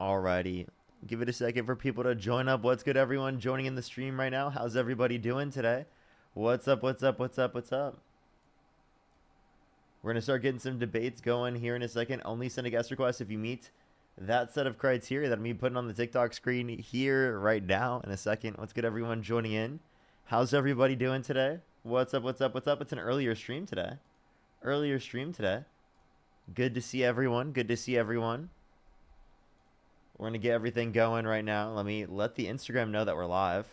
Alrighty. Give it a second for people to join up. What's good, everyone joining in the stream right now? How's everybody doing today? What's up, what's up, what's up, what's up? We're going to start getting some debates going here in a second. Only send a guest request if you meet that set of criteria that I'm going to be putting on the TikTok screen here right now in a second. What's good, everyone joining in? How's everybody doing today? What's up, what's up, what's up? It's an earlier stream today. Good to see everyone. Good to see everyone. We're going to get everything going right now. Let me let the Instagram know that we're live.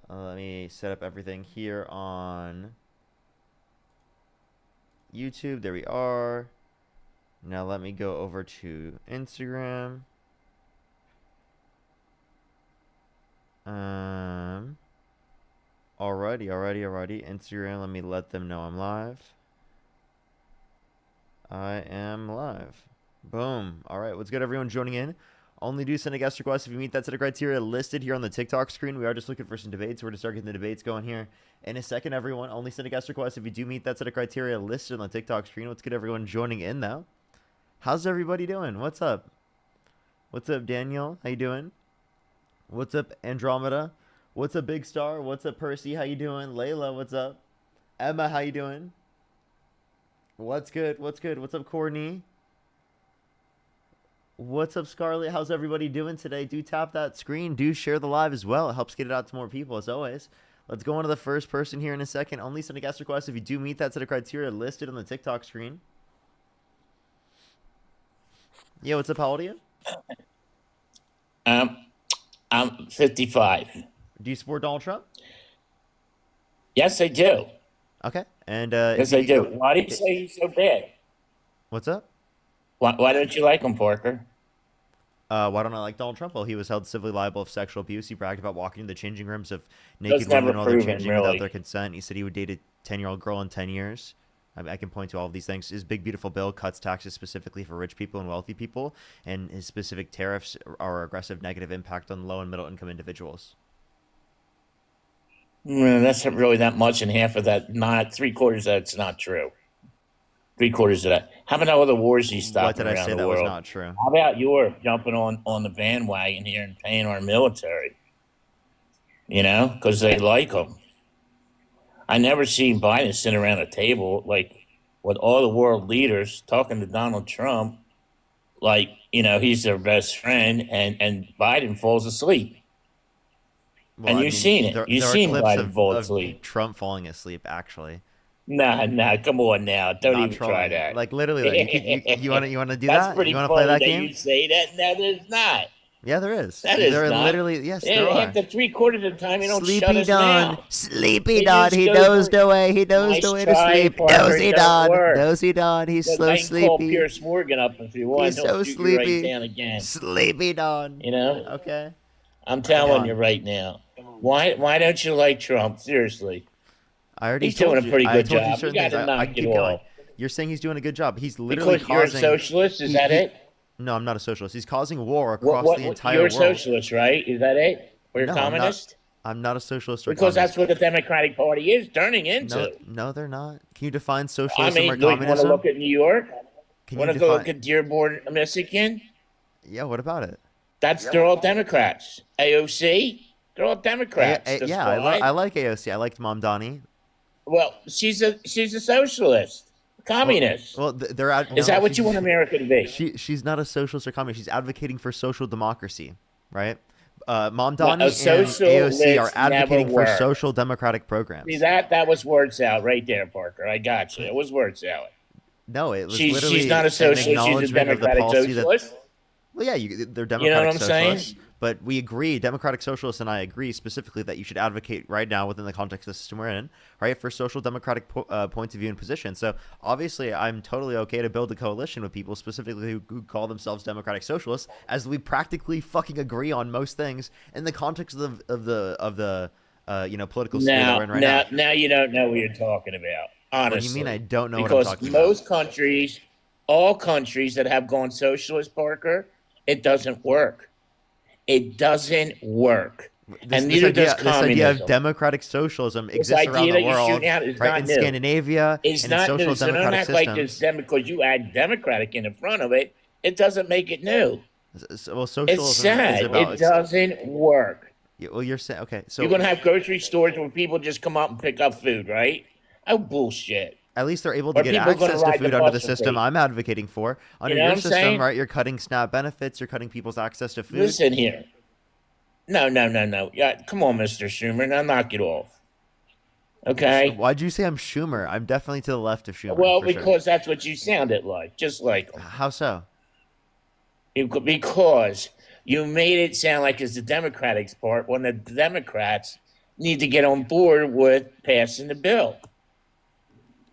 Let me set up everything here on YouTube. There we are. Now let me go over to Instagram. Alrighty. Instagram, let me let them know I'm live. I am live. Boom. All right. What's good, everyone joining in? Only do send a guest request if you meet that set of criteria listed here on the TikTok screen. We are just looking for some debates. We're going to start getting the debates going here in a second, everyone. Only send a guest request if you do meet that set of criteria listed on the TikTok screen. What's good, everyone joining in, though? How's everybody doing? What's up? What's up, Daniel? How you doing? What's up, Andromeda? What's up, Big Star? What's up, Percy? How you doing? Layla, what's up? Emma, how you doing? What's good? What's good? What's up, Courtney? What's up, Scarlett? How's everybody doing today? Do tap that screen. Do share the live as well. It helps get it out to more people, as always. Let's go on to the first person here in a second. Only send a guest request if you do meet that set of criteria listed on the TikTok screen. Yeah, what's up? How old are you? I'm 55. Do you support Donald Trump? Yes, I do. Okay. And yes, I do. Why do you say he's so bad? What's up? Why don't you like him, Parker? Why don't I like Donald Trump? Well, he was held civilly liable of sexual abuse. He bragged about walking into the changing rooms of naked women while they're changing without their consent. He said he would date a 10-year-old girl in 10 years. I can point to all of these things. His big, beautiful bill cuts taxes specifically for rich people and wealthy people, and his specific tariffs are aggressive negative impact on low and middle income individuals. That's not really that much, and half of that, not three-quarters of that's not true. Three-quarters of that. How about all the wars he's stopping around the world? What did I say that was not true? How about Europe jumping on the bandwagon here and paying our military? You know, because they like him. I never seen Biden sit around a table like with all the world leaders talking to Donald Trump like, you know, he's their best friend, and Biden falls asleep. Well, and you've seen it. You've seen Biden fall asleep. Trump falling asleep, actually. Nah, come on now. Don't even try that. Like, literally, like, you want to do That's that? Pretty you want to play that game? You say that? No, there's not. Yeah, there is. That is there not. Literally, yes, there are. After three-quarters of the time, you don't Sleepy shut us down. Sleepy Don. He dozed away. He dozed away to sleep. Dozy Don. Dozy Don. He's so sleepy. Call Pierce Morgan up if you want. He's so sleepy. Right down again. Sleepy Don. You know? Okay. I'm telling you right now. Why don't you like Trump? Seriously. He's doing a pretty good job. You got to knock it off. You're saying he's doing a good job. He's literally because you're a socialist. Is that it? No, I'm not a socialist. He's causing war across the entire world. You're a socialist, right? Is that it? Or you're a communist? I'm not a socialist or because that's what the Democratic Party is turning into. No, they're not. Can you define socialism or communism? You want to look at New York? Want to go look at Dearborn, Michigan? Yeah, what about it? They're all Democrats. AOC, they're all Democrats. I like AOC. I like Mom Donnie. Well, she's a socialist, communist. Is that what you want America to be? She's not a socialist or communist. She's advocating for social democracy, right? Mom Donnie and AOC are advocating for social democratic programs. See, that was words out right there, Parker. I got you. It was words out. No, it was literally she's not a socialist. She's a democratic socialist. Well, yeah, they're democratic you know what I'm socialists. Saying? But we agree, democratic socialists and I agree specifically that you should advocate right now within the context of the system we're in, right, for social democratic points of view and positions. So obviously, I'm totally okay to build a coalition with people specifically who call themselves democratic socialists, as we practically fucking agree on most things in the context of the political sphere that we're in right now. Now you don't know what you're talking about. Honestly, what do you mean I don't know what I'm talking about? Because most countries, all countries that have gone socialist, Parker, it doesn't work. It doesn't work. And neither does communism. This idea of democratic socialism exists around the world, right? In Scandinavia, it's and not in social new. democratic so don't act systems. like this because you add democratic in the front of it. It doesn't make it new. Well, It's socialism is sad. about. It doesn't work. Well, you're saying okay. You're So gonna have grocery stores where people just come up and pick up food, right? Oh bullshit. at least they're able to Or get people are gonna access to ride the food under the bus for system free. I'm advocating for. You Under know what your I'm system, saying? right? You're cutting SNAP benefits. You're cutting people's access to food. Listen here. No, no, no, no. Yeah, come on, Mr. Schumer. Now knock it off. Okay? Why'd you say I'm Schumer? I'm definitely to the left of Schumer Well, for sure. because that's what you sounded like, just like him. How so? Because you made it sound like it's the Democratic part when the Democrats need to get on board with passing the bill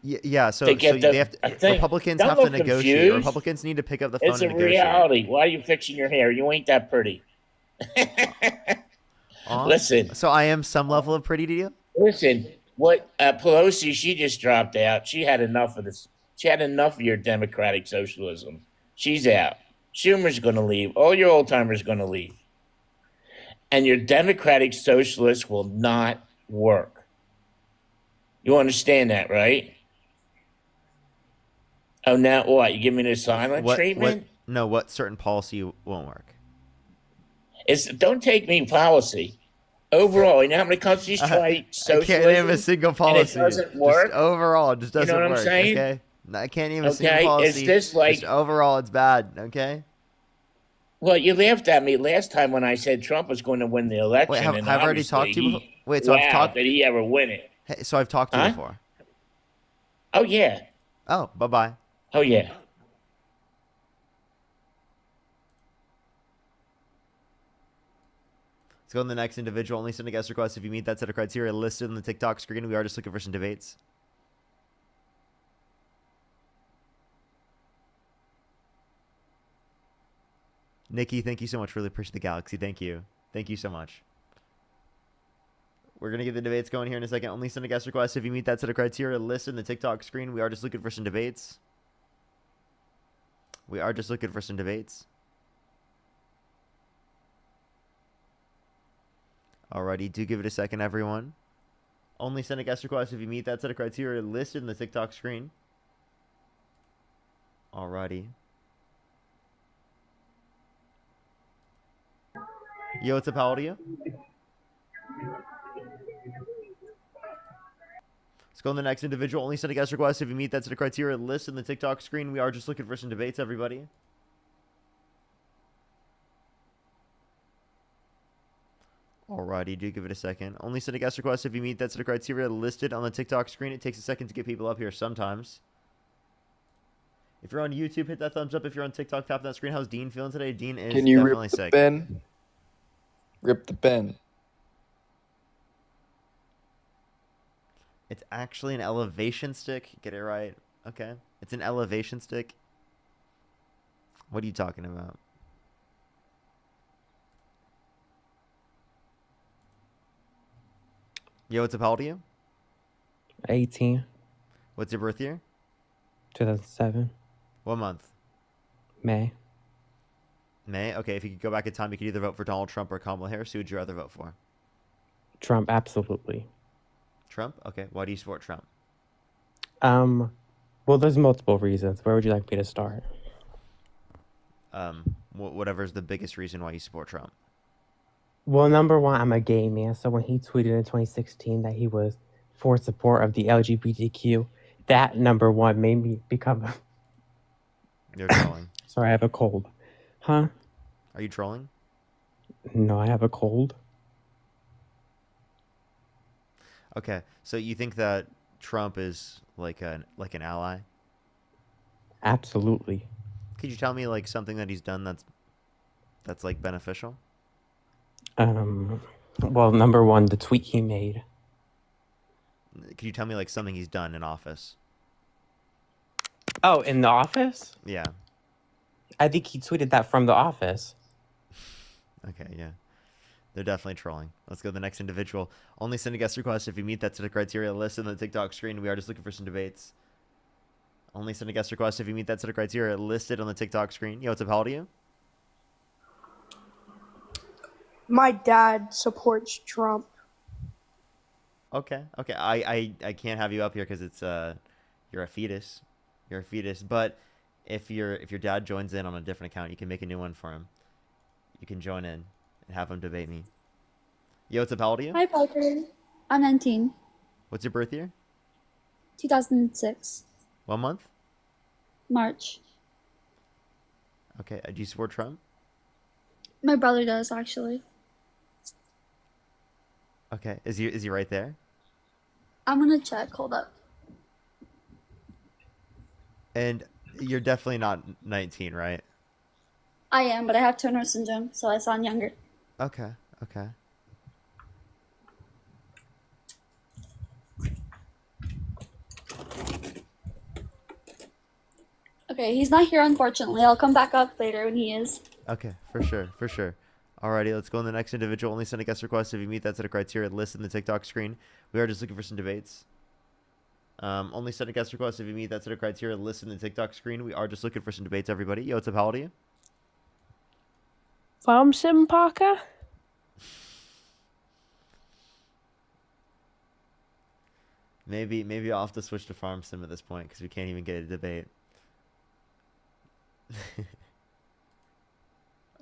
Yeah. to So get they the. have I to, think. Republicans Don't have to look negotiate. confused. Republicans need to pick up the phone It's and a negotiate. reality. Why are you fixing your hair? You ain't that pretty. Aw. Listen, So I am some level of pretty to you. listen. What Pelosi? She just dropped out. She had enough of this. She had enough of your democratic socialism. She's out. Schumer's going to leave. All your old timers going to leave, and your democratic socialists will not work. You understand that, right? Oh, now what? You give me the silent What? What? treatment? No. What certain policy won't work? It's don't take me policy. Overall, you know how many countries try I can't name a socialism single and it policy. doesn't Just work? overall, it just You know doesn't what I'm work. saying? Okay. I can't name a single Okay, policy. is this like? Just overall, it's bad. Okay. Well, you laughed at me last time when I said Trump was going to win the Wait, election, have and I already talked obviously to you before? he, Wait, so I've wow, talked. did he ever win it? Hey, so I've talked to you Huh? before. Oh yeah, Oh, bye bye. oh yeah. Let's go to the next individual. Only send a guest request if you meet that set of criteria listed on the TikTok screen. We are just looking for some debates. Nikki, thank you so much. Really appreciate the galaxy. Thank you. Thank you so much. We're going to get the debates going here in a second. Only send a guest request if you meet that set of criteria listed in the TikTok screen. We are just looking for some debates. We are just looking for some debates. Alrighty, do give it a second, everyone. Only send a guest request if you meet that set of criteria listed in the TikTok screen. Alrighty. Yo, what's up? How old are you? Let's go on the next individual. Only send a guest request if you meet that set of criteria listed in the TikTok screen. We are just looking for some debates, everybody. Alrighty, do give it a second. Only send a guest request if you meet that set of criteria listed on the TikTok screen. It takes a second to get people up here sometimes. If you're on YouTube, hit that thumbs up. If you're on TikTok, tap that screen. How's Dean feeling today? Dean is Can you definitely rip the sick. pen? Rip the pen. It's actually an elevation stick. Get it right. Okay. It's an elevation stick. What are you talking about? Yo, what's up? How old are you? 18, What's your birth year? 2007, What month? May. May? Okay, if you could go back in time, you could either vote for Donald Trump or Kamala Harris. Who would you rather vote for? Trump, absolutely. Trump? Okay. Why do you support Trump? Well, there's multiple reasons. Where would you like me to start? Whatever's the biggest reason why you support Trump. Well, number one, I'm a gay man, so when he tweeted in 2016 that he was for support of the LGBTQ, that number one made me become. You're trolling. Sorry, I have a cold. Huh? Are you trolling? No, I have a cold. Okay, so you think that Trump is like an ally? Absolutely. Could you tell me like something that he's done that's like beneficial? Well, number one, the tweet he made. Could you tell me like something he's done in office? Oh, in the office? Yeah. I think he tweeted that from the office. Okay, yeah. They're definitely trolling. Let's go to the next individual. Only send a guest request if you meet that set of criteria listed on the TikTok screen. We are just looking for some debates. Only send a guest request if you meet that set of criteria listed on the TikTok screen. Yo, what's up? How old are you? My dad supports Trump. Okay. Okay. I can't have you up here because it's you're a fetus. You're a fetus. But if your dad joins in on a different account, you can make a new one for him. You can join in and have him debate me. Yo, what's up? How old are you? Hi, Parker. I'm 19, What's your birth year? 2006, What month? March. Okay. Do you support Trump? My brother does, actually. Okay. Is he right there? I'm gonna check. Hold up. And you're definitely not 19, right? I am, but I have Turner syndrome, so I sound younger. Okay. Okay. Okay, he's not here, unfortunately. I'll come back up later when he is. Okay. For sure. For sure. Alrighty, let's go on the next individual. Only send a guest request if you meet that set of criteria listed in the TikTok screen. We are just looking for some debates. Only send a guest request if you meet that set of criteria listed in the TikTok screen. We are just looking for some debates, everybody. Yo, what's up? How old are you? Farm sim, Parker? Maybe I'll have to switch to farm sim at this point because we can't even get a debate.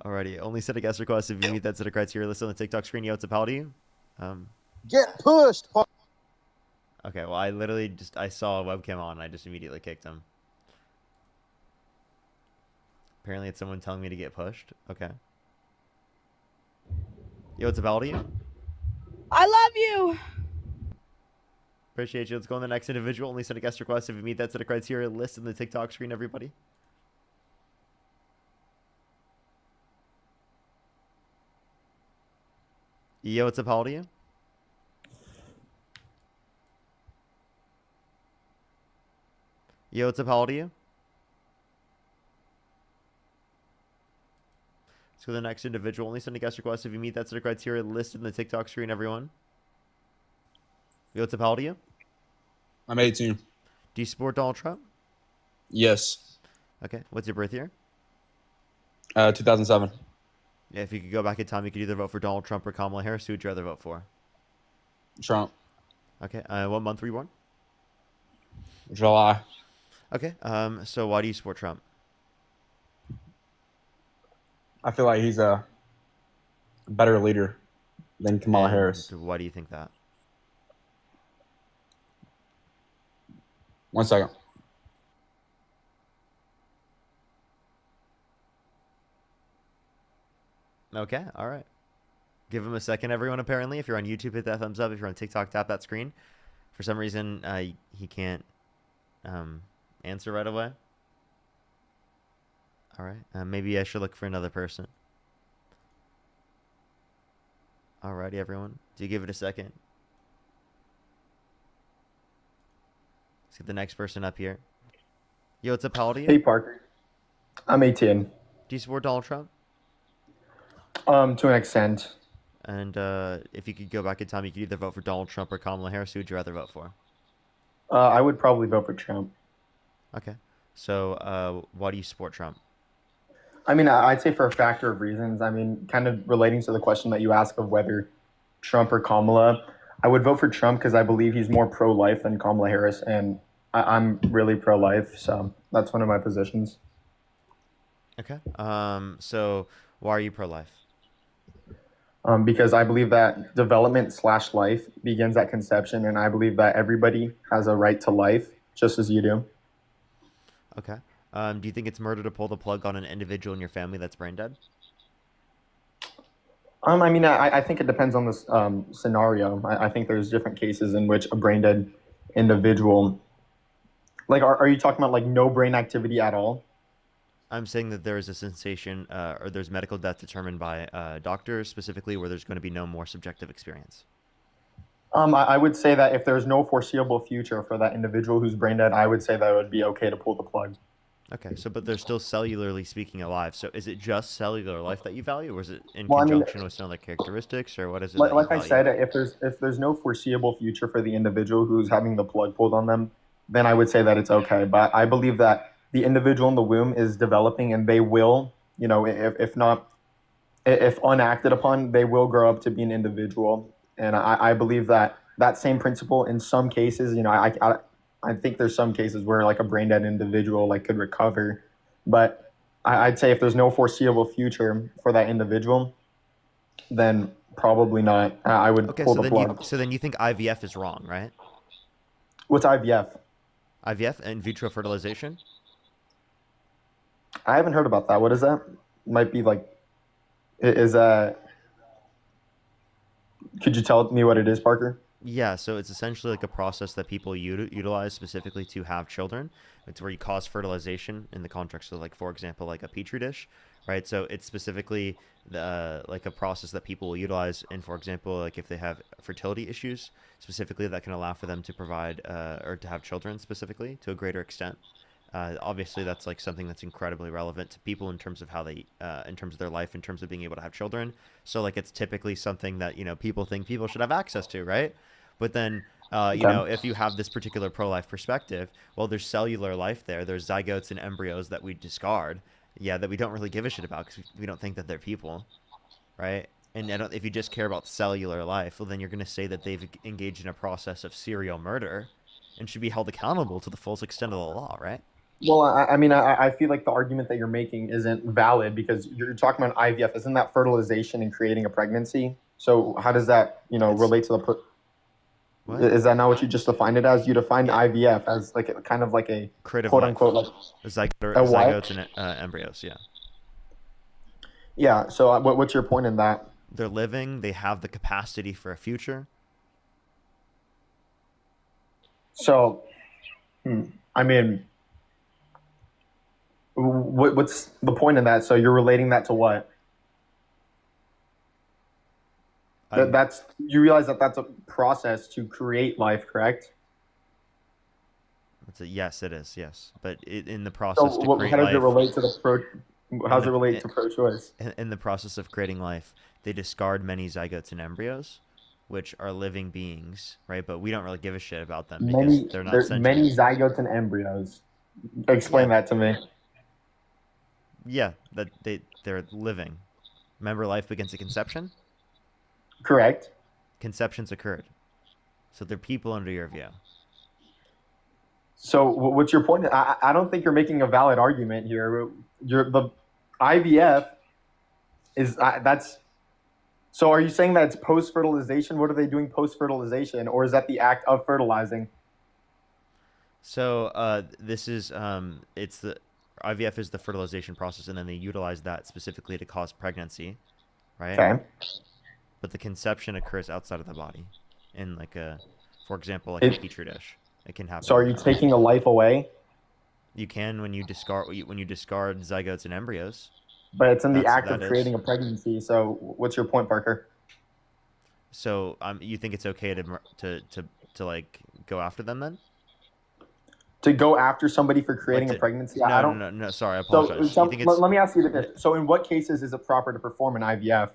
Alrighty, only send a guest request if you meet that set of criteria listed on the TikTok screen. Yo, what's up? How old are you? Get pushed. Okay, well, I saw a webcam on and I just immediately kicked him. Apparently it's someone telling me to get pushed. Okay. Yo, what's up? How old are you? I love you. Appreciate you. Let's go on the next individual. Only send a guest request if you meet that set of criteria listed in the TikTok screen, everybody. Yo, what's up? How old are you? Yo, what's up? How old are you? Let's go to the next individual. Only send a guest request if you meet that set of criteria listed in the TikTok screen, everyone. Yo, what's up? How old are you? I'm 18. Do you support Donald Trump? Yes. Okay. What's your birth year? 2007. Yeah, if you could go back in time, you could either vote for Donald Trump or Kamala Harris. Who would you rather vote for? Trump. Okay. What month were you born? July. Okay. So why do you support Trump? I feel like he's a better leader than Kamala And Harris. why do you think that? 1 second. Okay. All right. Give him a second, everyone. Apparently, if you're on YouTube, hit that thumbs up. If you're on TikTok, tap that screen. For some reason, he can't answer right away. All right. Maybe I should look for another person. Alrighty, everyone. Do you give it a second? Let's get the next person up here. Yo, what's up? How old are you? Hey, Parker. I'm 18. Do you support Donald Trump? To an extent. And if you could go back in time, you could either vote for Donald Trump or Kamala Harris. Who would you rather vote for? I would probably vote for Trump. Okay. So why do you support Trump? I mean, I'd say for a factor of reasons. I mean, kind of relating to the question that you asked of whether Trump or Kamala, I would vote for Trump because I believe he's more pro-life than Kamala Harris, and I'm really pro-life, so that's one of my positions. Okay. So why are you pro-life? Because I believe that development/life begins at conception, and I believe that everybody has a right to life, just as you do. Okay. Do you think it's murder to pull the plug on an individual in your family that's brain dead? I mean, I think it depends on this scenario. I think there's different cases in which a brain dead individual, like, are you talking about like no brain activity at all? I'm saying that there is a sensation or there's medical death determined by doctors specifically where there's going to be no more subjective experience. I would say that if there's no foreseeable future for that individual who's brain dead, I would say that it would be okay to pull the plug. Okay, so but they're still cellularly speaking alive. So is it just cellular life that you value, or is it in Well, I mean, conjunction with some other characteristics, or what is it like, that you like I value? said, if there's no foreseeable future for the individual who's having the plug pulled on them, then I would say that it's okay. But I believe that the individual in the womb is developing, and they will, if not, if unacted upon, they will grow up to be an individual. And I believe that that same principle in some cases, I think there's some cases where like a brain dead individual like could recover But I'd say if there's no foreseeable future for that individual, then probably not. I would Okay, pull so the then plug. you think IVF is wrong, right? What's IVF? IVF, in vitro fertilization. I haven't heard about that. What is that? Might be like, is that? Could you tell me what it is, Parker? Yeah, so it's essentially like a process that people utilize specifically to have children. It's where you cause fertilization in the context of, like, for example, like a petri dish, right? So it's specifically like a process that people will utilize, and for example, like if they have fertility issues, specifically that can allow for them to provide or to have children specifically to a greater extent. Obviously, that's like something that's incredibly relevant to people in terms of how they, in terms of their life, in terms of being able to have children. So like it's typically something that people think people should have access to, right? But then, Okay. if you have this particular pro-life perspective, well, there's cellular life there. There's zygotes and embryos that we discard, yeah, that we don't really give a shit about because we don't think that they're people, right? And if you just care about cellular life, well, then you're going to say that they've engaged in a process of serial murder and should be held accountable to the fullest extent of the law, right? Well, I mean, I feel like the argument that you're making isn't valid because you're talking about IVF. Isn't that fertilization and creating a pregnancy? So how does that, It's relate to what? is that not what you just defined it as? You defined Yeah, IVF as like kind of like a creative quote life, unquote like a zygotes what? and embryos. Yeah, Yeah. So what's your point in that? they're living. They have the capacity for a future. So, I mean, what's the point in that? So you're relating that to what? I'm. That's you realize that that's a process to create life, correct? It's a yes. It is yes, but in the So process to create how does it life, relate to the pro? How in does it the relate to pro-choice? in the process of creating life, they discard many zygotes and embryos, which are living beings, right? But we don't really give a shit about them because they're not Many sentient. zygotes and embryos. Yeah, Explain that to me. yeah, that they're living. Remember, life begins at conception. Correct. Conceptions occurred, so they're people under your view. So what's your point? I don't think you're making a valid argument here. The IVF is that's. So are you saying that it's post fertilization? What are they doing post fertilization, or is that the act of fertilizing? So this is it's the IVF is the fertilization process, and then they utilize that specifically to cause pregnancy, right? Okay. But the conception occurs outside of the body, in like for example, like a It, petri dish. It can so are happen. you taking a life away? You can when you discard zygotes and embryos. But it's in the act That of is. creating a pregnancy. So what's your point, Parker? So you think it's okay to like go after them then? To go after somebody for Like creating a to pregnancy? I no no don't. no no. Sorry, I So apologize. You think it's let me ask you this. So in what cases is it proper to perform an IVF?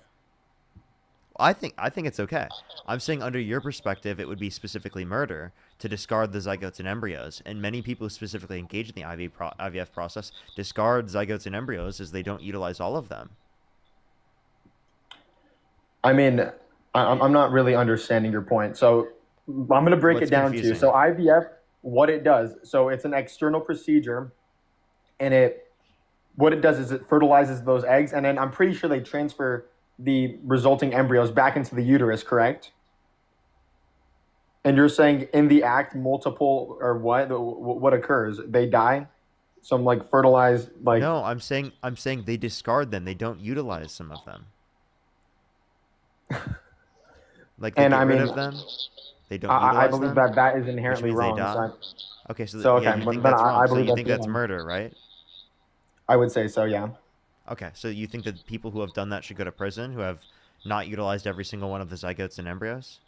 I think it's okay. I'm saying under your perspective, it would be specifically murder to discard the zygotes and embryos. And many people who specifically engage in the IVF process discard zygotes and embryos as they don't utilize all of them. I mean, I'm not really understanding your point. So I'm going to break it What's down to you. So confusing? IVF, what it does, so it's an external procedure, and what it does is it fertilizes those eggs, and then I'm pretty sure they transfer the resulting embryos back into the uterus, correct? And you're saying in the act, multiple or what occurs? They die. Some like fertilized like, No, I'm saying they discard them. They don't utilize some of them. Like they and get I rid mean, of them. They don't I utilize believe them, that that is which inherently means they wrong. die. Okay, So yeah, okay, you think then that's wrong. I So believe you that's think that's wrong. murder, right? I would say so. Yeah. Okay, so you think that people who have done that should go to prison, who have not utilized every single one of the zygotes and embryos?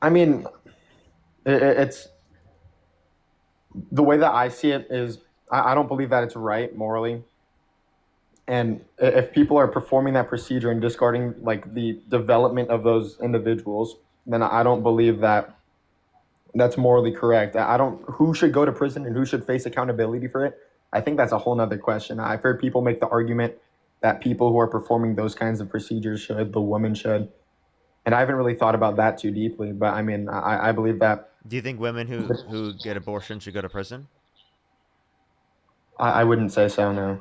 I mean, it's the way that I see it is I don't believe that it's right morally. And if people are performing that procedure and discarding like the development of those individuals, then I don't believe that that's morally correct. I don't who should go to prison and who should face accountability for it. I think that's a whole nother question. I've heard people make the argument that people who are performing those kinds of procedures should, the woman should. And I haven't really thought about that too deeply, but I mean, I believe that Do you think women who get abortion should go to prison? I wouldn't say so. No.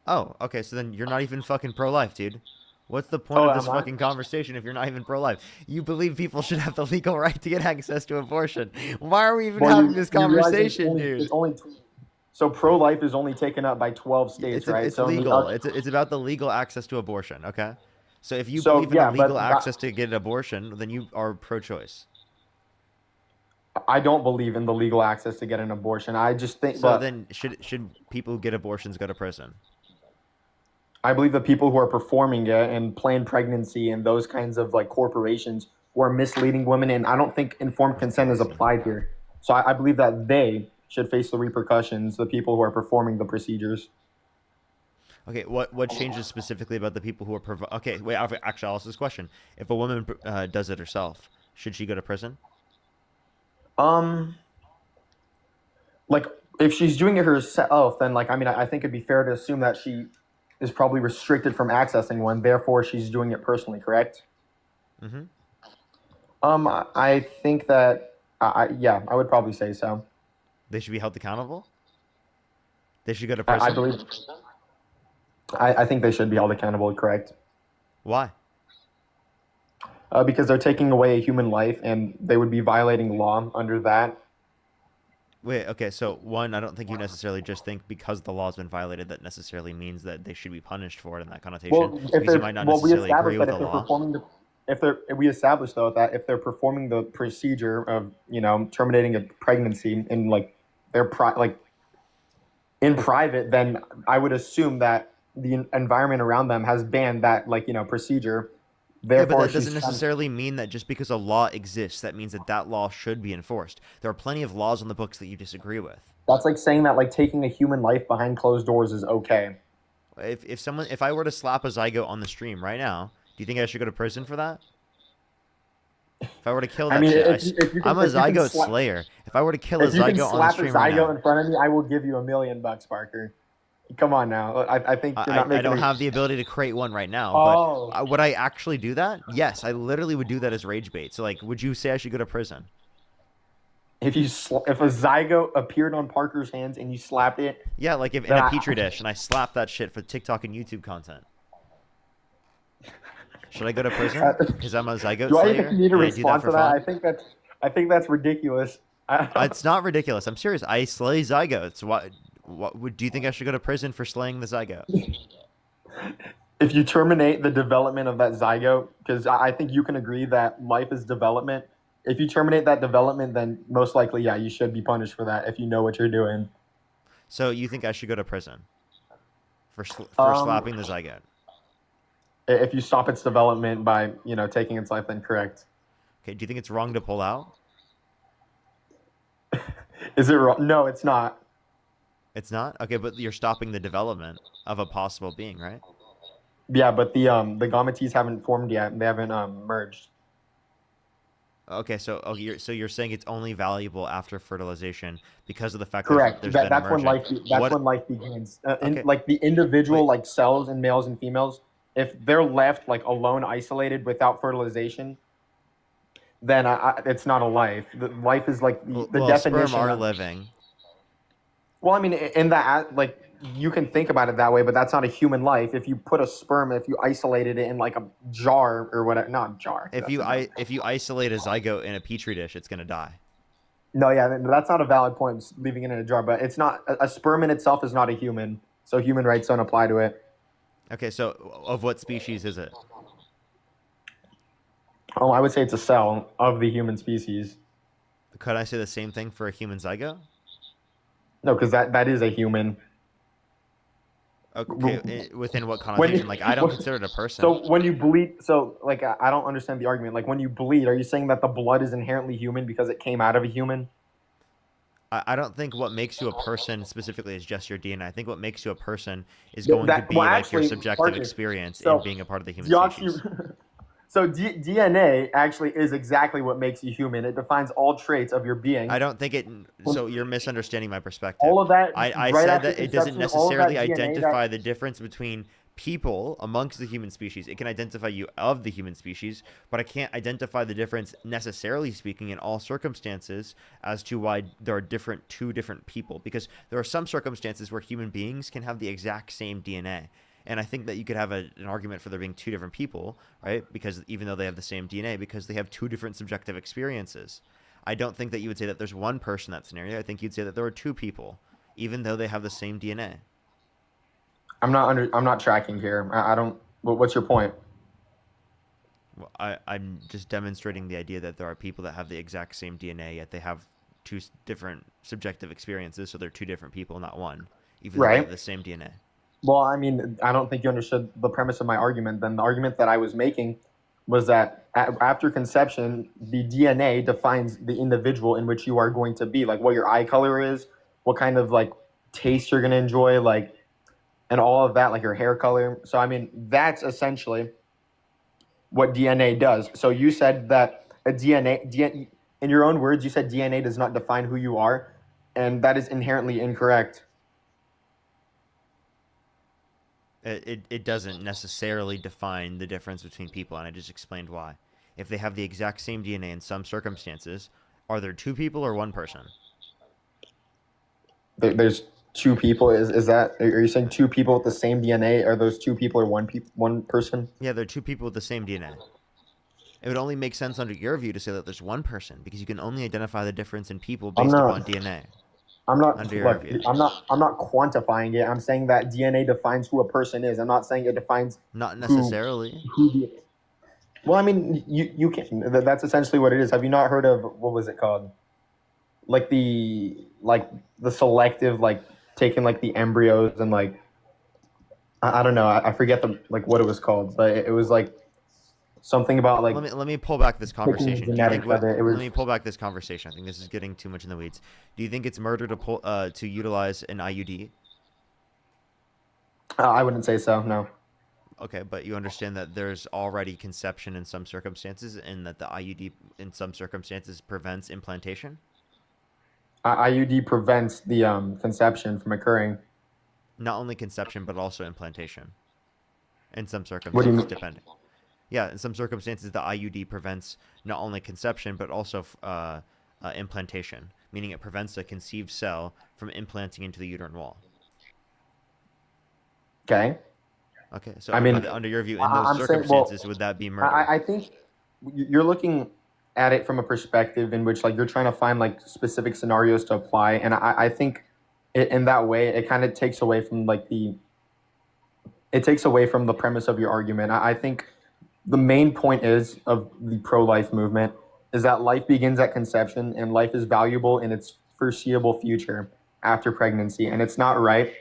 Oh, okay. So then you're not even fucking pro-life, dude. What's the point Oh, of this am I? fucking conversation if you're not even pro-life? You believe people should have the legal right to get access to abortion. Why are we even Well, having this you realize conversation, dude? it's only so pro-life is only taken up by 12 states, right? It's So in the legal. It's about the legal access to abortion, okay? So if you so believe in the yeah, legal but access to get an abortion, then you are pro-choice. I don't believe in the legal access to get an abortion. I just think, So but then should people who get abortions go to prison? I believe the people who are performing it and planned pregnancy and those kinds of like corporations who are misleading women, and I don't think informed That's consent is crazy. applied here. So I believe that they should face the repercussions. The people who are performing the procedures. Okay, what changes specifically about the people who are okay, wait, actually, I'll ask this question. If a woman does it herself, should she go to prison? Um, like if she's doing it herself, then like I mean, I think it'd be fair to assume that she is probably restricted from accessing one. Therefore, she's doing it personally, correct? Mm-hmm. I think that yeah, I would probably say so. They should be held accountable? They should go to prison? I believe. I think they should be held accountable, correct? Why? Because they're taking away a human life, and they would be violating law under that. Wait, okay, so one, I don't think you necessarily just think because the law's been violated that necessarily means that they should be punished for it in that connotation. Well, if Because they're you might not well, we necessarily agree established with that the if they're law. performing the if they're we established though that if they're performing the procedure of terminating a pregnancy in like like in private, then I would assume that the environment around them has banned that procedure. Yeah, but Therefore, that doesn't she's necessarily mean that just because a law exists, that means that that law should be enforced. There are plenty of laws on the books that you disagree with. that's like saying that like taking a human life behind closed doors is okay. If I were to slap a zygote on the stream right now, do you think I should go to prison for that? If I were to kill that I mean, shit, if you can, I'm a if you can zygote slap, slayer. If I were to kill a if you can zygote on the slap a stream right zygote now, in front of me, I will give you $1 million, Parker. Come on now. I think you're not I making. don't have the ability to create one right now, Oh. but would I actually do that? Yes, I literally would do that as rage bait. So, like, would you say I should go to prison? If a zygote appeared on Parker's hands and you slapped it, Yeah, like if in then a petri dish and I slap that shit for TikTok and YouTube content. Should I go to prison because I'm a zygote do I slayer? even need a and I do response for to that? fun? I think that's ridiculous. It's not ridiculous. I'm serious. I slay zygotes. Do you think I should go to prison for slaying the zygote? If you terminate the development of that zygote, because I think you can agree that life is development. If you terminate that development, then most likely, yeah, you should be punished for that if you know what you're doing. So you think I should go to prison for Um, slapping the zygote? If you stop its development by taking its life, then correct. Okay. Do you think it's wrong to pull out? Is it wrong? No, it's not. It's not? Okay, but you're stopping the development of a possible being, right? Yeah, but the gametes haven't formed yet. They haven't merged. Okay, so you're saying it's only valuable after fertilization because of the fact Correct. that there's been That's when emerging. when life begins. Okay. Like the individual Wait. like cells in males and females, if they're left like alone, isolated without fertilization, then it's not a life. The life is like the Well, definition. sperm are living. Well, I mean, in that like you can think about it that way, but that's not a human life. If you put a sperm, if you isolated it in like a jar or whatever, not jar. If you isolate a zygote in a petri dish, it's gonna die. No, yeah, that's not a valid point. Leaving it in a jar, but it's not a sperm in itself is not a human, so human rights don't apply to it. Okay, so of what species is it? Oh, I would say it's a cell of the human species. Could I say the same thing for a human zygote? No, because that is a human. Okay, within what connotation? Like, I don't consider it a person. So when you bleed, so like I don't understand the argument. Like when you bleed, are you saying that the blood is inherently human because it came out of a human? I don't think what makes you a person specifically is just your DNA. I think what makes you a person is Yeah, going to be like your actually, subjective Parker, experience so in being a part of the human deoxy- species. So DNA actually is exactly what makes you human. It defines all traits of your being. I don't think it. So you're misunderstanding my perspective. All of that. I right said after that it doesn't conception, all of that necessarily DNA identify the difference between people amongst the human species. It can identify you of the human species, but I can't identify the difference necessarily speaking in all circumstances as to why there are two different people. Because there are some circumstances where human beings can have the exact same DNA. And I think that you could have an argument for there being two different people, right? Because even though they have the same DNA, because they have two different subjective experiences. I don't think that you would say that there's one person in that scenario. I think you'd say that there are two people, even though they have the same DNA. I'm not tracking here. I don't. What's your point? Well, I'm just demonstrating the idea that there are people that have the exact same DNA, yet they have two different subjective experiences, so they're two different people, not one, even though they have the same DNA. Well, I mean, I don't think you understood the premise of my argument. Then the argument that I was making was that after conception, the DNA defines the individual in which you are going to be, like what your eye color is, what kind of like taste you're going to enjoy, like, and all of that, like your hair color. So, I mean, that's essentially what DNA does. So you said that DNA, in your own words, you said DNA does not define who you are, and that is inherently incorrect. It doesn't necessarily define the difference between people, and I just explained why. If they have the exact same DNA in some circumstances, are there two people or one person? There's two people. Is that, are you saying two people with the same DNA? Are those two people or one person? Yeah, they're two people with the same DNA. It would only make sense under your view to say that there's one person, because you can only identify the difference in people based upon DNA. I'm not under your look, view. I'm not quantifying it. I'm saying that DNA defines who a person is. I'm not saying it defines Not necessarily. Well, I mean, you can. That's essentially what it is. Have you not heard of, what was it called? Like the selective, like taking like the embryos and like I don't know. I forget what it was called, but it was like something about like. Let me pull back this conversation. Genetics of it. Let me pull back this conversation. I think this is getting too much in the weeds. Do you think it's murder to utilize an IUD? I wouldn't say so. No. Okay, but you understand that there's already conception in some circumstances, and that the IUD in some circumstances prevents implantation? IUD prevents the conception from occurring. Not only conception, but also implantation. In some What do you circumstances, mean? depending. Yeah, in some circumstances, the IUD prevents not only conception, but also implantation, meaning it prevents a conceived cell from implanting into the uterine wall. Okay. Okay, so I mean, under your view, in I'm those saying, circumstances, would that be murder? I think you're looking at it from a perspective in which like you're trying to find like specific scenarios to apply, and I think in that way it kind of takes away from the premise of your argument. I think the main point of the pro-life movement is that life begins at conception and life is valuable in its foreseeable future after pregnancy, and it's not right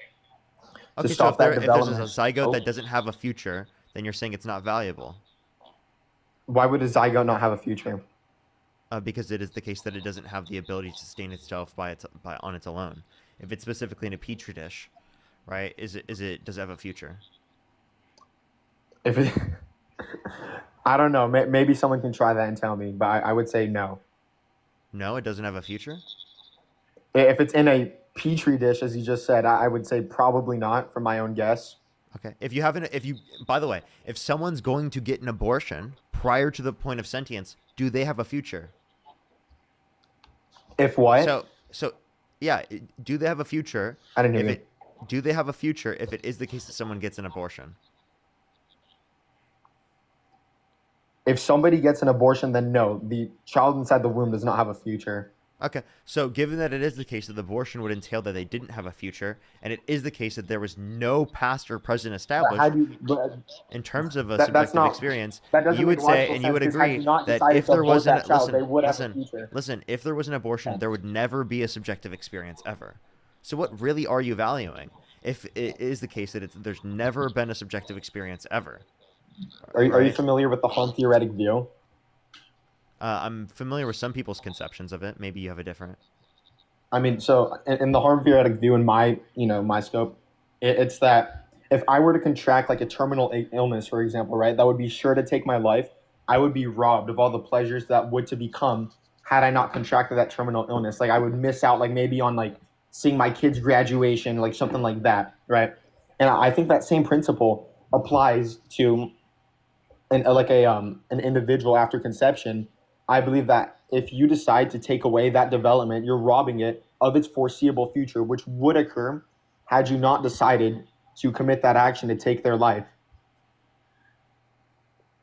to Okay, so stop that if there's development. a zygote that doesn't have a future, then you're saying it's not valuable. Why would a zygote not have a future? Because it is the case that it doesn't have the ability to sustain itself on its alone. If it's specifically in a petri dish, right? Does it have a future? If it, I don't know. Maybe someone can try that and tell me, but I would say no. No, it doesn't have a future? If it's in a petri dish, as you just said, I would say probably not, from my own guess. Okay. By the way, if someone's going to get an abortion prior to the point of sentience, do they have a future? If what? So, yeah, do they have a future? I didn't hear you. Do they have a future if it is the case that someone gets an abortion? If somebody gets an abortion, then no. The child inside the womb does not have a future. Okay, so given that it is the case that the abortion would entail that they didn't have a future, and it is the case that there was no past or present established in terms of a subjective experience, you would say, and you would agree that if there wasn't, listen, if there was an abortion, there would never be a subjective experience ever. So what really are you valuing if it is the case that there's never been a subjective experience ever? Are you familiar with the harm theoretic view? I'm familiar with some people's conceptions of it. Maybe you have a different. I mean, so in the harm theoretic view, in my scope, it's that if I were to contract like a terminal illness, for example, right, that would be sure to take my life. I would be robbed of all the pleasures that would to become had I not contracted that terminal illness. Like I would miss out, like maybe on like seeing my kids' graduation, like something like that, right? And I think that same principle applies to an individual after conception, I believe that if you decide to take away that development, you're robbing it of its foreseeable future, which would occur had you not decided to commit that action to take their life.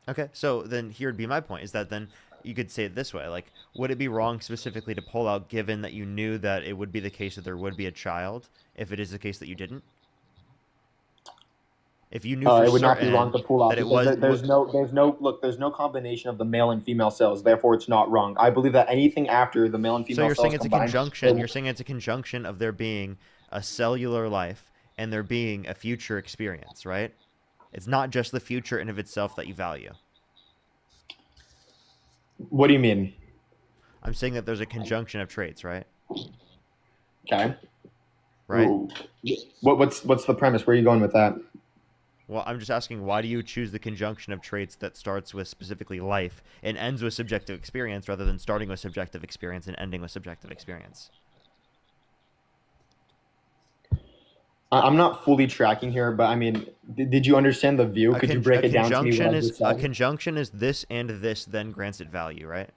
Okay, so then here would be my point, is that then you could say it this way, like, would it be wrong specifically to pull out, given that you knew that it would be the case that there would be a child, if it is the case that you didn't? If you knew for It would not be wrong certain to pull out that it because was, there's no combination of the male and female cells. Therefore, it's not wrong. I believe that anything after the male and so female you're cells saying it's a combine, conjunction. You're saying it's a conjunction of there being a cellular life and there being a future experience, right? It's not just the future in of itself that you value. what do you mean? I'm saying that there's a conjunction of traits, right? Okay. Right. Ooh. What's the premise? Where are you going with that? Well, I'm just asking, why do you choose the conjunction of traits that starts with specifically life and ends with subjective experience rather than starting with subjective experience and ending with subjective experience? I'm not fully tracking here, but I mean, did you understand the view? Could you break it down to me? What I just A said? conjunction is this and this, then grants it value, right?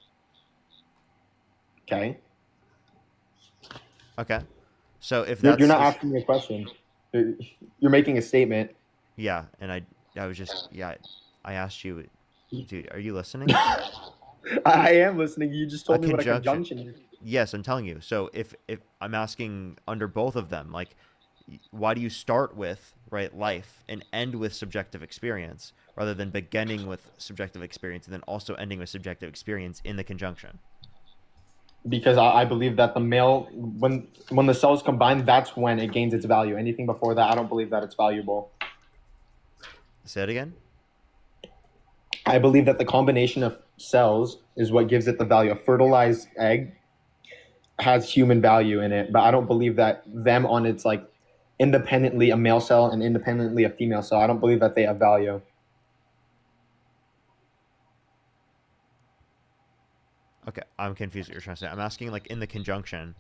Okay. Okay. So if You're that's not asking me a question. You're making a statement. yeah, and I was just I asked you, dude, are you listening? I am listening. You just told A me what a conjunction. conjunction is. Yes, I'm telling you. So if I'm asking under both of them, like, why do you start with life and end with subjective experience rather than beginning with subjective experience and then also ending with subjective experience in the conjunction? Because I believe that the male, when the cells combine, that's when it gains its value. Anything before that, I don't believe that it's valuable. Say it again. I believe that the combination of cells is what gives it the value. A fertilized egg has human value in it, but I don't believe that them on its like independently a male cell and independently a female cell. I don't believe that they have value. Okay, I'm confused what you're trying to say. I'm asking, like, in the conjunction,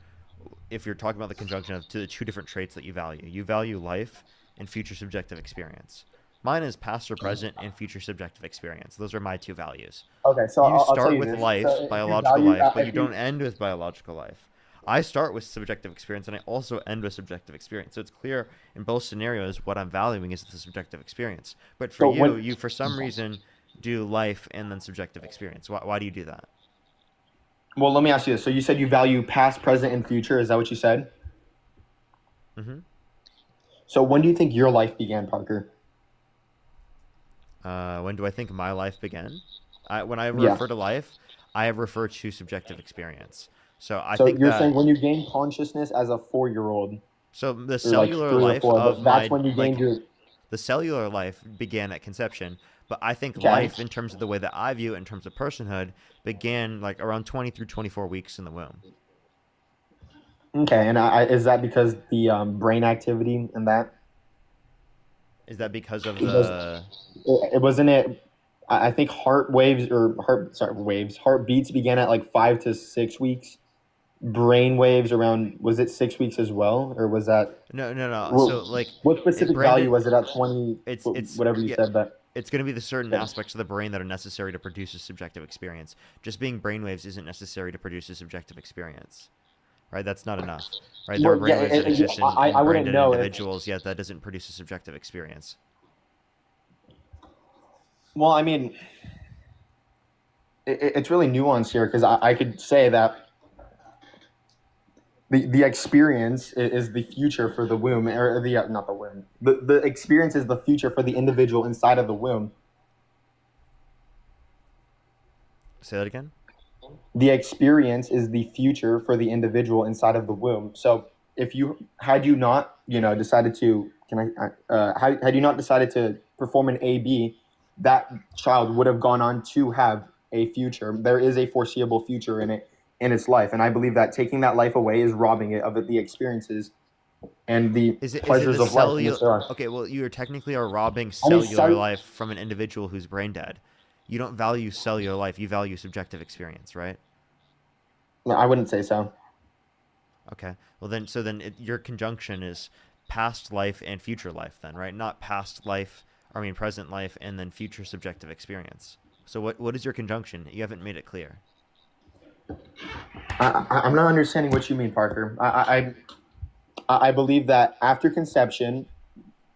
if you're talking about the conjunction of the two different traits that you value. You value life and future subjective experience. Mine is past or present and future subjective experience. Those are my two values. Okay, so You I'll tell start you with this. life, So if you biological value, life, but if you don't end with biological life. I start with subjective experience and I also end with subjective experience. So it's clear in both scenarios what I'm valuing is the subjective experience. But for So you, when- you for some reason do life and then subjective experience. Why do you do that? Well, let me ask you this. So you said you value past, present, and future. Is that what you said? Mm-hmm. So when do you think your life began, Parker? When do I think my life began? When I Yeah. refer to life, I refer to subjective experience. So I So think you're that saying when you gained consciousness as a 4-year-old, so the or like cellular 3 or life 4, of that's my when you gained your. the cellular life began at conception, but I think Okay. life, in terms of the way that I view it, in terms of personhood, began like around 20 through 24 weeks in the womb. Okay, and is that because the brain activity and that? Is that because of It was. the? It wasn't it. I think heartbeats began at like 5 to 6 weeks. Brain waves around, was it 6 weeks as well, or was that? No. Well, So like, what specific Brandon, value was it at 20? it's Whatever you yeah, said that. it's going to be the certain Yeah. aspects of the brain that are necessary to produce a subjective experience. Just being brainwaves isn't necessary to produce a subjective experience, right? That's not enough, right? There are Well, yeah, brainwaves that exist in I wouldn't brain-dead know if. individuals, yet that doesn't produce a subjective experience. Well, I mean, it's really nuanced here because I could say that the experience is the future for the womb, or the not the womb. The experience is the future for the individual inside of the womb. Say that again. The experience is the future for the individual inside of the womb. So if you had you not decided to had you not decided to perform an AB, that child would have gone on to have a future. There is a foreseeable future in it, in its life, and I believe that taking that life away is robbing it of the experiences and the Is it pleasures the of life. cellular? Yes, there are. Okay, well, you technically are robbing I mean, cellular life from an individual who's brain dead. You don't value cellular life. You value subjective experience, right? No, I wouldn't say so. Okay. Well, then your conjunction is past life and future life, then, right? Not past life present life, and then future subjective experience. So what is your conjunction? You haven't made it clear. I'm not understanding what you mean, Parker. I believe that after conception,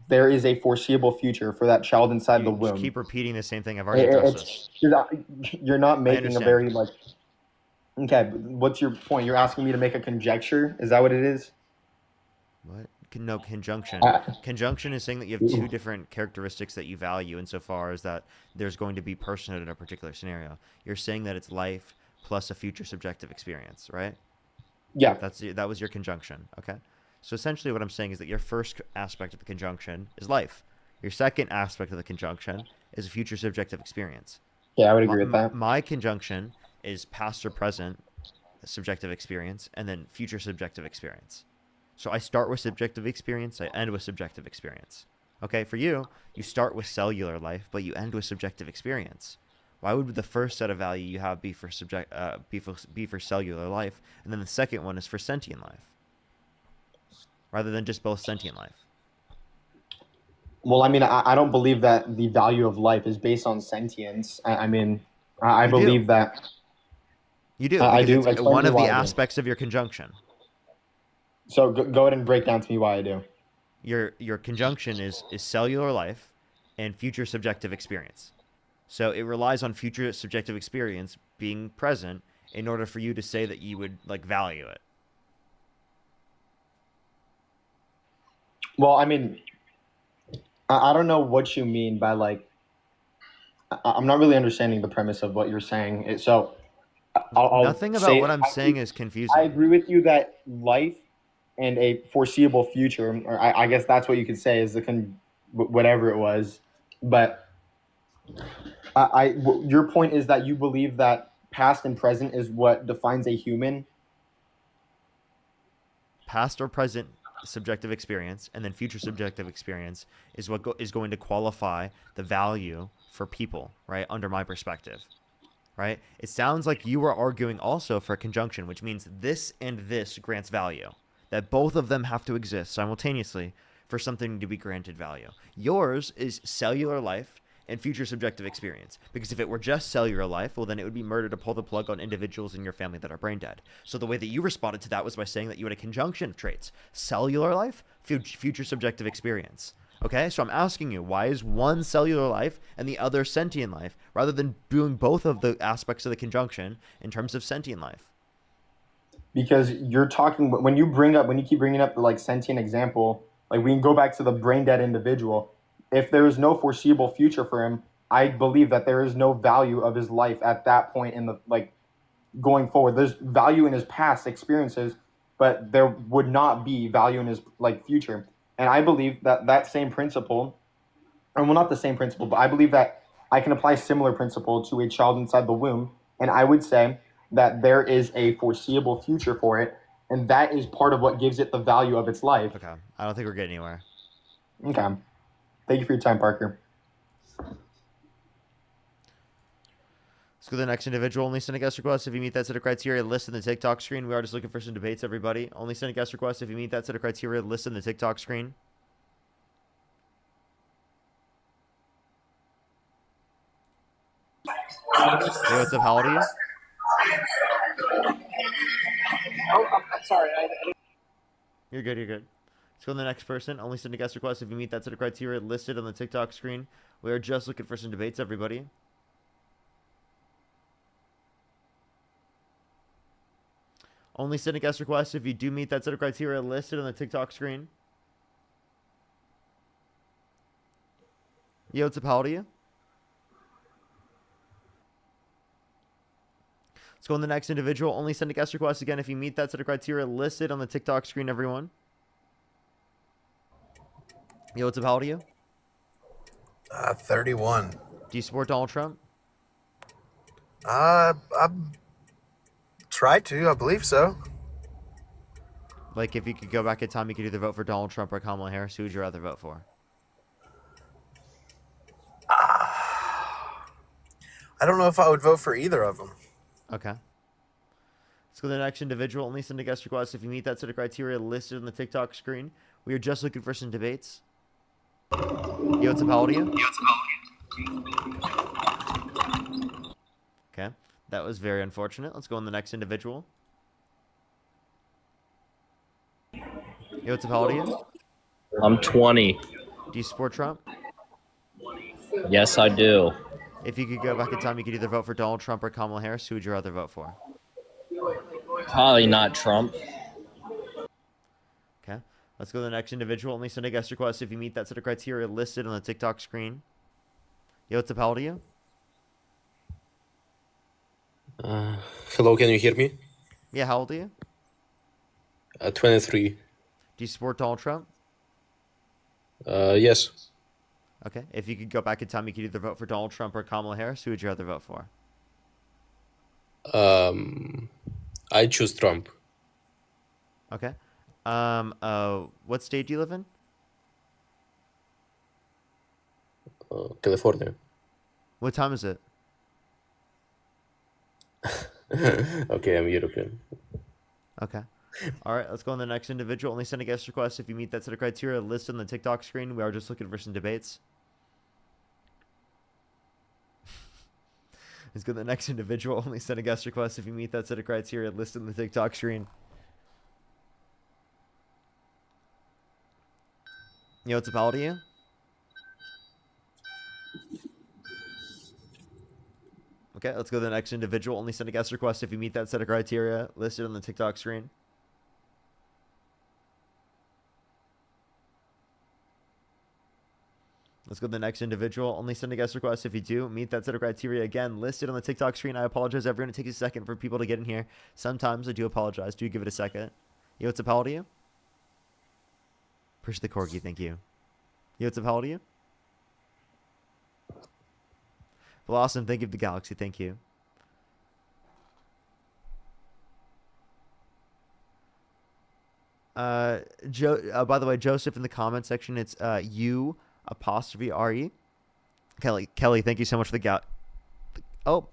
there is a foreseeable future for that child inside the You just womb. keep repeating the same thing. I've already addressed this. You're not making a understand. very like. Okay, but what's your point? You're asking me to make a conjecture. Is that what it is? What? No, conjunction. I- Conjunction is saying that you have two different characteristics that you value insofar as that there's going to be personhood in a particular scenario. You're saying that it's life plus a future subjective experience, right? Yeah. That was your conjunction, okay? So essentially what I'm saying is that your first aspect of the conjunction is life. Your second aspect of the conjunction is a future subjective experience. Yeah, I would agree with that. My conjunction is past or present subjective experience and then future subjective experience. So I start with subjective experience, I end with subjective experience. Okay, for you, you start with cellular life, but you end with subjective experience. Why would the first set of value you have be for cellular life, and then the second one is for sentient life, rather than just both sentient life? Well, I mean, I don't believe that the value of life is based on sentience. I You do. believe that. You do. I Because do. it's Explain one to of me the why I do. aspects of your conjunction. So go ahead and break down to me why I do. Your conjunction is cellular life and future subjective experience. So it relies on future subjective experience being present in order for you to say that you would like value it. Well, I mean, I don't know what you mean by like. I'm not really understanding the premise of what you're saying. So I'll Nothing about say what I'm saying is confusing. I agree with you that life and a foreseeable future, or I guess that's what you could say is whatever it was. But your point is that you believe that past and present is what defines a human. Past or present subjective experience and then future subjective experience is what is going to qualify the value for people, right? Under my perspective, right? It sounds like you are arguing also for a conjunction, which means this and this grants value, that both of them have to exist simultaneously for something to be granted value. Yours is cellular life and future subjective experience. Because if it were just cellular life, well, then it would be murder to pull the plug on individuals in your family that are brain dead. So the way that you responded to that was by saying that you had a conjunction of traits: cellular life, future subjective experience. Okay, so I'm asking you, why is one cellular life and the other sentient life, rather than doing both of the aspects of the conjunction in terms of sentient life? Because you're talking when you keep bringing up the like sentient example, like we can go back to the brain dead individual. If there is no foreseeable future for him, I believe that there is no value of his life at that point in the like going forward. There's value in his past experiences, but there would not be value in his like future. And I believe that that same principle, or well, not the same principle, but I believe that I can apply similar principle to a child inside the womb, and I would say that there is a foreseeable future for it, and that is part of what gives it the value of its life. Okay, I don't think we're getting anywhere. Okay. Thank you for your time, Parker. Let's go to the next individual. Only send a guest request if you meet that set of criteria listed in the TikTok screen. We are just looking for some debates, everybody. Only send a guest request if you meet that set of criteria listed in the TikTok screen. Hey, what's up? How old are you? Oh, I'm sorry. You're good, you're good. Let's go to the next person. Only send a guest request if you meet that set of criteria listed on the TikTok screen. We are just looking for some debates, everybody. Only send a guest request if you do meet that set of criteria listed on the TikTok screen. Yo, what's up? How old are you? Let's go on the next individual. Only send a guest request again if you meet that set of criteria listed on the TikTok screen, everyone. Yo, what's up? How old are you? 31. Do you support Donald Trump? I try to. I believe so. Like, if you could go back in time, you could either vote for Donald Trump or Kamala Harris. Who would you rather vote for? I don't know if I would vote for either of them. Okay. Let's go to the next individual. Only send a guest request if you meet that set of criteria listed on the TikTok screen. We are just looking for some debates. Yo, what's up? How old are you? Okay. That was very unfortunate. Let's go on the next individual. Yo, what's up? How old are you? I'm 20. Do you support Trump? Yes, I do. If you could go back in time, you could either vote for Donald Trump or Kamala Harris. Who would you rather vote for? Probably not Trump. Okay. Let's go to the next individual. Only send a guest request if you meet that set of criteria listed on the TikTok screen. Yo, what's up? How old are you? Hello, can you hear me? Yeah, how old are you? 23. Do you support Donald Trump? Yes. Okay. If you could go back in time, you could either vote for Donald Trump or Kamala Harris. Who would you rather vote for? I choose Trump. Okay. What state do you live in? California. What time is it? Okay, I'm European. Okay. All right, let's go on the next individual. Only send a guest request if you meet that set of criteria listed on the TikTok screen. We are just looking for some debates. Let's go to the next individual. Only send a guest request if you meet that set of criteria listed on the TikTok screen. Yo, what's up? How old are you? Okay, let's go to the next individual. Only send a guest request if you meet that set of criteria listed on the TikTok screen. Let's go to the next individual. Only send a guest request if you do meet that set of criteria again listed on the TikTok screen. I apologize, everyone. It takes a second for people to get in here. Sometimes I do apologize. Do give it a second. Yo, what's up? How old are you? Push the corgi. Thank you. Yo, what's up? How old are you? Blossom, thank you for the galaxy. Thank you. By the way, Joseph, in the comment section, it's U apostrophe RE. Kelly, thank you so much for the Oh,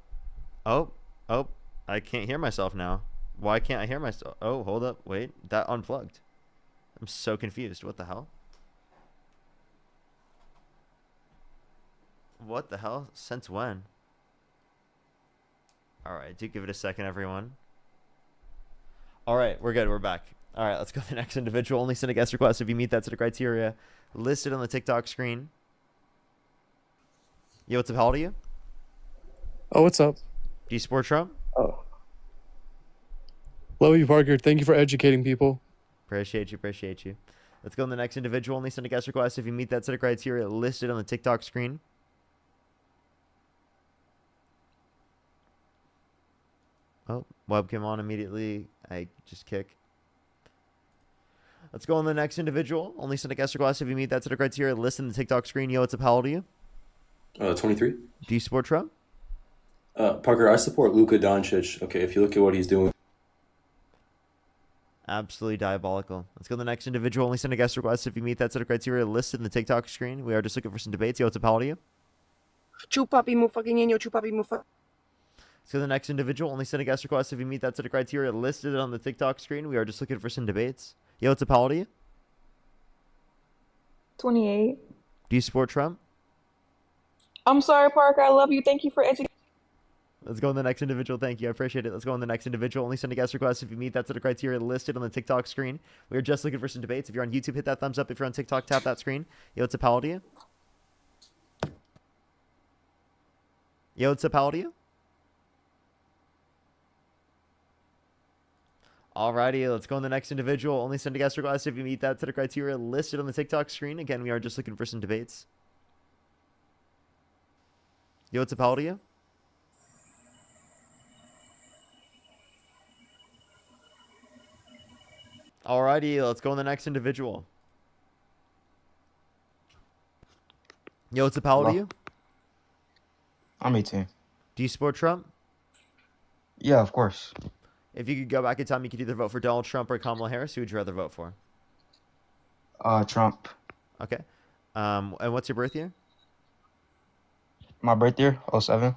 I can't hear myself now. Why can't I hear myself? Oh, hold up. Wait, that unplugged. I'm so confused. What the hell? What the hell? Since when? Alright, do give it a second, everyone. Alright, we're good. We're back. Alright, let's go to the next individual. Only send a guest request if you meet that set of criteria listed on the TikTok screen. Yo, what's up? How old are you? Oh, what's up? Do you support Trump? Oh. Love you, Parker. Thank you for educating people. Appreciate you. Appreciate you. Let's go to the next individual. Only send a guest request if you meet that set of criteria listed on the TikTok screen. Oh, webcam on immediately. I just kick. Let's go on the next individual. Only send a guest request if you meet that set of criteria listed on the TikTok screen. Yo, what's up? How old are you? 23. Do you support Trump? Parker, I support Luka Doncic. Okay, if you look at what he's doing. Absolutely diabolical. Let's go to the next individual. Only send a guest request if you meet that set of criteria listed in the TikTok screen. We are just looking for some debates. Yo, what's up? How old are you? Chupapi mu fucking niño, chupapi mu fucking. So the next individual, only send a guest request if you meet that set of criteria listed on the TikTok screen. We are just looking for some debates. Yo, what's up? How old are you? 28. Do you support Trump? I'm sorry, Parker. I love you. Thank you for educating. Let's go on the next individual. Thank you. I appreciate it. Let's go on the next individual. Only send a guest request if you meet that set of criteria listed on the TikTok screen. We are just looking for some debates. If you're on YouTube, hit that thumbs up. If you're on TikTok, tap that screen. Yo, what's up? How old are you? Yo, what's up? How old are you? Alrighty, let's go on the next individual. Only send a guest request if you meet that set of criteria listed on the TikTok screen. Again, we are just looking for some debates. Yo, what's up? How old are you? Alrighty, let's go on the next individual. Yo, what's up? How old are you? I'm 18. Do you support Trump? Yeah, of course. If you could go back in time, you could either vote for Donald Trump or Kamala Harris. Who would you rather vote for? Trump. Okay. And what's your birth year? My birth year, 07.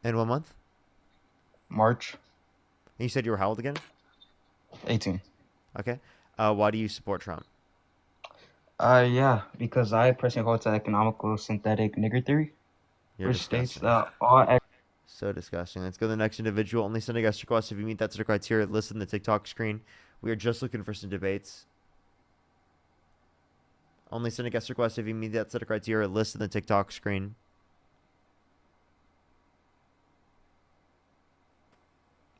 And what month? March. And you said you were how old again? 18. Okay. Why do you support Trump? Yeah, because I personally hold to economical synthetic nigger theory, You're which states disgusting. that all So disgusting. Let's go to the next individual. Only sending guest requests if you meet that set of criteria listed in the TikTok screen. We are just looking for some debates. Only sending guest requests if you meet that set of criteria listed in the TikTok screen.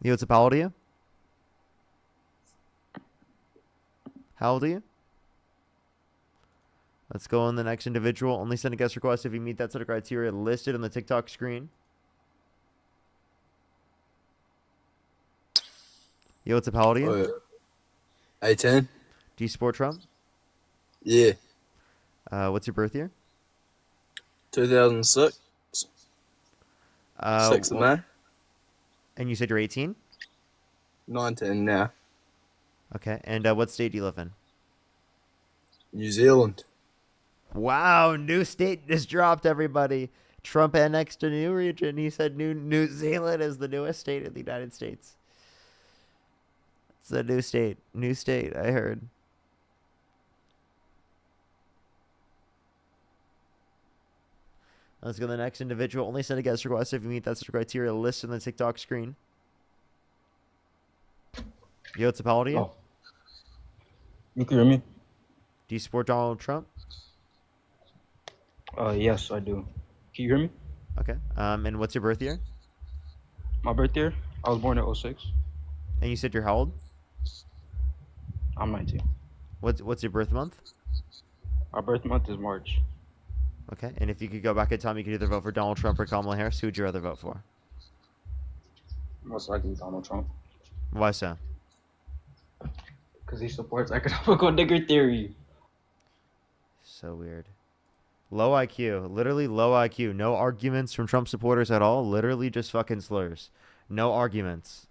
Yo, what's up? How old are you? How old are you? Let's go on the next individual. Only send a guest request if you meet that set of criteria listed on the TikTok screen. Yo, what's up? How old are you? 18. Do you support Trump? Yeah. What's your birth year? 2006. 6th of May. And you said you're 18? 19 now. Okay. And what state do you live in? New Zealand. Wow, new state just dropped, everybody. Trump annexed a new region. He said New Zealand is the newest state in the United States. It's a new state. New state, I heard. Let's go to the next individual. Only send a guest request if you meet that criteria listed on the TikTok screen. Yo, what's up? How old are you? Oh. You can hear me? Do you support Donald Trump? Yes, I do. Can you hear me? Okay. And what's your birth year? My birth year? I was born in 06. And you said you're how old? I'm 19. What's your birth month? Our birth month is March. Okay. And if you could go back in time, you could either vote for Donald Trump or Kamala Harris. Who would you rather vote for? Most likely Donald Trump. Why so? Because he supports economical nigger theory. So weird. Low IQ. Literally low IQ. No arguments from Trump supporters at all. Literally just fucking slurs. No arguments.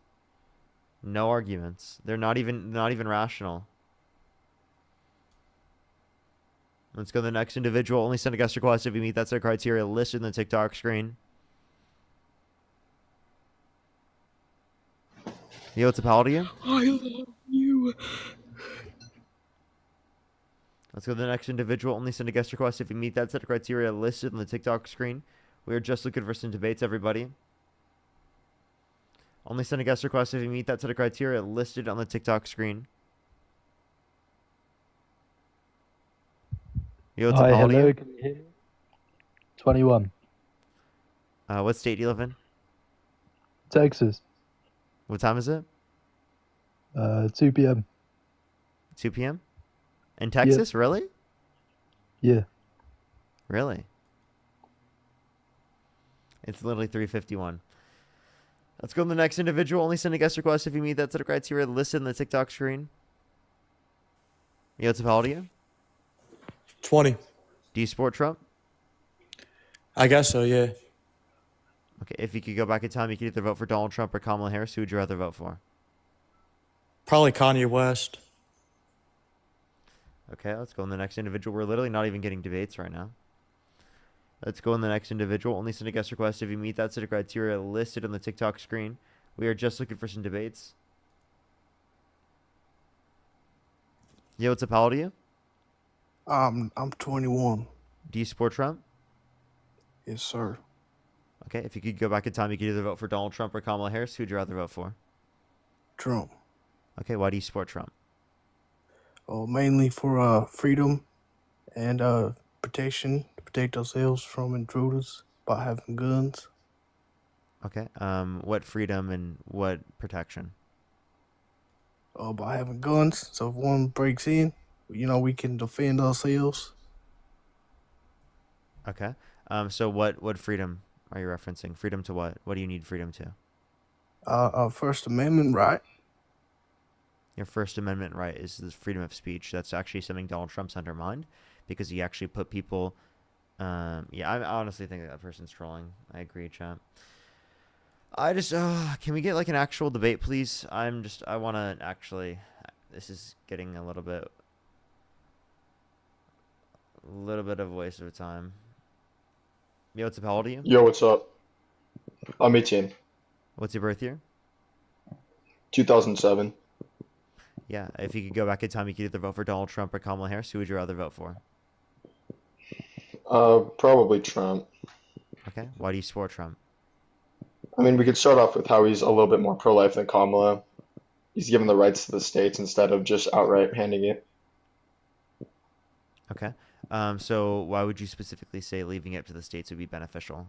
No arguments. They're not even rational. Let's go to the next individual. Only send a guest request if you meet that set of criteria listed in the TikTok screen. Yo, what's up? How old are you? I love you. Let's go to the next individual. Only send a guest request if you meet that set of criteria listed on the TikTok screen. We are just looking for some debates, everybody. Only send a guest request if you meet that set of criteria listed on the TikTok screen. Yo, what's up? How old are you? Can you hear me? 21. What state do you live in? Texas. What time is it? 2 p.m. 2 p.m. In Texas? Really? Yeah. Really? It's literally 3:51. Let's go to the next individual. Only send a guest request if you meet that set of criteria listed in the TikTok screen. Yo, what's up? How old are you? 20. Do you support Trump? I guess so, yeah. Okay, if you could go back in time, you could either vote for Donald Trump or Kamala Harris. Who would you rather vote for? Probably Kanye West. Okay, let's go on the next individual. We're literally not even getting debates right now. Let's go on the next individual. Only send a guest request if you meet that set of criteria listed on the TikTok screen. We are just looking for some debates. Yo, what's up? How old are you? I'm 21. Do you support Trump? Yes, sir. Okay, if you could go back in time, you could either vote for Donald Trump or Kamala Harris. Who would you rather vote for? Trump. Okay, why do you support Trump? Mainly for freedom and protection, to protect ourselves from intruders by having guns. Okay, what freedom and what protection? By having guns, so if one breaks in, we can defend ourselves. Okay, so what freedom are you referencing? Freedom to what? What do you need freedom to? First Amendment right. Your First Amendment right is the freedom of speech. That's actually something Donald Trump's undermined because he actually put people. Yeah, I honestly think that person's trolling. I agree, champ. I just can we get like an actual debate, please? I want to actually. This is getting a little bit of a waste of time. Yo, what's up? How old are you? Yo, what's up? I'm 18. What's your birth year? 2007. Yeah, if you could go back in time, you could either vote for Donald Trump or Kamala Harris. Who would you rather vote for? Probably Trump. Okay, why do you support Trump? I mean, we could start off with how he's a little bit more pro-life than Kamala. He's given the rights to the states instead of just outright handing it. Okay, so why would you specifically say leaving it to the states would be beneficial?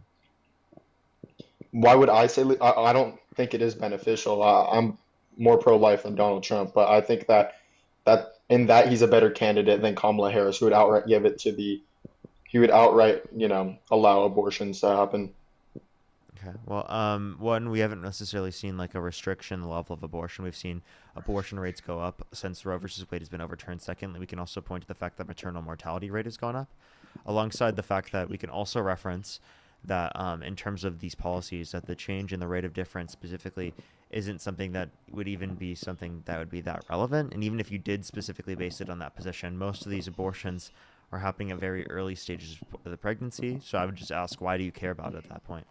Why would I say I don't think it is beneficial. I'm more pro-life than Donald Trump, but I think that in that he's a better candidate than Kamala Harris, who would outright give it to the he would outright, allow abortions to happen. Okay. Well, one, we haven't necessarily seen like a restriction in the level of abortion. We've seen abortion rates go up since Roe versus Wade has been overturned. Secondly, we can also point to the fact that maternal mortality rate has gone up, alongside the fact that we can also reference that in terms of these policies, that the change in the rate of difference specifically isn't something that would even be something that would be that relevant. And even if you did specifically base it on that position, most of these abortions are happening at very early stages of the pregnancy. So I would just ask, why do you care about it at that point?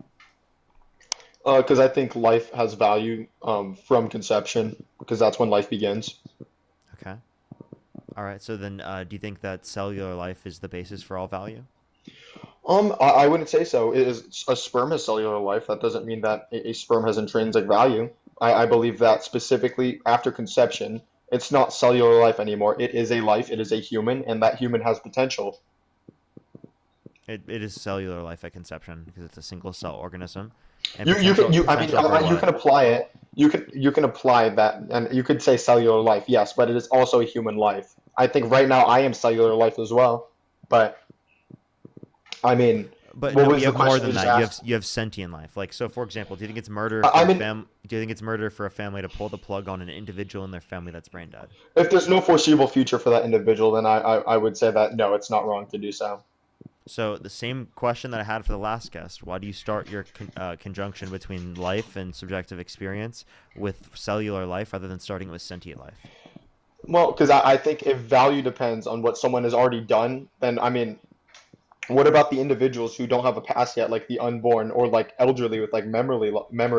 Because I think life has value from conception, because that's when life begins. Okay. All right. So then do you think that cellular life is the basis for all value? I wouldn't say so. It is a sperm has cellular life. That doesn't mean that a sperm has intrinsic value. I believe that specifically after conception, it's not cellular life anymore. It is a life. It is a human, and that human has potential. It is cellular life at conception because it's a single cell organism. And You can apply it. You can apply that, and you could say cellular life, yes, but it is also a human life. I think right now I am cellular life as well, but I mean, but what no, was you the have more question than you that. just You have sentient life. Like, so for example, do you think it's murder I for mean- do you think it's murder for a family to pull the plug on an individual in their family that's brain dead? If there's no foreseeable future for that individual, then I would say that no, it's not wrong to do so. So the same question that I had for the last guest: why do you start your conjunction between life and subjective experience with cellular life rather than starting it with sentient life? Well, because I think if value depends on what someone has already done, then I mean, what about the individuals who don't have a past yet, like the unborn or like elderly with like memory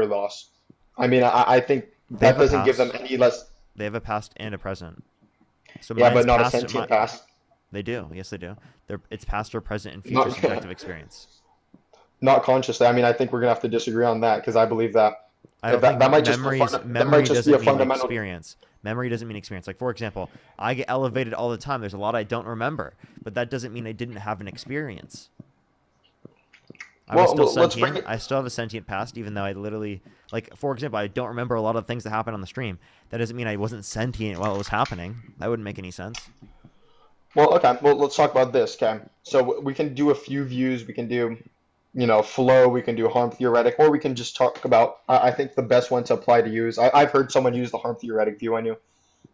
loss? I mean, I think They have that a doesn't give them past. any less. They have a past and a present. So Yeah, but mine's not a past. sentient past. They do. Yes, they do. It's past or present and future Not- subjective experience. Not consciously. I mean, I think we're gonna have to disagree on that because I believe that I don't that, think that might just memory be a funda- that memory might just be doesn't a mean fundamental. experience. Memory doesn't mean experience. Like, for example, I get elevated all the time. There's a lot I don't remember, but that doesn't mean I didn't have an experience. I was still let's bring sentient. I still have a sentient past, even though I literally, like, for example, I don't remember a lot of things that happened on the stream. That doesn't mean I wasn't sentient while it was happening. That wouldn't make any sense. Well, okay. Well, let's talk about this, okay? So we can do a few views. We can do, flow. We can do harm theoretic, or we can just talk about. I think the best one to apply to use. I've heard someone use the harm theoretic view on you.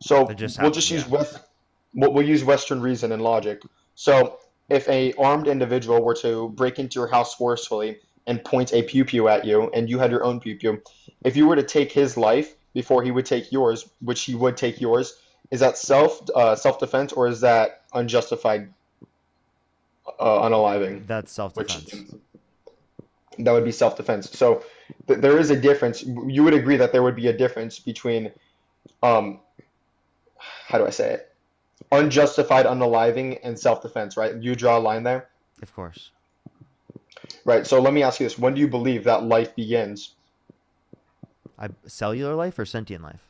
So That just we'll happened, just use yeah. we'll use Western reason and logic. So if a armed individual were to break into your house forcefully and point a pew pew at you, and you had your own pew pew, if you were to take his life before he would take yours, which he would take yours, is that self defense or is that unjustified unaliving? That's self-defense. That would be self defense. So there is a difference. You would agree that there would be a difference between, how do I say it? Unjustified unaliving and self defense, right? You draw a line there? Of course. Right. So let me ask you this. When do you believe that life begins? Cellular life or sentient life?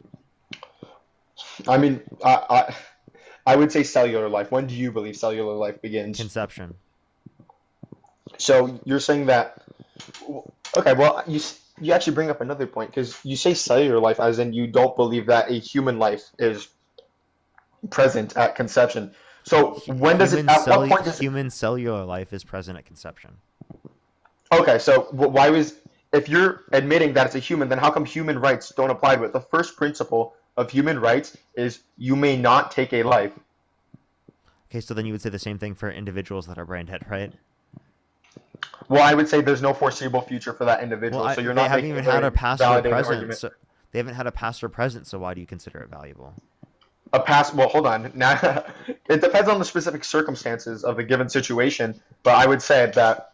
I mean, I would say cellular life. When do you believe cellular life begins? Conception. So you're saying that, okay, well, you actually bring up another point because you say cellular life as in you don't believe that a human life is present at conception. So when does it, at what point does it, human cellular life is present at conception? okay, so if you're admitting that it's a human, then how come human rights don't apply to it? The first principle of human rights is you may not take a life. Okay, so then you would say the same thing for individuals that are brain dead, right? Well, I would say there's no foreseeable future for that individual, Well, so you're they not haven't making even a had very a past or validated present. argument. So they haven't had a past or present. So why do you consider it valuable? Well, hold on. Now, it depends on the specific circumstances of a given situation, but I would say that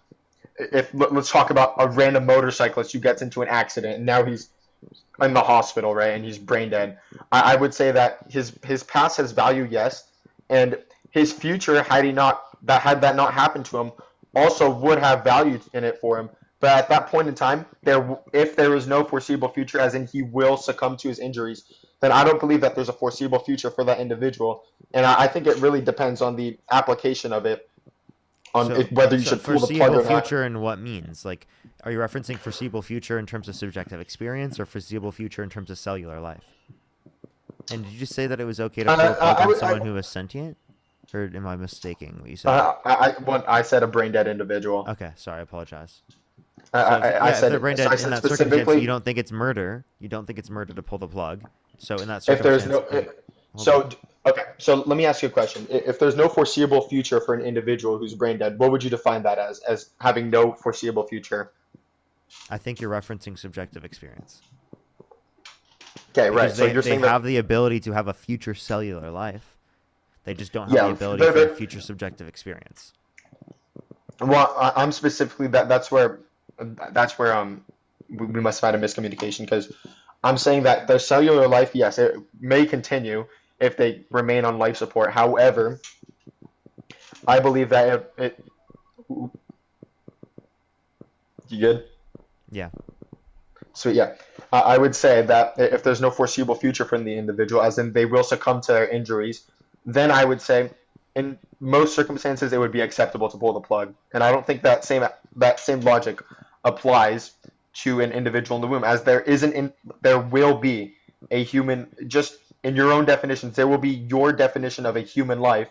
let's talk about a random motorcyclist who gets into an accident and now he's in the hospital, right, and he's brain dead, I would say that his past has value, yes, and his future, had that not happened to him, also would have value in it for him. But at that point in time, if there is no foreseeable future, as in he will succumb to his injuries, then I don't believe that there's a foreseeable future for that individual. And I think it really depends on the application of it, on whether you should pull the plug foreseeable or not. future and what means? Like, are you referencing foreseeable future in terms of subjective experience, or foreseeable future in terms of cellular life? And did you just say that it was okay to pull a plug on someone who was sentient? Or am I mistaking what you said? I said a brain dead individual. Okay, sorry, I apologize. I said if they're brain dead in that circumstance, specifically. you don't think it's murder. You don't think it's murder to pull the plug. So in that If there's circumstance, no, so let me ask you a question. If there's no foreseeable future for an individual who's brain dead, what would you define that as having no foreseeable future? I think you're referencing subjective experience. Okay, right. Because So you're they saying have that the ability to have a future cellular life. They just don't have the ability for a future subjective experience. Well, I'm specifically that's where we must have had a miscommunication, because I'm saying that their cellular life, yes, it may continue if they remain on life support. However, I believe that you good? Yeah. So yeah, I would say that if there's no foreseeable future for the individual, as in they will succumb to their injuries, then I would say in most circumstances it would be acceptable to pull the plug. And I don't think that same logic applies to an individual in the womb, as there will be a human, just in your own definitions, there will be your definition of a human life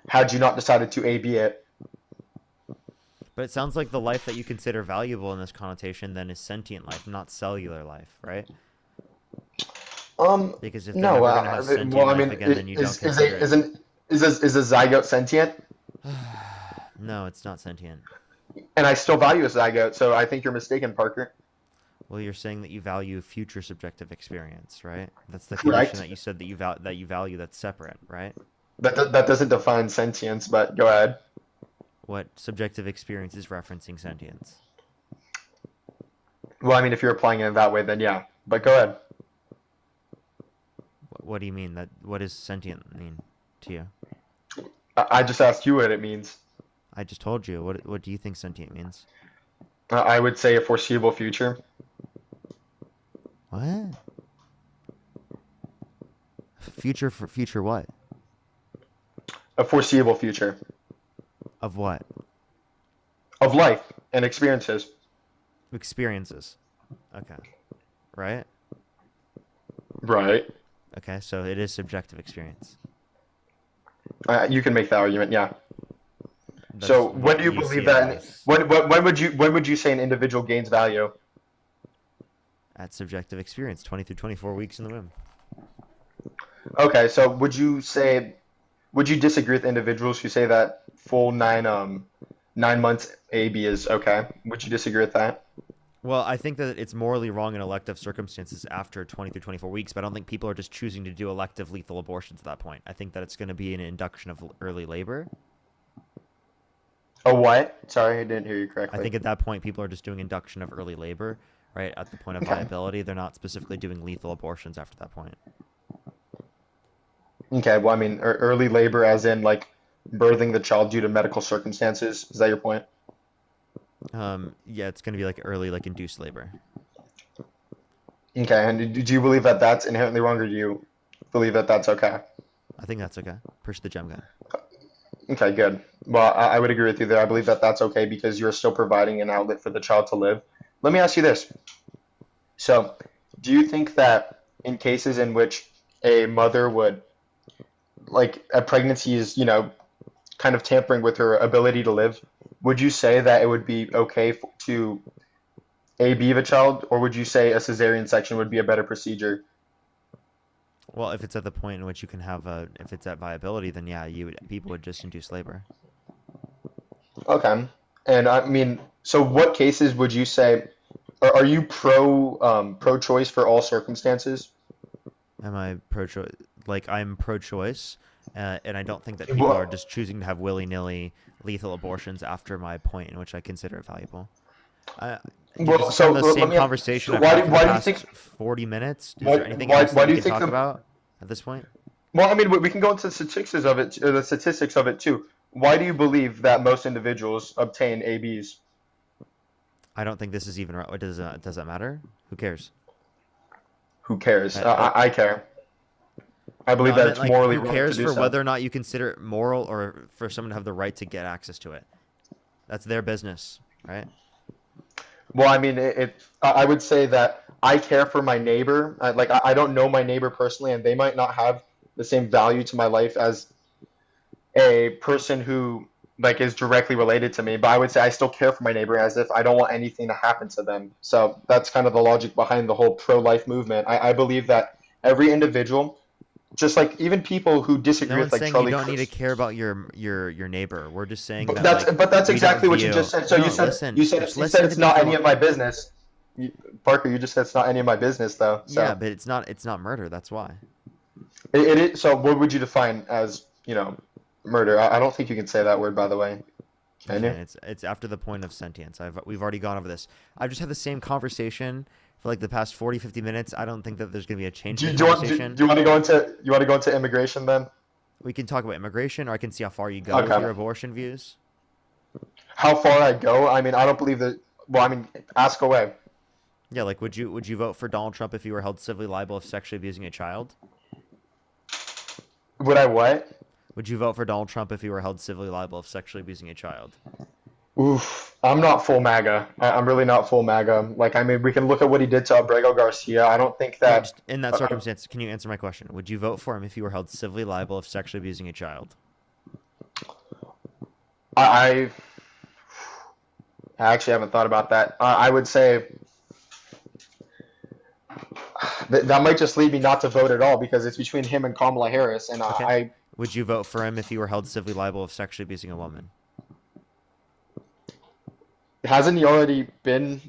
had you not decided to AB it. But it sounds like the life that you consider valuable in this connotation then is sentient life, not cellular life, right? Because if they're never going to have sentient life again, then you don't consider it. Is a zygote sentient? No, it's not sentient. And I still value a zygote, so I think you're mistaken, Parker. Well, you're saying that you value future subjective experience, right? That's the Correct. condition that you said that you value that's separate, right? That doesn't define sentience, but go ahead. What subjective experience is referencing sentience? Well, I mean, if you're applying it that way, then yeah. But go ahead. What do you mean? What does sentient mean to you? I just asked you what it means. I just told you. What do you think sentient means? I would say a foreseeable future. What? Future what? A foreseeable future. Of what? Of life and experiences. Experiences. Okay. Right? Right. Okay, so it is subjective experience. You can make that argument, yeah. So when do you believe that? When would you say an individual gains value? At subjective experience, 20 through 24 weeks in the womb. Okay, so would you disagree with individuals who say that full 9 months AB is okay? Would you disagree with that? Well, I think that it's morally wrong in elective circumstances after 20 through 24 weeks, but I don't think people are just choosing to do elective lethal abortions at that point. I think that it's going to be an induction of early labor. Oh, what? Sorry, I didn't hear you correctly. I think at that point, people are just doing induction of early labor, right? At the point of viability. They're not specifically doing lethal abortions after that point. Okay, well, I mean, early labor as in, like, birthing the child due to medical circumstances. Is that your point? Yeah, it's going to be like early, like induced labor. Okay, and do you believe that that's inherently wrong, or do you believe that that's okay? I think that's okay. Push the gem gun. Okay, good. Well, I would agree with you there. I believe that that's okay because you're still providing an outlet for the child to live. Let me ask you this. So, do you think that in cases in which a mother would, like, a pregnancy is, kind of tampering with her ability to live, would you say that it would be okay to AB the child, or would you say a cesarean section would be a better procedure? Well, if it's at the point in which you can have if it's at viability, then yeah, people would just induce labor. Okay. And I mean, so what cases would you say, are you pro-choice for all circumstances? Am I pro-choice? Like, I'm pro-choice, and I don't think that people are just choosing to have willy-nilly lethal abortions after my point in which I consider it valuable. Dude, Well, this is so kind of the let same me. conversation So I've had for the why do you past think? 40 minutes. Is Why there anything why else why that do we you can think talk the? about at this point? Well, I mean, we can go into the statistics of it too. Why do you believe that most individuals obtain ABs? I don't think this is even right. Does that matter? Who cares? Who cares? That I care. I No, believe I that meant it's like morally who wrong to cares do for so. whether or not you consider it moral or for someone to have the right to get access to it. That's their business, right? Well, I mean, I would say that I care for my neighbor. I don't know my neighbor personally, and they might not have the same value to my life as a person who like is directly related to me. But I would say I still care for my neighbor as if I don't want anything to happen to them. So that's kind of the logic behind the whole pro-life movement. I believe that every individual, just like even people who No disagree with one's like saying you Charlie don't need to Kirk. care about your neighbor. We're just saying But that like that's we don't exactly what you view. just said. So No, listen. Just you said listen to it's me not for any one. of my business. Parker, you just said it's not any of my business though. Yeah, So but it's not murder. That's why. it is. So what would you define as murder? I don't think you can say that word, by the way. Can you? Okay, it's after the point of sentience. We've already gone over this. I've just had the same conversation for like the past 40, 50 minutes. I don't think that there's going to be a change in the conversation. Do you want to go into immigration then? We can talk about immigration, or I can see how far you go with Okay. your abortion views. How far I go? I mean, I don't believe that. Well, I mean, ask away. Yeah, like would you vote for Donald Trump if he were held civilly liable of sexually abusing a child? Would I what? Would you vote for Donald Trump if he were held civilly liable of sexually abusing a child? Oof, I'm not full MAGA. I'm really not full MAGA. Like, I mean, we can look at what he did to Abrego Garcia. I don't think No, that. just in that circumstance, can you answer my question? Would you vote for him if he were held civilly liable of sexually abusing a child? I actually haven't thought about that. I would say that might just lead me not to vote at all because it's between him and Kamala Harris, and Okay. Would you vote for him if he were held civilly liable of sexually abusing a woman? hasn't he already been?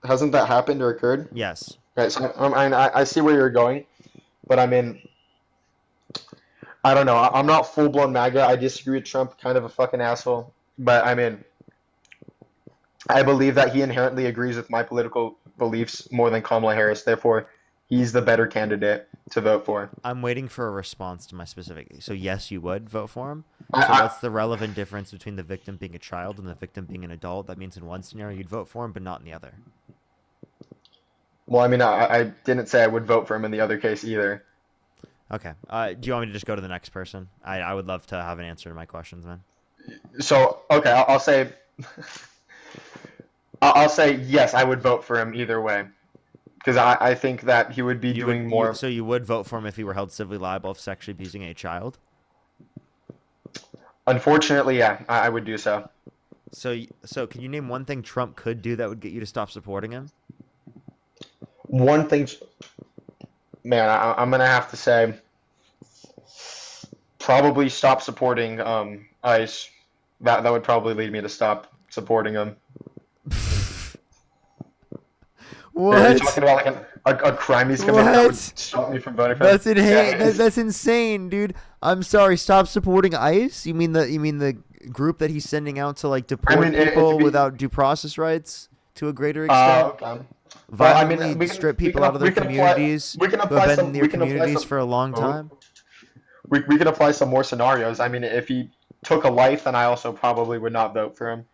Hasn't that happened or occurred? Yes. Right. So I see where you're going, but I mean, I don't know. I'm not full blown MAGA. I disagree with Trump, kind of a fucking asshole. But I mean, I believe that he inherently agrees with my political beliefs more than Kamala Harris. Therefore, he's the better candidate to vote for. I'm waiting for a response to my specific. So yes, you would vote for him. So what's the relevant difference between the victim being a child and the victim being an adult? That means in one scenario you'd vote for him, but not in the other. Well, I mean, I didn't say I would vote for him in the other case either. Okay. Do you want me to just go to the next person? I would love to have an answer to my questions, man. So okay, I'll say. I'll say yes. I would vote for him either way, because I think that he would be doing more. So you would vote for him if he were held civilly liable of sexually abusing a child? Unfortunately, yeah, I would do so. So can you name one thing Trump could do that would get you to stop supporting him? One thing, man, I'm gonna have to say, probably stop supporting ICE. That would probably lead me to stop supporting him. What? Are you talking about like a crime he's committed that would stop me from voting for him? That's insane, dude. I'm sorry. Stop supporting ICE? You mean the group that he's sending out to like deport people without due process rights to a greater extent? Okay. Violently strip people out of their communities who have been in their communities for a long time? We can apply some more scenarios. I mean, if he took a life, then I also probably would not vote for him.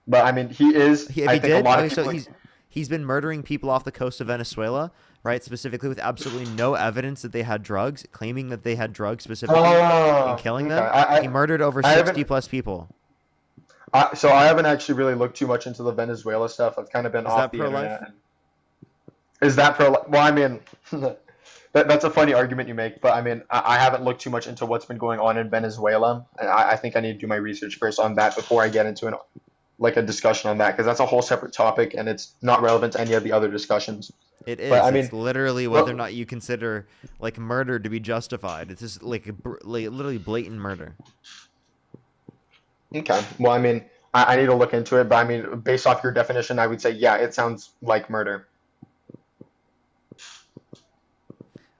But I mean, he is. If he did, so he's been murdering people off the coast of Venezuela, right? Specifically with absolutely no evidence that they had drugs, claiming that they had drugs specifically and killing them. He murdered over 60 plus people. So I haven't actually really looked too much into the Venezuela stuff. I've kind of been off the pro-life? internet. Is that pro? Well, I mean, that's a funny argument you make, but I mean, I haven't looked too much into what's been going on in Venezuela, and I think I need to do my research first on that before I get into a discussion on that, because that's a whole separate topic and it's not relevant to any of the other discussions. It is. But, I mean, it's literally whether or not you consider like murder to be justified. It's just like literally blatant murder. Okay. Well, I mean, I need to look into it, but I mean, based off your definition, I would say, yeah, it sounds like murder.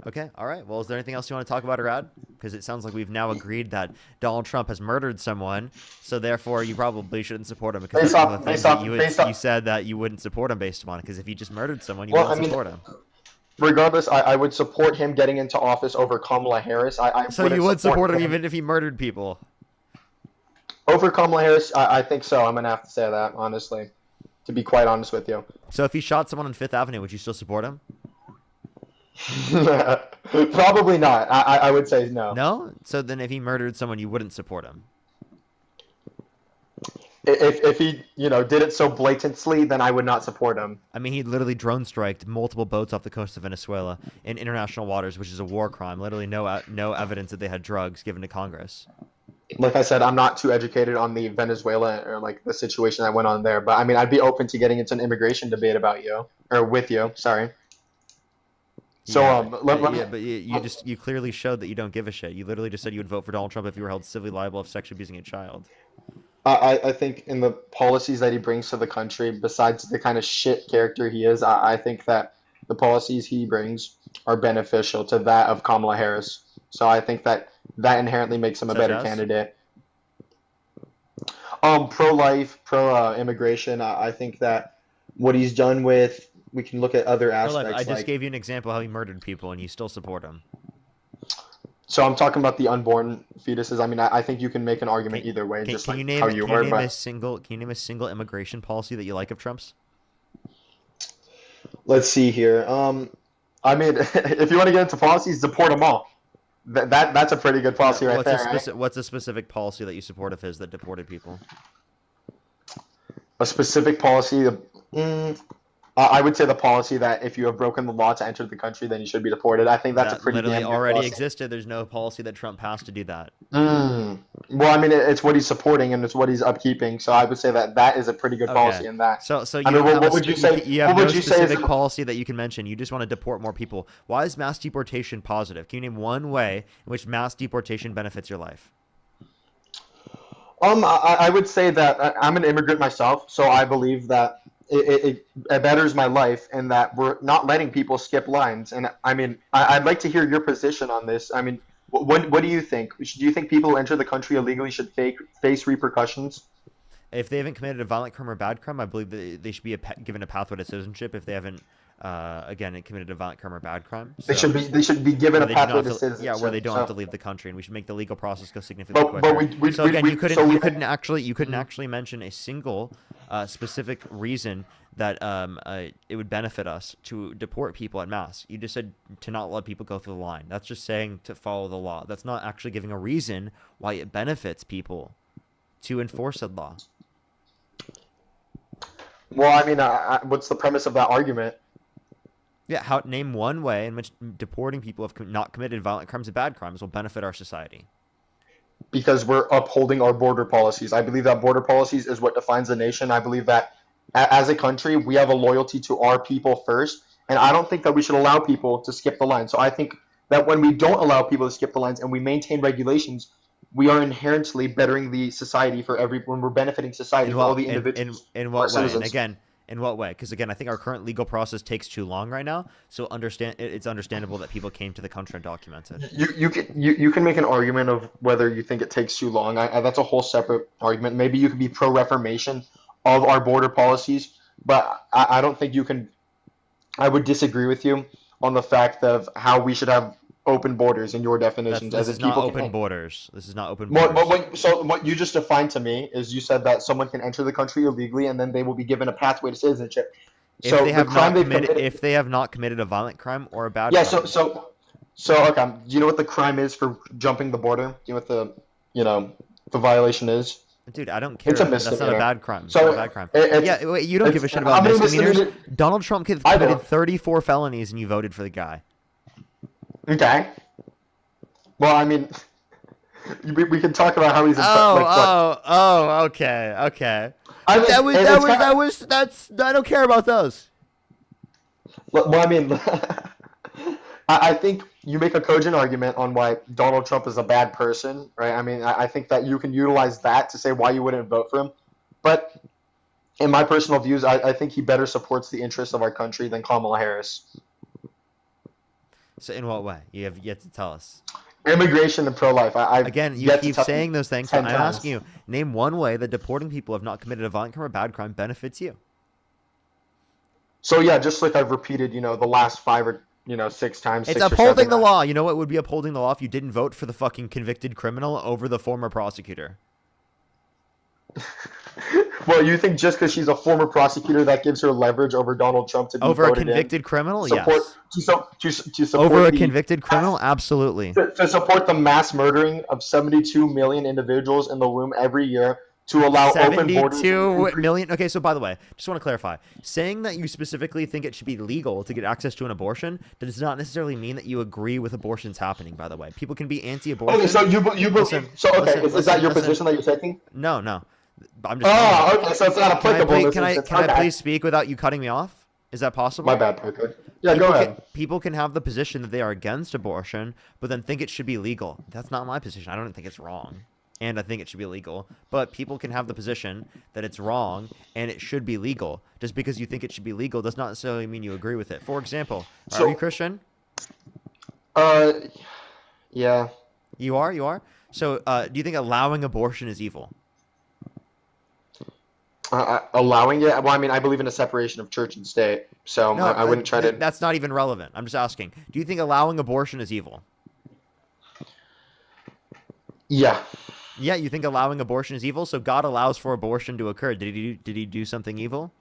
Okay. All right. Well, is there anything else you want to talk about or add? Because it sounds like we've now agreed that Donald Trump has murdered someone, so therefore you probably shouldn't support him. Because Based that's one of off- the things based that off- you said that you wouldn't support him based upon. Because if he just murdered someone, you Well, wouldn't I mean, support him. regardless, I would support him getting into office over Kamala Harris. I So wouldn't you would support him even if he murdered people. over Kamala Harris. I think so. I'm gonna have to say that honestly, to be quite honest with you. So if he shot someone on Fifth Avenue, would you still support him? Probably not. I would say no. No? So then if he murdered someone, you wouldn't support him? If he did it so blatantly, then I would not support him. I mean, he literally drone striked multiple boats off the coast of Venezuela in international waters, which is a war crime. Literally no evidence that they had drugs given to Congress. Like I said, I'm not too educated on the Venezuela or like the situation that went on there, but I mean, I'd be open to getting into an immigration debate with you. Sorry. So But you clearly showed that you don't give a shit. You literally just said you would vote for Donald Trump if you were held civilly liable of sexually abusing a child. I think in the policies that he brings to the country, besides the kind of shit character he is, I think that the policies he brings are beneficial to that of Kamala Harris. So I think that inherently makes him a better candidate. Pro-life, pro-immigration. I think that what he's done with, we can look at other aspects. I just gave you an example how he murdered people, and you still support him. So I'm talking about the unborn fetuses. I mean, I think you can make an argument either way, just like how you heard. Can you name a single immigration policy that you like of Trump's? Let's see here. I mean, if you want to get into policies, deport them all. That's a pretty good policy right there. What's a specific policy that you support of his that deported people? A specific policy. I would say the policy that if you have broken the law to enter the country, then you should be deported. I think that's a pretty literally damn good already policy. existed. There's no policy that Trump passed to do that. Well, I mean, it's what he's supporting and it's what he's upkeeping. So I would say that is a pretty good policy in that. So you I mean, don't what would you say? You have what no would you say is specific policy that you can mention. You just want to deport more people. Why is mass deportation positive? Can you name one way in which mass deportation benefits your life? I would say that I'm an immigrant myself, so I believe that it betters my life and that we're not letting people skip lines. And I mean, I'd like to hear your position on this. I mean, what do you think? Do you think people who enter the country illegally should face repercussions? If they haven't committed a violent crime or bad crime, I believe that they should be given a pathway to citizenship. If they haven't, again, committed a violent crime or bad crime, They should be given a pathway to citizenship. Yeah, where they don't have to leave the country, and we should make the legal process go significantly quicker. You couldn't actually mention a single specific reason that it would benefit us to deport people en masse. You just said to not let people go through the line. That's just saying to follow the law. That's not actually giving a reason why it benefits people to enforce said law. Well, I mean, what's the premise of that argument? Yeah, name one way in which deporting people who have not committed violent crimes and bad crimes will benefit our society. Because we're upholding our border policies. I believe that border policies is what defines the nation. I believe that as a country, we have a loyalty to our people first, and I don't think that we should allow people to skip the line. So I think that when we don't allow people to skip the lines and we maintain regulations, we are inherently bettering the society for when we're benefiting society for all the individuals. In what way? And again, in what way? Because again, I think our current legal process takes too long right now. So it's understandable that people came to the country undocumented. You can make an argument of whether you think it takes too long. That's a whole separate argument. Maybe you could be pro-reformation of our border policies, but I don't think you can. I would disagree with you on the fact of how we should have open borders in your definitions. This is not open borders. This is not open borders. So what you just defined to me is you said that someone can enter the country illegally and then they will be given a pathway to citizenship. If they have not committed a violent crime or a bad crime. So okay. Do you know what the crime is for jumping the border? Do you know what the violation is? Dude, I don't care. It's a That's misdemeanor. not a bad crime. So it's not a bad crime. Wait, you don't give a shit about misdemeanors. Donald Trump committed 34 felonies and you voted for the guy. Okay. Well, I mean, we can talk about how he's. Okay. I don't care about those. Well, I mean, I think you make a cogent argument on why Donald Trump is a bad person, right? I mean, I think that you can utilize that to say why you wouldn't vote for him. But in my personal views, I think he better supports the interests of our country than Kamala Harris. So in what way? You have yet to tell us. Immigration and pro-life. I've Again, you yet to keep tell saying those things, but 10 I'm times. asking you, name one way that deporting people who have not committed a violent crime or bad crime benefits you. So yeah, just like I've repeated, the last 5 or 6 times. It's 6 or upholding 7 the times. law. You know what would be upholding the law if you didn't vote for the fucking convicted criminal over the former prosecutor? Well, you think just because she's a former prosecutor that gives her leverage over Donald Trump to be Over a voted convicted in? criminal? Support, Yes. to support Over a the- convicted criminal? Absolutely. to support the mass murdering of 72 million individuals in the womb every year, to allow open borders. 72 million. Okay, so by the way, just want to clarify. Saying that you specifically think it should be legal to get access to an abortion does not necessarily mean that you agree with abortions happening, by the way. People can be anti-abortion. Okay, so you believe. Listen, So okay, listen, is that your listen. position that you're taking? No, no. I'm just Oh, okay, so it's not applicable. in this Can I instance. can I Okay. please speak without you cutting me off? Is that possible? My bad, Parker. Yeah, go ahead. People can have the position that they are against abortion, but then think it should be legal. That's not my position. I don't think it's wrong, and I think it should be legal. But people can have the position that it's wrong and it should be legal. Just because you think it should be legal does not necessarily mean you agree with it. For example, are you Christian? Yeah. You are? You are? So, do you think allowing abortion is evil? Allowing it? Well, I mean, I believe in a separation of church and state, so No, I wouldn't try to. That's not even relevant. I'm just asking. Do you think allowing abortion is evil? Yeah. Yeah, you think allowing abortion is evil? So God allows for abortion to occur. Did he do something evil?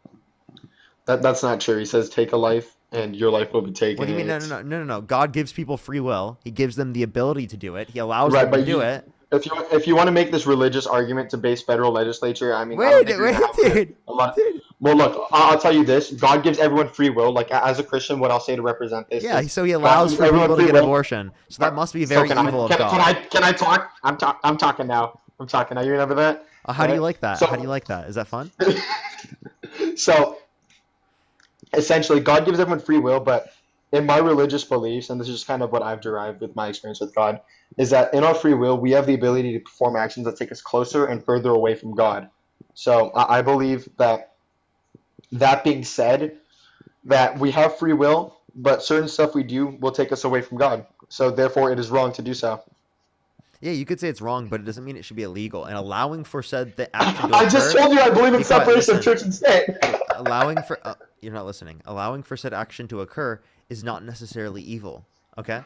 That's not true. He says, "Take a life, and your life will be taken." What do you mean? No. God gives people free will. He gives them the ability to do it. He allows Right, them to but do it. If you want to make this religious argument to base federal legislature, I mean, I don't Wait, think you're gonna have dude. a lot. Well, look, I'll tell you this: God gives everyone free will. Like as a Christian, what I'll say to represent this. Yeah, is so he God allows gives for everyone people to free get will. abortion. So that must be So very can evil I, of God. Can I talk? I'm talking now. I'm talking now. You remember that? How do you Right? like that? So- How do you like that? Is that fun? So essentially, God gives everyone free will, but in my religious beliefs, and this is just kind of what I've derived with my experience with God, is that in our free will, we have the ability to perform actions that take us closer and further away from God. So I believe that being said, that we have free will, but certain stuff we do will take us away from God. So therefore, it is wrong to do so. Yeah, you could say it's wrong, but it doesn't mean it should be illegal. And allowing for said the action to I just occur- told you I believe in Be quiet, separation of listen. church and state. allowing for you're not listening. Allowing for said action to occur is not necessarily evil. Okay.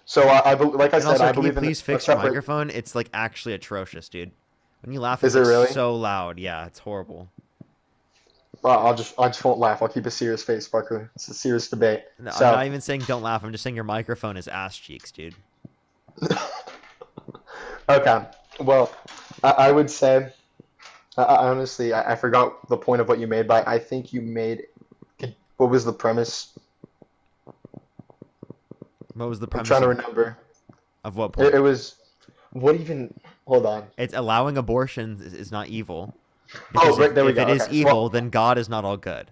So like I And said, also, I can you believe in please a fix your separate. microphone? It's like actually atrocious, dude. When you laugh, Is it's it like, really? so loud. Yeah, it's horrible. Well, I just won't laugh. I'll keep a serious face, Parker. It's a serious debate. No, So I'm not even saying don't laugh. I'm just saying your microphone is ass cheeks, dude. okay. Well, I would say, I honestly, I forgot the point of what you made, but I think you made. What was the premise? What was the I'm premise? trying to of- remember. Of what point? It was. What even? Hold on. It's allowing abortion is not evil. Oh, Because right, there we if go. it is Okay. evil, Well- then God is not all good.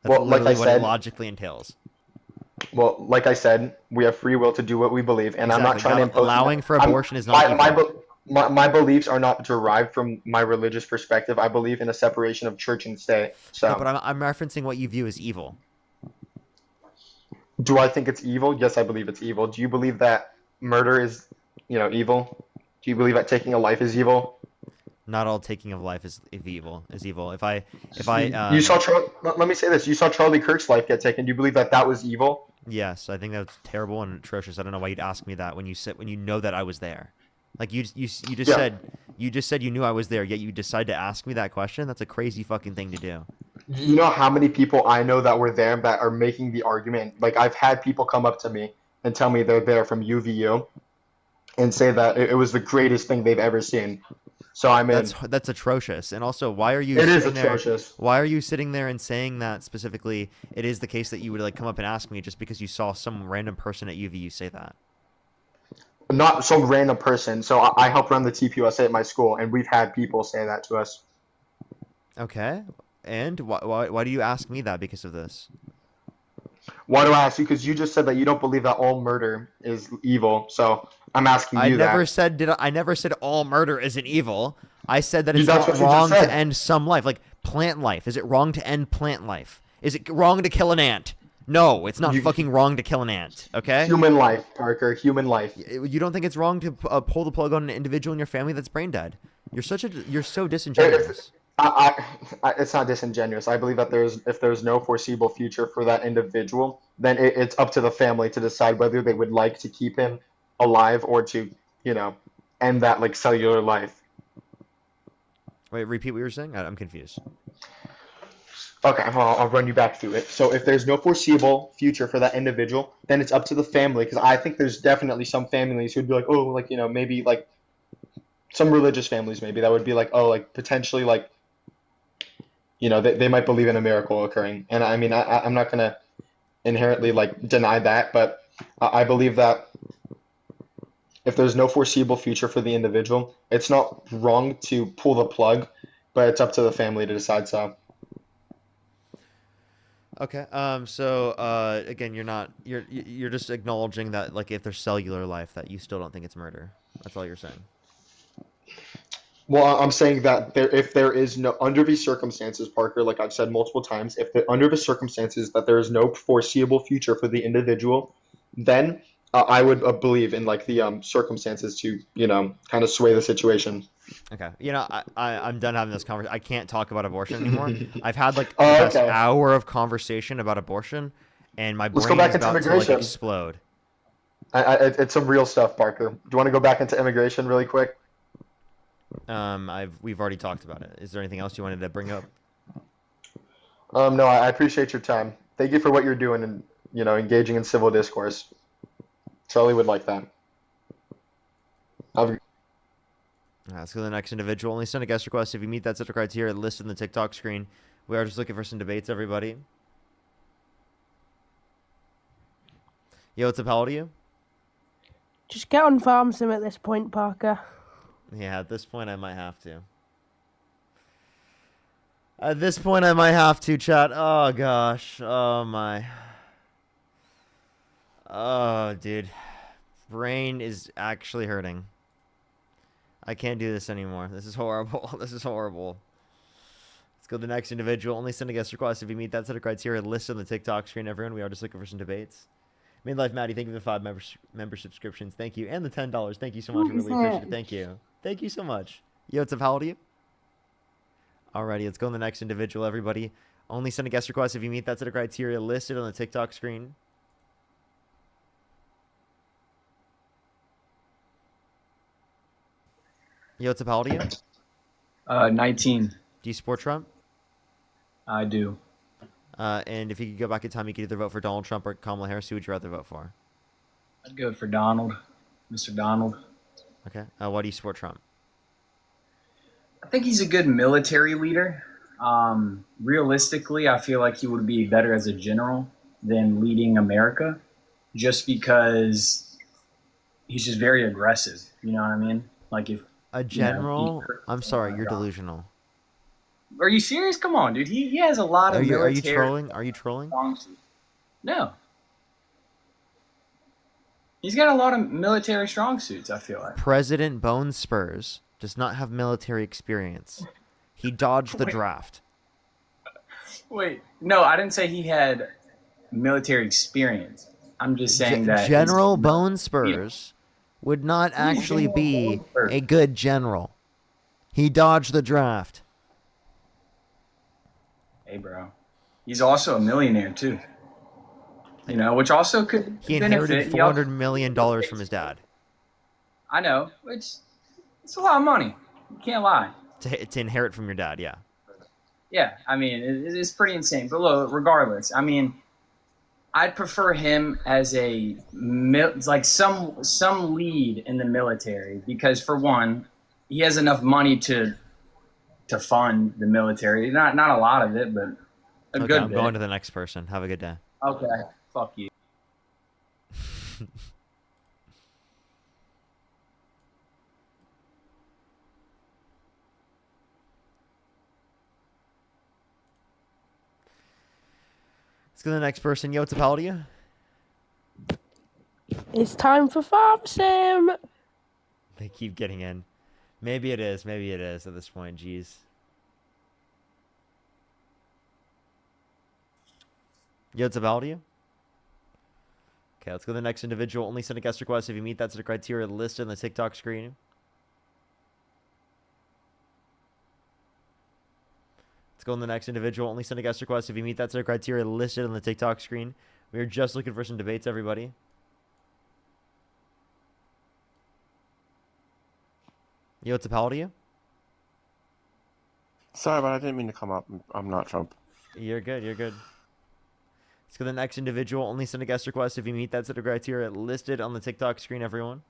That's Well, like literally I what it said- logically entails. Well, like I said, we have free will to do what we believe, and I'm not Exactly. trying to God- impose. allowing for I'm- abortion is not evil. My beliefs are not derived from my religious perspective. I believe in a separation of church and state. So, No, but I'm referencing what you view as evil. do I think it's evil? Yes, I believe it's evil. Do you believe that murder is, evil? Do you believe that taking a life is evil? Not all taking of life is evil. If I You saw let me say this. You saw Charlie Kirk's life get taken. Do you believe that that was evil? Yes, I think that's terrible and atrocious. I don't know why you'd ask me that when you know that I was there. Like you just Yeah. said you knew I was there, yet you decide to ask me that question. That's a crazy fucking thing to do. You know how many people I know that were there that are making the argument? Like I've had people come up to me and tell me they're there from UVU and say that it was the greatest thing they've ever seen. So I mean, That's atrocious. And also, why are you? It is sitting there- atrocious. Why are you sitting there and saying that specifically? It is the case that you would like come up and ask me just because you saw some random person at UVU say that. not some random person. So I help run the TPUSA at my school, and we've had people say that to us. Okay. And why do you ask me that because of this? Why do I ask you? Because you just said that you don't believe that all murder is evil. So I'm asking you I never said all murder isn't evil. I said that it's That's not what you just wrong said. to end some life, like plant life. Is it wrong to end plant life? Is it wrong to kill an ant? No, it's not You- fucking wrong to kill an ant. Okay. Human life, Parker. Human life. You don't think it's wrong to pull the plug on an individual in your family that's brain dead? You're so If, disingenuous. it's not disingenuous. I believe that if there's no foreseeable future for that individual, then it's up to the family to decide whether they would like to keep him alive or to, end that like cellular life. Wait, repeat what you were saying. I'm confused. Okay, well, I'll run you back through it. So if there's no foreseeable future for that individual, then it's up to the family. Because I think there's definitely some families who'd be like, oh, like, maybe like some religious families, maybe that would be like, oh, like potentially like, they might believe in a miracle occurring. And I mean, I'm not going to inherently like deny that, but I believe that if there's no foreseeable future for the individual, it's not wrong to pull the plug, but it's up to the family to decide so. Okay. Again, you're just acknowledging that like if there's cellular life that you still don't think it's murder. That's all you're saying. Well, I'm saying that if there is no, under these circumstances, Parker, like I've said multiple times, under the circumstances that there is no foreseeable future for the individual, then I would believe in like the circumstances to, kind of sway the situation. Okay. I'm done having this conversation. I can't talk about abortion anymore. I've had like the past hour of conversation about abortion, and my brain is about to like explode. It's some real stuff, Parker. Do you want to go back into immigration really quick? We've already talked about it. Is there anything else you wanted to bring up? No, I appreciate your time. Thank you for what you're doing and, engaging in civil discourse. Charlie would like that. Let's go to the next individual. Only send a guest request if you meet that set of criteria listed in the TikTok screen. We are just looking for some debates, everybody. Yo, what's up? How old are you? Just get on farm sim at this point, Parker. Yeah, at this point, I might have to. At this point, I might have to, chat. Oh, gosh. Oh, my. Oh, dude. Brain is actually hurting. I can't do this anymore. This is horrible. This is horrible. Let's go to the next individual. Only send a guest request if you meet that set of criteria listed on the TikTok screen, everyone. We are just looking for some debates. Midlife Maddie, thank you for the 5 member subscriptions. Thank you. And the $10. Thank you so much. I really appreciate it. Thank you. Thank you so much. Yo, what's up? How old are you? Alrighty, let's go to the next individual, everybody. Only send a guest request if you meet that set of criteria listed on the TikTok screen. Yo, what's up? How old are you? 19. Do you support Trump? I do. And if you could go back in time, you could either vote for Donald Trump or Kamala Harris. Who would you rather vote for? I'd go for Donald. Mr. Donald. Okay. Why do you support Trump? I think he's a good military leader. Realistically, I feel like he would be better as a general than leading America, just because he's just very aggressive. You know what I mean? Like if a general, I'm sorry, you're delusional. Are you serious? Come on, dude. He has a lot of military. Are you trolling? Are you trolling? No. He's got a lot of military strong suits, I feel like. President Bone Spurs does not have military experience. He dodged the draft. Wait, no, I didn't say he had military experience. I'm just saying that General Bone Spurs would not actually be a good general. He dodged the draft. Hey, bro. He's also a millionaire, too. You know, which also could He inherited $400 million from his dad. I know. It's a lot of money. You can't lie. To inherit from your dad, yeah. Yeah, I mean, it's pretty insane. But look, regardless, I mean, I'd prefer him as some lead in the military because, for one, he has enough money to fund the military. Not a lot of it, but a good bit. I'm going to the next person. Have a good day. Okay, fuck you. Let's go to the next person. Yo, what's up? How old are you? It's time for Farm Sim. They keep getting in. Maybe it is. Maybe it is at this point. Jeez. Yo, what's up? How old are you? Okay, let's go to the next individual. Only send a guest request if you meet that set of criteria listed on the TikTok screen. Let's go on the next individual. Only send a guest request if you meet that set of criteria listed on the TikTok screen. We are just looking for some debates, everybody. Yo, what's up? How old are you? Sorry, but I didn't mean to come up. I'm not Trump. You're good. You're good. Let's go to the next individual. Only send a guest request if you meet that set of criteria listed on the TikTok screen, everyone.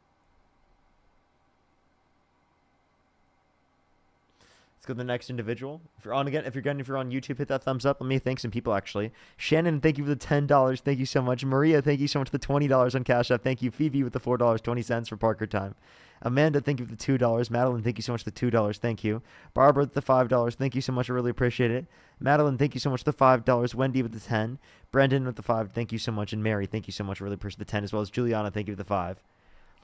Let's go to the next individual. If you're on YouTube, hit that thumbs up. Let me thank some people, actually. Shannon, thank you for the $10. Thank you so much. Maria, thank you so much for the $20 on Cash App. Thank you. Phoebe with the $4.20 for Parker time. Amanda, thank you for the $2. Madeline, thank you so much for the $2. Thank you. Barbara with the $5. Thank you so much. I really appreciate it. Madeline, thank you so much for the $5. Wendy with the 10. Brendan with the 5. Thank you so much. And Mary, thank you so much. I really appreciate the 10, as well as Juliana. Thank you for the 5.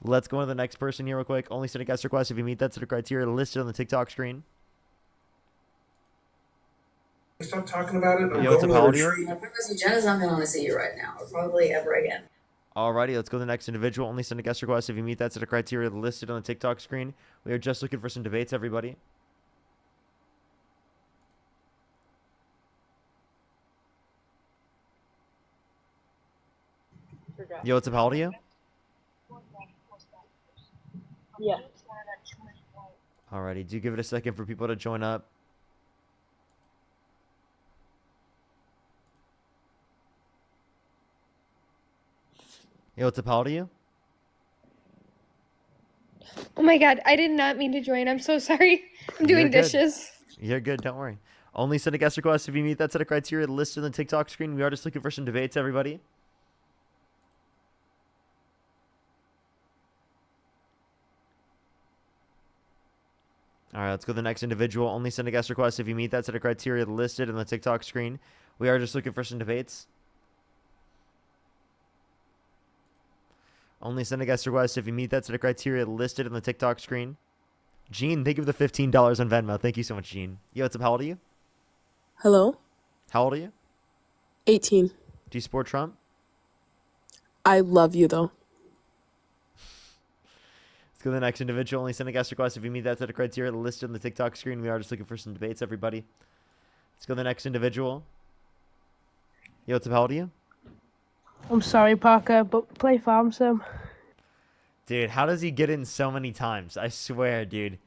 Let's go on to the next person here real quick. Only send a guest request if you meet that set of criteria listed on the TikTok screen. Stop talking about it. Yo, what's up? How old are you? Jenna's not going to want to see you right now, or probably ever again. Alrighty, let's go to the next individual. Only send a guest request if you meet that set of criteria listed on the TikTok screen. We are just looking for some debates, everybody. Yo, what's up? How old are you? Yeah. Alrighty, do give it a second for people to join up. Yo, what's up? How old are you? Oh my god, I did not mean to join. I'm so sorry. I'm doing You're good. dishes. You're good, don't worry. Only send a guest request if you meet that set of criteria listed on the TikTok screen. We are just looking for some debates, everybody. Alright, let's go to the next individual. Only send a guest request if you meet that set of criteria listed on the TikTok screen. We are just looking for some debates. Only send a guest request if you meet that set of criteria listed on the TikTok screen. Gene, thank you for the $15 on Venmo. Thank you so much, Gene. Yo, what's up? How old are you? Hello? How old are you? 18. Do you support Trump? I love you, though. Let's go to the next individual. Only send a guest request if you meet that set of criteria listed on the TikTok screen. We are just looking for some debates, everybody. Let's go to the next individual. Yo, what's up? How old are you? I'm sorry, Parker, but play Farm Sim. Dude, how does he get in so many times? I swear, dude.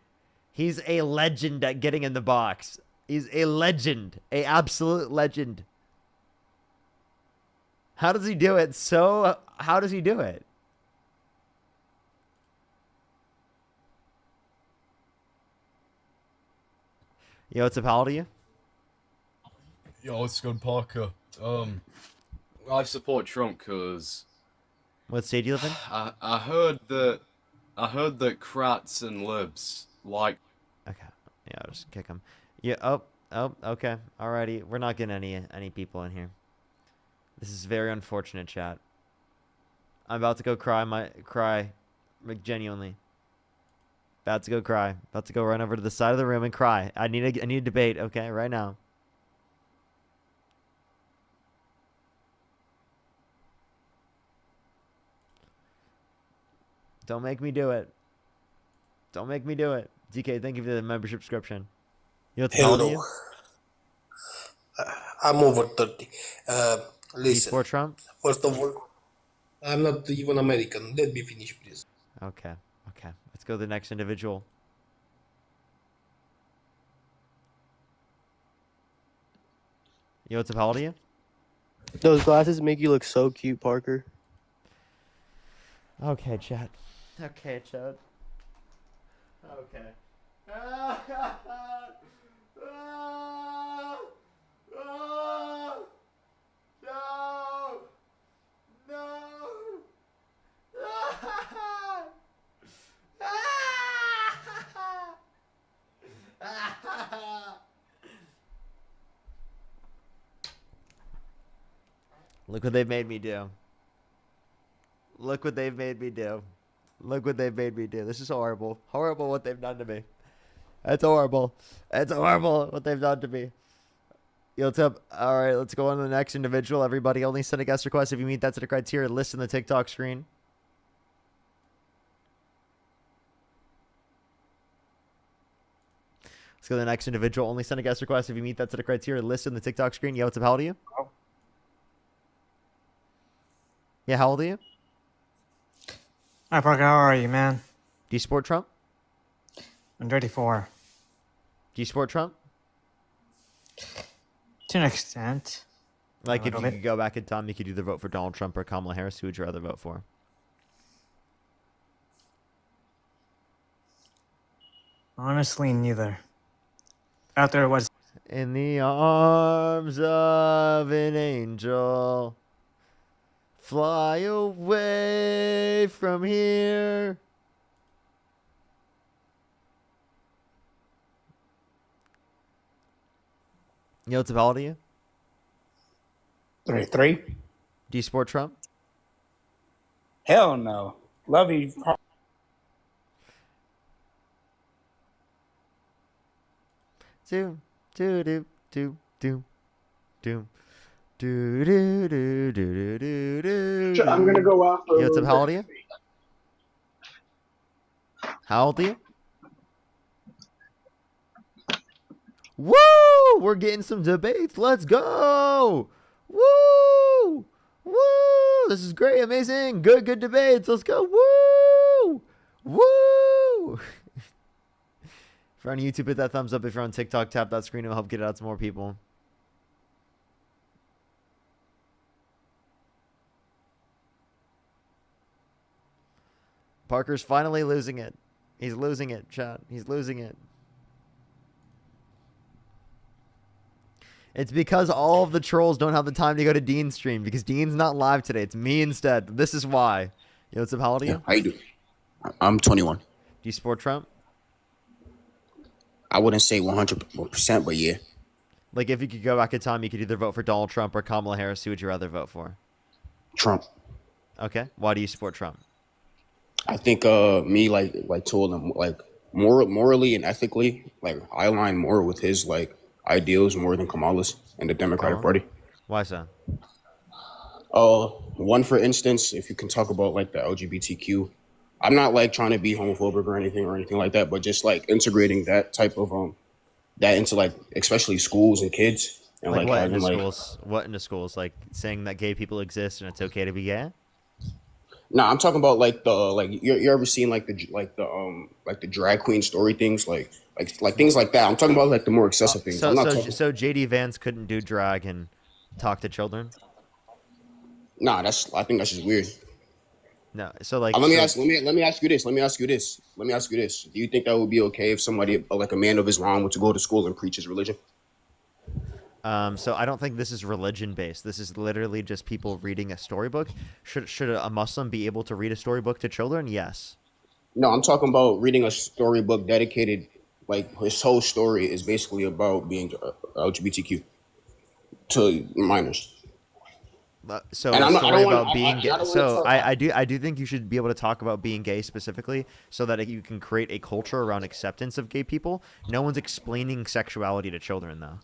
He's a legend at getting in the box. He's a legend. A absolute legend. How does he do it? How does he do it? Yo, what's up? How old are you? Yo, what's good, Parker? I support Trump because What state do you live in? I heard that Kratz and libs like. Okay. Yeah, I'll just kick him. Yeah. Oh. Okay. Alrighty. We're not getting any people in here. This is very unfortunate, chat. I'm about to go cry, like, genuinely. About to go cry. About to go run over to the side of the room and cry. I need a debate. Okay, right now. Don't make me do it. Don't make me do it. DK, thank you for the membership subscription. You know what's calling Hello. you? I'm over 30. Do you Listen. support Trump? First of all, I'm not even American. Let me finish, please. Okay. Okay. Let's go to the next individual. Yo, what's up? How old are you? Those glasses make you look so cute, Parker. Okay, chat. Okay, chat. Okay. Look what they've made me do. Look what they've made me do. Look what they've made me do. This is horrible. Horrible what they've done to me. It's horrible. It's horrible what they've done to me. Yo, what's up? All right, let's go on to the next individual. Everybody, only send a guest request if you meet that set of criteria. List in the TikTok screen. Let's go to the next individual. Only send a guest request if you meet that set of criteria. List in the TikTok screen. Yo, what's up? How old are you? Yeah, how old are you? Hi, Parker. How are you, man? Do you support Trump? I'm 34. Do you support Trump? To an extent. Like, A if you little could go back in time, you could either vote for Donald Trump or Kamala Harris. Who would you rather vote for? Honestly, neither. Out there was. In the arms of an angel, fly away from here. Yo, what's up? How old are you? 33. Do you support Trump? Hell no. Love you. Do do do do do do do do do do do do. Sure, I'm gonna go out for a Yo, what's up? little How old are bit. you? How old are you? Woo! We're getting some debates. Let's go! Woo! Woo! This is great, amazing, good debates. Let's go! Woo! Woo! If you're on YouTube, hit that thumbs up. If you're on TikTok, tap that screen. It'll help get it out to more people. Parker's finally losing it. He's losing it, chat. He's losing it. It's because all of the trolls don't have the time to go to Dean's stream because Dean's not live today. It's me instead. This is why. Yo, what's up? How old are you? How you doing? I'm 21. Do you support Trump? I wouldn't say 100%, but yeah. Like, if you could go back in time, you could either vote for Donald Trump or Kamala Harris. Who would you rather vote for? Trump. Okay. Why do you support Trump? I think me like told him like morally and ethically, like I align more with his like ideals more than Kamala's and the Democratic Party. Why so? One for instance, if you can talk about like the LGBTQ, I'm not like trying to be homophobic or anything like that, but just like integrating that type of that into like especially schools and kids and Like, like what having into like schools? What into schools? Like saying that gay people exist and it's okay to be gay? no, I'm talking about like the like you ever seen like the drag queen story things like things like that. I'm talking about like the more excessive things. So, I'm not so, talking. so JD Vance couldn't do drag and talk to children? Nah, I think that's just weird. No. So like, Let me ask you this. Do you think that would be okay if somebody like a man of Islam were to go to school and preach his religion? So I don't think this is religion based. This is literally just people reading a storybook. Should a Muslim be able to read a storybook to children? Yes. No, I'm talking about reading a storybook dedicated, like his whole story is basically about being LGBTQ to minors. So And a I'm not- I story don't wanna- about being I gay. don't wanna So talk- I do think you should be able to talk about being gay specifically, so that you can create a culture around acceptance of gay people. No one's explaining sexuality to children, though.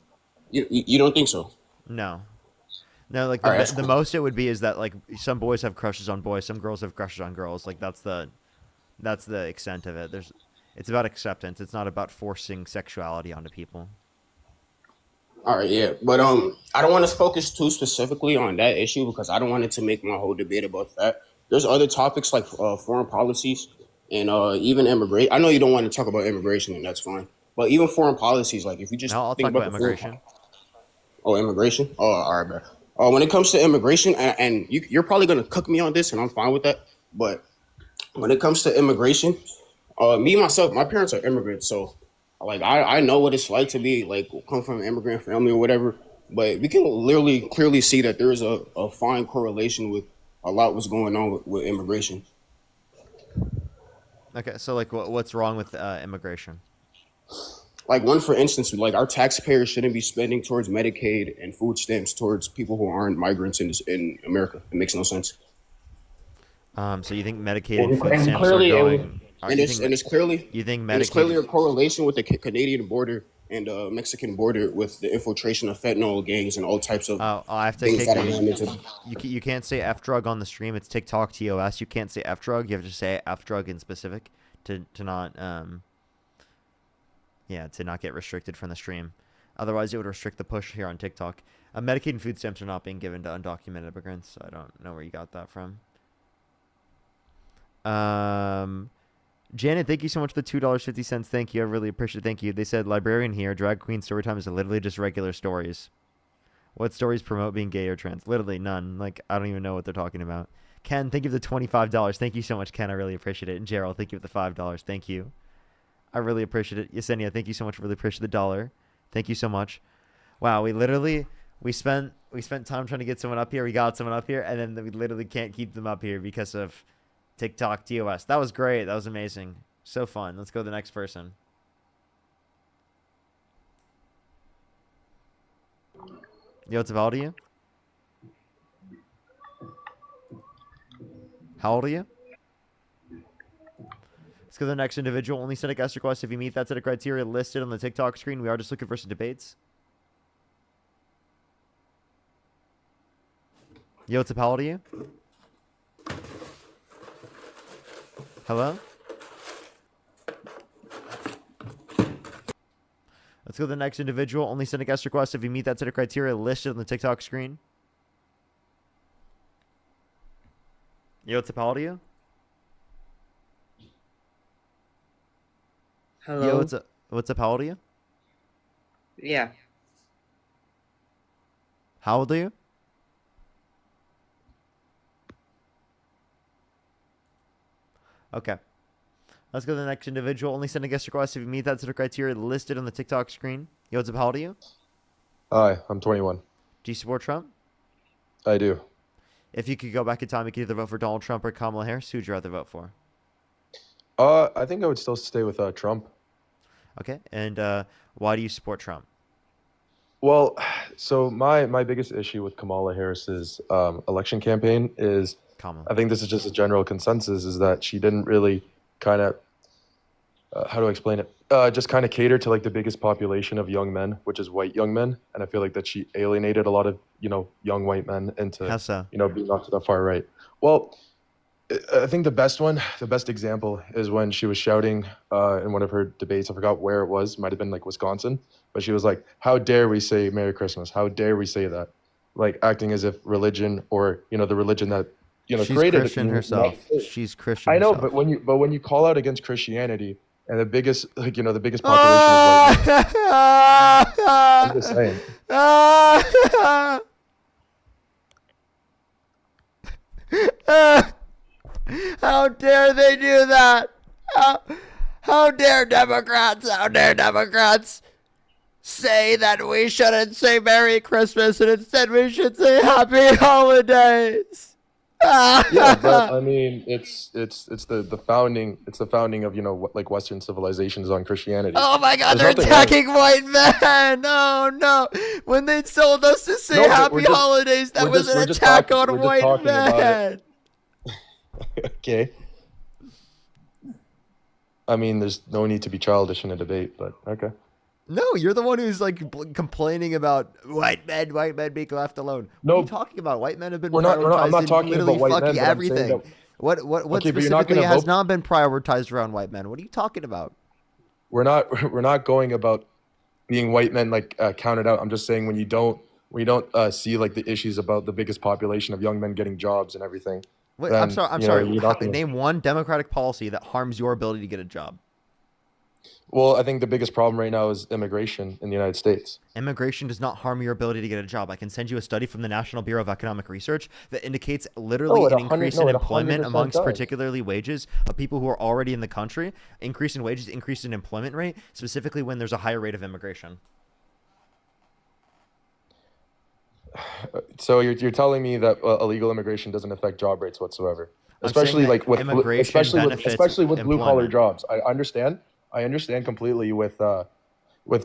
You don't think so? No. No, like All right, that's the cool. most it would be is that like some boys have crushes on boys, some girls have crushes on girls. Like that's the extent of it. It's about acceptance. It's not about forcing sexuality onto people. All right, yeah, but I don't want to focus too specifically on that issue because I don't want it to make my whole debate about that. There's other topics like foreign policies and even immigration. I know you don't want to talk about immigration, and that's fine. But even foreign policies, like if you just No, I'll think talk about the foreign immigration. Oh, immigration? Oh, all right, man. When it comes to immigration, and you're probably going to cook me on this, and I'm fine with that. But when it comes to immigration, me, myself, my parents are immigrants. So, like, I know what it's like to be, like, come from an immigrant family or whatever. But we can literally clearly see that there is a fine correlation with a lot what's going on with immigration. Okay, so like what's wrong with immigration? Like one, for instance, like our taxpayers shouldn't be spending towards Medicaid and food stamps towards people who aren't migrants in America. It makes no sense. So you think Medicaid and food And stamps clearly, are going? and it's clearly you think and it's clearly Medicaid? a correlation with the Canadian border and Mexican border with the infiltration of fentanyl gangs and all types of I have to things kick that are you. going into. You can't say F drug on the stream. It's TikTok TOS. You can't say F drug. You have to say F drug in specific to not to not get restricted from the stream. Otherwise, it would restrict the push here on TikTok. Medicaid and food stamps are not being given to undocumented immigrants. So I don't know where you got that from. Janet, thank you so much for the $2.50. Thank you. I really appreciate it. Thank you. They said librarian here. Drag queen story time is literally just regular stories. What stories promote being gay or trans? Literally none. Like, I don't even know what they're talking about. Ken, thank you for the $25. Thank you so much, Ken. I really appreciate it. And Gerald, thank you for the $5. Thank you. I really appreciate it. Yesenia, thank you so much. Really appreciate the $1. Thank you so much. Wow, we spent time trying to get someone up here. We got someone up here, and then we literally can't keep them up here because of TikTok TOS. That was great. That was amazing. So fun. Let's go to the next person. Yo, what's up? How old are you? How old are you? Let's go to the next individual. Only send a guest request if you meet that set of criteria listed on the TikTok screen. We are just looking for some debates. Yo, what's up? How old are you? Hello? Let's go to the next individual. Only send a guest request if you meet that set of criteria listed on the TikTok screen. Yo, what's up? How old are you? Hello. Yo, what's up? What's up? How old are you? Yeah. How old are you? Okay. Let's go to the next individual. Only send a guest request if you meet that set of criteria listed on the TikTok screen. Yo, what's up? How old are you? Hi, I'm 21. Do you support Trump? I do. If you could go back in time, you could either vote for Donald Trump or Kamala Harris. Who would you rather vote for? I think I would still stay with Trump. Okay. And why do you support Trump? Well, so my biggest issue with Kamala Harris's election campaign is, Kamala. I think this is just a general consensus, is that she didn't really kind of, how do I explain it? Just kind of cater to like the biggest population of young men, which is white young men. And I feel like that she alienated a lot of, young white men into, How so? Being off to the far right. Well, I think the best example is when she was shouting in one of her debates. I forgot where it was. Might have been like Wisconsin. But she was like, "How dare we say Merry Christmas? How dare we say that?" Like acting as if religion, or the religion that She's created Christian herself. She's Christian. I know, herself. but when you call out against Christianity and the biggest population is white men, I'm just saying. How dare they do that? How dare Democrats? How dare Democrats say that we shouldn't say Merry Christmas and instead we should say Happy Holidays? Yeah, but I mean, it's the founding of like Western civilizations on Christianity. Oh my God, There's they're nothing attacking wrong. white men! Oh no! When they told us to say No, but Happy we're just- Holidays, that we're was just- an we're just attack talking- on we're just white talking about men. it. Okay. I mean, there's no need to be childish in a debate, but okay. No, you're the one who's like complaining about white men being left alone. No, what are you talking about? White men have been I'm not prioritized in talking literally about white men, fucking but I'm saying everything. that- What Okay, but you're not specifically gonna has vote- not been prioritized around white men? What are you talking about? We're not going about being white men like counted out. I'm just saying when you don't see like the issues about the biggest population of young men getting jobs and everything. Wait, then, I'm sorry. you're not gonna- Name one Democratic policy that harms your ability to get a job. Well, I think the biggest problem right now is immigration in the United States. Immigration does not harm your ability to get a job. I can send you a study from the National Bureau of Economic Research that indicates literally No, it an 100 increase no, in it employment 100% amongst does. particularly wages of people who are already in the country. Increase in wages, increase in employment rate, specifically when there's a higher rate of immigration. So you're telling me that illegal immigration doesn't affect job rates whatsoever, I'm especially saying like that with immigration especially with benefits blue collar employment. jobs. I understand completely with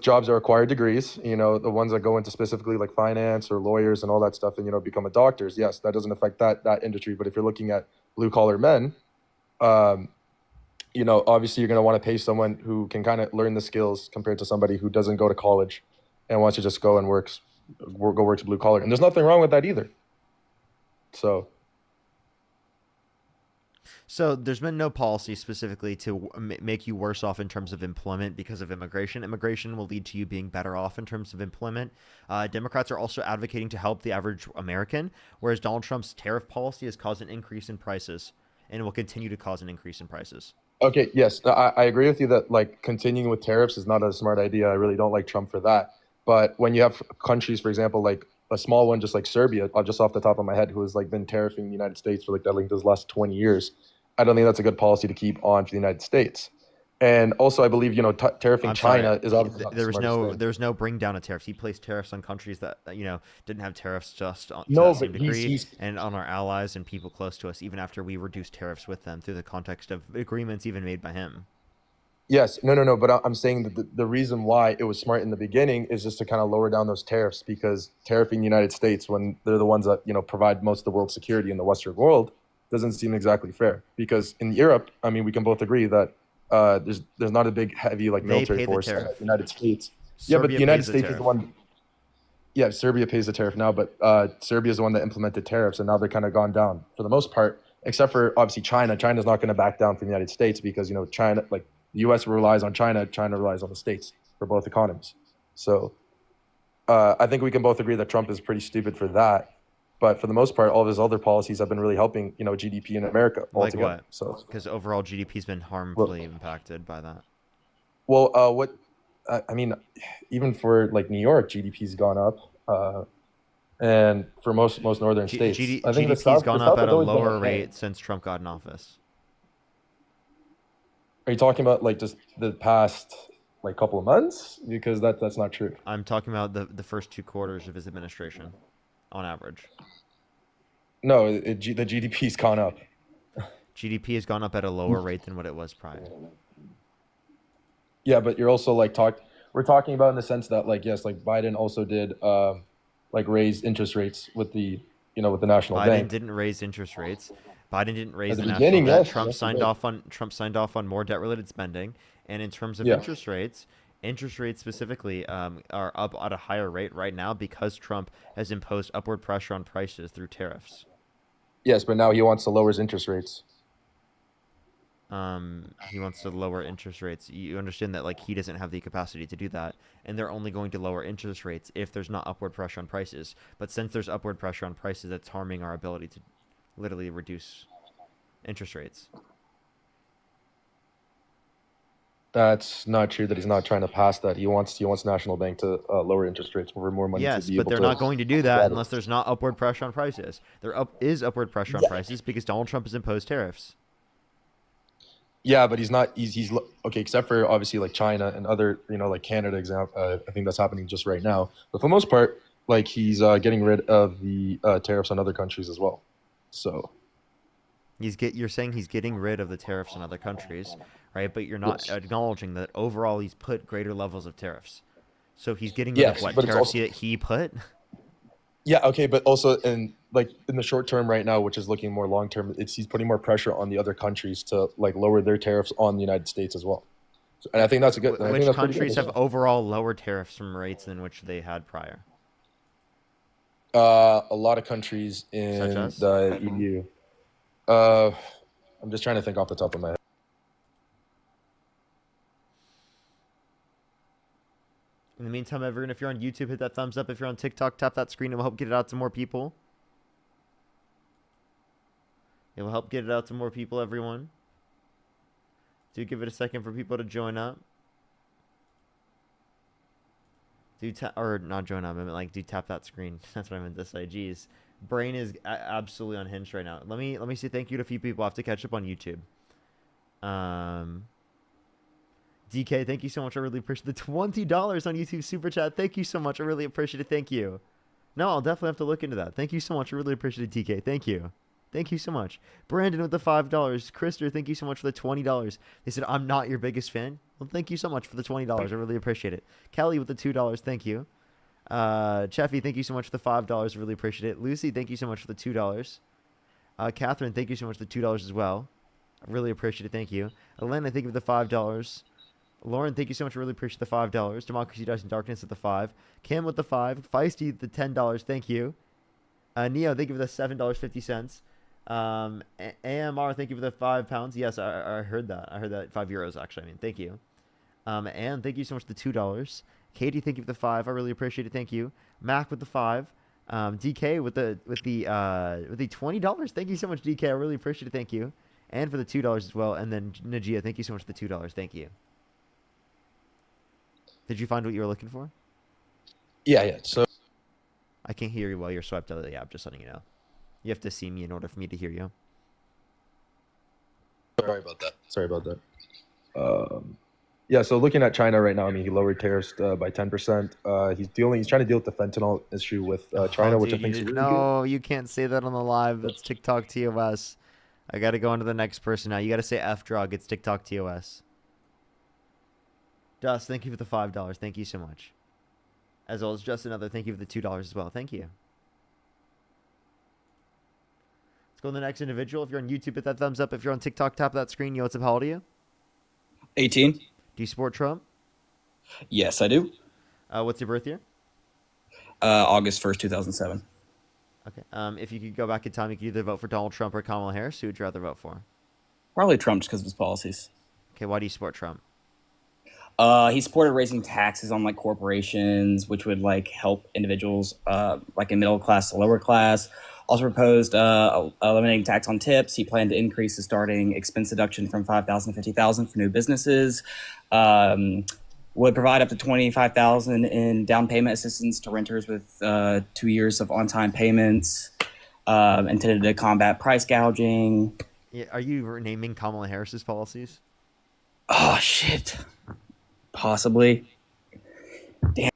jobs that require degrees. The ones that go into specifically like finance or lawyers and all that stuff, and become a doctors. Yes, that doesn't affect that industry. But if you're looking at blue collar men, obviously you're going to want to pay someone who can kind of learn the skills compared to somebody who doesn't go to college and wants to just go and works blue collar. And there's nothing wrong with that either. So there's been no policy specifically to make you worse off in terms of employment because of immigration. Immigration will lead to you being better off in terms of employment. Democrats are also advocating to help the average American, whereas Donald Trump's tariff policy has caused an increase in prices and will continue to cause an increase in prices. Okay, yes, I agree with you that like continuing with tariffs is not a smart idea. I really don't like Trump for that. But when you have countries, for example, like a small one, just like Serbia, just off the top of my head, who has like been tariffing the United States for like those last 20 years, I don't think that's a good policy to keep on for the United States. And also, I believe tariffing China is obviously not the smartest thing. There was no bring down of tariffs. He placed tariffs on countries that didn't have tariffs just to No, that same but degree, and on our allies and people close to us, even after we reduced tariffs with them through the context of agreements even made by him. Yes, no. But I'm saying that the reason why it was smart in the beginning is just to kind of lower down those tariffs, because tariffing the United States when they're the ones that provide most of the world's security in the Western world doesn't seem exactly fair. Because in Europe, I mean, we can both agree that there's not a big heavy military force in the United States. Yeah, but the United States is the one. Yeah, Serbia pays the tariff now, but Serbia is the one that implemented tariffs, and now they're kind of gone down for the most part, except for obviously China. China's not going to back down from the United States because China, like the U.S. relies on China, China relies on the States for both economies. So I think we can both agree that Trump is pretty stupid for that. But for the most part, all of his other policies have been really helping, GDP in America altogether. Like what? So because overall GDP's been harmfully impacted by that. Well, I mean, even for like New York, GDP's gone up, and for most northern states, I think GDP's gone up at a lower rate since Trump got in office. Are you talking about like just the past couple of months? Because that's not true. I'm talking about the first 2 quarters of his administration, on average. No, the GDP's gone up. GDP has gone up at a lower rate than what it was prior. Yeah, but you're also we're talking about in the sense that yes, Biden also did raise interest rates with the with the national bank. Biden didn't raise interest rates. Biden didn't raise At the the national beginning, debt. yes, Trump yes, he signed did. off on more debt related spending, and in terms of Yeah. interest rates specifically are up at a higher rate right now because Trump has imposed upward pressure on prices through tariffs. Yes, but now he wants to lower his interest rates. He wants to lower interest rates. You understand that he doesn't have the capacity to do that, and they're only going to lower interest rates if there's not upward pressure on prices. But since there's upward pressure on prices, that's harming our ability to literally reduce interest rates. That's not true. That he's not trying to pass that. He wants national bank to lower interest rates for more money. Yes, to be but able they're to not going to do that grab it. unless there's not upward pressure on prices. There is upward pressure on prices because Donald Trump has imposed tariffs. Yeah, but he's not. He's okay, except for obviously China and other Canada example. I think that's happening just right now. But for the most part, he's getting rid of the tariffs on other countries as well. So You're saying he's getting rid of the tariffs on other countries, right? But you're not acknowledging that overall he's put greater levels of tariffs. So he's getting rid of what but it's tariffs also, that he put? yeah, okay, but also in the short term right now, which is looking more long term, he's putting more pressure on the other countries to lower their tariffs on the United States as well. So, and I think that's a good. Which countries have overall lower tariffs from rates than which they had prior? A lot of countries in Such as? the EU. I'm just trying to think off the top of my head. In the meantime, everyone, if you're on YouTube, hit that thumbs up. If you're on TikTok, tap that screen. It will help get it out to more people. It will help get it out to more people, everyone. Do give it a second for people to join up. Or not join up, I meant do tap that screen. That's what I meant to say. Jeez. Brain is absolutely unhinged right now. Let me say thank you to a few people. I have to catch up on YouTube. DK, thank you so much. I really appreciate the $20 on YouTube Super Chat. Thank you so much. I really appreciate it. Thank you. No, I'll definitely have to look into that. Thank you so much. I really appreciate it, DK. Thank you. Thank you so much. Brandon with the $5. Krister, thank you so much for the $20. They said, I'm not your biggest fan. Well, thank you so much for the $20. I really appreciate it. Kelly with the $2. Thank you. Cheffy, thank you so much for the $5. I really appreciate it. Lucy, thank you so much for the $2. Catherine, thank you so much for the $2 as well. I really appreciate it. Thank you. Elena, thank you for the $5. Lauren, thank you so much. I really appreciate the $5. Democracy Dies in Darkness at the 5. Kim with the 5. Feisty, the $10. Thank you. Neo, thank you for the $7.50. AMR, thank you for the £5. Yes, I heard that. I heard that. €5, actually. I mean, thank you. And thank you so much for the $2. Katie, thank you for the 5. I really appreciate it. Thank you. Mac with the 5. DK with the $20. Thank you so much, DK. I really appreciate it. Thank you. And for the $2 as well. And then Najia, thank you so much for the $2. Thank you. Did you find what you were looking for? Yeah. So I can't hear you while you're swiped out of the app, just letting you know. You have to see me in order for me to hear you. sorry about that. Yeah. So looking at China right now, I mean, he lowered tariffs by 10%. He's trying to deal with the fentanyl issue with China, which I think is really good. No, you can't say that on the live. It's TikTok TOS. I got to go on to the next person now. You got to say F drug. It's TikTok TOS. Dust, thank you for the $5. Thank you so much. As well as just another thank you for the $2 as well. Thank you. Let's go to the next individual. If you're on YouTube, hit that thumbs up. If you're on TikTok, tap that screen. Yo, what's up? How old are you? 18. Do you support Trump? Yes, I do. What's your birth year? August 1st, 2007. Okay. If you could go back in time, you could either vote for Donald Trump or Kamala Harris. Who would you rather vote for? Probably Trump just because of his policies. Okay. Why do you support Trump? He supported raising taxes on like corporations, which would like help individuals like in middle class to lower class. Also proposed eliminating tax on tips. He planned to increase the starting expense deduction from $5,000 to $50,000 for new businesses. Would provide up to $25,000 in down payment assistance to renters with 2 years of on-time payments. Intended to combat price gouging. Yeah, are you renaming Kamala Harris's policies? Oh shit. Possibly. Damn.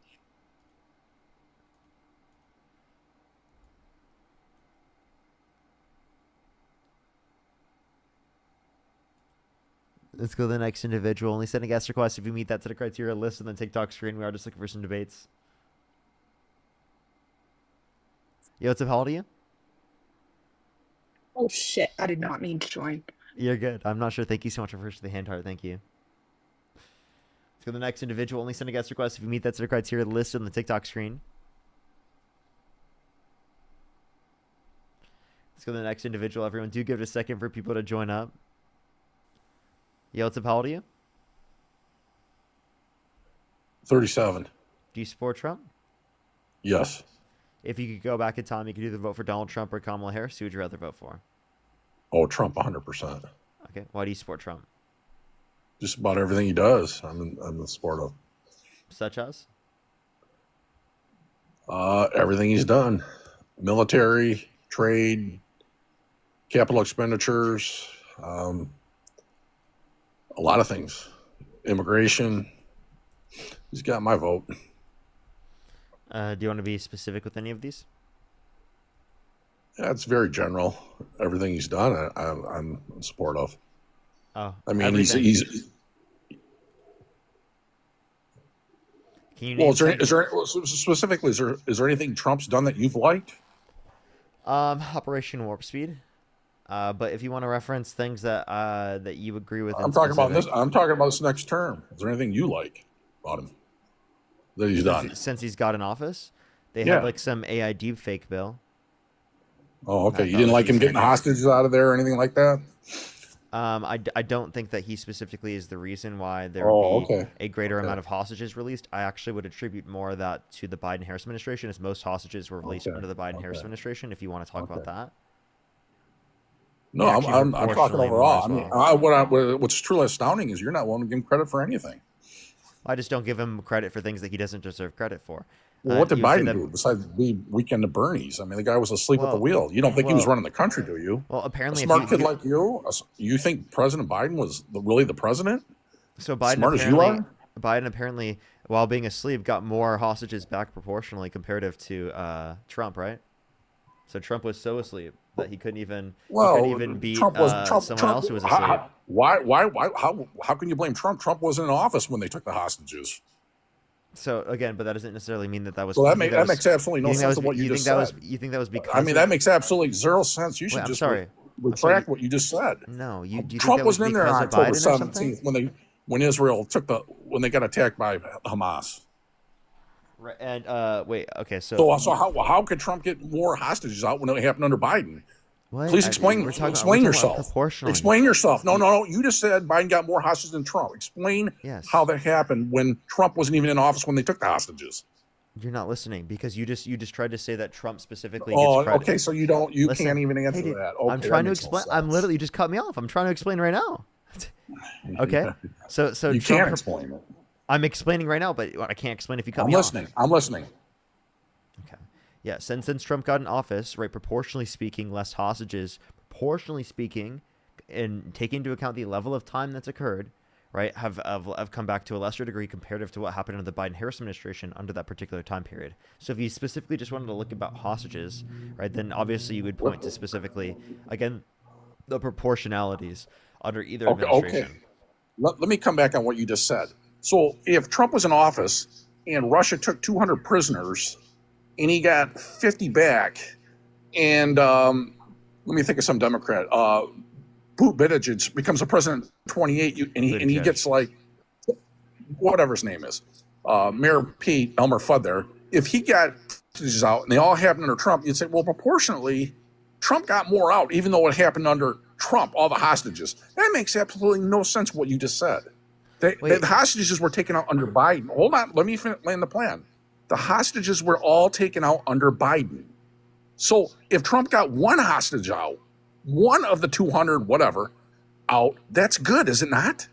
Let's go to the next individual. Only send a guest request if you meet that set of criteria list on the TikTok screen. We are just looking for some debates. Yo, what's up? How old are you? Oh shit! I did not mean to join. You're good. I'm not sure. Thank you so much for the hand heart. Thank you. Let's go to the next individual. Only send a guest request if you meet that set of criteria listed on the TikTok screen. Let's go to the next individual. Everyone, do give it a second for people to join up. Yo, what's up? How old are you? 37. Do you support Trump? Yes. If you could go back in time, you could either vote for Donald Trump or Kamala Harris. Who would you rather vote for? Oh, Trump, 100%. Okay. Why do you support Trump? Just about everything he does, I'm in support of. Such as? Everything he's done. Military, trade, capital expenditures, a lot of things. Immigration. He's got my vote. Do you want to be specific with any of these? Yeah, it's very general. Everything he's done, I'm in support of. Oh, I mean, everything. he's Can you well. name Is there specifically? Is there anything Trump's done that you've liked? Operation Warp Speed. But if you want to reference things that that you agree with, I'm talking about this. I'm talking about this next term. Is there anything you like about him that he's done since he's got in office? They Yeah. had like some AI deepfake bill. Oh, okay. I You thought didn't was like him getting decent. hostages out of there or anything like that? I don't think that he specifically is the reason why there Oh, would be okay. a greater Okay. amount of hostages released. I actually would attribute more of that to the Biden-Harris administration, as most hostages were released Okay. under the Biden-Harris Okay. administration. If you want to talk about that. No, I'm Actually, talking proportionally more overall. as I mean, well. what's truly astounding is you're not willing to give him credit for anything. I just don't give him credit for things that he doesn't deserve credit for. Well, what did you would say Biden that- do besides be weekend at Bernie's? I mean, the guy was asleep at Well, the wheel. You don't think he was well- running the country, do you? Well, A apparently, if smart you- kid you- like you think President Biden was really the president? So Biden Smart as you apparently, are? Biden apparently, while being asleep, got more hostages back proportionally comparative to Trump, right? So Trump was so asleep that he couldn't even beat Trump was Trump. someone Trump else who was asleep. How can you blame Trump? Trump wasn't in office when they took the hostages. So again, but that doesn't necessarily mean that was. So that you think makes was- absolutely no you think that sense was of what be- you just think that said. was you think that was because I mean, of- that makes absolutely zero sense. You should Wait, I'm just sorry. retract what you just said. No, do you think Trump that was wasn't in there because on of October Biden or something? 17th when Israel when they got attacked by Hamas. Right, and wait, okay, So how could Trump get more hostages out when it happened under Biden? what? Please explain We're talking yourself. about proportionally. Explain yourself. No. You just said Biden got more hostages than Trump. Explain how that happened when Trump wasn't even in office when they took the hostages. You're not listening because you just tried to say that Trump specifically Oh, gets credit. okay. So you Listen, can't even answer hey, dude, that. Okay, I'm trying that to makes no explain. I'm sense. literally, you just cut me off. I'm trying to explain right now. Okay, so You Trump, can't explain it. I'm explaining right now, but I can't explain if you cut I'm me listening. off. I'm listening. Okay, yeah. Since Trump got in office, right? Proportionally speaking, less hostages. Proportionally speaking, and taking into account the level of time that's occurred, right, have come back to a lesser degree comparative to what happened under the Biden-Harris administration under that particular time period. So if you specifically just wanted to look about hostages, right, then obviously you would point to specifically, again, the proportionalities under either administration. Okay. Let me come back on what you just said. So if Trump was in office and Russia took 200 prisoners and he got 50 back, and let me think of some Democrat. Buttigieg becomes a president in 28, and he gets like whatever his name is, Mayor Pete Elmer Fudd there. If he got hostages out and they all happened under Trump, you'd say, well, proportionally, Trump got more out, even though it happened under Trump, all the hostages. That makes absolutely no sense what you just said. The hostages were taken out under Biden. Hold on, let me land the plan. The hostages were all taken out under Biden. So if Trump got one hostage out, one of the 200, whatever, out, that's good, is it not?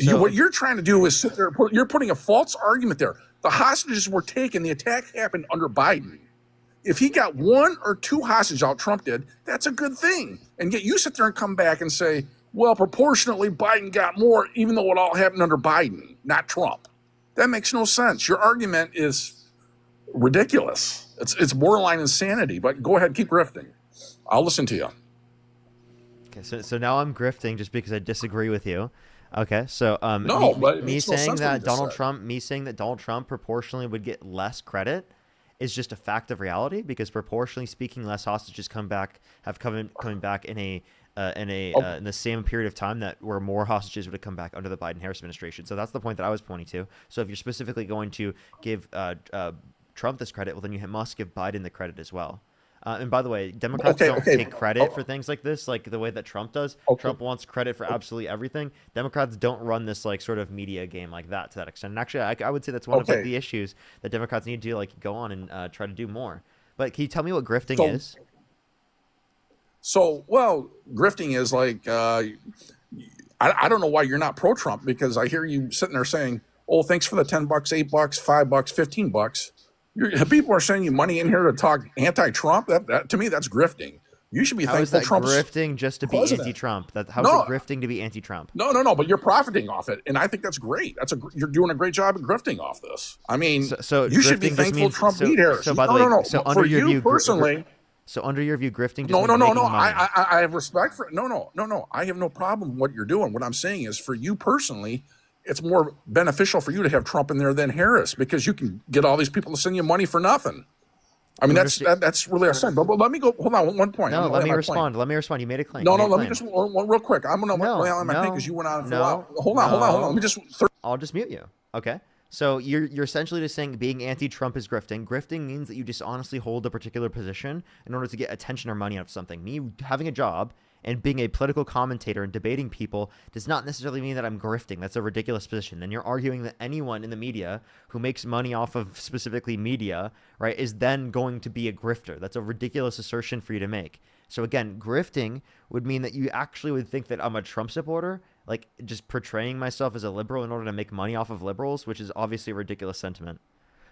What you're trying to do is sit there, you're putting a false argument there. The hostages were taken, the attack happened under Biden. If he got one or two hostages out, Trump did, that's a good thing. And yet you sit there and come back and say, well, proportionately, Biden got more, even though it all happened under Biden, not Trump. That makes no sense. Your argument is ridiculous. It's borderline insanity, but go ahead, keep grifting. I'll listen to you. Okay, so now I'm grifting just because I disagree with you. Okay, so me saying that Donald Trump proportionally would get less credit is just a fact of reality, because proportionally speaking, less hostages coming back in the same period of time that where more hostages would have come back under the Biden-Harris administration. So that's the point that I was pointing to. So if you're specifically going to give Trump this credit, well, then you must give Biden the credit as well. And by the way, Democrats don't take credit for things like this, like the way that Trump does. Trump wants credit for absolutely everything. Democrats don't run this like sort of media game like that to that extent. And actually, I would say that's one of like, the issues that Democrats need to like go on and try to do more. But can you tell me what grifting is? So, well, grifting is like, I don't know why you're not pro-Trump, because I hear you sitting there saying, oh, thanks for the $10, $8, $5, $15. People are sending you money in here to talk anti-Trump. That to me, that's grifting. You should be thankful Trump's grifting just to be anti-Trump. How's it grifting to be anti-Trump? No. But you're profiting off it, and I think that's great. You're doing a great job at grifting off this. I mean, so you should be thankful Trump beat Harris. So by the way, so under your view personally. So under your view, grifting. No. I have respect for no. I have no problem with what you're doing. What I'm saying is, for you personally, it's more beneficial for you to have Trump in there than Harris, because you can get all these people to send you money for nothing. I mean, that's really a sin. But let me go. Hold on, one point. No, let me respond. Let me respond. You made a claim. No, let me just one real quick. I'm gonna lay on my thing because you went on for a while. Hold on. Let me just. I'll just mute you. Okay. So you're essentially just saying being anti-Trump is grifting. Grifting means that you dishonestly hold a particular position in order to get attention or money out of something. Me having a job and being a political commentator and debating people does not necessarily mean that I'm grifting. That's a ridiculous position. Then you're arguing that anyone in the media who makes money off of specifically media, right, is then going to be a grifter. That's a ridiculous assertion for you to make. So again, grifting would mean that you actually would think that I'm a Trump supporter, like just portraying myself as a liberal in order to make money off of liberals, which is obviously a ridiculous sentiment.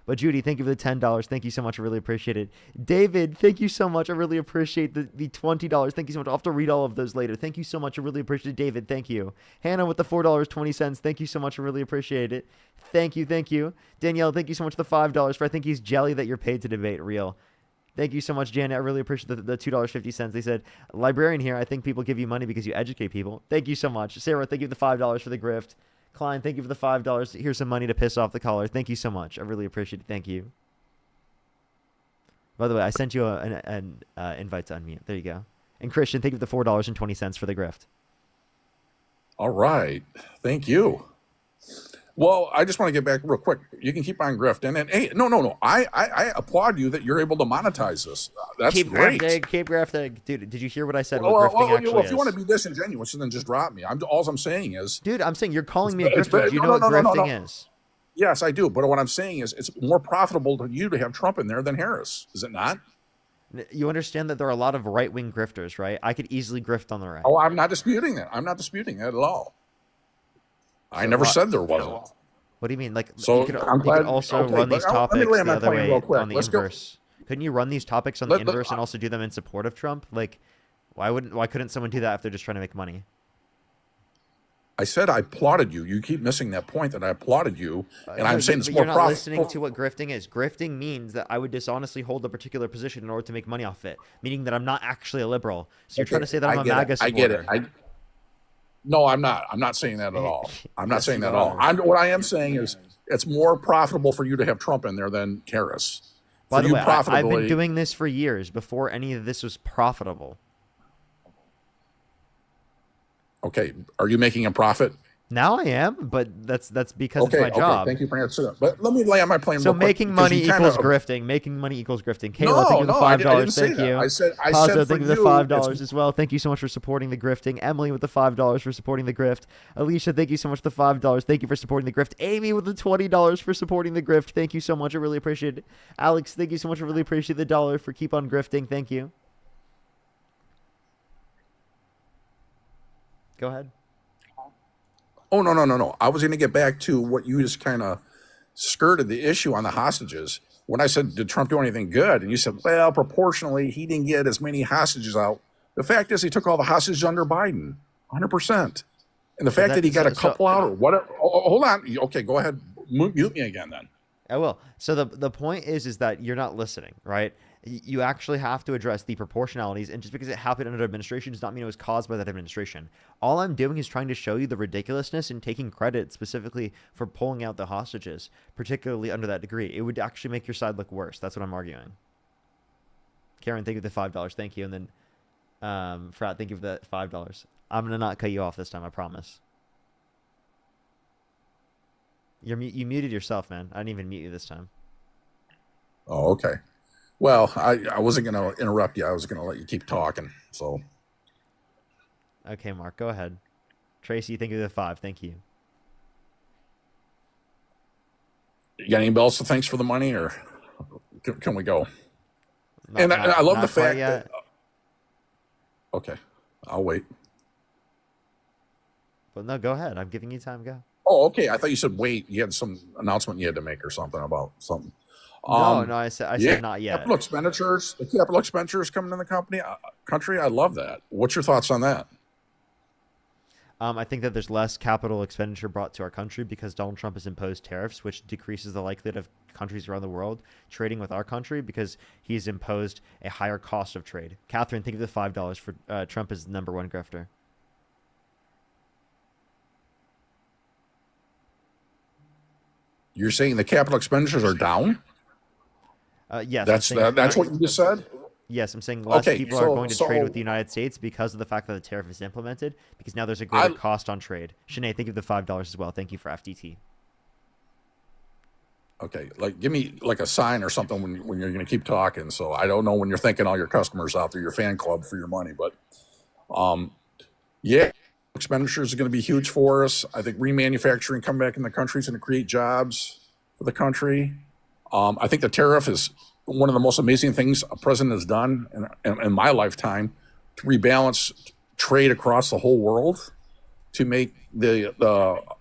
But Judy, thank you for the $10. Thank you so much. I really appreciate it. David, thank you so much. I really appreciate the $20. Thank you so much. I'll have to read all of those later. Thank you so much. I really appreciate it. David, thank you. Hannah with the $4.20. Thank you so much. I really appreciate it. Thank you. Danielle, thank you so much for the $5 for I think he's jelly that you're paid to debate real. Thank you so much, Janet. I really appreciate the $2.50. They said, librarian here, I think people give you money because you educate people. Thank you so much. Sarah, thank you for the $5 for the grift. Klein, thank you for the $5. Here's some money to piss off the caller. Thank you so much. I really appreciate it. Thank you. By the way, I sent you an invite to unmute. There you go. And Christian, thank you for the $4.20 for the grift. All right. Thank you. Well, I just want to get back real quick. You can keep on grifting. And hey, no. I applaud you that you're able to monetize this. That's Keep great. grafting, keep grafting. Dude, did you hear what I said? Well, What grifting actually if you want to be disingenuous, then just drop me. All I'm saying is... Dude, I'm saying you're calling me a it's grifter. Do you know what grifting no. is? Yes, I do. But what I'm saying is it's more profitable to you to have Trump in there than Harris. Is it not? You understand that there are a lot of right-wing grifters, right? I could easily grift on the right. Oh, I'm not disputing that. I'm not disputing that at all. I never said there wasn't. What do you mean? Like, So you could I'm glad. also Okay, run but these let me topics land the my other plane way real quick. on the Let's go. inverse. Couldn't you run these topics on the inverse and also do them in support of Trump? Like, why couldn't someone do that if they're just trying to make money? I said I applauded you. You keep missing that point that I applauded you, and I'm saying it's but more you're not profitable. listening to what grifting is. Grifting means that I would dishonestly hold a particular position in order to make money off it, meaning that I'm not actually a liberal. So you're trying to say that I'm a MAGA supporter. I get it. No, I'm not. I'm not saying that at all. I'm not saying that at all. What I am saying is it's more profitable for you to have Trump in there than Harris. By the way, I've been doing this for years before any of this was profitable. Okay, are you making a profit? Now I am, but that's because it's my job. Thank you for answering. But let me lay on my plane. So real quick, making money because equals grifting. Making money equals grifting. Kayla, thank you for the $5. I didn't say Thank that. you. I said Pazzo, for thank you for the you, $5 as well. Thank you so much for supporting the grifting. Emily with the $5 for supporting the grift. Alicia, thank you so much for the $5. Thank you for supporting the grift. Amy with the $20 for supporting the grift. Thank you so much. I really appreciate it. Alex, thank you so much. I really appreciate the $1 for keep on grifting. Thank you. Go ahead. Oh, no. I was going to get back to what you just kind of skirted the issue on the hostages. When I said, did Trump do anything good? And you said, well, proportionally, he didn't get as many hostages out. The fact is he took all the hostages under Biden, 100%. And the fact that he got a couple out or whatever. Oh, hold on. Okay, go ahead. Mute me again then. I will. So the point is that you're not listening, right? You actually have to address the proportionalities, and just because it happened under administration does not mean it was caused by that administration. All I'm doing is trying to show you the ridiculousness and taking credit specifically for pulling out the hostages, particularly under that degree. It would actually make your side look worse. That's what I'm arguing. Karen, thank you for the $5. Thank you. And then Frat, thank you for the $5. I'm going to not cut you off this time, I promise. You muted yourself, man. I didn't even mute you this time. Oh, okay. Well, I wasn't going to interrupt you. I was going to let you keep talking. So. Okay, Mark, go ahead. Tracy, thank you for the $5. Thank you. You got any bells? So thanks for the money, or can we go? I love the fact that. Okay, I'll wait. But no, go ahead. I'm giving you time. Go. Oh, okay. I thought you said wait. You had some announcement you had to make or something about something. No, I said not yet. Capital expenditures. The capital expenditures coming in the country. I love that. What's your thoughts on that? I think that there's less capital expenditure brought to our country because Donald Trump has imposed tariffs, which decreases the likelihood of countries around the world trading with our country because he's imposed a higher cost of trade. Catherine, think of the $5 for Trump as the #1 grifter. You're saying the capital expenditures are down? Yes. That's what you just said? Yes, I'm saying less people are going to trade with the United States because of the fact that the tariff is implemented, because now there's a greater cost on trade. Shanae, thank you for the $5 as well. Thank you for FDT. Okay, give me a sign or something when you're going to keep talking. So I don't know when you're thinking all your customers out there, your fan club for your money, but yeah, expenditures are going to be huge for us. I think remanufacturing coming back in the country is going to create jobs for the country. I think the tariff is one of the most amazing things a president has done in my lifetime to rebalance trade across the whole world, to make the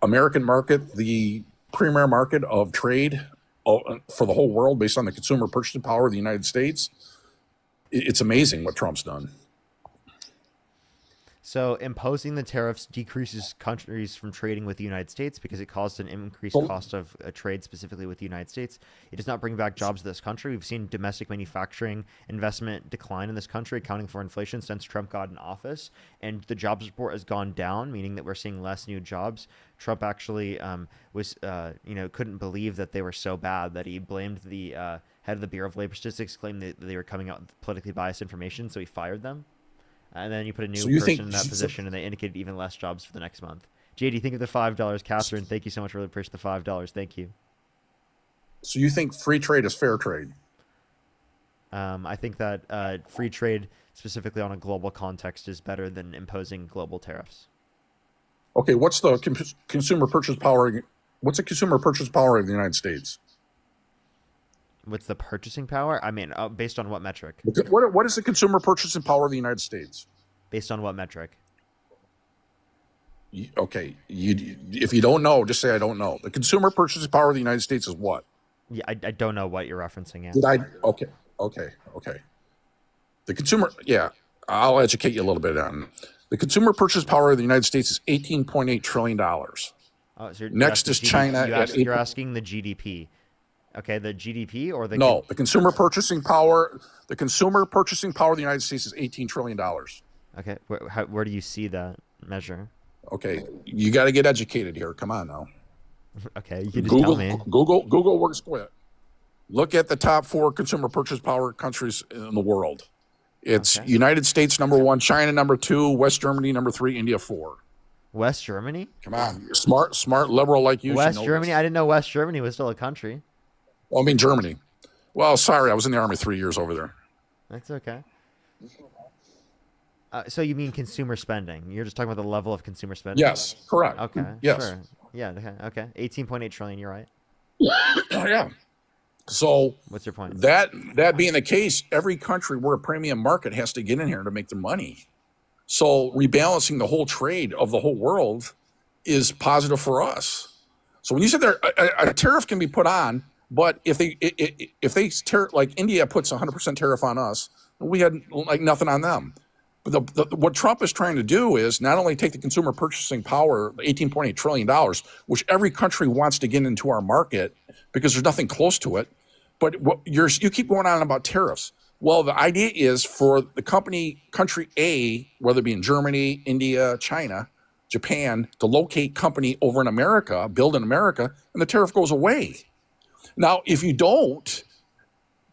American market the premier market of trade for the whole world based on the consumer purchasing power of the United States. It's amazing what Trump's done. So imposing the tariffs decreases countries from trading with the United States because it caused an increased cost of trade specifically with the United States. It does not bring back jobs to this country. We've seen domestic manufacturing investment decline in this country, accounting for inflation since Trump got in office. And the jobs report has gone down, meaning that we're seeing less new jobs. Trump actually couldn't believe that they were so bad that he blamed the head of the Bureau of Labor Statistics, claimed that they were coming out with politically biased information, so he fired them. And then you put a new So you person think in that position, and they indicated even less jobs for the next month. JD, think of the $5. Catherine, thank you so much. Really appreciate the $5. Thank you. So you think free trade is fair trade? I think that free trade, specifically on a global context, is better than imposing global tariffs. Okay, what's the consumer purchase power? What's the consumer purchase power of the United States? What's the purchasing power? I mean, based on what metric? What is the consumer purchasing power of the United States? Based on what metric? Okay, if you don't know, just say I don't know. The consumer purchasing power of the United States is what? Yeah, I don't know what you're referencing. Yeah. Did I? Okay. The consumer, yeah, I'll educate you a little bit on. The consumer purchase power of the United States is $18.8 trillion. Oh, so Next is China You're asking the GDP. Okay, the GDP or the no, the consumer purchasing power. The consumer purchasing power of the United States is $18 trillion. Okay, where do you see that measure? Okay, you got to get educated here. Come on now. Okay, you can just tell me. Google works quick. Look at the top 4 consumer purchase power countries in the world. It's United States #1, China #2, West Germany #3, India 4. West Germany? Come on, you're smart liberal like you. West Germany? I didn't know West Germany was still a country. Well, I mean Germany. Well, sorry, I was in the army 3 years over there. That's okay. So you mean consumer spending? You're just talking about the level of consumer spending? Yes, correct. Okay. Yes. Sure. Yeah. Okay. 18.8 trillion. You're right. Yeah. So what's your point? That being the case, every country where a premium market has to get in here to make their money. So rebalancing the whole trade of the whole world is positive for us. So when you said there a tariff can be put on, but if they like India puts 100% tariff on us, we had like nothing on them. But what Trump is trying to do is not only take the consumer purchasing power, the $18.8 trillion, which every country wants to get into our market because there's nothing close to it, but you keep going on about tariffs. Well, the idea is for the country A, whether it be in Germany, India, China, Japan, to locate company over in America, build in America, and the tariff goes away. Now, if you don't,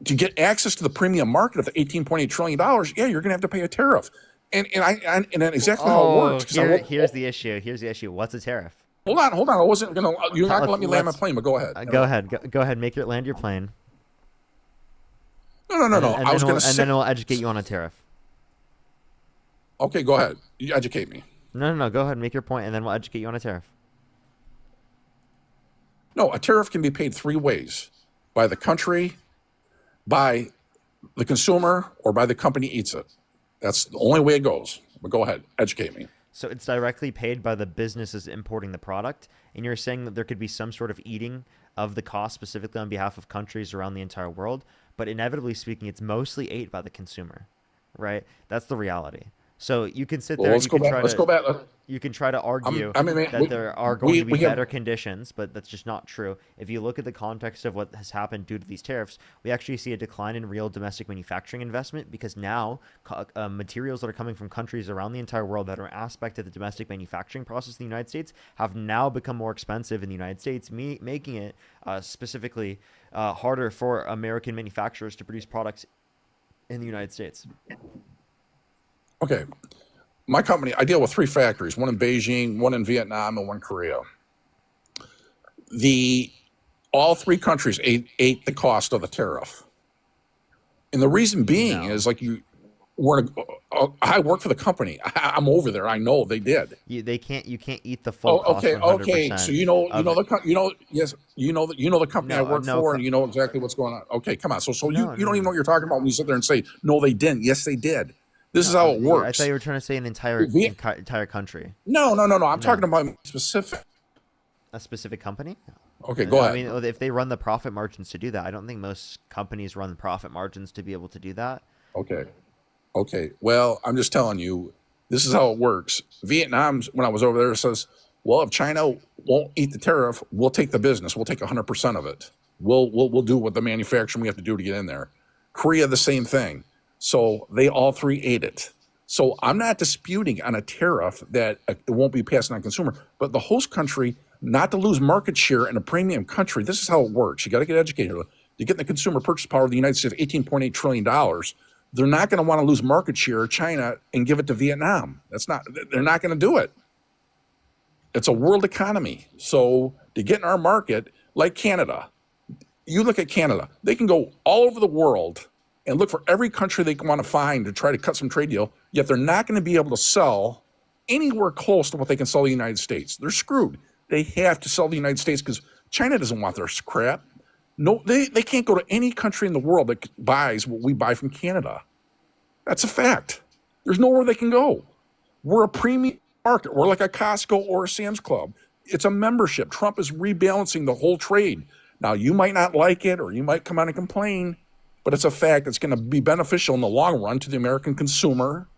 to get access to the premium market of the $18.8 trillion, yeah, you're going to have to pay a tariff. And that's exactly how it works. Here's the issue. What's a tariff? Hold on. I wasn't going to, you're not going to let me land my plane, but go ahead. Go ahead. Land your plane. No. I was going to say. And then we'll educate you on a tariff. Okay, go ahead. You educate me. No. Go ahead. Make your point, and then we'll educate you on a tariff. No, a tariff can be paid 3 ways. By the country, by the consumer, or by the company eats it. That's the only way it goes. But go ahead, educate me. So it's directly paid by the businesses importing the product, and you're saying that there could be some sort of eating of the cost specifically on behalf of countries around the entire world, but inevitably speaking, it's mostly ate by the consumer, right? That's the reality. So you can sit there. Let's go back. You can try to argue that there are going to be better conditions, but that's just not true. If you look at the context of what has happened due to these tariffs, we actually see a decline in real domestic manufacturing investment because now materials that are coming from countries around the entire world that are an aspect of the domestic manufacturing process in the United States have now become more expensive in the United States, making it specifically harder for American manufacturers to produce products in the United States. Okay. My company, I deal with 3 factories, one in Beijing, one in Vietnam, and one in Korea. All 3 countries ate the cost of the tariff. And the reason being is like I work for the company. I'm over there. I know they did. You can't eat the full cost. Okay. So you know the company I work for, and you know exactly what's going on. Okay, come on. So you don't even know what you're talking about when you sit there and say no, they didn't. Yes, they did. This is how it works. I thought you were trying to say an entire country. No. I'm talking about a specific company. Okay, go ahead. I mean, if they run the profit margins to do that, I don't think most companies run the profit margins to be able to do that. Okay. Well, I'm just telling you, this is how it works. Vietnam, when I was over there, says, well, if China won't eat the tariff, we'll take the business. We'll take 100% of it. We'll do what the manufacturing we have to do to get in there. Korea, the same thing. So they all 3 ate it. So I'm not disputing on a tariff that it won't be passed on consumer, but the host country, not to lose market share in a premium country, this is how it works. You got to get educated. You get the consumer purchase power of the United States, $18.8 trillion. they're not going to want to lose market share to China and give it to Vietnam. They're not going to do it. It's a world economy. So to get in our market, like Canada, you look at Canada, they can go all over the world and look for every country they want to find to try to cut some trade deal, yet they're not going to be able to sell anywhere close to what they can sell the United States. They're screwed. They have to sell the United States because China doesn't want their crap. No, they can't go to any country in the world that buys what we buy from Canada. That's a fact. There's nowhere they can go. We're a premium market. We're like a Costco or a Sam's Club. It's a membership. Trump is rebalancing the whole trade. Now, you might not like it or you might come out and complain, but it's a fact that's going to be beneficial in the long run to the American consumer.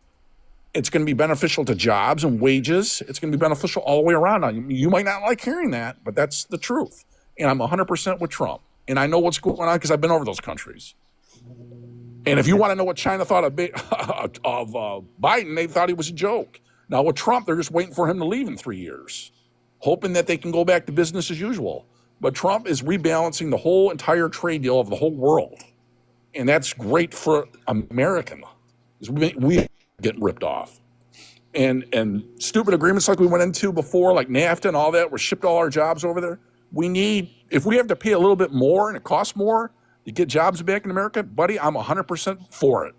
It's going to be beneficial to jobs and wages. It's going to be beneficial all the way around. Now, you might not like hearing that, but that's the truth. And I'm 100% with Trump. And I know what's going on because I've been over those countries. And if you want to know what China thought of Biden, they thought he was a joke. Now with Trump, they're just waiting for him to leave in 3 years, hoping that they can go back to business as usual. But Trump is rebalancing the whole entire trade deal of the whole world. And that's great for America. We get ripped off. And stupid agreements like we went into before, like NAFTA and all that, where shipped all our jobs over there. If we have to pay a little bit more and it costs more to get jobs back in America, buddy, I'm 100% for it.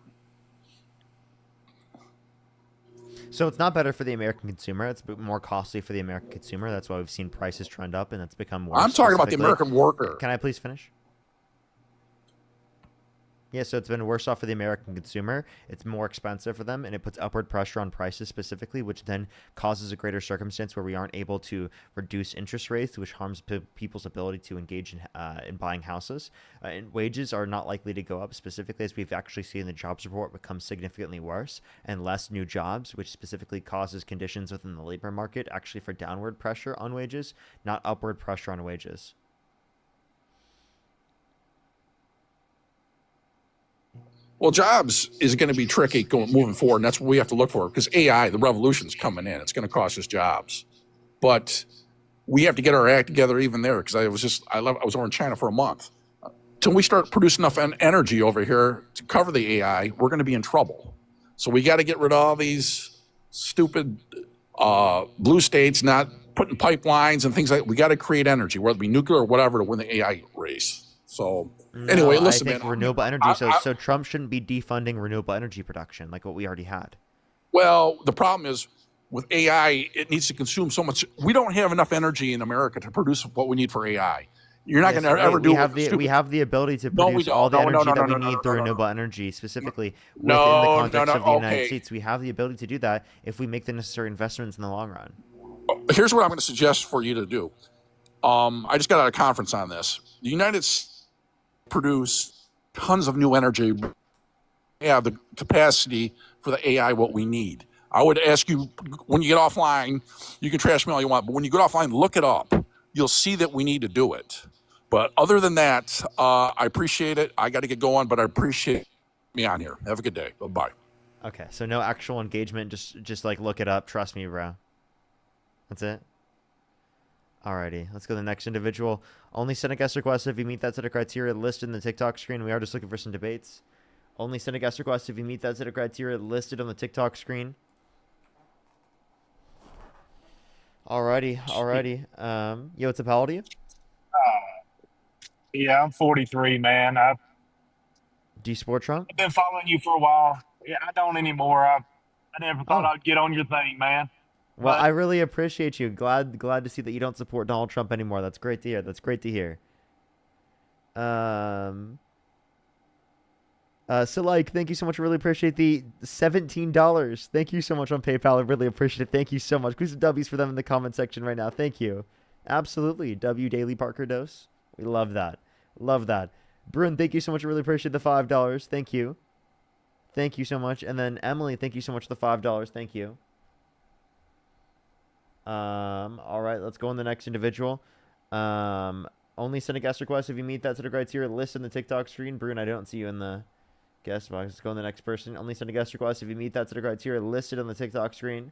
So it's not better for the American consumer. It's a bit more costly for the American consumer. That's why we've seen prices trend up, and it's become worse. I'm talking about the American worker. Can I please finish? Yeah, so it's been worse off for the American consumer. It's more expensive for them, and it puts upward pressure on prices specifically, which then causes a greater circumstance where we aren't able to reduce interest rates, which harms people's ability to engage in buying houses. And wages are not likely to go up, specifically as we've actually seen the jobs report become significantly worse and less new jobs, which specifically causes conditions within the labor market actually for downward pressure on wages, not upward pressure on wages. Well, jobs is going to be tricky moving forward, and that's what we have to look for because AI, the revolution is coming in. It's going to cost us jobs, but we have to get our act together even there because I was over in China for a month. Till we start producing enough energy over here to cover the AI, we're going to be in trouble. So we got to get rid of all these stupid blue states not putting pipelines and things like that. We got to create energy, whether it be nuclear or whatever, to win the AI race. So anyway, listen, I think man. renewable energy. So Trump shouldn't be defunding renewable energy production like what we already had. Well, the problem is with AI, it needs to consume so much. We don't have enough energy in America to produce what we need for AI. You're not going to ever do. We have the ability to produce all the energy that we need through renewable energy, specifically within the context of the United States. We have the ability to do that if we make the necessary investments in the long run. Here's what I'm going to suggest for you to do. I just got out of conference on this. The United States produce tons of new energy. Have the capacity for the AI what we need. I would ask you, when you get offline, you can trash me all you want, but when you get offline, look it up. You'll see that we need to do it. But other than that, I appreciate it. I got to get going, but I appreciate me on here. Have a good day. Bye-bye. Okay, so no actual engagement, just like look it up. Trust me, bro. That's it. Alrighty, let's go to the next individual. Only send a guest request if you meet that set of criteria listed in the TikTok screen. We are just looking for some debates. Only send a guest request if you meet that set of criteria listed on the TikTok screen. Alrighty. Yo, what's up? How old are you? Yeah, I'm 43, man. Do you support Trump? I've been following you for a while. Yeah, I don't anymore. I never thought I'd get on your thing, man. Well, I really appreciate you. Glad to see that you don't support Donald Trump anymore. That's great to hear. So like, thank you so much. I really appreciate the $17. Thank you so much on PayPal. I really appreciate it. Thank you so much. Please some W's for them in the comment section right now. Thank you. Absolutely. W Daily Parker Dose. We love that. Brun, thank you so much. I really appreciate the $5. Thank you. Thank you so much. And then Emily, thank you so much for the $5. Thank you. All right, let's go on the next individual. Only send a guest request if you meet that set of criteria listed in the TikTok screen. Brun, I don't see you in the guest box. Let's go on the next person. Only send a guest request if you meet that set of criteria listed on the TikTok screen.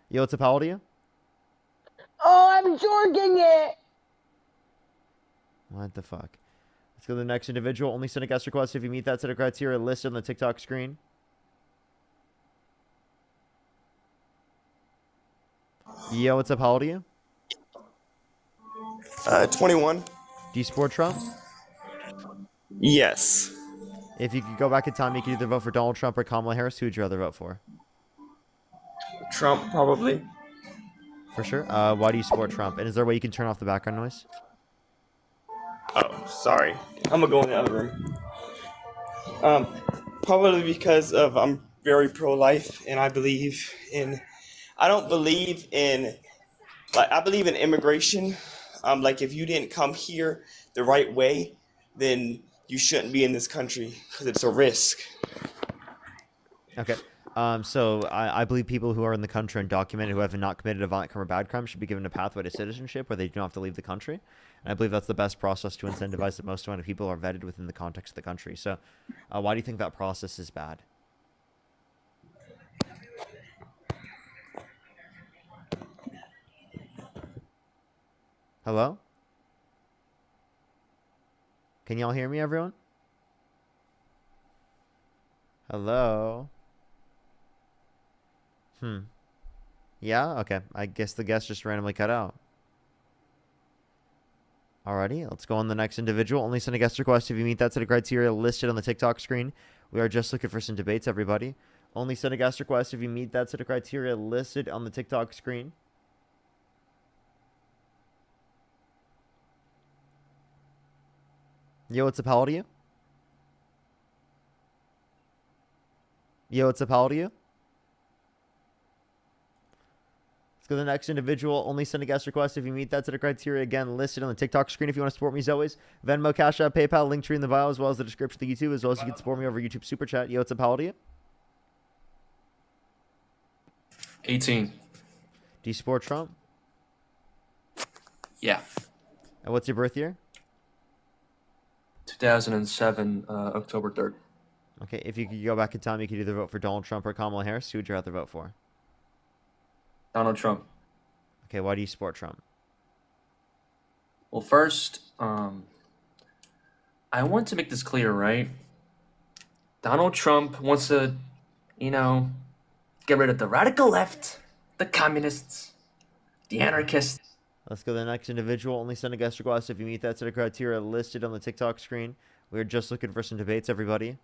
Yo, what's up? How old are you? Oh, I'm jorging it. What the fuck? Let's go to the next individual. Only send a guest request if you meet that set of criteria listed on the TikTok screen. Yo, what's up? How old are you? 21. Do you support Trump? Yes. If you could go back in time, you could either vote for Donald Trump or Kamala Harris. Who would you rather vote for? Trump, probably. For sure. Why do you support Trump? And is there a way you can turn off the background noise? Oh, sorry. I'm gonna go in the other room. Probably because of I'm very pro-life, and I believe in. I don't believe in. Like, I believe in immigration. Like, if you didn't come here the right way, then you shouldn't be in this country because it's a risk. Okay. So I believe people who are in the country undocumented who have not committed a violent crime or bad crime should be given a pathway to citizenship where they don't have to leave the country. And I believe that's the best process to incentivize the most amount of people are vetted within the context of the country. So why do you think that process is bad? Hello? Can y'all hear me, everyone? Hello? Yeah? Okay. I guess the guest just randomly cut out. Alrighty, let's go on the next individual. Only send a guest request if you meet that set of criteria listed on the TikTok screen. We are just looking for some debates, everybody. Only send a guest request if you meet that set of criteria listed on the TikTok screen. Yo, what's up? How old are you? Yo, what's up? How old are you? Let's go to the next individual. Only send a guest request if you meet that set of criteria, again, listed on the TikTok screen. If you want to support me as always, Venmo, Cash App, PayPal, link tree in the bio, as well as the description of the YouTube, as well as you can support me over YouTube Super Chat. Yo, what's up? How old are you? 18. Do you support Trump? Yeah. And what's your birth year? 2007, October 3rd. Okay, if you could go back in time, you could either vote for Donald Trump or Kamala Harris. Who would you rather vote for? Donald Trump. Okay, why do you support Trump? Well, first, I want to make this clear, right? Donald Trump wants to, get rid of the radical left, the communists, the anarchists. Let's go to the next individual. Only send a guest request if you meet that set of criteria listed on the TikTok screen. We're just looking for some debates, everybody.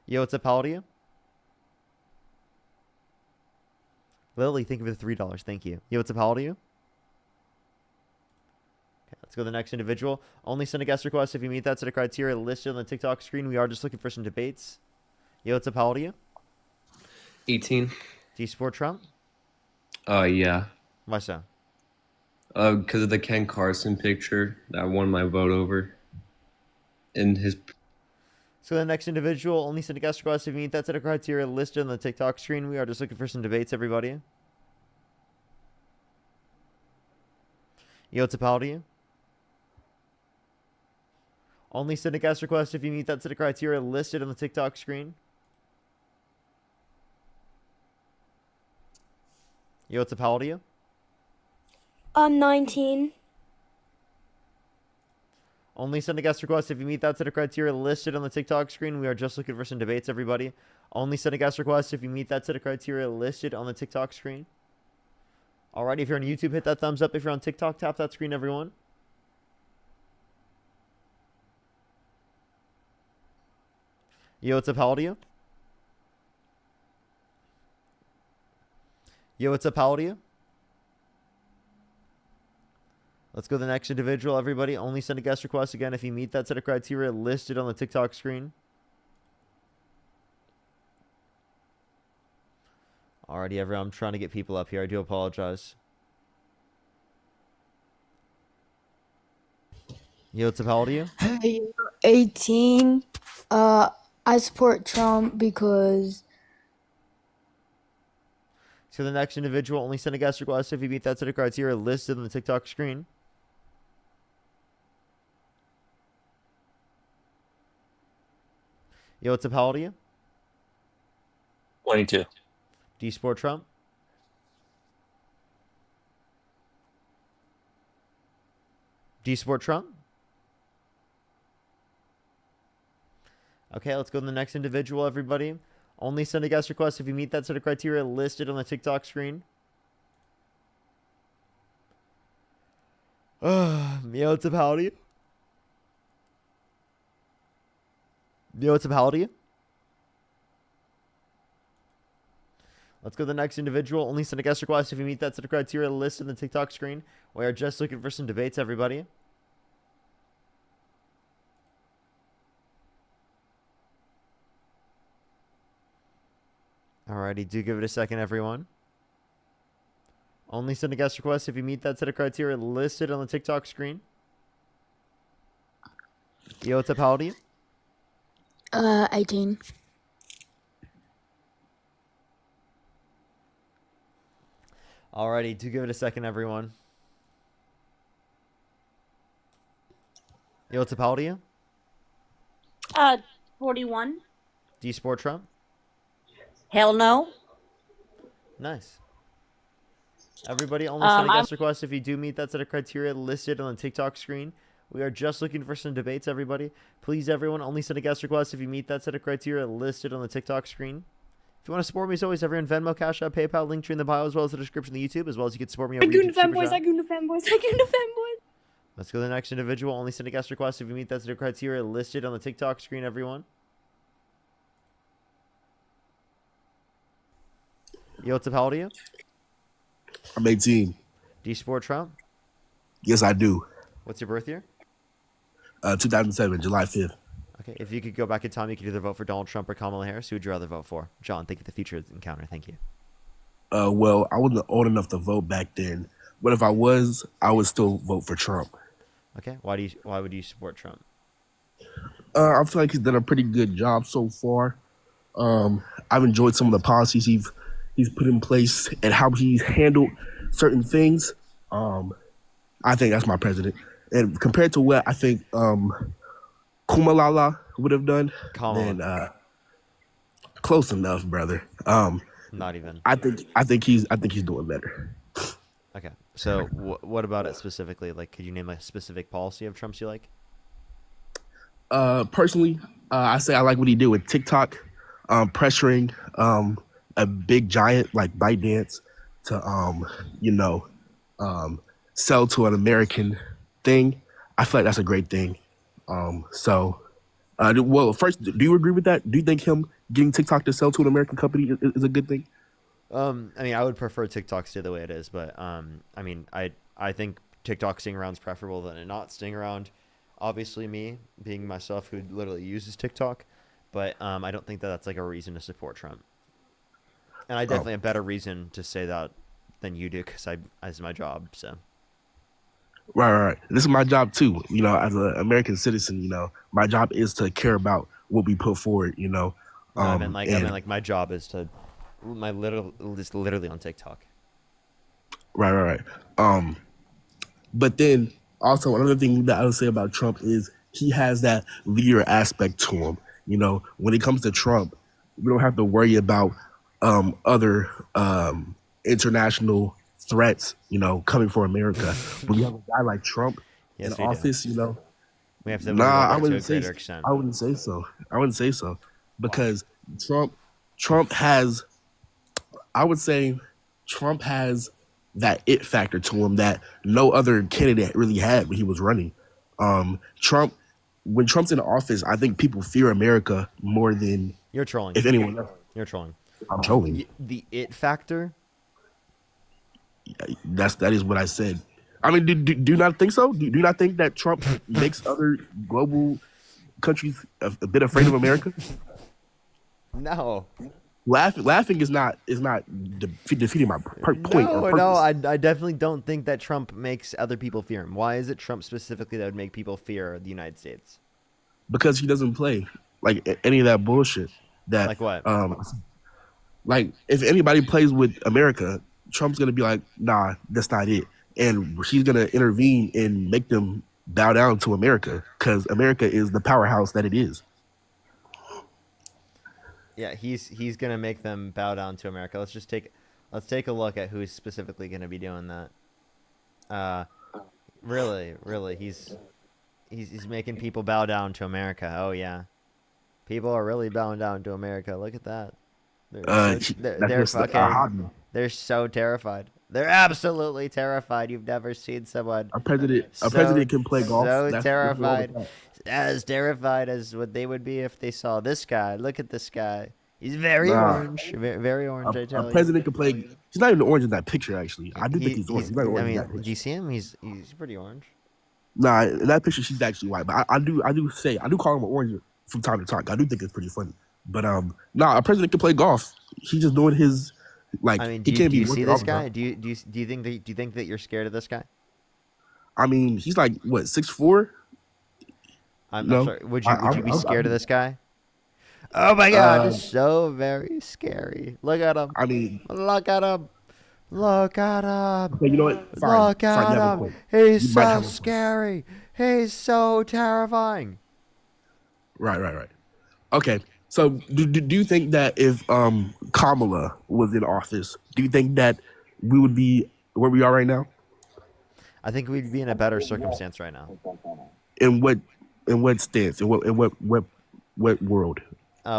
Yo, what's up? How old are you? Lily, thank you for the $3. Thank you. Yo, what's up? How old are you? Okay, let's go to the next individual. Only send a guest request if you meet that set of criteria listed on the TikTok screen. We are just looking for some debates. Yo, what's up? How old are you? 18. Do you support Trump? Yeah. Why so? Because of the Ken Carson picture that I won my vote over. And his. So the next individual, only send a guest request if you meet that set of criteria listed on the TikTok screen. We are just looking for some debates, everybody. Yo, what's up? How old are you? Only send a guest request if you meet that set of criteria listed on the TikTok screen. Yo, what's up? How old are you? I'm 19. Only send a guest request if you meet that set of criteria listed on the TikTok screen. We are just looking for some debates, everybody. Only send a guest request if you meet that set of criteria listed on the TikTok screen. Alrighty, if you're on YouTube, hit that thumbs up. If you're on TikTok, tap that screen, everyone. Yo, what's up? How old are you? Yo, what's up? How old are you? Let's go to the next individual, everybody. Only send a guest request again if you meet that set of criteria listed on the TikTok screen. Alrighty, everyone. I'm trying to get people up here. I do apologize. Yo, what's up? How old are you? Hey, 18. I support Trump because So the next individual, only send a guest request if you meet that set of criteria listed on the TikTok screen. Yo, what's up? How old are you? 22. Do you support Trump? Do you support Trump? Okay, let's go to the next individual, everybody. Only send a guest request if you meet that set of criteria listed on the TikTok screen. Yo, what's up, howdy? Yo, what's up, howdy? Let's go to the next individual. Only send a guest request if you meet that set of criteria listed on the TikTok screen. We are just looking for some debates, everybody. Alrighty, do give it a second, everyone. Only send a guest request if you meet that set of criteria listed on the TikTok screen. Yo, what's up, how old are you? 18. Alrighty, do give it a second, everyone. Yo, what's up, how old are you? 41. Do you support Trump? Hell no. Nice. Everybody, only send a I'm guest request if you do meet that set of criteria listed on the TikTok screen. We are just looking for some debates, everybody. Please, everyone, only send a guest request if you meet that set of criteria listed on the TikTok screen. If you want to support me, as always, everyone, Venmo, Cash App, PayPal, link tree in the bio, as well as the description of the YouTube, as well as you can support me over YouTube. Let's go to the next individual. Only send a guest request if you meet that set of criteria listed on the TikTok screen, everyone. Yo, what's up, how old are you? I'm 18. Do you support Trump? Yes, I do. What's your birth year? 2007, July 5th. Okay, if you could go back in time, you could either vote for Donald Trump or Kamala Harris. Who would you rather vote for? John, think of the future encounter. Thank you. Well, I wasn't old enough to vote back then, but if I was, I would still vote for Trump. Okay, why would you support Trump? I feel like he's done a pretty good job so far. I've enjoyed some of the policies he's put in place and how he's handled certain things. I think that's my president. And compared to what I think Kumalala would have done, then close enough, brother. Not even. I think he's doing better. Okay, so what about it specifically? Like, could you name a specific policy of Trump's you like? Personally, I say I like what he did with TikTok, pressuring a big giant like ByteDance to sell to an American thing. I feel like that's a great thing. Well, first, do you agree with that? Do you think him getting TikTok to sell to an American company is a good thing? I mean, I would prefer TikTok stay the way it is, but I mean, I think TikTok staying around is preferable than it not staying around. Obviously, me being myself who literally uses TikTok, but I don't think that that's like a reason to support Trump. And I definitely have a better reason to say that than you do because it's my job. So. Right. This is my job too. You know, as an American citizen, my job is to care about what we put forward. I mean, like my job is to literally on TikTok. Right. But then also another thing that I would say about Trump is he has that leader aspect to him. When it comes to Trump, we don't have to worry about other international threats, coming for America. When you have a guy like Trump in office, we have to I wouldn't say I wouldn't say so because Trump has, I would say, Trump has that it factor to him that no other candidate really had when he was running. When Trump's in office, I think people fear America more than you're trolling. If anyone else. You're trolling. I'm trolling. The it factor. That is what I said. I mean, do you not think so? Do you not think that Trump makes other global countries a bit afraid of America? No. Laughing is not defeating my point. No, I definitely don't think that Trump makes other people fear him. Why is it Trump specifically that would make people fear the United States? Because he doesn't play like any of that bullshit. That like what? Like if anybody plays with America, Trump's gonna be like, nah, that's not it, and he's gonna intervene and make them bow down to America because America is the powerhouse that it is. Yeah, he's gonna make them bow down to America. Let's take a look at who's specifically gonna be doing that. Really, really, he's making people bow down to America. Oh yeah, people are really bowing down to America. Look at that. That's They're just a fucking hobby. they're so terrified. They're absolutely terrified. You've never seen someone A so president can play golf. That's all terrified, about. as terrified as what they would be if they saw this guy. Look at this guy. He's very Nah, orange, very orange. I a tell you. president can play. He's not even orange in that picture. Actually, I do think he's orange. He's not I orange in mean, that do you picture. see him? He's pretty orange. Nah, in that picture she's actually white. But I do call him an orange from time to time. I do think it's pretty funny. But nah, a president can play golf. He's just doing his like. I mean, He do can't you be see working all this the guy? time. Do you think that you're scared of this guy? I mean, he's like what 6'4". I'm No, sorry. Would you be scared of I, this guy? Oh my God, uh, it's so very scary. Look at him. I mean, Look at him. Look at him. okay, you know what? Fine, Look fine. at You have a him. point. He's You might so have a point. scary. He's so terrifying. Right. Okay, so do you think that if Kamala was in office, do you think that we would be where we are right now? I think we'd be in a better circumstance right now. In what stance? In what world?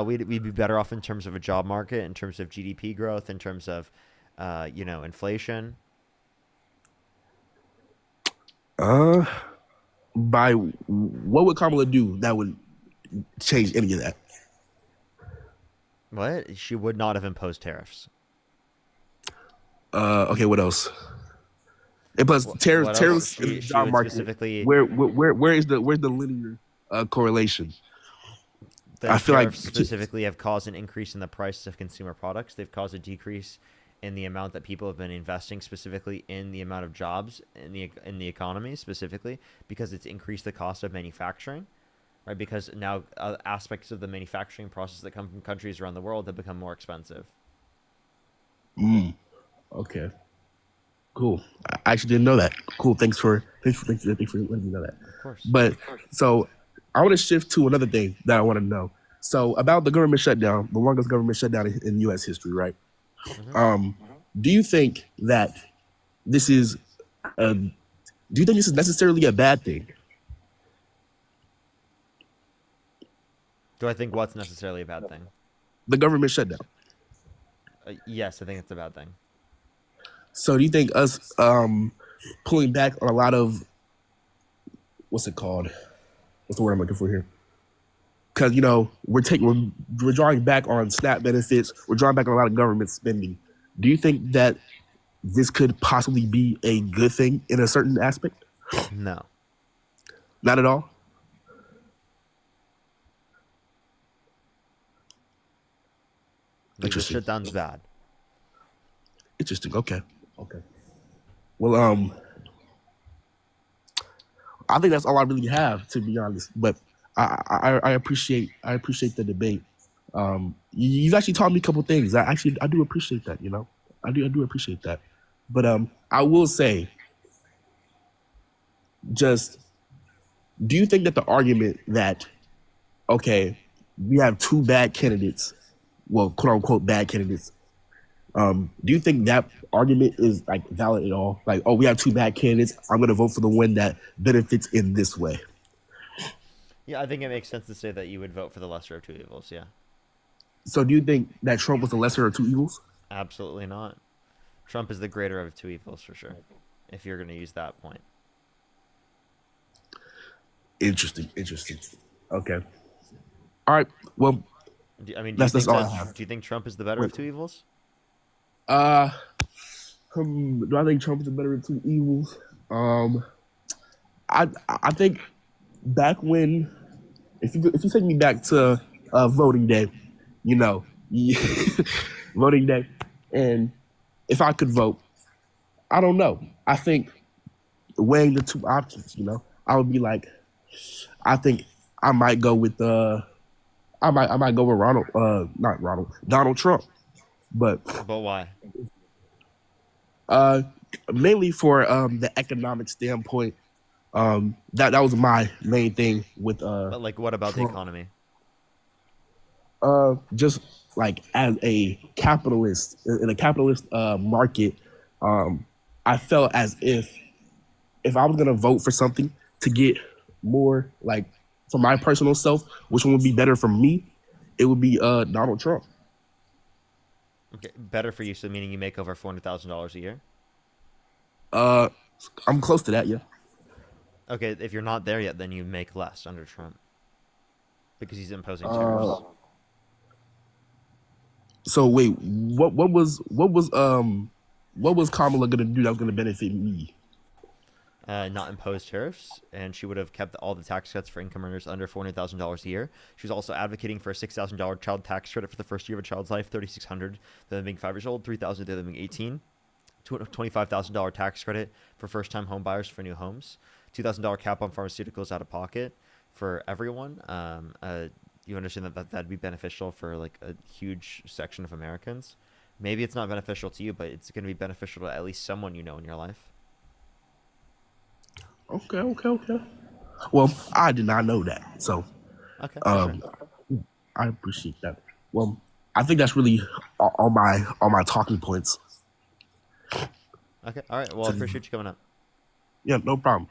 We'd be better off in terms of a job market, in terms of GDP growth, in terms of, inflation. By what would Kamala do that would change any of that? What? She would not have imposed tariffs. Okay, what else? And plus, What else? tariffs in the She job would market. specifically. Where's the linear correlation? The I feel like tariffs specifically have caused an increase in the price of consumer products. They've caused a decrease in the amount that people have been investing, specifically in the amount of jobs in the economy, specifically because it's increased the cost of manufacturing, right? Because now aspects of the manufacturing process that come from countries around the world have become more expensive. Okay. Cool. I actually didn't know that. Cool. Thanks for letting me know that. Of course. But so I want to shift to another thing that I want to know. So about the government shutdown, the longest government shutdown in U.S. history, right? Do you think that this is do you think this is necessarily a bad thing? Do I think what's necessarily a bad thing? The government shutdown. Yes, I think it's a bad thing. So do you think us pulling back on a lot of what's it called? What's the word I'm looking for here? Because we're drawing back on SNAP benefits. We're drawing back on a lot of government spending. Do you think that this could possibly be a good thing in a certain aspect? No. Not at all. The Interesting. shutdown's bad. Interesting. Okay. Well, I think that's all I really have, to be honest. But I appreciate the debate. You've actually taught me a couple things. I do appreciate that. I do appreciate that. But I will say, just do you think that the argument that okay, we have two bad candidates, well, quote unquote bad candidates. Do you think that argument is like valid at all? Like, oh, we have two bad candidates. I'm going to vote for the one that benefits in this way. Yeah, I think it makes sense to say that you would vote for the lesser of two evils. Yeah. So, do you think that Trump was the lesser of two evils? Absolutely not. Trump is the greater of two evils for sure. If you're going to use that point. Interesting. Okay. All right. Well, that's all I have. Do you think Trump is the better of two evils? Do I think Trump is the better of two evils? I think back when, if you take me back to voting day, voting day, and if I could vote, I don't know. I think weighing the two options, I would be like, I think I might go with I might go with Donald Trump. But why? Mainly for the economic standpoint. That was my main thing with But like, what about Trump. the economy? Just like as a capitalist in a capitalist market, I felt as if if I was gonna vote for something to get more like for my personal self, which one would be better for me? It would be Donald Trump. Okay, better for you. So meaning you make over $400,000 a year. Uh, I'm close to that, yeah. Okay, if you're not there yet, then you make less under Trump because he's imposing Uh, tariffs. so wait, what was Kamala gonna do that was gonna benefit me? Not impose tariffs, and she would have kept all the tax cuts for income earners under $400,000 a year. She was also advocating for a $6,000 child tax credit for the first year of a child's life, $3,600 for them being 5 years old, $3,000 for them being 18, $25,000 tax credit for first-time home buyers for new homes, $2,000 cap on pharmaceuticals out of pocket for everyone. You understand that that'd be beneficial for like a huge section of Americans. Maybe it's not beneficial to you, but it's going to be beneficial to at least someone you know in your life. Okay. Well, I did not know that, so Okay. I appreciate that. Well, I think that's really all my talking points. Okay. All right. Well, I appreciate you coming up. Yeah, no problem.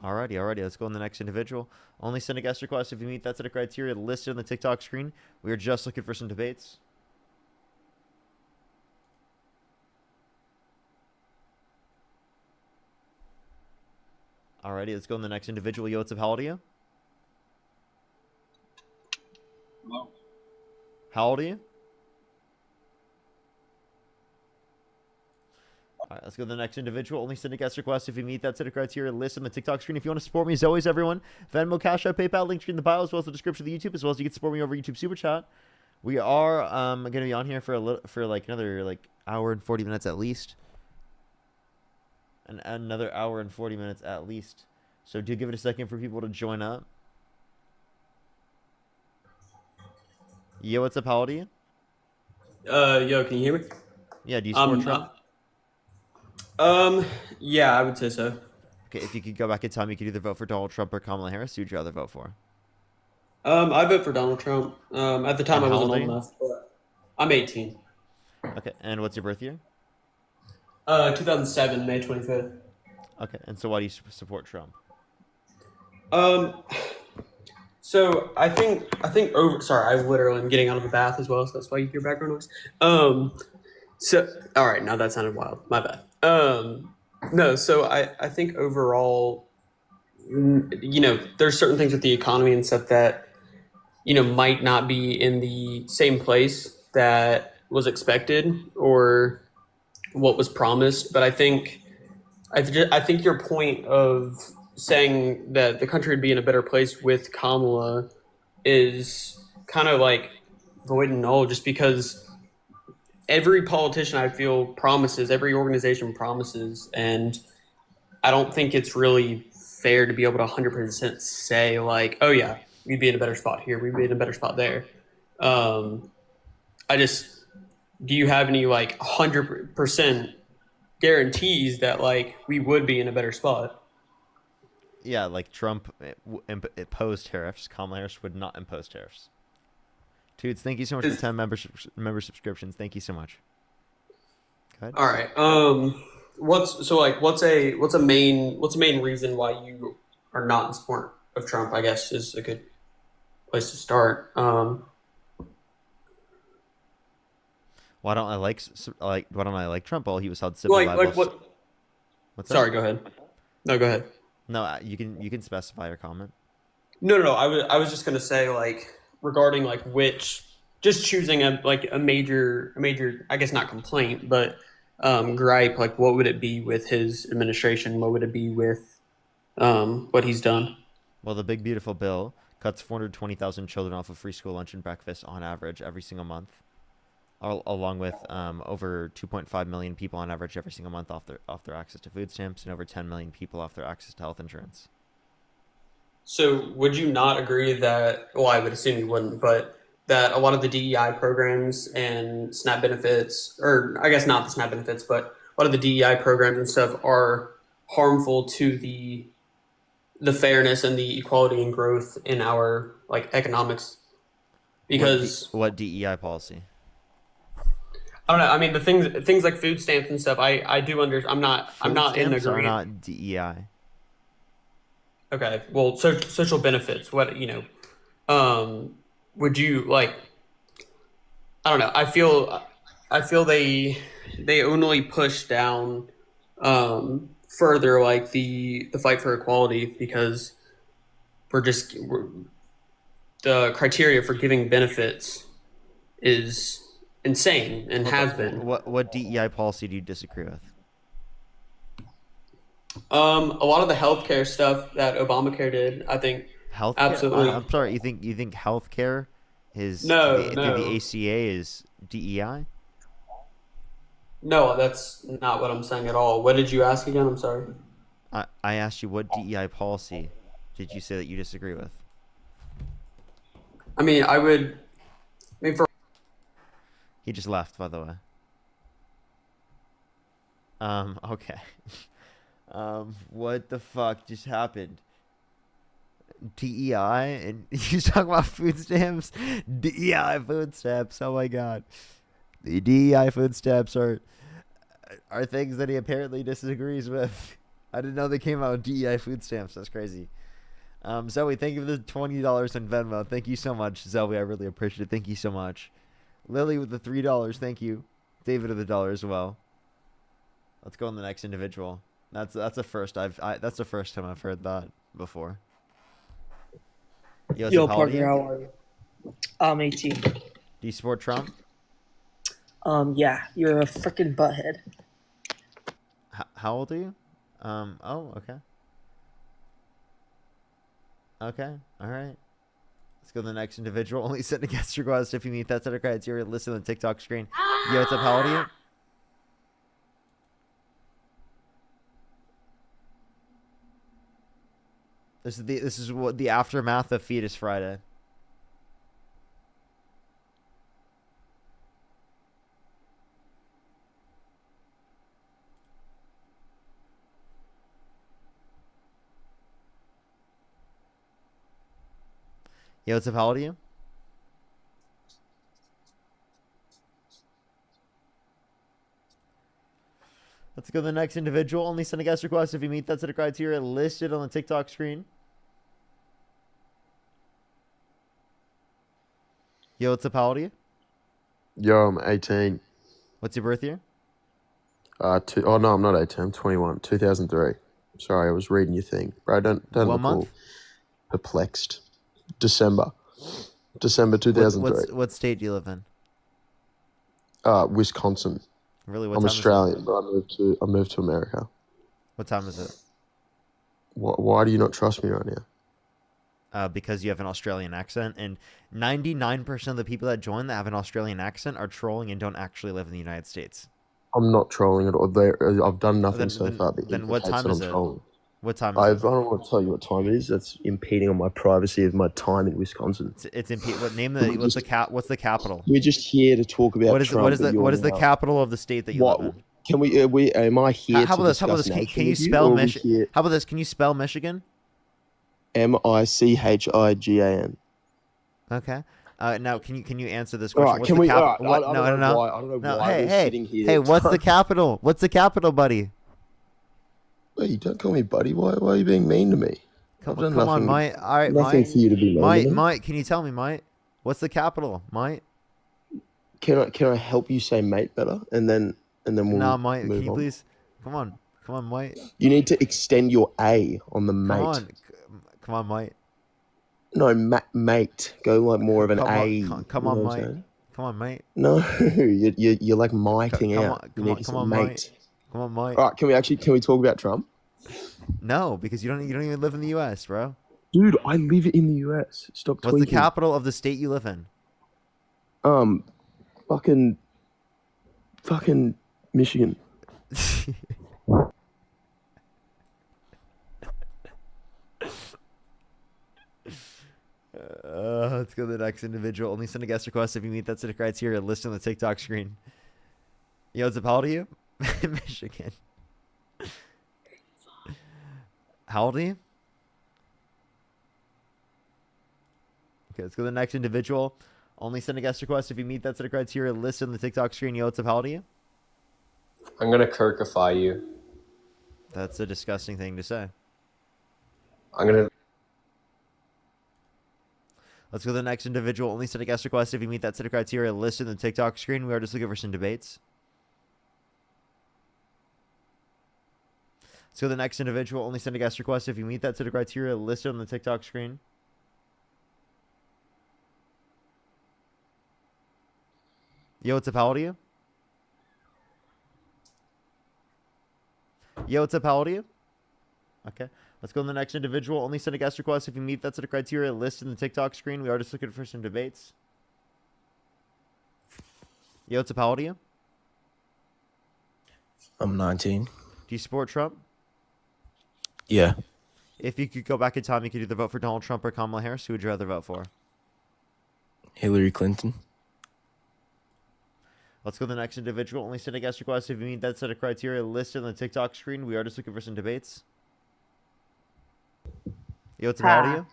Alrighty. Let's go on the next individual. Only send a guest request if you meet that set of criteria listed on the TikTok screen. We are just looking for some debates. Alrighty, let's go on the next individual. Yo, what's up? How old are you? Hello. How old are you? All right, let's go to the next individual. Only send a guest request if you meet that set of criteria listed on the TikTok screen. If you want to support me, as always, everyone, Venmo, Cash App, PayPal, link in the bio, as well as the description of the YouTube, as well as you can support me over YouTube Super Chat. We are going to be on here for another hour and 40 minutes at least. Another hour and 40 minutes at least. So do give it a second for people to join up. Yo, what's up? How old are you? Yo, can you hear me? Yeah, do you support Trump? Yeah, I would say so. Okay, if you could go back in time, you could either vote for Donald Trump or Kamala Harris. Who would you rather vote for? I vote for Donald Trump. At the time, And I how wasn't old are old you? enough, but I'm 18. Okay, and what's your birth year? 2007, May 25th. Okay, and so why do you support Trump? So I think sorry, I literally am getting out of the bath as well, so that's why you hear background noise. So all right, now that sounded wild. My bad. No, so I think overall, there's certain things with the economy and stuff that, might not be in the same place that was expected or what was promised. But I think your point of saying that the country would be in a better place with Kamala is kind of like void and null, just because every politician I feel promises, every organization promises, and I don't think it's really fair to be able to 100% say like, oh yeah, we'd be in a better spot here, we'd be in a better spot there. Do you have any like 100% guarantees that like we would be in a better spot? Yeah, like Trump imposed tariffs. Kamala Harris would not impose tariffs. Dudes, thank you so much for 10 member subscriptions. Thank you so much. Go ahead. All right. What's a main reason why you are not in support of Trump? I guess is a good place to start. Why don't I like Trump? Well, he was held civil Like libel. what? What's that? Sorry, go ahead. No, go ahead. No, you can specify your comment. No. I was just gonna say like regarding like just choosing a major I guess not complaint but gripe, like what would it be with his administration? What would it be with what he's done? Well, the big beautiful bill cuts 420,000 children off of free school lunch and breakfast on average every single month, along with over 2.5 million people on average every single month off their access to food stamps, and over 10 million people off their access to health insurance. So would you not agree that, well, I would assume you wouldn't, but that a lot of the DEI programs and SNAP benefits, or I guess not the SNAP benefits, but a lot of the DEI programs and stuff are harmful to the fairness and the equality and growth in our like economics? Because what DEI policy? I don't know. I mean, the things like food stamps and stuff. I do I'm not Food in stamps are agreement. not DEI. Okay. Well, social benefits. What would you like? I don't know. I feel they only push down further like the fight for equality because the criteria for giving benefits is insane and has been. What DEI policy do you disagree with? A lot of the healthcare stuff that Obamacare did, I think, Healthcare? absolutely. I'm sorry. You think healthcare is No, through the no, ACA is DEI? no. That's not what I'm saying at all. What did you ask again? I'm sorry. I asked you what DEI policy did you say that you disagree with? I mean, for He just left, by the way. Okay. What the fuck just happened? DEI and he's talking about food stamps. DEI food stamps. Oh my god. The DEI food stamps are things that he apparently disagrees with. I didn't know they came out with DEI food stamps. That's crazy. Zoe, thank you for the $20 in Venmo. Thank you so much, Zoe. I really appreciate it. Thank you so much. Lily with the $3. Thank you. David with the $1 as well. Let's go on the next individual. That's a first. That's the first time I've heard that before. Yo, Parker, how are you? I'm 18. Do you support Trump? Yeah, you're a freaking butthead. How old are you? Oh, okay. Okay, all right. Let's go to the next individual. Only send a guest request if you meet that set of criteria listed on the TikTok screen. Yo, what's up? How old are you? This is what the aftermath of Fetus Friday. Yo, what's up? How old are you? Let's go to the next individual. Only send a guest request if you meet that set of criteria listed on the TikTok screen. Yo, what's up? How old are you? Yo, I'm 18. What's your birth year? Oh no, I'm not 18. I'm 21. 2003. Sorry, I was reading your thing, bro. Don't What look all month? perplexed. December 2003. What state do you live in? Wisconsin. Really? What I'm time Australian, is it? but I moved to America. What time is it? Why do you not trust me right now? Because you have an Australian accent, and 99% of the people that join that have an Australian accent are trolling and don't actually live in the United States. I'm not trolling at all. I've done nothing so far. Then what time is it? Trolling. What time I is it? don't want to tell you what time it is. That's impeding on my privacy of my time in Wisconsin. What name the what's the capital? We're just here to talk about What is Trump. what is the capital of the state that you live in? Can we? Am I here? How about this? How about this? Can you spell Michigan? How about this? Can you spell Michigan? Michigan. Okay. Now, can you answer this All question? right, What's can the we? capital? All right, I don't know why. I don't know why we're sitting here. Hey, what's the capital? What's the capital, buddy? Hey, don't call me buddy. Why are you being mean to me? Come on, Mike. All right, nothing Mike. for you to be mean to me. Mike, can you tell me, Mike? What's the capital, Mike? Can I help you say mate better, and then we'll Mike. move Can you on? please? Come on, Mike. You need to extend your A on the mate. Come on, Mike. No, mate. Go like more of an A. Come on, Mike. Come on, mate. No, you're like miting out. You need to say mate. Come on, Mike. All right, can we talk about Trump? No, because you don't even live in the U.S., bro. Dude, I live in the U.S. Stop tweeting. What's the capital of the state you live in? Fucking Michigan. Let's go to the next individual. Only send a guest request if you meet that set of criteria listed on the TikTok screen. Yo, what's up? How old are you? Michigan. How old are you? Okay, let's go to the next individual. Only send a guest request if you meet that set of criteria listed on the TikTok screen. Yo, what's up? How old are you? I'm gonna Kirkify you. That's a disgusting thing to say. I'm gonna. Let's go to the next individual. Only send a guest request if you meet that set of criteria listed in the TikTok screen. We are just looking for some debates. Let's go to the next individual. Only send a guest request if you meet that set of criteria listed on the TikTok screen. Yo, what's up? How old are you? Yo, what's up? How old are you? Okay. Let's go to the next individual. Only send a guest request if you meet that set of criteria listed in the TikTok screen. We are just looking for some debates. Yo, what's up? How old are you? I'm 19. Do you support Trump? Yeah. If you could go back in time, you could either vote for Donald Trump or Kamala Harris. Who would you rather vote for? Hillary Clinton. Let's go to the next individual. Only send a guest request if you meet that set of criteria listed on the TikTok screen. We are just looking for some debates. Yo, what's up? How old are you?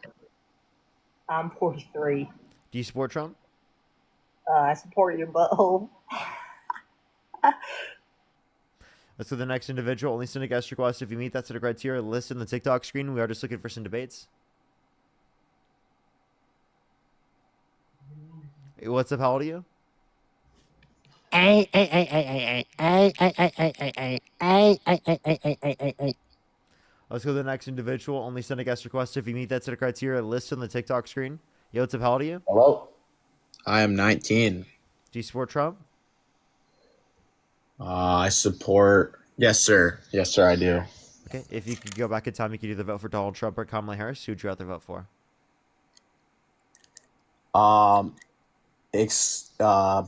I'm 43. Do you support Trump? I support your butthole. Let's go to the next individual. Only send a guest request if you meet that set of criteria listed on the TikTok screen. We are just looking for some debates. Hey, what's up? How old are you? Let's go to the next individual. Only send a guest request if you meet that set of criteria listed on the TikTok screen. Yo, what's up? How old are you? Hello. I am 19. Do you support Trump? I support. Yes, sir. Yes, sir. I do. Okay. If you could go back in time, you could either vote for Donald Trump or Kamala Harris. Who would you rather vote for?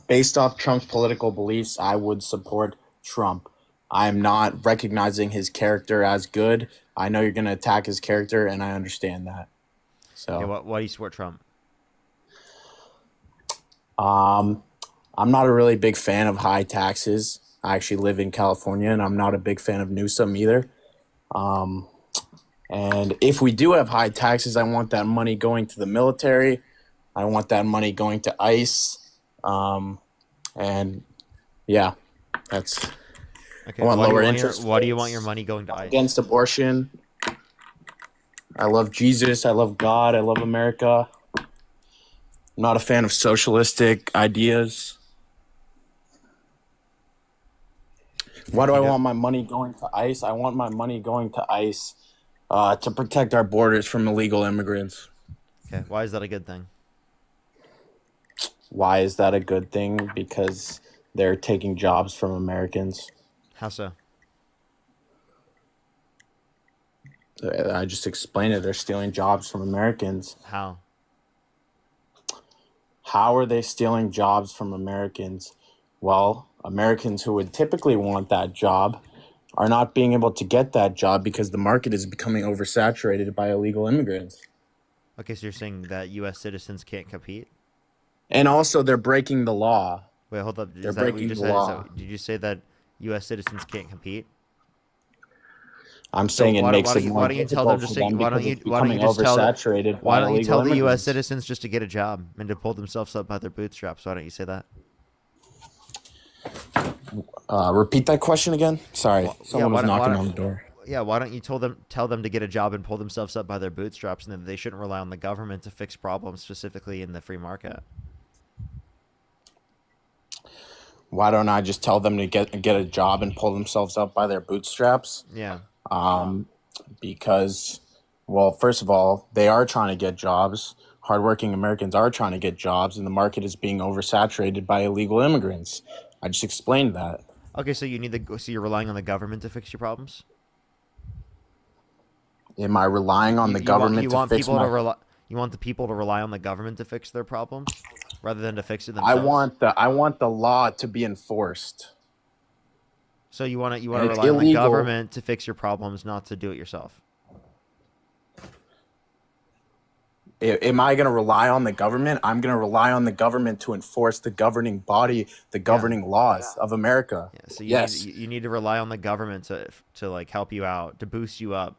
Based off Trump's political beliefs, I would support Trump. I'm not recognizing his character as good. I know you're going to attack his character, and I understand that. So, Okay, why do you support Trump? I'm not a really big fan of high taxes. I actually live in California, and I'm not a big fan of Newsom either. And if we do have high taxes, I want that money going to the military. I want that money going to ICE. And yeah, that's. Okay. I want lower interest. Why do you want your money going to ICE? Against abortion. I love Jesus. I love God. I love America. I'm not a fan of socialistic ideas. Why do I want my money going to ICE? I want my money going to ICE to protect our borders from illegal immigrants. Okay. Why is that a good thing? Why is that a good thing? Because they're taking jobs from Americans. How so? I just explained it. They're stealing jobs from Americans. How? How are they stealing jobs from Americans? Well, Americans who would typically want that job are not being able to get that job because the market is becoming oversaturated by illegal immigrants. Okay, so you're saying that U.S. citizens can't compete? And also, they're breaking the law. Wait, hold up. They're Is that what you breaking just the said? law. Did you say that U.S. citizens can't compete? I'm saying it makes it more why don't you tell them difficult just for to them why don't because you it's why don't you becoming just tell them, oversaturated why by don't you illegal tell the U.S. immigrants. citizens just to get a job and to pull themselves up by their bootstraps? Why don't you say that? Repeat that question again. Sorry, someone was why knocking don't- on the door. Yeah, why don't you tell them to get a job and pull themselves up by their bootstraps, and that they shouldn't rely on the government to fix problems, specifically in the free market? Why don't I just tell them to get a job and pull themselves up by their bootstraps? Yeah. Because, well, first of all, they are trying to get jobs. Hardworking Americans are trying to get jobs, and the market is being oversaturated by illegal immigrants. I just explained that. Okay, so you're relying on the government to fix your problems? Am I relying on the government to fix my... You want the people to rely on the government to fix their problems rather than to fix it I themselves? I want the law to be enforced. So you want to it's rely on the illegal. government to fix your problems, not to do it yourself? Am I going to rely on the government? I'm going to rely on the government to enforce the governing body, the governing laws of America. Yeah, so yes. you need to rely on the government to like help you out, to boost you up,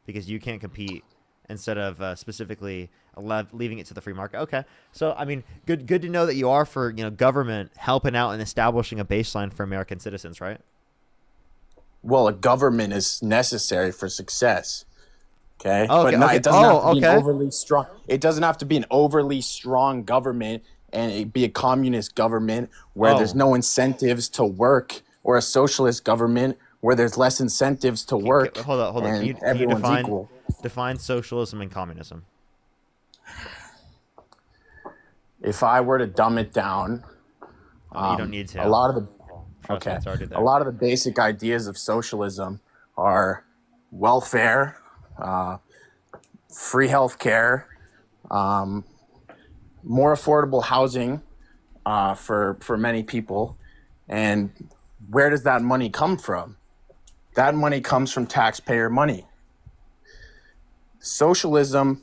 because you can't compete, instead of specifically leaving it to the free market. Okay, so I mean, good to know that you are for government helping out and establishing a baseline for American citizens, right? Well, a government is necessary for success. Okay, Oh, but okay, no, okay. it doesn't have to be an Okay. overly strong. It doesn't have to be an overly strong government and it be a communist government where there's Oh. no incentives to work, or a socialist government where there's less incentives to work. Hold on. And Can you everyone's equal. define socialism and communism? If I were to dumb it down, You don't need to. a lot of the Trust me, okay, it's already there. a lot of the basic ideas of socialism are welfare, free healthcare, more affordable housing for many people. And where does that money come from? That money comes from taxpayer money. Socialism,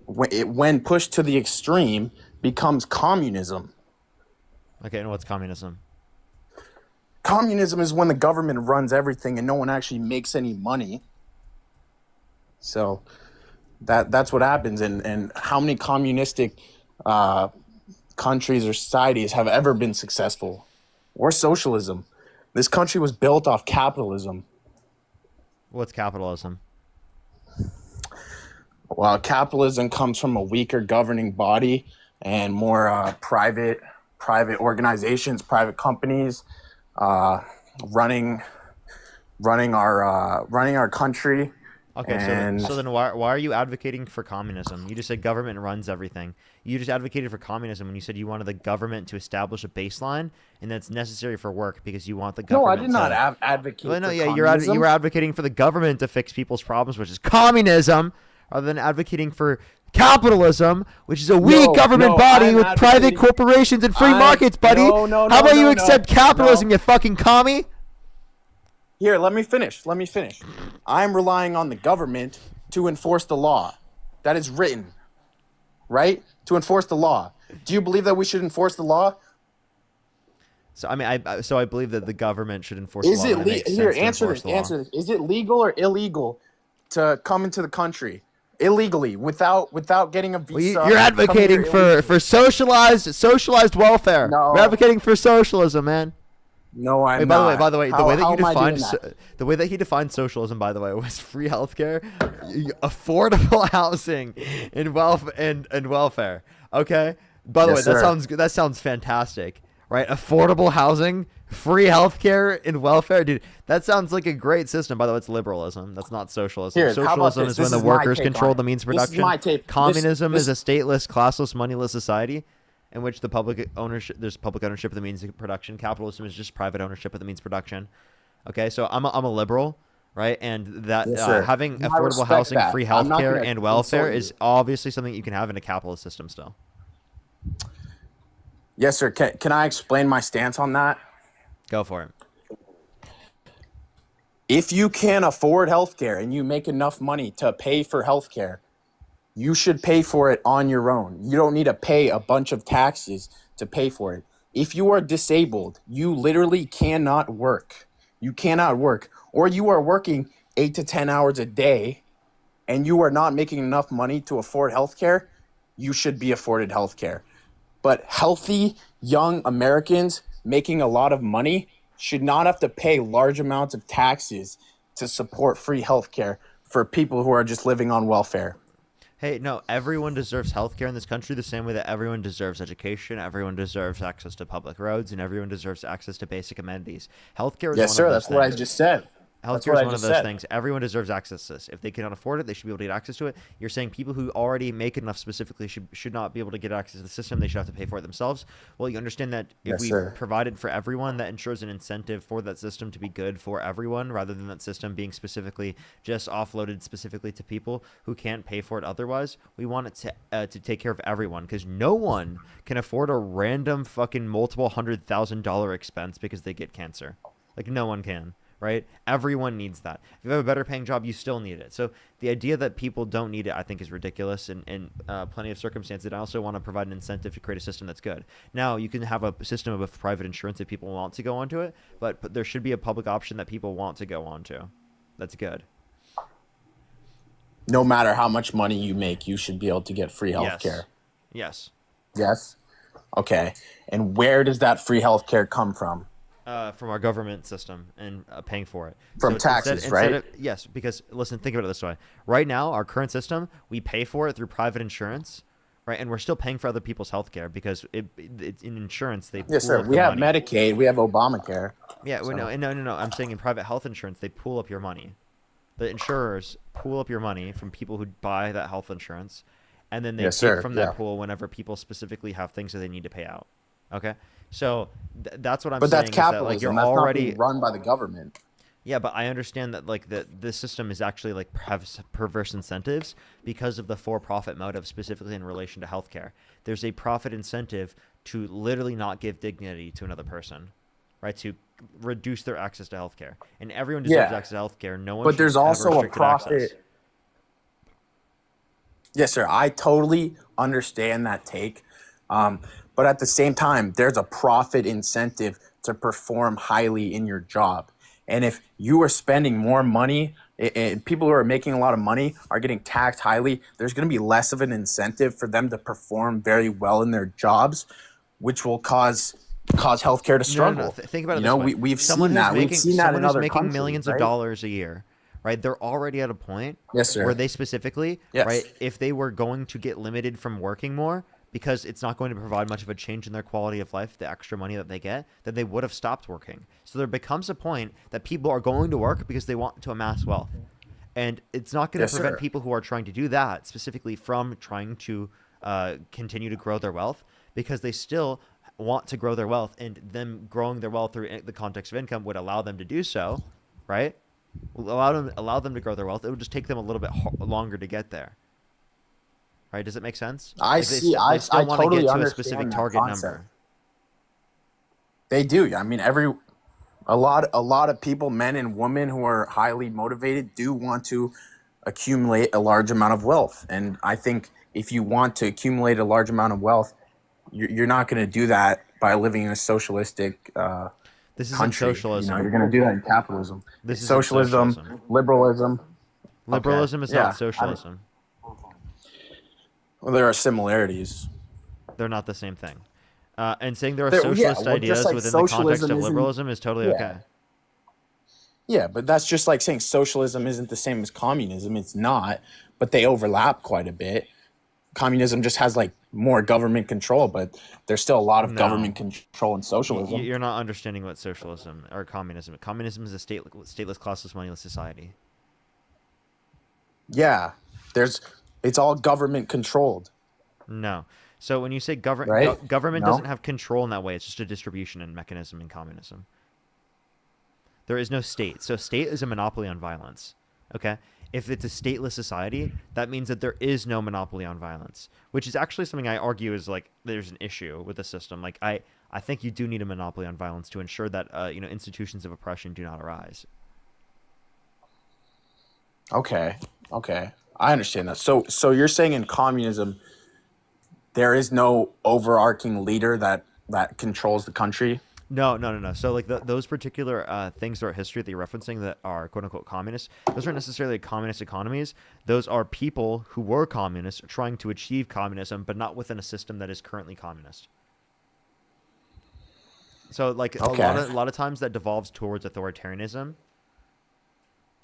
when pushed to the extreme, becomes communism. Okay, and what's communism? Communism is when the government runs everything and no one actually makes any money. So that's what happens. And how many communistic countries or societies have ever been successful? Or socialism? This country was built off capitalism. What's capitalism? Well, capitalism comes from a weaker governing body and more private organizations, private companies running our country. Okay, And so then why are you advocating for communism? You just said government runs everything. You just advocated for communism when you said you wanted the government to establish a baseline, and that's necessary for work because you want the no, government. I did not advocate. Well, no, for yeah, communism. you were advocating for the government to fix people's problems, which is communism, rather than advocating for capitalism, which is a weak government body I'm with private advocating- corporations and free markets, buddy. No, no, How no, about you no, accept capitalism, you fucking commie? Here, let me finish. I'm relying on the government to enforce the law that is written, right? To enforce the law. Do you believe that we should enforce the law? So I mean, I believe that the government should enforce Is the law. it when it makes here? sense to Answer enforce this. the law. Answer this. Is it legal or illegal to come into the country illegally without getting a Well, visa? you're come here advocating illegally? for socialized welfare. No. You're advocating for socialism, man. No, I'm Wait, not. by the way, How am I doing the way that he defined socialism, by the way, was free healthcare, affordable housing, and welfare. Okay. By the way, Yes, sir. that sounds fantastic, right? Affordable housing, free healthcare, and welfare, dude. That sounds like a great system. By the way, it's liberalism. That's not socialism. Here, how about Socialism this? is when This the is my workers take control on the it. means of This is production. my take. Communism This- is a stateless, classless, moneyless society in which the public ownership, there's public ownership of the means of production. Capitalism is just private ownership of the means of production. Okay, so I'm a liberal, right? And that Yes, sir. having I affordable respect housing, that. free I'm not healthcare, gonna and welfare insult is you. obviously something you can have in a capitalist system still. Yes, sir. Can I explain my stance on that? Go for it. If you can afford healthcare and you make enough money to pay for healthcare, you should pay for it on your own. You don't need to pay a bunch of taxes to pay for it. If you are disabled, you literally cannot work. You cannot work. Or you are working 8 to 10 hours a day and you are not making enough money to afford healthcare, you should be afforded healthcare. But healthy young Americans making a lot of money should not have to pay large amounts of taxes to support free healthcare for people who are just living on welfare. Hey, no, everyone deserves healthcare in this country the same way that everyone deserves education, everyone deserves access to public roads, and everyone deserves access to basic amenities. Healthcare is Yes, one sir. of those That's what I things. just said. That's Healthcare what is I one of just those said. things. Everyone deserves access to this. If they cannot afford it, they should be able to get access to it. You're saying people who already make enough specifically should not be able to get access to the system. They should have to pay for it themselves. Well, you understand that if Yes, we sir. provide it for everyone, that ensures an incentive for that system to be good for everyone, rather than that system being specifically just offloaded specifically to people who can't pay for it otherwise. We want it to take care of everyone, because no one can afford a random fucking multiple $100,000 expense because they get cancer. Like, no one can. Right? Everyone needs that. If you have a better paying job, you still need it. So the idea that people don't need it, I think, is ridiculous in plenty of circumstances. And I also want to provide an incentive to create a system that's good. Now, you can have a system of private insurance if people want to go onto it, but there should be a public option that people want to go onto. That's good. no matter how much money you make, you should be able to get free health care. Yes. Yes. Okay. And where does that free health care come from? From our government system and paying for it. From So taxes, right? Yes, because listen, think about it this way. Right now, our current system, we pay for it through private insurance, right? And we're still paying for other people's health care because it's in insurance. They Yes, pool sir. up We the have money. Medicaid. We have Obamacare. Yeah, So- no. I'm saying in private health insurance, they pool up your money. The insurers pool up your money from people who buy that health insurance, and then they Yes, take sir. from Yeah. that pool whenever people specifically have things that they need to pay out. Okay, so that's what I'm But saying. that's Is that, like, capitalism. you're That's not already being run by the government. yeah, but I understand that like the system is actually like has perverse incentives because of the for-profit motive, specifically in relation to healthcare. There's a profit incentive to literally not give dignity to another person, right? To reduce their access to healthcare, and everyone deserves Yeah. access to healthcare. No one. But should there's have also a restricted access. profit. Yes, sir. I totally understand that take. But at the same time, there's a profit incentive to perform highly in your job. And if you are spending more money, and people who are making a lot of money are getting taxed highly, there's going to be less of an incentive for them to perform very well in their jobs, which will cause healthcare to struggle. No. Think about it You this know, way. we've Someone seen who's that. We've making seen that someone in who's other making countries, millions right? of dollars a year, right? They're already at a point Yes, sir. where they specifically, Yes. right, if they were going to get limited from working more because it's not going to provide much of a change in their quality of life, the extra money that they get, then they would have stopped working. So there becomes a point that people are going to work because they want to amass wealth. And it's not going to Yes, prevent sir. people who are trying to do that specifically from trying to continue to grow their wealth, because they still want to grow their wealth, and them growing their wealth through the context of income would allow them to do so, right? Will allow them to grow their wealth. It would just take them a little bit longer to get there. Right? Does it make sense? I Like see. they I still want to totally get to a understand specific that target concept. number. They do. I mean, a lot of people, men and women who are highly motivated, do want to accumulate a large amount of wealth. And I think if you want to accumulate a large amount of wealth, you're not going to do that by living in a socialistic This isn't country. socialism. You know, you're going to do that in capitalism. This It's isn't socialism, socialism. liberalism. Liberalism is Yeah, not socialism. Well, there are similarities. They're not the same thing. And saying there are Yeah, socialist well, ideas just like within the context socialism of isn't- liberalism is totally Yeah. okay. Yeah, but that's just like saying socialism isn't the same as communism. It's not, but they overlap quite a bit. Communism just has like more government control, but there's still a lot of No. government control in socialism. You're not understanding what socialism or communism. Communism is a stateless, classless, moneyless society. Yeah, it's all government controlled. No. So when you say government, Right? government No? doesn't have control in that way. It's just a distribution and mechanism in communism. There is no state. So state is a monopoly on violence. Okay? If it's a stateless society, that means that there is no monopoly on violence, which is actually something I argue is like there's an issue with the system. Like I think you do need a monopoly on violence to ensure that institutions of oppression do not arise. Okay, I understand that. So you're saying in communism, there is no overarching leader that controls the country? No. So like those particular things throughout history that you're referencing that are quote unquote communist, those aren't necessarily communist economies. Those are people who were communists trying to achieve communism, but not within a system that is currently communist. So like a lot of times that devolves towards authoritarianism,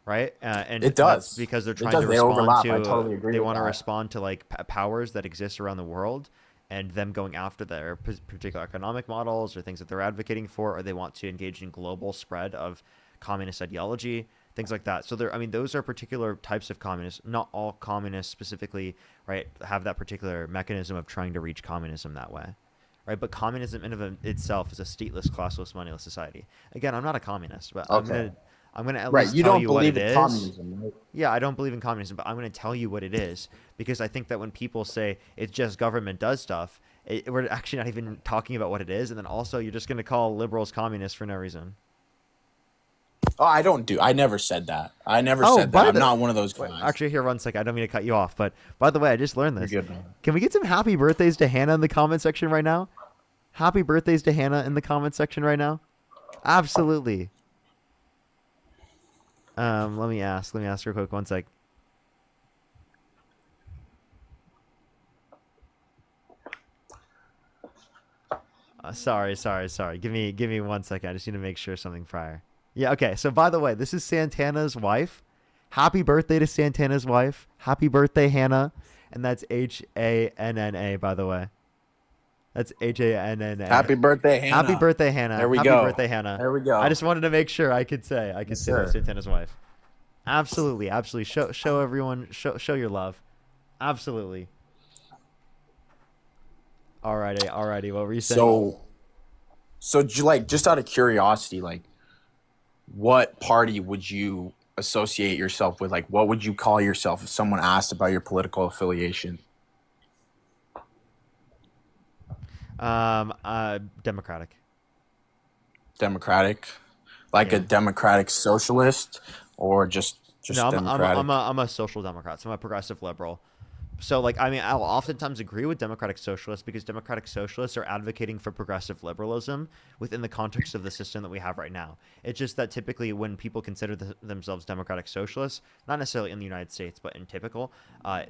right? And It that's does. because they're It trying does. to They respond overlap. to. I totally agree They with want to that. respond to like powers that exist around the world, and them going after their particular economic models or things that they're advocating for, or they want to engage in global spread of communist ideology, things like that. So those are particular types of communists. Not all communists specifically, right, have that particular mechanism of trying to reach communism that way, right? But communism in of itself is a stateless, classless, moneyless society. Again, I'm not a communist, but Okay. I'm gonna at Right, least you tell don't you what believe it in is. communism, right? Yeah, I don't believe in communism, but I'm going to tell you what it is, because I think that when people say it's just government does stuff, we're actually not even talking about what it is, and then also you're just going to call liberals communists for no reason. Oh, I never said that. I never Oh, said by that. I'm the- not one of those Wait, guys. actually, here, one second. I don't mean to cut you off, but by the way, I just learned this. You're good, man. Can we get some happy birthdays to Hannah in the comment section right now? Happy birthdays to Hannah in the comment section right now? Absolutely. Let me ask real quick. One sec. Sorry. Give me 1 second. I just need to make sure something prior. Yeah, okay. So by the way, this is Santana's wife. Happy birthday to Santana's wife. Happy birthday, Hannah. And that's Hanna, by the way. That's Hanna. Happy birthday, Hannah. Happy birthday, Hannah. There we Happy go. birthday, Hannah. There we go. I just wanted to make sure I could say that was sir. Santana's wife. Absolutely. Show everyone, show your love. Absolutely. Alrighty. What were you saying? So like, just out of curiosity, like, what party would you associate yourself with? Like, what would you call yourself if someone asked about your political affiliation? Democratic. Democratic, like a democratic socialist, or just No, democratic. I'm a social democrat. So I'm a progressive liberal. So, like, I mean, I'll oftentimes agree with democratic socialists because democratic socialists are advocating for progressive liberalism within the context of the system that we have right now. It's just that typically when people consider themselves democratic socialists, not necessarily in the United States, but in typical,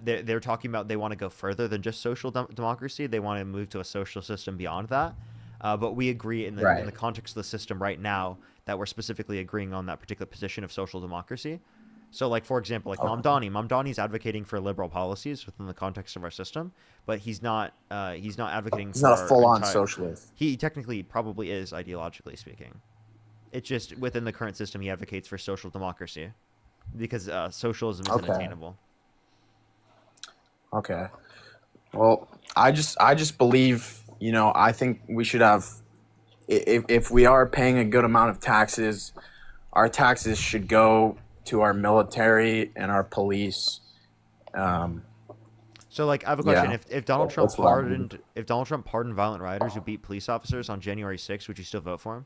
they're talking about they want to go further than just social democracy. They want to move to a social system beyond that. But we agree in the context of the system right now that we're specifically agreeing on that particular position of social democracy. So, like, for example, like Mamdani's advocating for liberal policies within the context of our system, but he's not advocating. He's not a full-on socialist. He technically probably is, ideologically speaking. It's just within the current system he advocates for social democracy, because socialism is unattainable. Okay. Well, I just believe, I think we should have, if we are paying a good amount of taxes, our taxes should go to our military and our police. So, like, I have a question. Yeah. If Donald Trump pardoned violent rioters who beat police officers on January 6th, would you still vote for him?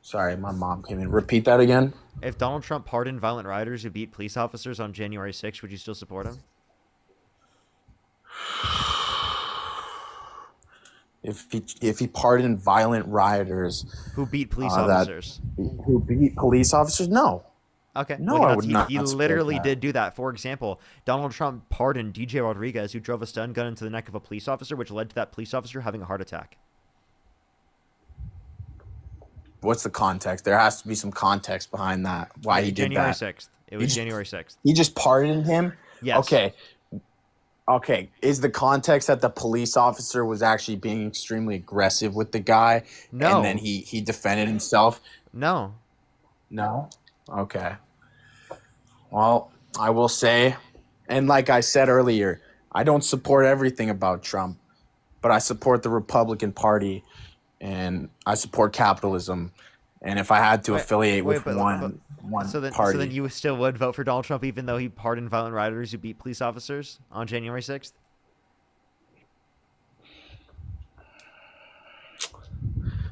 Sorry, my mom came in. Repeat that again. If Donald Trump pardoned violent rioters who beat police officers on January 6th, would you still support him? If he pardoned violent rioters who beat police officers, no. Okay. No, Well, I would not. He support literally that. did do that. For example, Donald Trump pardoned DJ Rodriguez, who drove a stun gun into the neck of a police officer, which led to that police officer having a heart attack. What's the context? There has to be some context behind that. Why he did January that. 6th. It was January 6th. He just pardoned him? Yes. Okay. Is the context that the police officer was actually being extremely aggressive with the guy? No. And then he defended himself? No. No? Okay. Well, I will say, and like I said earlier, I don't support everything about Trump, but I support the Republican Party and I support capitalism. And if I had to affiliate with one party. So then you still would vote for Donald Trump even though he pardoned violent rioters who beat police officers on January 6th?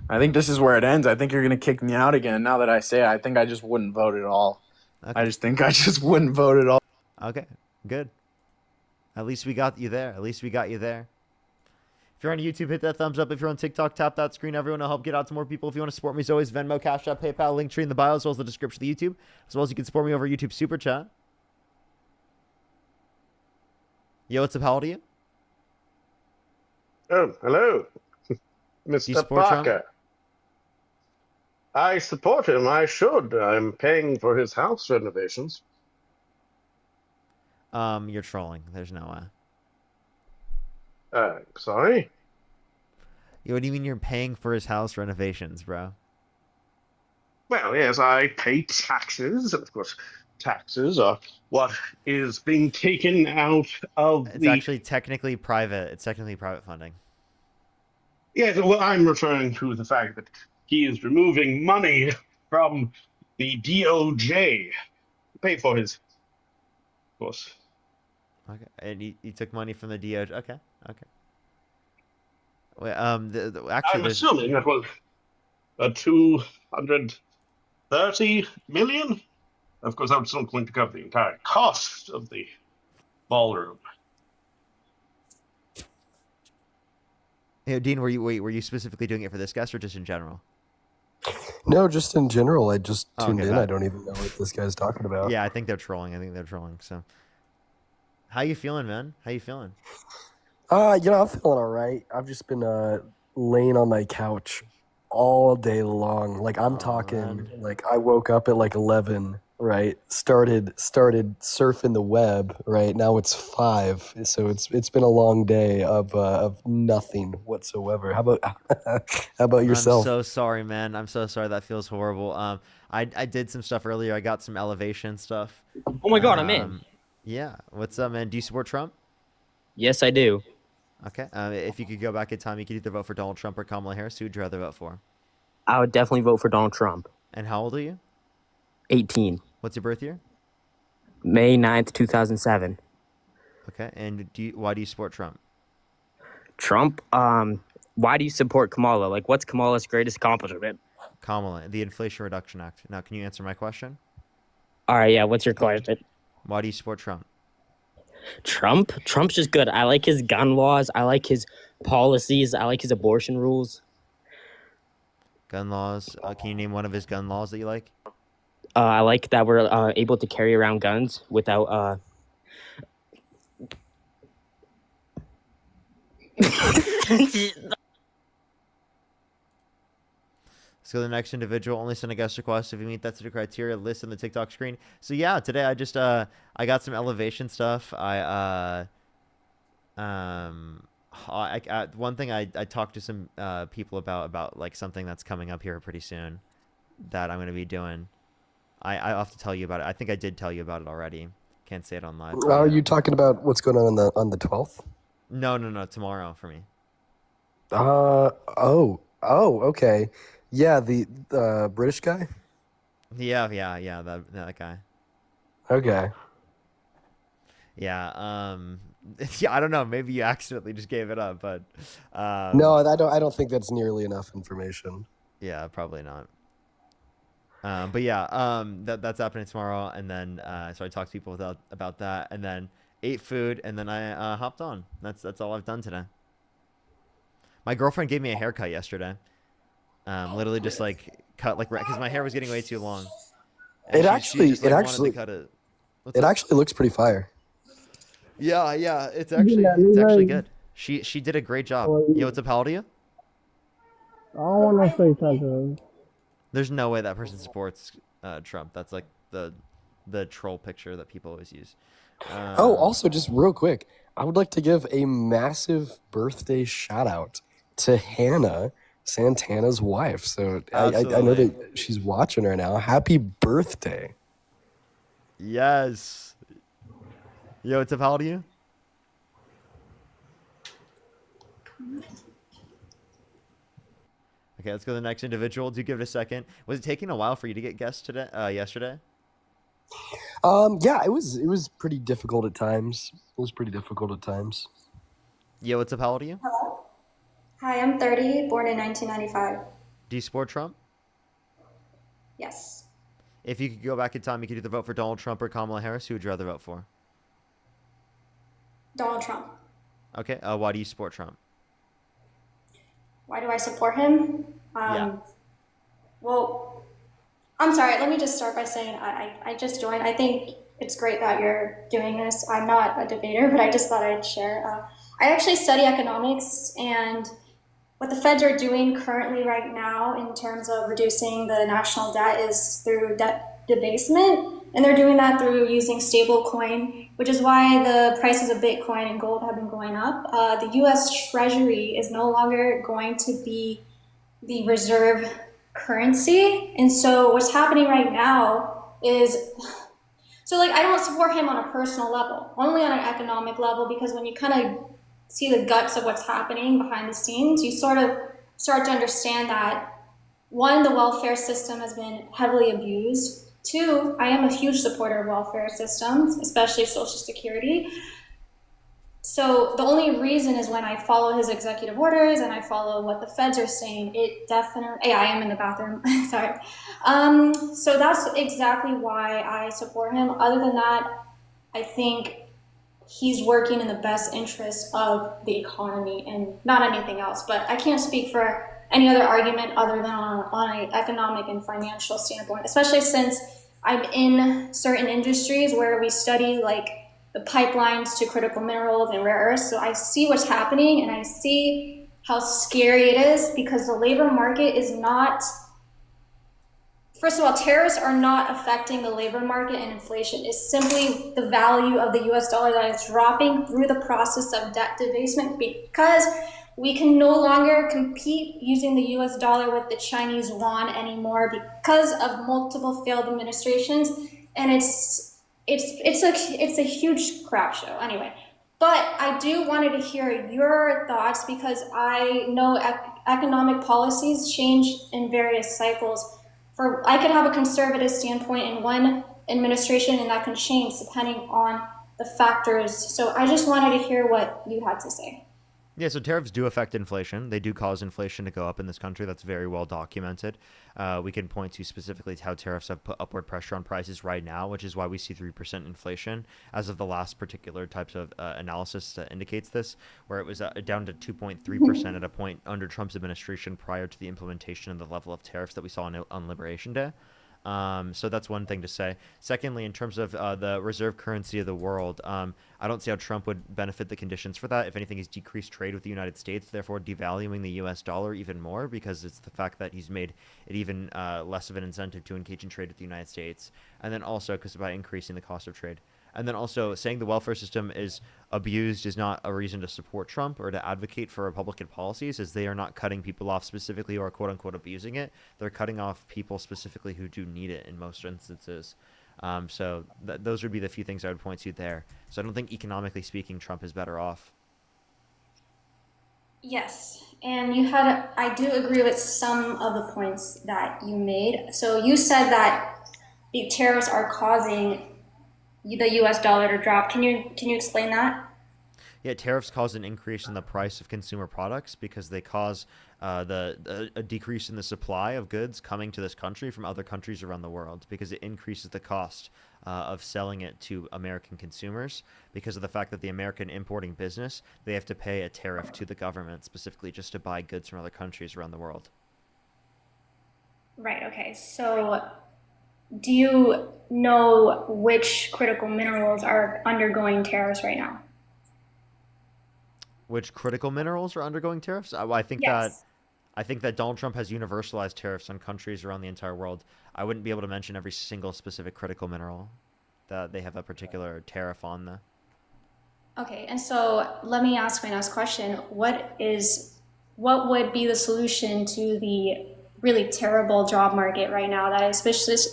I think this is where it ends. I think you're going to kick me out again. Now that I say it, I think I just wouldn't vote at all. Okay. I just think I just wouldn't vote at all. Okay, good. At least we got you there. If you're on YouTube, hit that thumbs up. If you're on TikTok, tap that screen. Everyone will help get out to more people. If you want to support me, as always, Venmo, Cash App, PayPal, Linktree in the bio, as well as the description of the YouTube. As well as you can support me over YouTube Super Chat. Yo, what's up? How old are you? Oh, hello, Mr. Parker. I support him. I should. I'm paying for his house renovations. You're trolling. There's no way. Sorry? What do you mean you're paying for his house renovations, bro? Well, yes, I pay taxes. Of course, taxes are what is being taken out of It's actually technically private. It's technically private funding. Yes, well, I'm referring to the fact that he is removing money from the DOJ to pay for his, of course. Okay, and he took money from the DOJ. Okay. Well, actually, I'm assuming that was a 230 million. Of course, I'm still going to cover the entire cost of the ballroom. Hey, Dean, were you specifically doing it for this guest or just in general? No, just in general. I just tuned in. bad. I don't even know what this guy's talking about. Yeah, I think they're trolling. So, how you feeling, man? How you feeling? I'm feeling all right. I've just been laying on my couch all day long. Like I'm talking, like I woke up at like 11, right? Started surfing the web, right? Now it's 5, so it's been a long day of nothing whatsoever. How about how about I'm yourself? so sorry, man. I'm so sorry. That feels horrible. I did some stuff earlier. I got some elevation stuff. Oh my god, I'm in. Yeah. What's up, man? Do you support Trump? Yes, I do. Okay. If you could go back in time, you could either vote for Donald Trump or Kamala Harris. Who would you rather vote for? I would definitely vote for Donald Trump. And how old are you? 18. What's your birth year? May 9th, 2007. Okay. And why do you support Trump? Trump, why do you support Kamala? Like, what's Kamala's greatest accomplishment? Kamala, the Inflation Reduction Act. Now, can you answer my question? All right, yeah, what's your question? Why do you support Trump? Trump's just good. I like his gun laws. I like his policies. I like his abortion rules. Gun laws. Can you name one of his gun laws that you like? I like that we're able to carry around guns without. Let's go to the next individual. Only send a guest request if you meet that set of criteria. List on the TikTok screen. So yeah, today I just I got some elevation stuff. One thing I talked to some people about like something that's coming up here pretty soon that I'm gonna be doing. I'll have to tell you about it. I think I did tell you about it already. Can't say it on live. Are you talking about what's going on the 12th? No, tomorrow for me. Okay. Yeah, the British guy? Yeah, that guy. Okay. Yeah, yeah, I don't know. Maybe you accidentally just gave it up, but no, I don't think that's nearly enough information. Yeah, probably not. But yeah, that's happening tomorrow, and then so I talked to people about that, and then ate food, and then I hopped on. That's all I've done today. My girlfriend gave me a haircut yesterday. Literally just like cut like because my hair was getting way too long. And It actually looks pretty fire. Yeah, it's actually good. She did a great job. Yo, what's up? How old are you? I don't want to say something. There's no way that person supports Trump. That's like the troll picture that people always use. Also, just real quick, I would like to give a massive birthday shout out to Hannah, Santana's wife. So I know that she's watching right now. Happy birthday. Yes. Yo, what's up? How old are you? Okay, let's go to the next individual. Do give it a second. Was it taking a while for you to get guests today? Yesterday? Yeah, it was pretty difficult at times. Yo, what's up? How old are you? Hello. Hi, I'm 30, born in 1995. Do you support Trump? Yes. If you could go back in time, you could either vote for Donald Trump or Kamala Harris. Who would you rather vote for? Donald Trump. Okay. Why do you support Trump? Why do I support him? Yeah. Well, I'm sorry. Let me just start by saying I just joined. I think it's great that you're doing this. I'm not a debater, but I just thought I'd share. I actually study economics, and what the feds are doing currently right now in terms of reducing the national debt is through debt debasement, and they're doing that through using stable coin, which is why the prices of Bitcoin and gold have been going up. The US Treasury is no longer going to be the reserve currency, and so what's happening right now is, so like I don't support him on a personal level, only on an economic level, because when you kind of see the guts of what's happening behind the scenes, you sort of start to understand that, one, the welfare system has been heavily abused. Two, I am a huge supporter of welfare systems, especially Social Security. So the only reason is when I follow his executive orders and I follow what the feds are saying, it definitely, yeah, I am in the bathroom, sorry. So that's exactly why I support him. Other than that, I think he's working in the best interest of the economy and not anything else. But I can't speak for any other argument other than on an economic and financial standpoint, especially since I'm in certain industries where we study like the pipelines to critical minerals and rare earths. So I see what's happening, and I see how scary it is, because the labor market is not, first of all, tariffs are not affecting the labor market and inflation. It's simply the value of the US dollar that is dropping through the process of debt debasement, because we can no longer compete using the US dollar with the Chinese yuan anymore because of multiple failed administrations. And it's a huge crap show anyway. But I do wanted to hear your thoughts, because I know economic policies change in various cycles. I could have a conservative standpoint in one administration, and that can change depending on the factors. So I just wanted to hear what you had to say. Yeah, so tariffs do affect inflation. They do cause inflation to go up in this country. That's very well documented. We can point to specifically how tariffs have put upward pressure on prices right now, which is why we see 3% inflation as of the last particular types of analysis that indicates this, where it was down to 2.3% at a point under Trump's administration prior to the implementation of the level of tariffs that we saw on Liberation Day. So that's one thing to say. Secondly, in terms of the reserve currency of the world, I don't see how Trump would benefit the conditions for that. If anything, he's decreased trade with the United States, therefore devaluing the US dollar even more, because it's the fact that he's made it even less of an incentive to engage in trade with the United States. And then also because by increasing the cost of trade. And then also saying the welfare system is abused is not a reason to support Trump or to advocate for Republican policies, as they are not cutting people off specifically or quote unquote abusing it. They're cutting off people specifically who do need it in most instances. So those would be the few things I would point to there. So I don't think economically speaking, Trump is better off. Yes, and I do agree with some of the points that you made. So you said that the tariffs are causing the US dollar to drop. Can you explain that? Yeah, tariffs cause an increase in the price of consumer products because they cause a decrease in the supply of goods coming to this country from other countries around the world, because it increases the cost of selling it to American consumers, because of the fact that the American importing business, they have to pay a tariff to the government specifically just to buy goods from other countries around the world. Right, okay. So do you know which critical minerals are undergoing tariffs right now? Which critical minerals are undergoing tariffs? I think Yes. I think that Donald Trump has universalized tariffs on countries around the entire world. I wouldn't be able to mention every single specific critical mineral that they have a particular tariff on. Okay, and so let me ask my next question. What would be the solution to the really terrible job market right now that is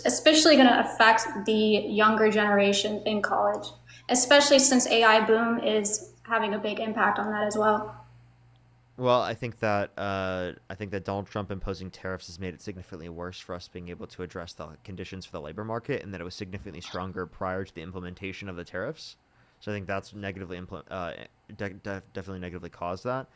especially going to affect the younger generation in college, especially since AI boom is having a big impact on that as well? Well, I think that Donald Trump imposing tariffs has made it significantly worse for us being able to address the conditions for the labor market, and that it was significantly stronger prior to the implementation of the tariffs. So I think that's definitely negatively caused that.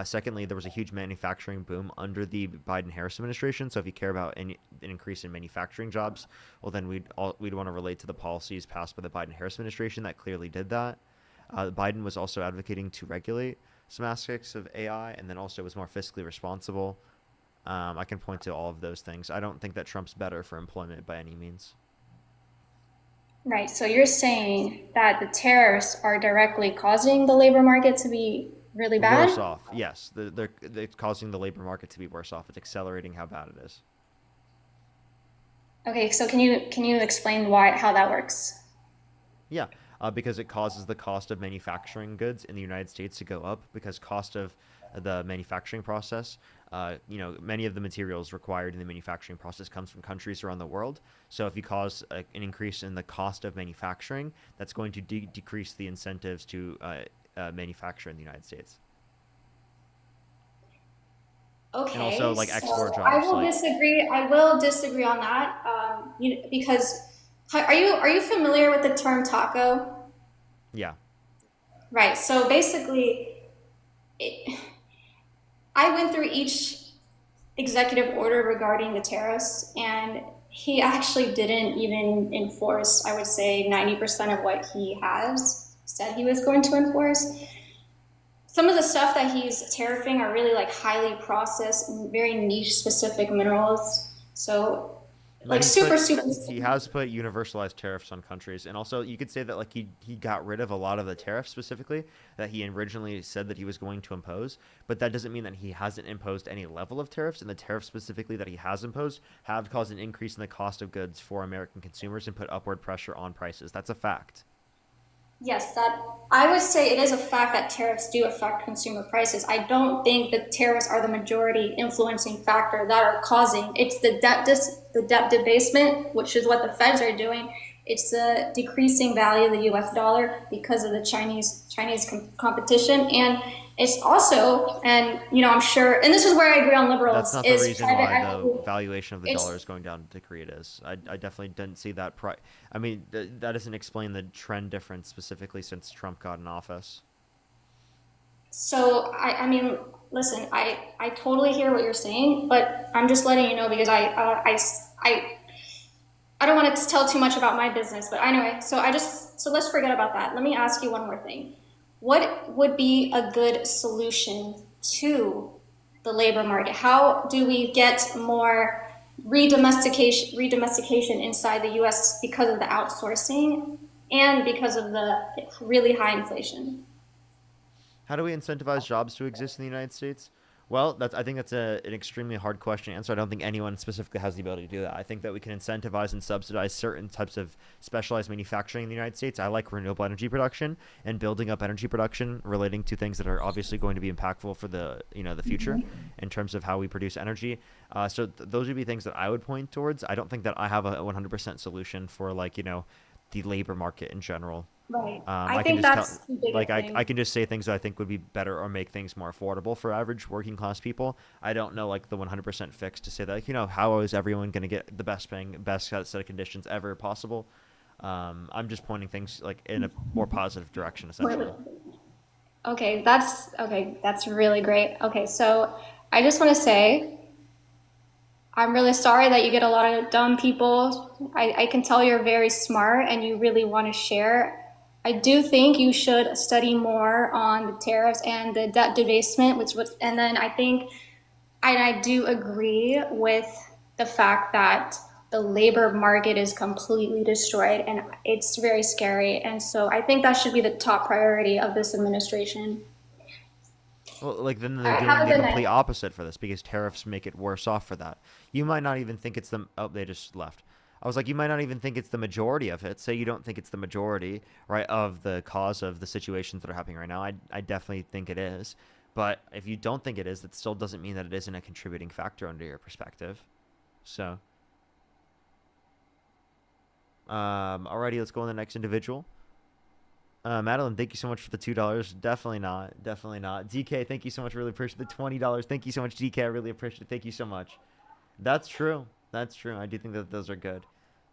Secondly, there was a huge manufacturing boom under the Biden-Harris administration. So if you care about an increase in manufacturing jobs, well, then we'd want to relate to the policies passed by the Biden-Harris administration that clearly did that. Biden was also advocating to regulate some aspects of AI, and then also was more fiscally responsible. I can point to all of those things. I don't think that Trump's better for employment by any means. Right, so you're saying that the tariffs are directly causing the labor market to be really bad? Worse off, yes. They're causing the labor market to be worse off. It's accelerating how bad it is. Okay, so can you explain how that works? Yeah, because it causes the cost of manufacturing goods in the United States to go up, because cost of the manufacturing process, many of the materials required in the manufacturing process comes from countries around the world. So if you cause an increase in the cost of manufacturing, that's going to decrease the incentives to manufacture in the United States. Okay. And also like export jobs. I will disagree on that. Because are you familiar with the term taco? Yeah. Right. So basically, I went through each executive order regarding the tariffs, and he actually didn't even enforce, I would say, 90% of what he has said he was going to enforce. Some of the stuff that he's tariffing are really like highly processed and very niche specific minerals. So like He's super, put, super. he has put universalized tariffs on countries, and also you could say that like he got rid of a lot of the tariffs specifically that he originally said that he was going to impose, but that doesn't mean that he hasn't imposed any level of tariffs, and the tariffs specifically that he has imposed have caused an increase in the cost of goods for American consumers and put upward pressure on prices. That's a fact. Yes, that I would say it is a fact that tariffs do affect consumer prices. I don't think that tariffs are the majority influencing factor that are causing. It's the debt debasement, which is what the Feds are doing. It's the decreasing value of the U.S. dollar because of the Chinese competition, and it's also, and I'm sure, and this is where I agree on liberals. That's not the is reason private why equity. the valuation of the It's dollar is going down the degree it is. I definitely didn't see that. I mean, that doesn't explain the trend difference specifically since Trump got in office. So I mean, listen, I totally hear what you're saying, but I'm just letting you know because I don't want to tell too much about my business, but anyway, so let's forget about that. Let me ask you one more thing. What would be a good solution to the labor market? How do we get more redomestication inside the US because of the outsourcing and because of the really high inflation? How do we incentivize jobs to exist in the United States? Well, I think that's an extremely hard question to answer. I don't think anyone specifically has the ability to do that. I think that we can incentivize and subsidize certain types of specialized manufacturing in the United States. I like renewable energy production and building up energy production relating to things that are obviously going to be impactful for the future in terms of how we produce energy. So those would be things that I would point towards. I don't think that I have a 100% solution for the labor market in general. Right. I think can that's just the biggest thing. I can just say things that I think would be better or make things more affordable for average working class people. I don't know the 100% fix to say that how is everyone going to get the best set of conditions ever possible. I'm just pointing things in a more positive direction essentially. Okay, that's really great. Okay, so I just want to say I'm really sorry that you get a lot of dumb people. I can tell you're very smart and you really want to share. I do think you should study more on the tariffs and the debt debasement, and then I do agree with the fact that the labor market is completely destroyed and it's very scary. And so I think that should be the top priority of this administration. Well, then All they're right, doing have a the good complete night. opposite for this because tariffs make it worse off for that. You might not even think it's the. Oh, they just left. I was like, you might not even think it's the majority of it. Say you don't think it's the majority, right, of the cause of the situations that are happening right now. I definitely think it is. But if you don't think it is, that still doesn't mean that it isn't a contributing factor under your perspective. So, alrighty, let's go on the next individual. Madeline, thank you so much for the $2. Definitely not. Definitely not. DK, thank you so much. Really appreciate the $20. Thank you so much, DK. I really appreciate it. Thank you so much. That's true. That's true. I do think that those are good.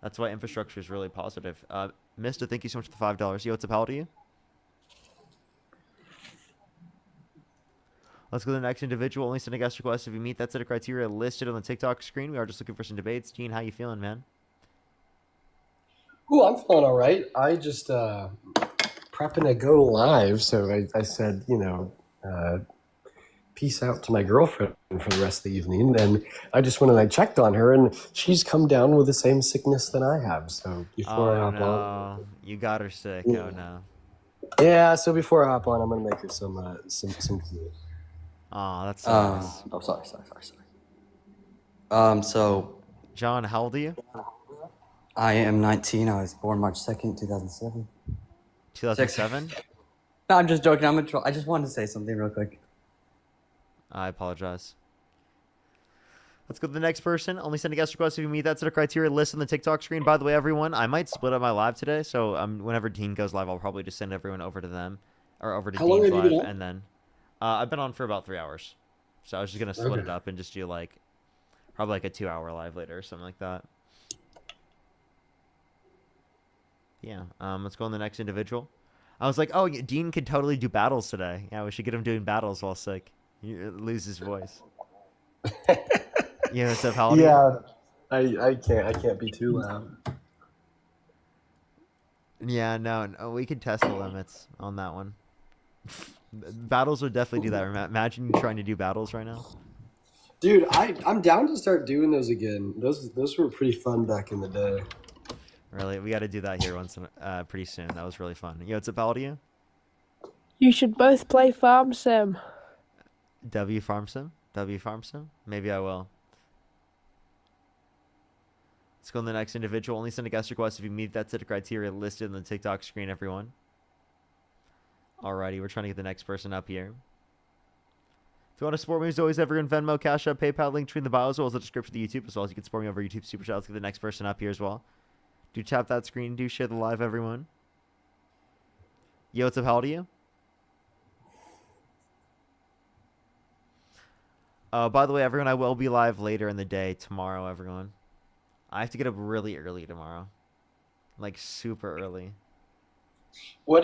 That's why infrastructure is really positive. Mista, thank you so much for the $5. Yo, what's up? How old are you? Let's go to the next individual. Only send a guest request if you meet that set of criteria listed on the TikTok screen. We are just looking for some debates. Gene, how you feeling, man? Ooh, I'm feeling all right. I just prepping to go live, so I said, peace out to my girlfriend for the rest of the evening. And I just went and I checked on her, and she's come down with the same sickness that I have. So before I hop on, You got her sick. Yeah. Oh no. Yeah, so before I hop on, I'm gonna make her some food. Oh, that's so nice. Oh, sorry. So John, how old are you? I am 19. I was born March 2nd, 2007. 2007? No, I'm just joking. I just wanted to say something real quick. I apologize. Let's go to the next person. Only send a guest request if you meet that set of criteria list on the TikTok screen. By the way, everyone, I might split up my live today. So whenever Dean goes live, I'll probably just send everyone over to them or over to How long Dean's have you been live. on? And then I've been on for about 3 hours. So I was just going to split Okay. it up and just do probably a 2-hour live later or something like that. Yeah. Let's go on the next individual. I was like, oh, Dean could totally do battles today. Yeah, we should get him doing battles while sick. He lose his voice. What's up, Howdy? Yeah, I can't be too loud. Yeah, no, we could test the limits on that one. Battles would definitely do that. Imagine you trying to do battles right now. Dude, I'm down to start doing those again. Those were pretty fun back in the day. Really, we got to do that here pretty soon. That was really fun. Yo, what's up, Al, to you? You should both play Farm Sim. W Farm Sim? W Farm Sim? Maybe I will. Let's go on the next individual. Only send a guest request if you meet that set of criteria listed on the TikTok screen, everyone. Alrighty, we're trying to get the next person up here. If you want to support me, as always, everyone, Venmo, Cash App, PayPal, link between the bio, as well as the description of the YouTube, as well as you can support me over YouTube Super Chat. Let's get the next person up here as well. Do tap that screen. Do share the live, everyone. Yo, what's up? How old are you? By the way, everyone, I will be live later in the day tomorrow, everyone. I have to get up really early tomorrow. Like, super early. What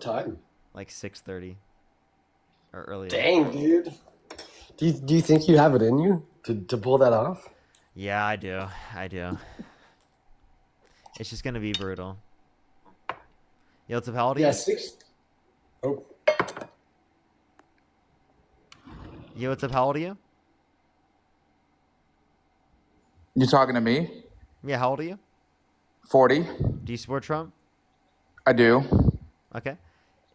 time? Like 6:30. Or earlier. Dang, dude. Do you think you have it in you to pull that off? Yeah, I do. I do. It's just gonna be brutal. Yo, what's up? How old are you? Yeah, 6. Oh. Yo, what's up? How old are you? You talking to me? Yeah, how old are you? 40. Do you support Trump? I do. Okay.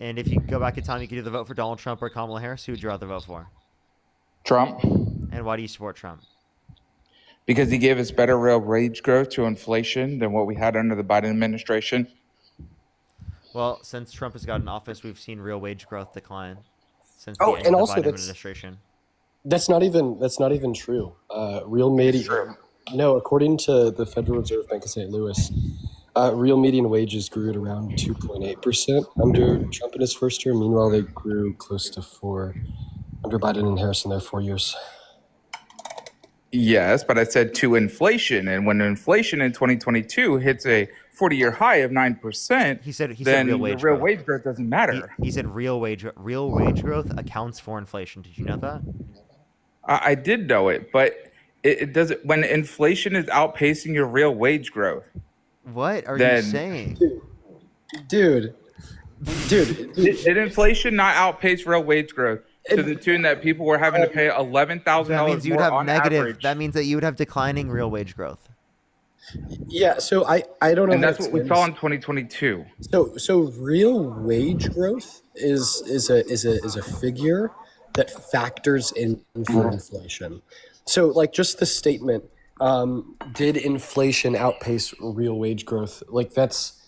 And if you could go back in time, you could either vote for Donald Trump or Kamala Harris. Who would you rather vote for? Trump. And why do you support Trump? Because he gave us better real wage growth to inflation than what we had under the Biden administration. Well, since Trump has got in office, we've seen real wage growth decline since Oh, the end and of the also Biden that's- administration. That's not even true. No, according to the Federal Reserve Bank of St. Louis, real median wages grew at around 2.8% under Trump in his first term. Meanwhile, they grew close to 4 under Biden and Harris in their 4 years. Yes, but I said to inflation, and when inflation in 2022 hits a 40-year high of 9%, he said then real wage the real growth. wage growth doesn't matter. He said real wage growth accounts for inflation. Did you know that? I did know it, but it doesn't. When inflation is outpacing your real wage growth, what are then, you saying, dude? Did inflation not outpace real wage growth to the tune that people were having to pay $11,000 That means you'd more have on negative. average? That means that you would have declining real wage growth. Yeah, so I don't know. And how that's to what we explain saw this. in 2022. So real wage growth is a figure that factors in for inflation. So like just the statement, did inflation outpace real wage growth? That's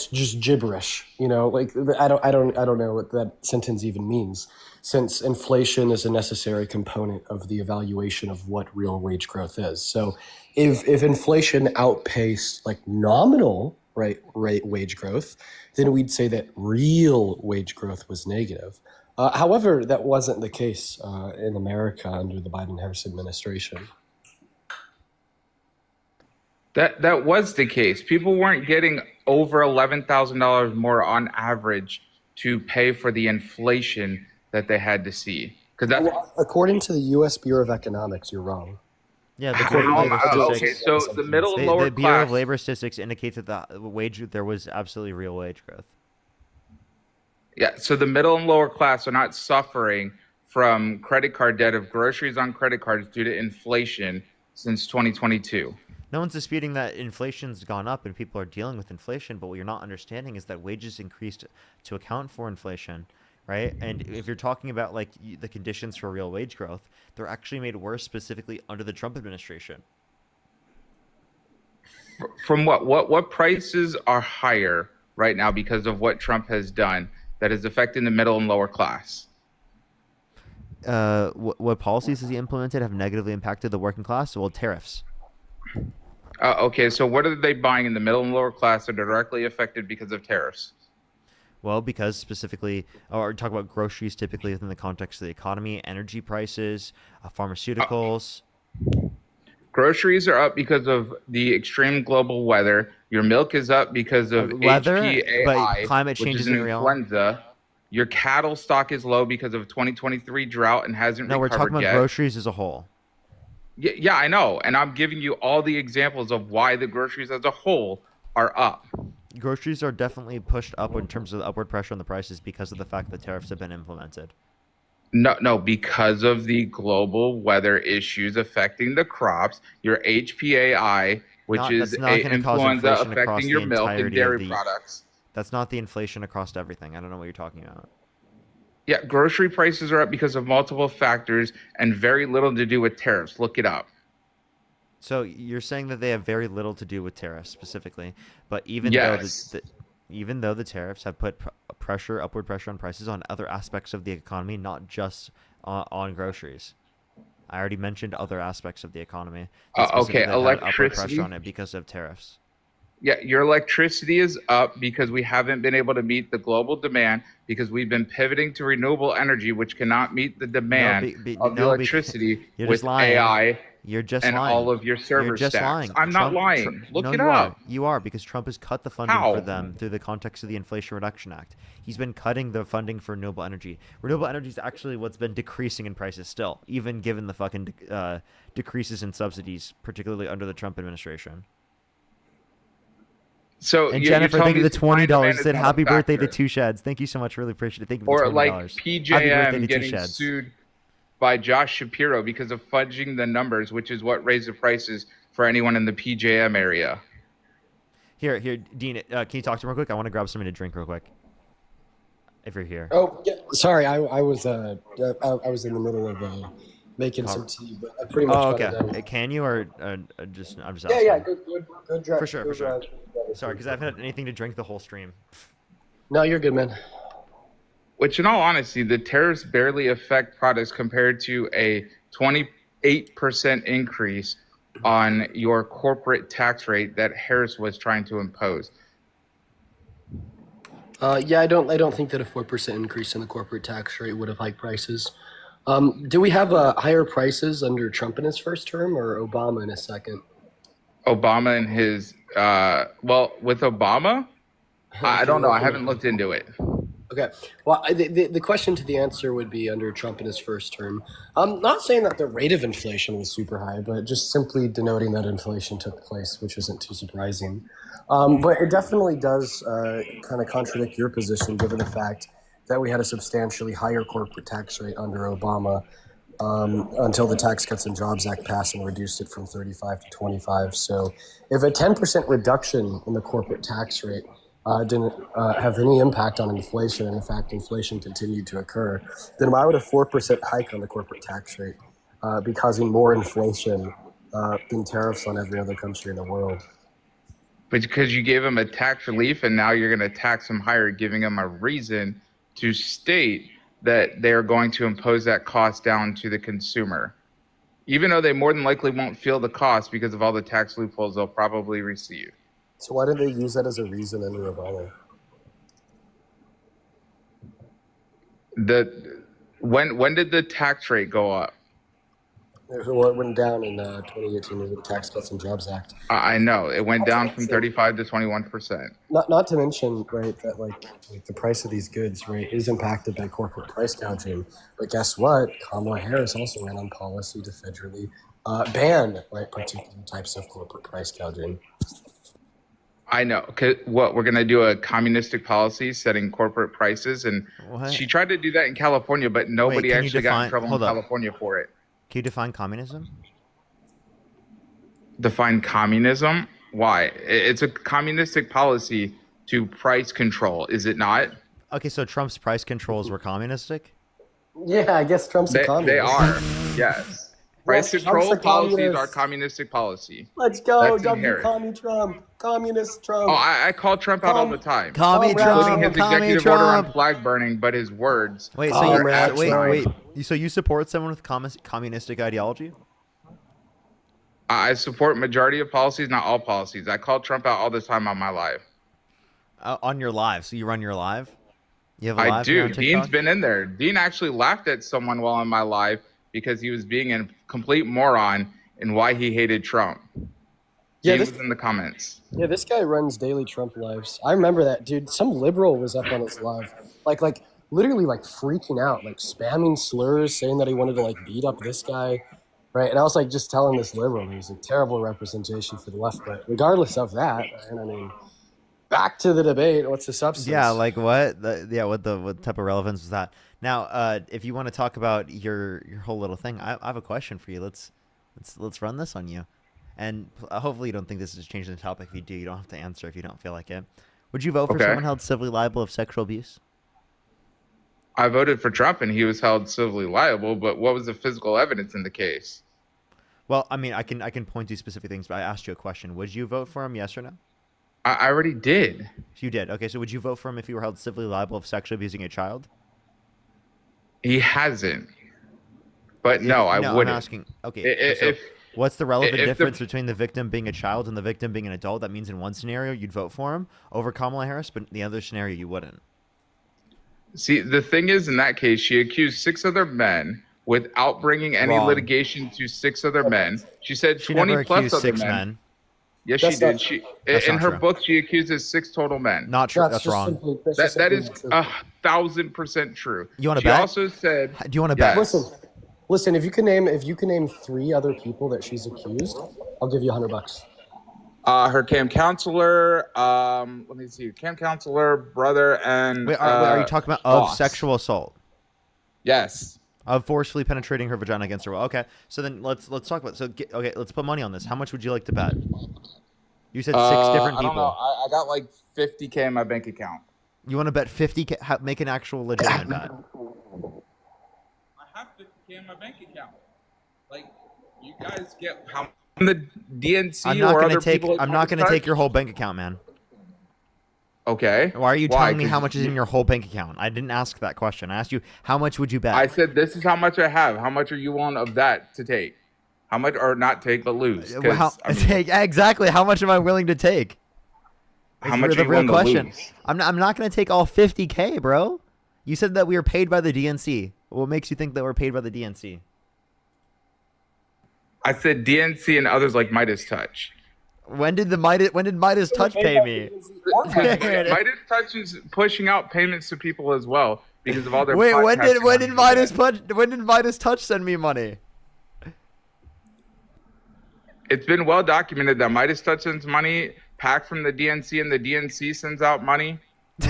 just gibberish, you know. Like I don't know what that sentence even means, since inflation is a necessary component of the evaluation of what real wage growth is. So if inflation outpaced like nominal rate wage growth, then we'd say that real wage growth was negative. However, that wasn't the case in America under the Biden-Harris administration. That was the case. People weren't getting over $11,000 more on average to pay for the inflation that they had to see. Because According to the U.S. Bureau of Economics, you're wrong. Yeah, the How- Bureau of Labor okay, Statistics. so the middle and lower the Bureau class. of Labor Statistics indicates that there was absolutely real wage growth. Yeah, so the middle and lower class are not suffering from credit card debt of groceries on credit cards due to inflation since 2022. No one's disputing that inflation's gone up and people are dealing with inflation, but what you're not understanding is that wages increased to account for inflation, right? And if you're talking about like the conditions for real wage growth, they're actually made worse specifically under the Trump administration. From what prices are higher right now because of what Trump has done that is affecting the middle and lower class? What policies has he implemented have negatively impacted the working class? Well, tariffs. Okay, so what are they buying in the middle and lower class that are directly affected because of tariffs? Well, because specifically, or talk about groceries typically within the context of the economy, energy prices, pharmaceuticals. Groceries are up because of the extreme global weather. Your milk is up because of Weather, HPAI, but climate change which is isn't an real. influenza. Your cattle stock is low because of 2023 drought and hasn't No, we're recovered talking about yet. groceries as a whole. Yeah, I know. And I'm giving you all the examples of why the groceries as a whole are up. Groceries are definitely pushed up in terms of the upward pressure on the prices because of the fact that tariffs have been implemented. No, because of the global weather issues affecting the crops, your HPAI, which is That's not a going to cause influenza inflation across affecting the your milk and entirety of dairy the. products. That's not the inflation across everything. I don't know what you're talking about. Yeah, grocery prices are up because of multiple factors and very little to do with tariffs. Look it up. So you're saying that they have very little to do with tariffs specifically, but even Yes. though even though the tariffs have put upward pressure on prices on other aspects of the economy, not just on groceries. I already mentioned other aspects of the economy that Okay, specifically have had upward electricity. pressure on it because of tariffs. Yeah, your electricity is up because we haven't been able to meet the global demand because we've been pivoting to renewable energy, which cannot meet the demand of the electricity you're with just lying. AI You're just and lying. all of your server You're just stacks. lying. I'm not lying. Look no, it you up. are. You are, because Trump has cut the funding How? for them through the context of the Inflation Reduction Act. He's been cutting the funding for renewable energy. Renewable energy is actually what's been decreasing in prices still, even given the fucking decreases in subsidies, particularly under the Trump administration. So And you- Jennifer, you're thank you telling for the me supply and $20. demand is Said not a happy birthday to factor. Two Sheds. Thank you so much. Really appreciate it. Thank you for Or the $20. like Happy birthday PJM to getting Two Sheds. sued by Josh Shapiro because of fudging the numbers, which is what raised the prices for anyone in the PJM area. Here, Dean, can you talk to him real quick? I want to grab something to drink real quick. If you're here. Oh, yeah, sorry, I was in the middle of making some tea, but I pretty much Oh, got okay. it done. Can you or just I'm just Yeah, asking. yeah, good drive. For sure, for sure. Sorry, because I haven't had anything to drink the whole stream. No, you're good, man. Which, in all honesty, the tariffs barely affect products compared to a 28% increase on your corporate tax rate that Harris was trying to impose. Yeah, I don't think that a 4% increase in the corporate tax rate would have hiked prices. Do we have higher prices under Trump in his first term or Obama in his second? Obama and his, with Obama, I don't know. I haven't looked into it. Okay. Well, the question to the answer would be under Trump in his first term. I'm not saying that the rate of inflation was super high, but just simply denoting that inflation took place, which isn't too surprising. But it definitely does kind of contradict your position, given the fact that we had a substantially higher corporate tax rate under Obama until the Tax Cuts and Jobs Act passed and reduced it from 35 to 25. So if a 10% reduction in the corporate tax rate didn't have any impact on inflation, and in fact inflation continued to occur, then why would a 4% hike on the corporate tax rate be causing more inflation than tariffs on every other country in the world? But because you gave them a tax relief and now you're going to tax them higher, giving them a reason to state that they're going to impose that cost down to the consumer, even though they more than likely won't feel the cost because of all the tax loopholes they'll probably receive. So why did they use that as a reason under Obama? When did the tax rate go up? Well, it went down in 2018 with the Tax Cuts and Jobs Act. I know it went down from 35 to 21%. Not to mention, right, that like the price of these goods, right, is impacted by corporate price gouging. But guess what? Kamala Harris also ran on policy to federally ban, right, particular types of corporate price gouging. I know. What, we're going to do a communistic policy setting corporate prices? And What? she tried to do that in California, but nobody can you actually got in define- trouble in hold up. California for it. Can you define communism? Define communism? Why? It's a communistic policy to price control, is it not? Okay, so Trump's price controls were communistic? Yeah, I guess Trump's a communist. They are, yes. Price Yes, control Trump's a policies communist. are communistic policy. Let's go, That's W inherent. Commie Trump, Communist Trump. Oh, I call Trump out all the time. Commie including Trump, his Commie executive order on Trump. flag burning, but his words. Wait, are asinine. so you support someone with communistic ideology? I support majority of policies, not all policies. I call Trump out all the time on my live. On your live, so you run your live? You have a I live here do. on TikTok? Dean's been in there. Dean actually laughed at someone while on my live because he was being a complete moron in why he hated Trump. Yeah, Dean this- was in the comments. Yeah, this guy runs daily Trump lives. I remember that, dude. Some liberal was up on his live, like literally like freaking out, like spamming slurs, saying that he wanted to like beat up this guy, right? And I was like just telling this liberal he was a terrible representation for the left. But regardless of that, and I mean, back to the debate. What's the substance? Yeah, like what? What type of relevance was that? Now, if you want to talk about your whole little thing, I have a question for you. Let's run this on you, and hopefully you don't think this is changing the topic. If you do, you don't have to answer if you don't feel like it. Would you vote for Okay. someone held civilly liable of sexual abuse? I voted for Trump and he was held civilly liable, but what was the physical evidence in the case? Well, I mean, I can point to specific things, but I asked you a question. Would you vote for him? Yes or no? I already did. You did. Okay, so would you vote for him if he were held civilly liable of sexually abusing a child? He hasn't. But no, I no, wouldn't. I'm asking. Okay, If what's the relevant if the- difference between the victim being a child and the victim being an adult? That means in one scenario you'd vote for him over Kamala Harris, but in the other scenario you wouldn't. See, the thing is, in that case, she accused 6 other men without bringing any Wrong. litigation to 6 other men. She said She 20 never plus accused other 6 men. men. Yes, That's she did. not- She that's in not her true. book she accuses 6 total men. Not true. That's wrong. That is 1,000% true. You wanna She bet? also said. Do you want to Yes. bet? Listen. If you can name 3 other people that she's accused, I'll give you $100. Her camp counselor, let me see, camp counselor, brother, and Wait, are you talking about of boss. sexual assault? Yes. Of forcefully penetrating her vagina against her will. Okay, so then let's talk about. Okay, let's put money on this. How much would you like to bet? You said 6 different I don't know. people. I got like 50K in my bank account. You want to bet 50K? Make an actual legitimate bet. I have 50K in my bank account. Like, you guys get how the DNC I'm not or gonna other take. people? I'm not gonna take your whole bank account, man. Okay. Why are you telling me 'Cause how much is in your whole bank account? I didn't ask that question. I asked you how much would you bet. I said this is how much I have. How much are you willing of that to take? How much, or not take, but lose? 'Cause, How, I mean, take exactly how much am I willing to take? How Is much the are you real willing to question? lose? I'm not going to take all 50K, bro. You said that we were paid by the DNC. What makes you think that we're paid by the DNC? I said DNC and others like Midas Touch. When did Midas Touch pay me? Midas Touch is pushing out payments to people as well because of all their. Wait, when did podcasting. Midas Touch send me money? It's been well documented that Midas Touch sends money packed from the DNC, and the DNC sends out money.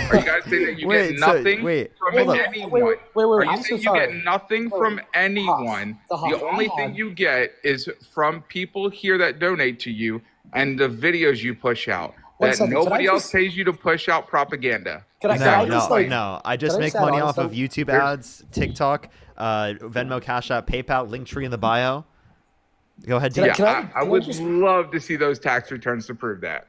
Are you guys saying that you Wait, get so- nothing wait, from hold up. anyone? Wait, Are you I'm saying so you sorry. get nothing from anyone? The only thing you get is from people here that donate to you and the videos you push out. One That second, can nobody I else just- pays you to push out propaganda. Can I just, like- No. I can just I make just add money on off of something? YouTube ads, TikTok, Venmo, Cash App, PayPal, Linktree in the bio. Go ahead, Can I- Dean. can I- I can I would just- love to see those tax returns to prove that.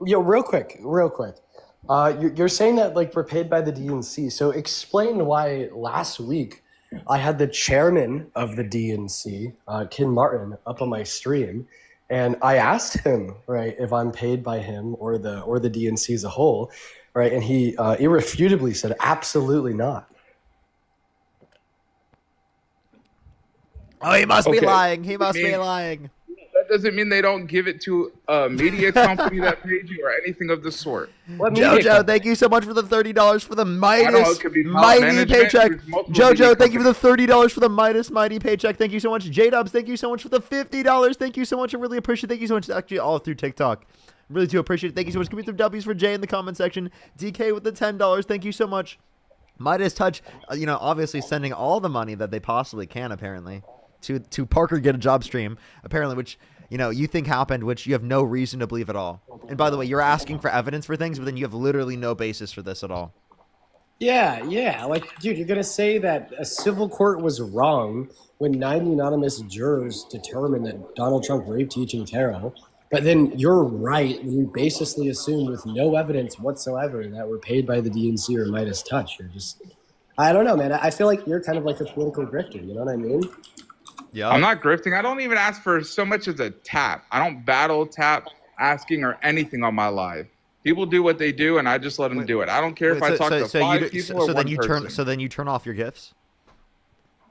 Yo, real quick. You're saying that like we're paid by the DNC. So explain why last week I had the chairman of the DNC, Ken Martin, up on my stream, and I asked him right if I'm paid by him or the DNC as a whole, right? And he irrefutably said absolutely not. Oh, he must be Okay. lying. He must I be mean, lying. That doesn't mean they don't give it to a media company that paid you or anything of the sort. Jojo, thank you so much for the $30 for the I know, Midas it could be talent mighty management, paycheck. there's multiple media Jojo, thank you for the $30 for the Midas mighty paycheck. Thank you so much. J-Dubs, thank you so much for the $50. Thank you so much. I really appreciate it. Thank you so much. Actually, all through TikTok. Really do appreciate it. Thank you so much. Give me 3 W's for Jay in the comment section. DK with the $10. Thank you so much. Midas Touch, obviously sending all the money that they possibly can, apparently, to Parker Get a Job stream, apparently, which you think happened, which you have no reason to believe at all. And by the way, you're asking for evidence for things, but then you have literally no basis for this at all. Yeah. Like, dude, you're going to say that a civil court was wrong when 90 anonymous jurors determined that Donald Trump raped Teaching Tarot, but then you're right when you basically assume with no evidence whatsoever that we're paid by the DNC or Midas Touch. You're just, I don't know, man. I feel like you're kind of like a political grifter. You know what I mean? Yeah. I'm not grifting. I don't even ask for so much as a tap. I don't battle, tap, asking, or anything on my live. People do what they do, and I just let them do it. I don't care if I talk to 5 people or one person. So then you turn off your gifts?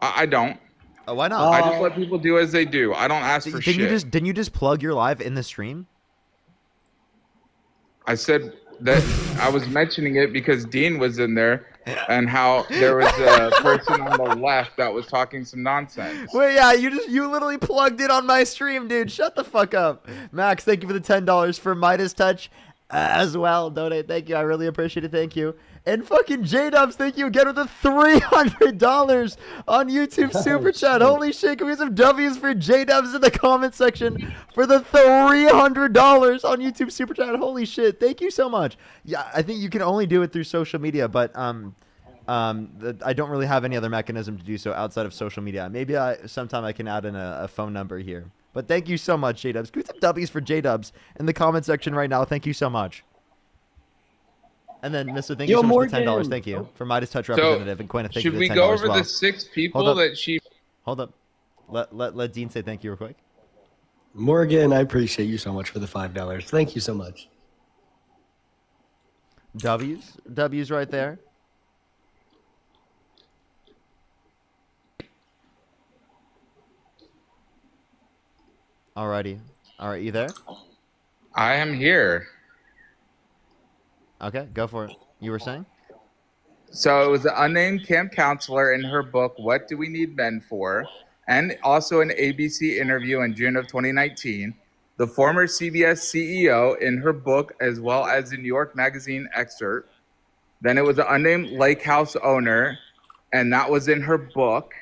I don't. Oh, why not? I just let people do as they do. I don't ask for shit. Didn't you just plug your live in the stream? I said that I was mentioning it because Dean was in there and how there was a person on the left that was talking some nonsense. Wait, yeah, you literally plugged it on my stream, dude. Shut the fuck up. Max, thank you for the $10 for Midas Touch as well. Donate, thank you. I really appreciate it. Thank you. And fucking J-Dubs, thank you again with the $300 on YouTube Super Chat. Holy shit, can we have some W's for J-Dubs in the comment section for the $300 on YouTube Super Chat? Holy shit, thank you so much. Yeah, I think you can only do it through social media, but I don't really have any other mechanism to do so outside of social media. Maybe sometime I can add in a phone number here. But thank you so much, J-Dubs. Give me some W's for J-Dubs in the comment section right now. Thank you so much. And then, Mr. Thank you so much for $10. Thank you. For Midas Touch representative. And Quinn, thank you should for we the $10 go over well. the 6 people that she... Hold up. Let Dean say thank you real quick. Morgan, I appreciate you so much for the $5. Thank you so much. W's right there. Alrighty. All right, you there? I am here. Okay, go for it. You were saying? So it was an unnamed camp counselor in her book, What Do We Need Men For? And also an ABC interview in June of 2019. The former CBS CEO in her book, as well as the New York Magazine excerpt. Then it was an unnamed lake house owner, and that was in her book.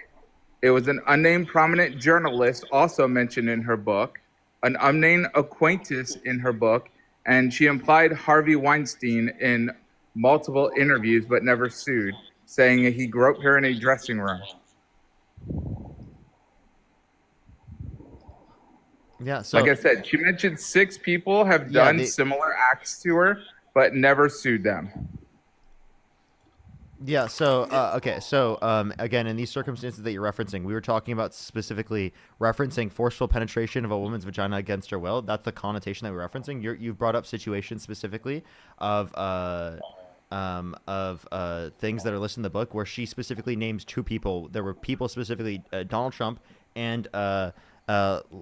It was an unnamed prominent journalist also mentioned in her book, an unnamed acquaintance in her book, and she implied Harvey Weinstein in multiple interviews but never sued, saying he groped her in a dressing room. Yeah, so like I said, she mentioned 6 people have done similar acts to her but never sued them. Yeah, so, okay, so, again, in these circumstances that you're referencing, we were talking about specifically referencing forceful penetration of a woman's vagina against her will. That's the connotation that we're referencing. You've brought up situations specifically of things that are listed in the book where she specifically names 2 people. There were people specifically, Donald Trump and,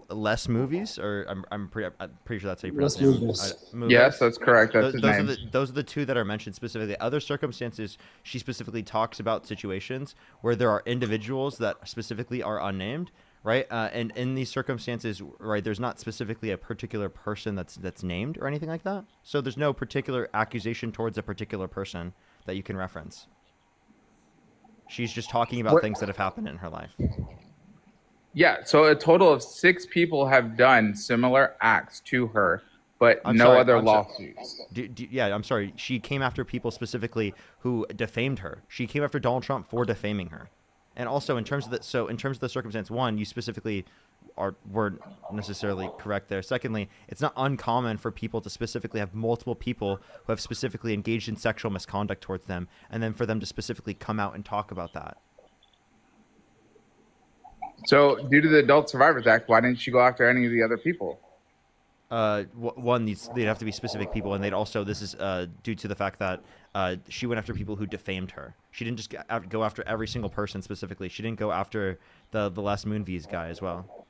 less movies, or I'm pretty sure that's how you pronounce it. Yes, that's correct. That's his name. Those are the 2 that are mentioned specifically. Other circumstances, she specifically talks about situations where there are individuals that specifically are unnamed, right? And in these circumstances, right, there's not specifically a particular person that's named or anything like that. So there's no particular accusation towards a particular person that you can reference. She's just talking about things that have happened in her life. Yeah, so a total of 6 people have done similar acts to her, but other lawsuits. I'm sorry. She came after people specifically who defamed her. She came after Donald Trump for defaming her. And also in terms of the circumstance, one, you specifically weren't necessarily correct there. Secondly, it's not uncommon for people to specifically have multiple people who have specifically engaged in sexual misconduct towards them, and then for them to specifically come out and talk about that. So, due to the Adult Survivors Act, why didn't she go after any of the other people? One, they'd have to be specific people, and this is due to the fact that she went after people who defamed her. She didn't just go after every single person specifically. She didn't go after the last Moonvies guy as well.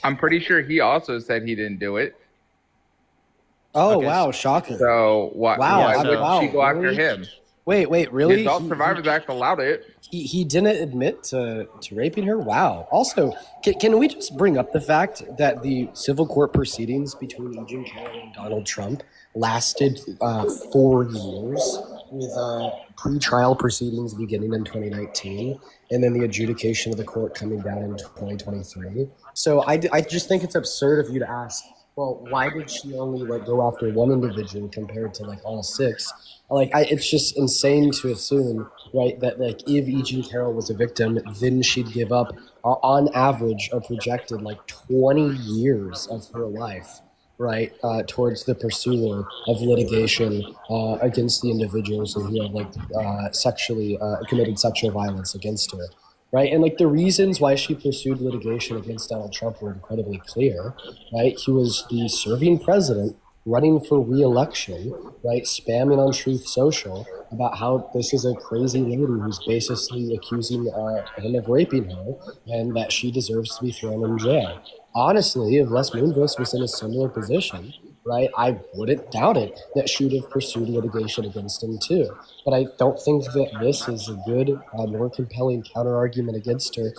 I'm pretty sure he also said he didn't do it. Oh, okay, wow, shocking. So, why would she go after him? Wait, really? The Adult Survivors Act allowed it. He didn't admit to raping her? Wow. Also, can we just bring up the fact that the civil court proceedings between E. Jean Carroll and Donald Trump lasted 4 years, with pre-trial proceedings beginning in 2019, and then the adjudication of the court coming down in 2023. So I just think it's absurd of you to ask, well, why did she only go after one individual compared to all 6? It's just insane to assume, right, that if E. Jean Carroll was a victim, then she'd give up, on average, a projected 20 years of her life, right, towards the pursuit of litigation against the individuals who have sexually committed sexual violence against her. Right, and the reasons why she pursued litigation against Donald Trump were incredibly clear. Right, he was the serving president running for re-election, right, spamming on Truth Social about how this is a crazy lady who's basically accusing him of raping her and that she deserves to be thrown in jail. Honestly, if Les Moonves was in a similar position, right, I wouldn't doubt it that she would have pursued litigation against him too. But I don't think that this is a good, more compelling counter-argument against her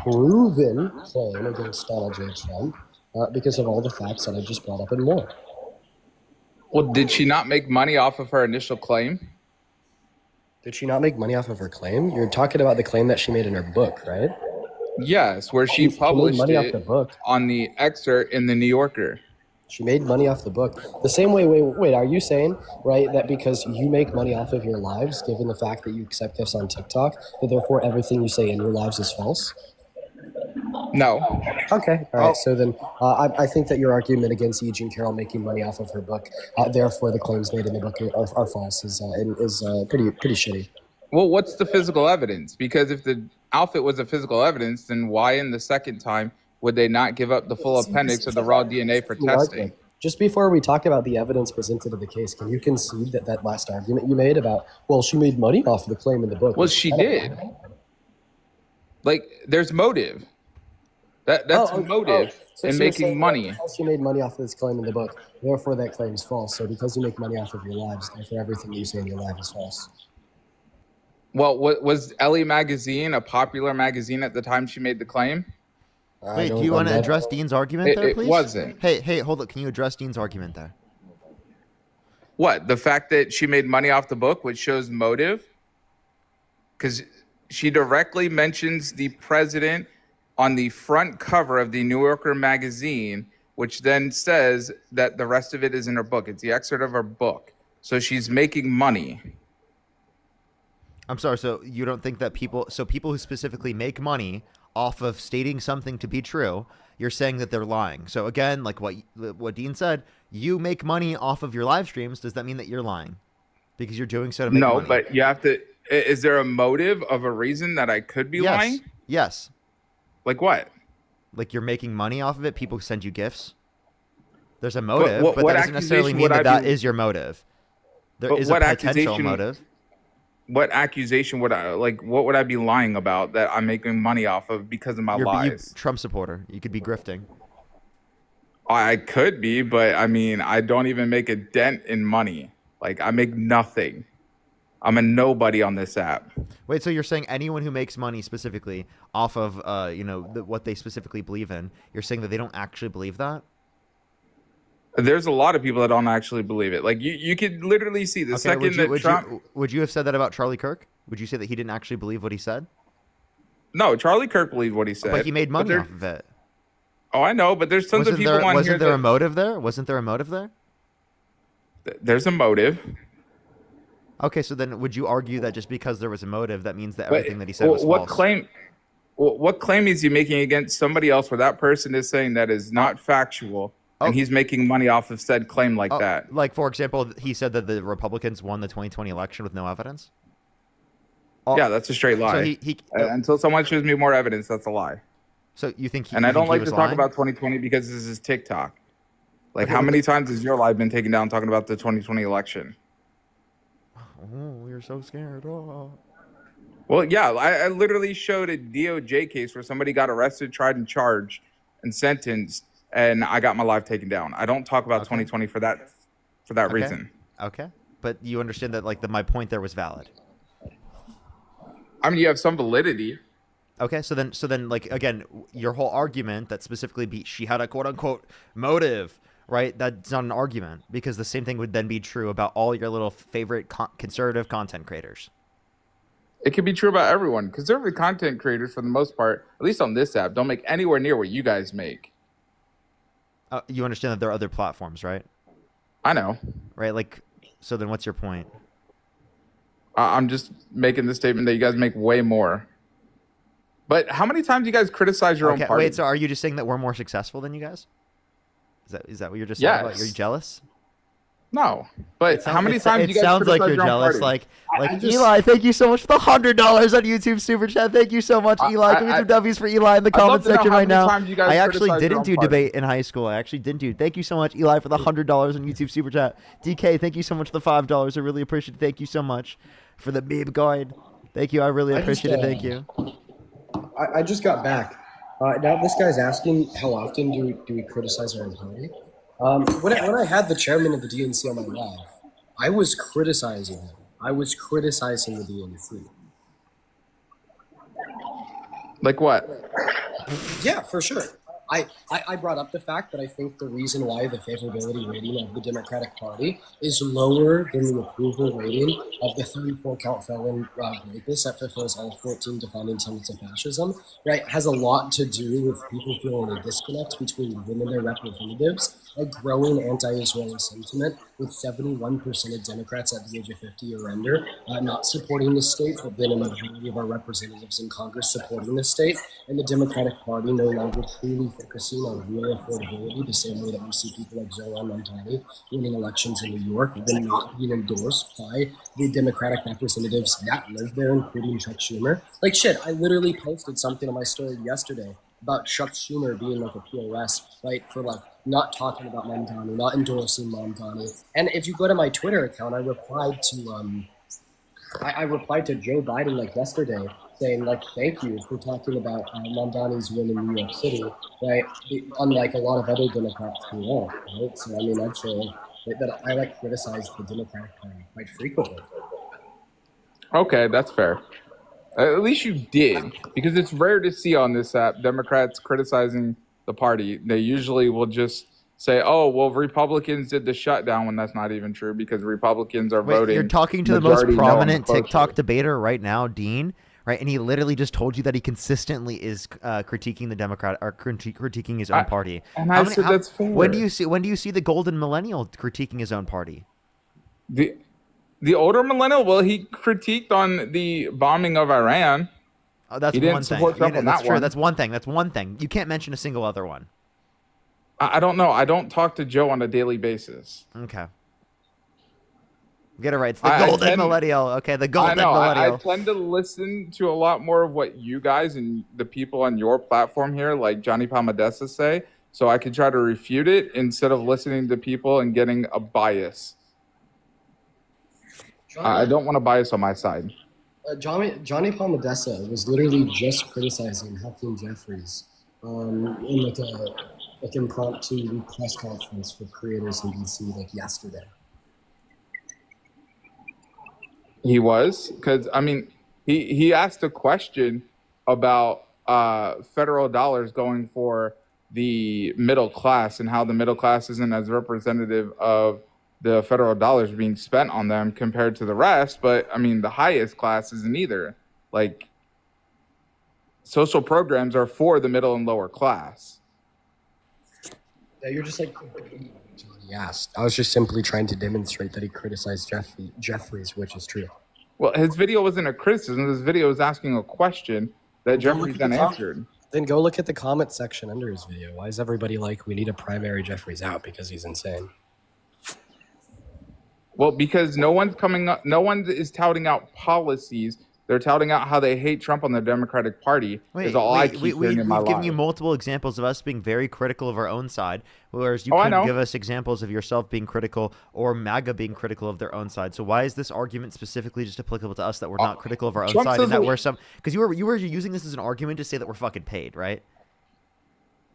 proven claim against Donald J. Trump because of all the facts that I just brought up and more. Well, did she not make money off of her initial claim? Did she not make money off of her claim? You're talking about the claim that she made in her book, right? Yes, where she She made published money off it the book. on the excerpt in the New Yorker. She made money off the book. The same way, wait, are you saying, right, that because you make money off of your lives, given the fact that you accept gifts on TikTok, that therefore everything you say in your lives is false? No. Okay, all right. So then I think that your argument against E. Jean Carroll making money off of her book, therefore the claims made in the book are false, is pretty shitty. Well, what's the physical evidence? Because if the outfit was a physical evidence, then why in the second time would they not give up the full appendix of the raw DNA for testing? Just before we talk about the evidence presented in the case, can you concede that last argument you made about, well, she made money off of the claim in the book? Well, she did. Like, there's motive. That's motive in making money. Because she made money off of this claim in the book, therefore that claim is false. So because you make money off of your lives, therefore everything you say in your life is false. Well, was Elle magazine a popular magazine at the time she made the claim? Wait, do you want to address Dean's argument there, please? It wasn't. Hey, hold up. Can you address Dean's argument there? What? The fact that she made money off the book, which shows motive? Because she directly mentions the president on the front cover of the New Yorker magazine, which then says that the rest of it is in her book. It's the excerpt of her book. So she's making money. I'm sorry, so you don't think that people who specifically make money off of stating something to be true, you're saying that they're lying. So again, like what Dean said, you make money off of your live streams. Does that mean that you're lying? Because you're doing so to make money. No, but you have to, is there a motive of a reason that I could be lying? Yes. Like what? Like you're making money off of it, people send you gifts. There's a motive, but that doesn't necessarily mean that is your motive. There is a potential motive. What accusation would what would I be lying about that I'm making money off of because of my lies? Trump supporter. You could be grifting. I could be, but I mean, I don't even make a dent in money. Like I make nothing. I'm a nobody on this app. Wait, so you're saying anyone who makes money specifically off of what they specifically believe in, you're saying that they don't actually believe that? There's a lot of people that don't actually believe it. Like you could literally see the second that Trump. Would you have said that about Charlie Kirk? Would you say that he didn't actually believe what he said? No, Charlie Kirk believed what he said. But he made money off of it. Oh, I know, but there's tons of people on here. Wasn't there a motive there? Wasn't there a motive there? There's a motive. Okay, so then would you argue that just because there was a motive, that means that everything that he said was false? What claim is he making against somebody else where that person is saying that is not factual? And he's making money off of said claim like that. Like, for example, he said that the Republicans won the 2020 election with no evidence? Yeah, that's a straight lie. So until someone shows me more evidence, that's a lie. So you think I don't like to talk about 2020 because this is TikTok. Like, how many times has your live been taken down talking about the 2020 election? Oh, you're so scared. Oh. Well, yeah, I literally showed a DOJ case where somebody got arrested, tried and charged, and sentenced, and I got my live taken down. I don't talk about 2020 for that reason. Okay, but you understand that my point there was valid. I mean, you have some validity. Okay, so then again, your whole argument that specifically she had a quote unquote motive, right? That's not an argument, because the same thing would then be true about all your little favorite conservative content creators. It can be true about everyone. Conservative content creators, for the most part, at least on this app, don't make anywhere near what you guys make. You understand that there are other platforms, right? I know. Right, so then what's your point? I'm just making the statement that you guys make way more. But how many times do you guys criticize your own party? Wait, so are you just saying that we're more successful than you guys? Is that what you're just saying about? You're jealous? No, but how many times do you guys sounds like you're jealous. Like Eli, thank you so much for the $100 on YouTube Super Chat. Thank you so much, Eli. Give me some W's for Eli in the comment section right now. I actually didn't do debate in high school. I actually didn't do. Thank you so much, Eli, for the $100 on YouTube Super Chat. DK, thank you so much for the $5. I really appreciate it. Thank you so much for the meme guide. Thank you. I really appreciate it. Thank you. I just got back. Now this guy's asking how often do we criticize our own party? When I had the chairman of the DNC on my live, I was criticizing him. I was criticizing the DNC. Like what? Yeah, for sure. I brought up the fact that I think the reason why the favorability rating of the Democratic Party is lower than the approval rating of the 34 count felon rapist that fulfills all 14 defining tenets of fascism, right, has a lot to do with people feeling a disconnect between them and their representatives, a growing anti-Israeli sentiment with 71% of Democrats at the age of 50 or under not supporting the state, but then a majority of our representatives in Congress supporting the state, and the Democratic Party no longer truly focusing on real affordability the same way that we see people like Zoran Montani winning elections in New York, then not being endorsed by the Democratic representatives that live there, including Chuck Schumer. Like shit, I literally posted something on my story yesterday about Chuck Schumer being like a POS, right, for like not talking about Montani, not endorsing Montani. And if you go to my Twitter account, I replied to Joe Biden like yesterday, saying like, thank you for talking about Mondani's win in New York City, right? Unlike a lot of other Democrats who won't, right? So I mean, I'd say that I like criticize the Democratic Party quite frequently. Okay, that's fair. At least you did, because it's rare to see on this app Democrats criticizing the party. They usually will just say, "Oh, well, Republicans did the shutdown," when that's not even true because Republicans are voting. You're talking to the most majority no on the prominent cloture. TikTok debater right now, Dean, right? And he literally just told you that he consistently is critiquing the Democrat or critiquing his own party. And I said that's fair. When do you see the golden millennial critiquing his own party? The older millennial, well, he critiqued on the bombing of Iran. Oh, that's he didn't one thing. support Trump on That's that true. one. That's one thing. That's one thing. You can't mention a single other one. I don't know. I don't talk to Joe on a daily basis. Okay. Get it right. It's the golden millennial. Okay, the golden millennial. I tend to listen to a lot more of what you guys and the people on your platform here, like Johnny Palmadessa, say, so I can try to refute it instead of listening to people and getting a bias. I don't want a bias on my side. Johnny Palmadessa was literally just criticizing Hakeem Jeffries in like a impromptu press conference for creators in DC like yesterday. He was, because I mean, he asked a question about federal dollars going for the middle class and how the middle class isn't as representative of the federal dollars being spent on them compared to the rest. But I mean, the highest class isn't either. Like, social programs are for the middle and lower class. Yeah, you're just like Johnny asked. I was just simply trying to demonstrate that he criticized Jeffries, which is true. Well, his video wasn't a criticism. His video was asking a question that Jeffries then answered. Then go look at the comment section under his video. Why is everybody like, we need to primary Jeffries out because he's insane? Well, because no one is touting out policies. They're touting out how they hate Trump on the Democratic Party. We've given you multiple examples of us being very critical of our own side, whereas you couldn't give us examples of yourself being critical or MAGA being critical of their own side. So why is this argument specifically just applicable to us that we're not critical of our own side and that we're some? Because you were using this as an argument to say that we're fucking paid, right?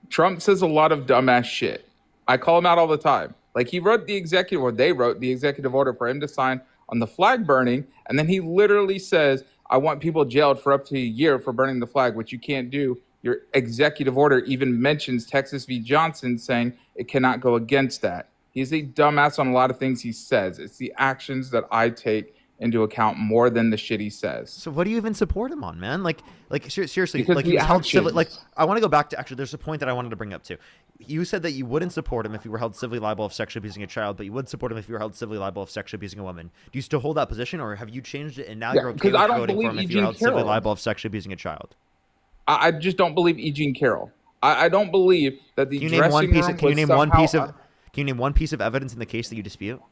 Trump says a lot of dumbass shit. I call him out all the time. Like, he wrote the executive, or they wrote the executive order for him to sign on the flag burning, and then he literally says, I want people jailed for up to a year for burning the flag, which you can't do. Your executive order even mentions Texas v. Johnson, saying it cannot go against that. He's a dumbass on a lot of things he says. It's the actions that I take into account more than the shit he says. So what do you even support him on, man? Like seriously, because like, he was held civilly. Like, I want to go back to, actually, there's a point that I wanted to bring up too. You said that you wouldn't support him if you were held civilly liable of sexually abusing a child, but you would support him if you were held civilly liable of sexually abusing a woman. Do you still hold that position, or have you changed it and now you're okay with voting for him if you're held civilly liable of sexually abusing a child? I just don't believe E. Jean Carroll. I don't believe that the dressing room Can you name one piece of evidence in the case that you dispute?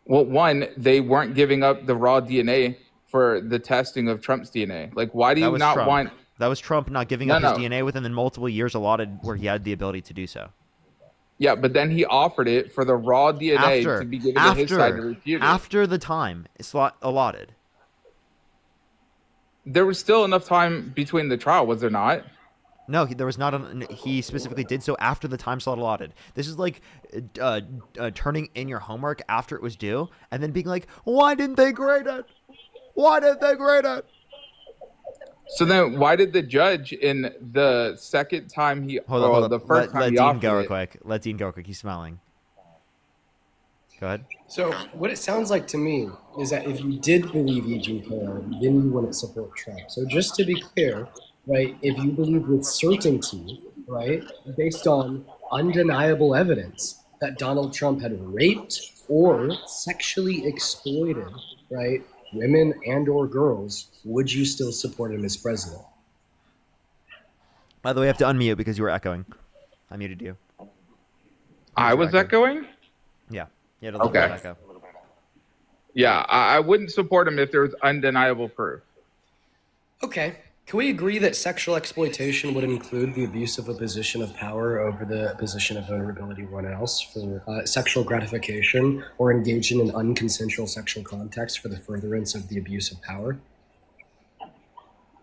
Well, one, they weren't giving up the raw DNA for the testing of Trump's DNA. Like, why do you not want... That was Trump not giving up his DNA within the multiple years allotted where he had the ability to do so. Yeah, but then he offered it for the raw DNA to be given to his side to refute it. After the time allotted. There was still enough time between the trial, was there not? No, there was not. He specifically did so after the time slot allotted. This is like turning in your homework after it was due and then being like, why didn't they grade it? Why didn't they grade it? So then, why did the judge in the second time Hold up. the first time Let he Dean offered go real it? quick. Let Dean go real quick. He's smiling. Go ahead. So what it sounds like to me is that if you did believe Eugene Carroll, then you wouldn't support Trump. So just to be clear, right, if you believe with certainty, right, based on undeniable evidence that Donald Trump had raped or sexually exploited, right, women and or girls, would you still support him as president? By the way, I have to unmute because you were echoing. I muted you. I was echoing? Yeah. You had a little bit of echo. Yeah, I wouldn't support him if there was undeniable proof. Okay. Can we agree that sexual exploitation would include the abuse of a position of power over the position of vulnerability of one else for sexual gratification or engaging in unconsensual sexual contacts for the furtherance of the abuse of power?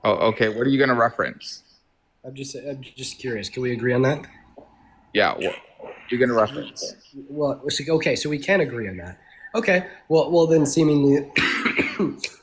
Oh, okay. What are you going to reference? I'm just curious. Can we agree on that? Yeah, what you're going to reference? Well, okay, so we can agree on that. Okay, well then seemingly,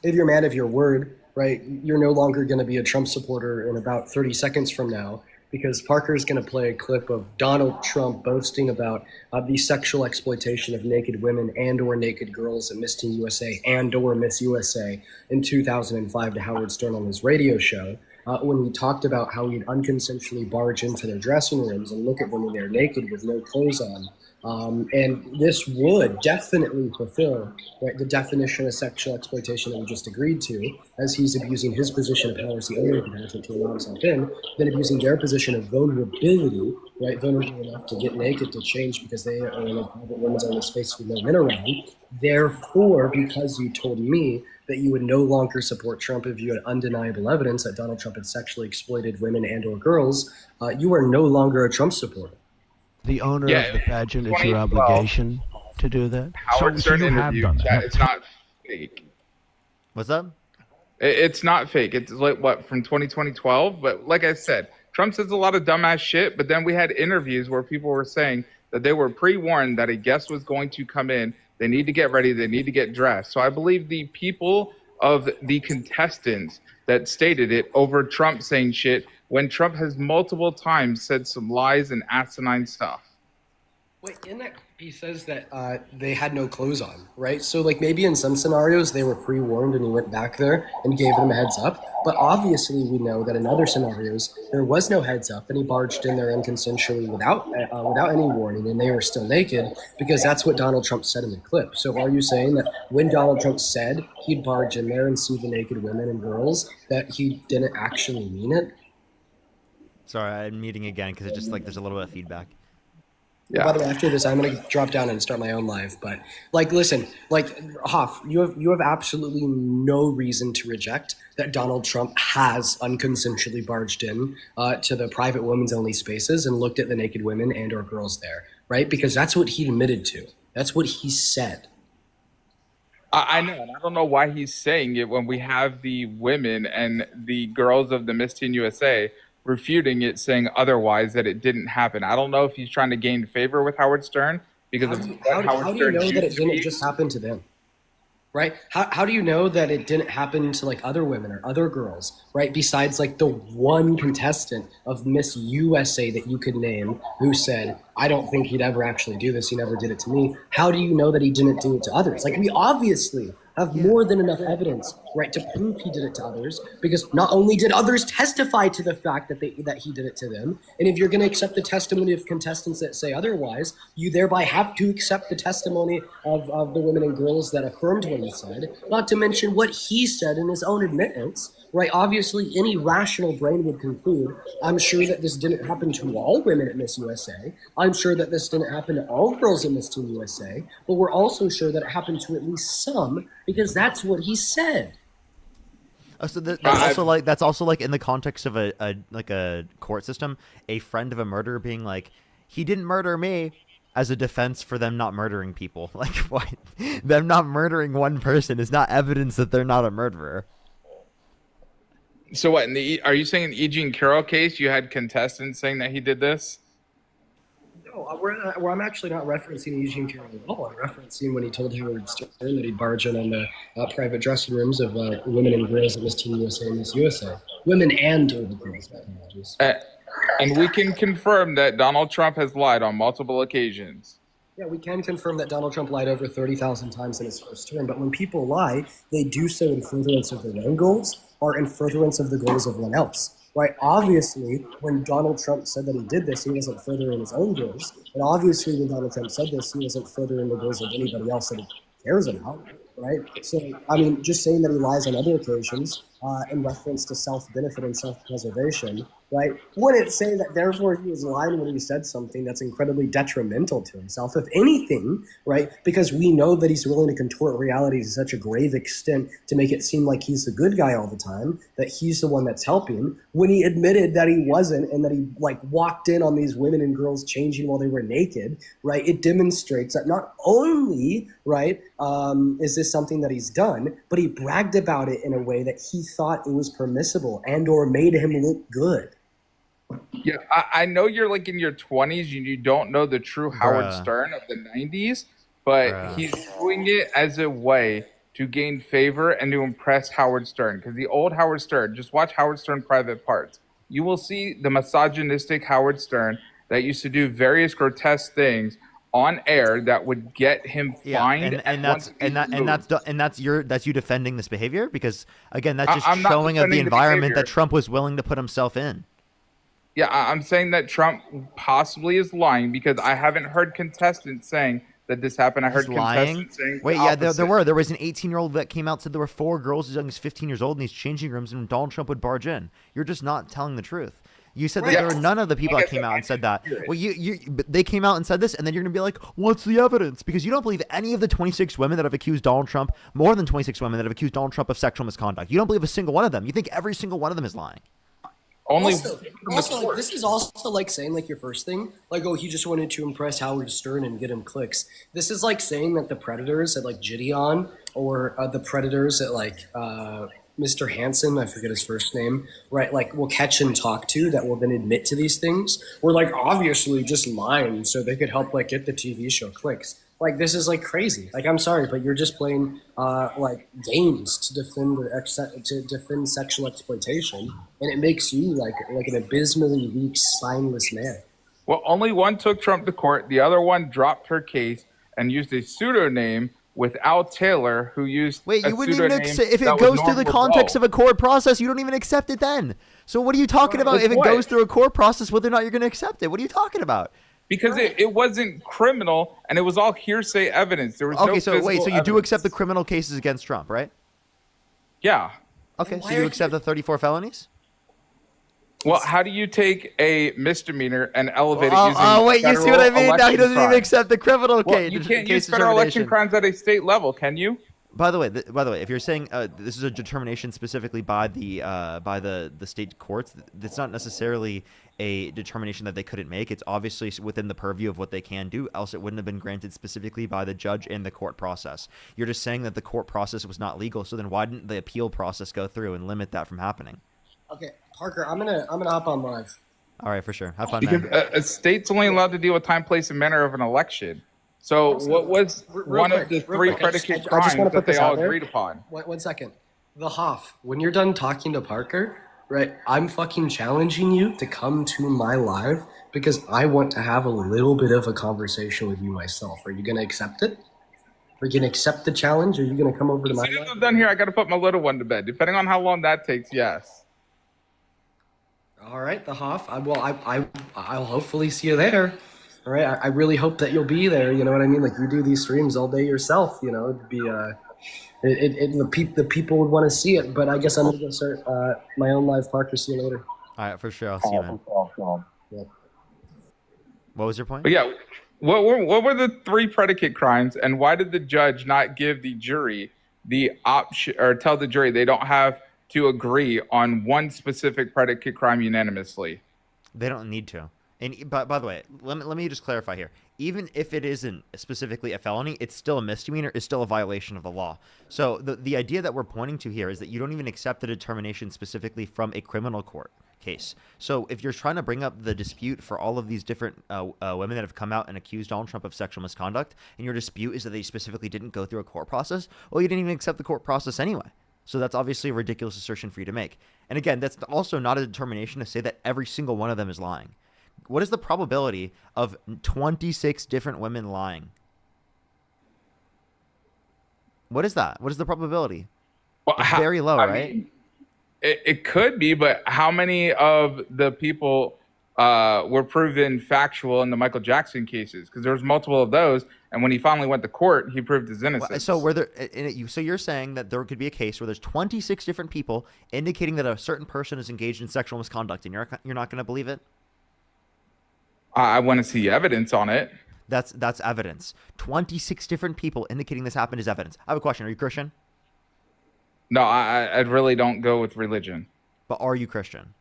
if you're a man of your word, right, you're no longer going to be a Trump supporter in about 30 seconds from now, because Parker's going to play a clip of Donald Trump boasting about the sexual exploitation of naked women and or naked girls at Miss Teen USA and or Miss USA in 2005 to Howard Stern on his radio show. When he talked about how he'd unconsensually barge into their dressing rooms and look at them when they're naked with no clothes on. And this would definitely fulfill, right, the definition of sexual exploitation that we just agreed to, as he's abusing his position of power as the owner of the pageant to allow himself in, then abusing their position of vulnerability, right, vulnerable enough to get naked to change because they are in a private women's only space with no men around. Therefore, because you told me that you would no longer support Trump if you had undeniable evidence that Donald Trump had sexually exploited women and or girls, you are no longer a Trump supporter. The owner of the pageant, it's your 2012, obligation to do that. Howard Stern you have interview. done that. It's not fake. What's up? It's not fake. It's like what, from 2012? But like I said, Trump says a lot of dumbass shit. But then we had interviews where people were saying that they were pre-warned that a guest was going to come in. They need to get ready. They need to get dressed. So I believe the people of the contestants that stated it over Trump saying shit when Trump has multiple times said some lies and asinine stuff. Wait, in that he says that they had no clothes on, right? So like maybe in some scenarios they were pre-warned and he went back there and gave them a heads up. But obviously we know that in other scenarios there was no heads up and he barged in there unconsensually without any warning and they were still naked because that's what Donald Trump said in the clip. So are you saying that when Donald Trump said he'd barge in there and see the naked women and girls that he didn't actually mean it? Sorry, I'm muting again because it's just like there's a little bit of feedback. Yeah. By the way, after this, I'm gonna drop down and start my own live. But like, listen, like Hoff, you have absolutely no reason to reject that Donald Trump has unconsensually barged in to the private women's only spaces and looked at the naked women and or girls there, right? Because that's what he admitted to. That's what he said. I know, and I don't know why he's saying it when we have the women and the girls of the Miss Teen USA refuting it, saying otherwise, that it didn't happen. I don't know if he's trying to gain favor with Howard Stern because How do you know that it didn't just happen to them? Right? How do you know that it didn't happen to like other women or other girls, right? Besides like the one contestant of Miss USA that you could name who said, I don't think he'd ever actually do this. He never did it to me. How do you know that he didn't do it to others? Like we obviously have more than enough evidence, right, to prove he did it to others, because not only did others testify to the fact that he did it to them, and if you're going to accept the testimony of contestants that say otherwise, you thereby have to accept the testimony of the women and girls that affirmed what he said, not to mention what he said in his own admittance, right? Obviously, any rational brain would conclude, I'm sure that this didn't happen to all women at Miss USA. I'm sure that this didn't happen to all girls at Miss Teen USA, but we're also sure that it happened to at least some, because that's what he said. Oh, so that's also like in the context of a court system, a friend of a murderer being like, he didn't murder me, as a defense for them not murdering people. Like, what? Them not murdering one person is not evidence that they're not a murderer. So what? Are you saying in the Eugene Carroll case you had contestants saying that he did this? No, I'm actually not referencing Eugene Carroll at all. I'm referencing when he told Howard Stern that he'd barge in on the private dressing rooms of women and girls at Miss Teen USA and Miss USA. women and older girls. Apologies. And we can confirm that Donald Trump has lied on multiple occasions. Yeah, we can confirm that Donald Trump lied over 30,000 times in his first term, but when people lie, they do so in furtherance of their own goals or in furtherance of the goals of one else, right? Obviously, when Donald Trump said that he did this, he wasn't furthering his own goals. And obviously, when Donald Trump said this, he wasn't furthering the goals of anybody else that he cares about, right? So, I mean, just saying that he lies on other occasions in reference to self-benefit and self-preservation, right? Wouldn't say that therefore he was lying when he said something that's incredibly detrimental to himself. If anything, right? Because we know that he's willing to contort reality to such a grave extent to make it seem like he's the good guy all the time, that he's the one that's helping, when he admitted that he wasn't and that he like walked in on these women and girls changing while they were naked, right? It demonstrates that not only, right, is this something that he's done, but he bragged about it in a way that he thought it was permissible and or made him look good. Yeah, I know you're like in your 20s and you don't know the true Howard Stern of the 90s, but he's doing it as a way to gain favor and to impress Howard Stern. Because the old Howard Stern, just watch Howard Stern Private Parts. You will see the misogynistic Howard Stern that used to do various grotesque things on air that would get him fined. That's you defending this behavior, because again, that's just I'm not showing of the defending the environment behavior. that Trump was willing to put himself in. Yeah, I'm saying that Trump possibly is lying because I haven't heard contestants saying that this happened. I heard contestants saying Wait, the yeah, opposite. there was an 18-year-old that came out, said there were 4 girls as young as 15 years old in these changing rooms, and Donald Trump would barge in. You're just not telling the truth. You said that there were none of the people that came out and said that. Well, they came out and said this, and then you're gonna be like, "What's the evidence?" Because you don't believe any of the 26 women that have accused Donald Trump, more than 26 women that have accused Donald Trump of sexual misconduct. You don't believe a single one of them. You think every single one of them is lying. Also, like, this is also like saying like your first thing, like, oh, he just wanted to impress Howard Stern and get him clicks. This is like saying that the Predators at like Gideon or the Predators at like Mr. Hansen, I forget his first name, right? Like will catch and talk to that will then admit to these things. We're like obviously just lying so they could help like get the TV show clicks. Like this is like crazy. Like I'm sorry, but you're just playing like games to defend sexual exploitation, and it makes you like an abysmally weak, spineless man. Well, only one took Trump to court. The other one dropped her case and used a pseudonym with Al Taylor, who used Wait, a you wouldn't even pseudonym if it that goes was through the Norm context Raveau. of a court process, you don't even accept it then. So what are you talking about? If it What? goes through a court process, whether or not you're going to accept it? What are you talking about? Because it wasn't criminal and it was all hearsay evidence. There was no Okay, so wait, so you do evidence. accept the criminal cases against Trump, right? Yeah. Okay, so you accept the 34 felonies? Well, how do you take a misdemeanor and elevate it Oh, using wait, you see what I mean? Now he doesn't even accept the criminal Well, case. you can't use case federal election determination. crimes at a state level, can you? By the way, if you're saying this is a determination specifically by the state courts, that's not necessarily a determination that they couldn't make. It's obviously within the purview of what they can do, else it wouldn't have been granted specifically by the judge in the court process. You're just saying that the court process was not legal, so then why didn't the appeal process go through and limit that from happening? Okay, Parker, I'm gonna hop on live. All right, for sure. Have fun, Because man. a state's only allowed to deal with time, place, and manner of an election. So what was one of the three predicate I just crimes want to that put this they all out there. agreed upon? One second. The Hoff, when you're done talking to Parker, right, I'm fucking challenging you to come to my live because I want to have a little bit of a conversation with you myself. Are you going to accept it? Are you going to accept the challenge? Are you going to come over to As my soon as live? I'm done here, I got to put my little one to bed. Depending on how long that takes, yes. All right, the Hoff. I'll hopefully see you there. All right, I really hope that you'll be there. You know what I mean? Like you do these streams all day yourself. You know, it'd be the people would want to see it. But I guess I'm gonna go start my own live. Parker, see you later. All right, for sure. I'll see you, man. Yeah. What was your point? But yeah, what were the three predicate crimes, and why did the judge not give the jury the option or tell the jury they don't have to agree on one specific predicate crime unanimously? They don't need to. And by the way, let me just clarify here. Even if it isn't specifically a felony, it's still a misdemeanor. It's still a violation of the law. So the idea that we're pointing to here is that you don't even accept the determination specifically from a criminal court case. So if you're trying to bring up the dispute for all of these different women that have come out and accused Donald Trump of sexual misconduct, and your dispute is that they specifically didn't go through a court process, well, you didn't even accept the court process anyway. So that's obviously a ridiculous assertion for you to make. And again, that's also not a determination to say that every single one of them is lying. What is the probability of 26 different women lying? What is that? What is the probability? Well, It's very low, right? mean, it could be, but how many of the people were proven factual in the Michael Jackson cases? Because there was multiple of those, and when he finally went to court, he proved his innocence. So were there? So you're saying that there could be a case where there's 26 different people indicating that a certain person is engaged in sexual misconduct, and you're not going to believe it? I want to see evidence on it. That's evidence. 26 different people indicating this happened is evidence. I have a question. Are you Christian? No, I really don't go with religion. But are you Christian?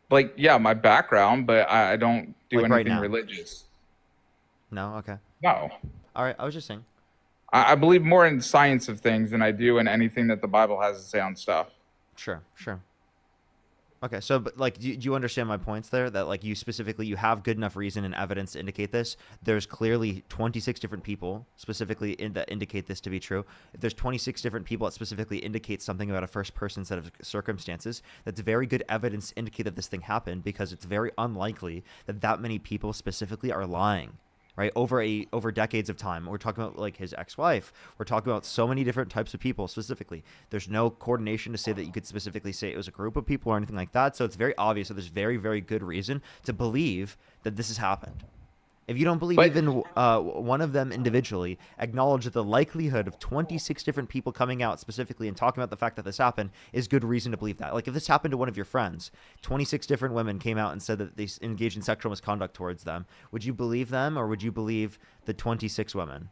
Like, yeah, my background, but I don't do Like right anything now? religious. No? Okay. No. All right. I was just saying. I believe more in science of things than I do in anything that the Bible has to say on stuff. Sure. Okay, so but like, do you understand my points there? That like you specifically, you have good enough reason and evidence to indicate this. There's clearly 26 different people specifically that indicate this to be true. If there's 26 different people that specifically indicate something about a first person set of circumstances, that's very good evidence to indicate that this thing happened, because it's very unlikely that that many people specifically are lying. Right, over decades of time. We're talking about like his ex-wife. We're talking about so many different types of people specifically. There's no coordination to say that you could specifically say it was a group of people or anything like that. So it's very obvious that there's very, very good reason to believe that this has happened. If you don't believe even one of them individually, acknowledge that the likelihood of 26 different people coming out specifically and talking about the fact that this happened is good reason to believe that. Like if this happened to one of your friends, 26 different women came out and said that they engaged in sexual misconduct towards them, would you believe them, or would you believe the 26 women?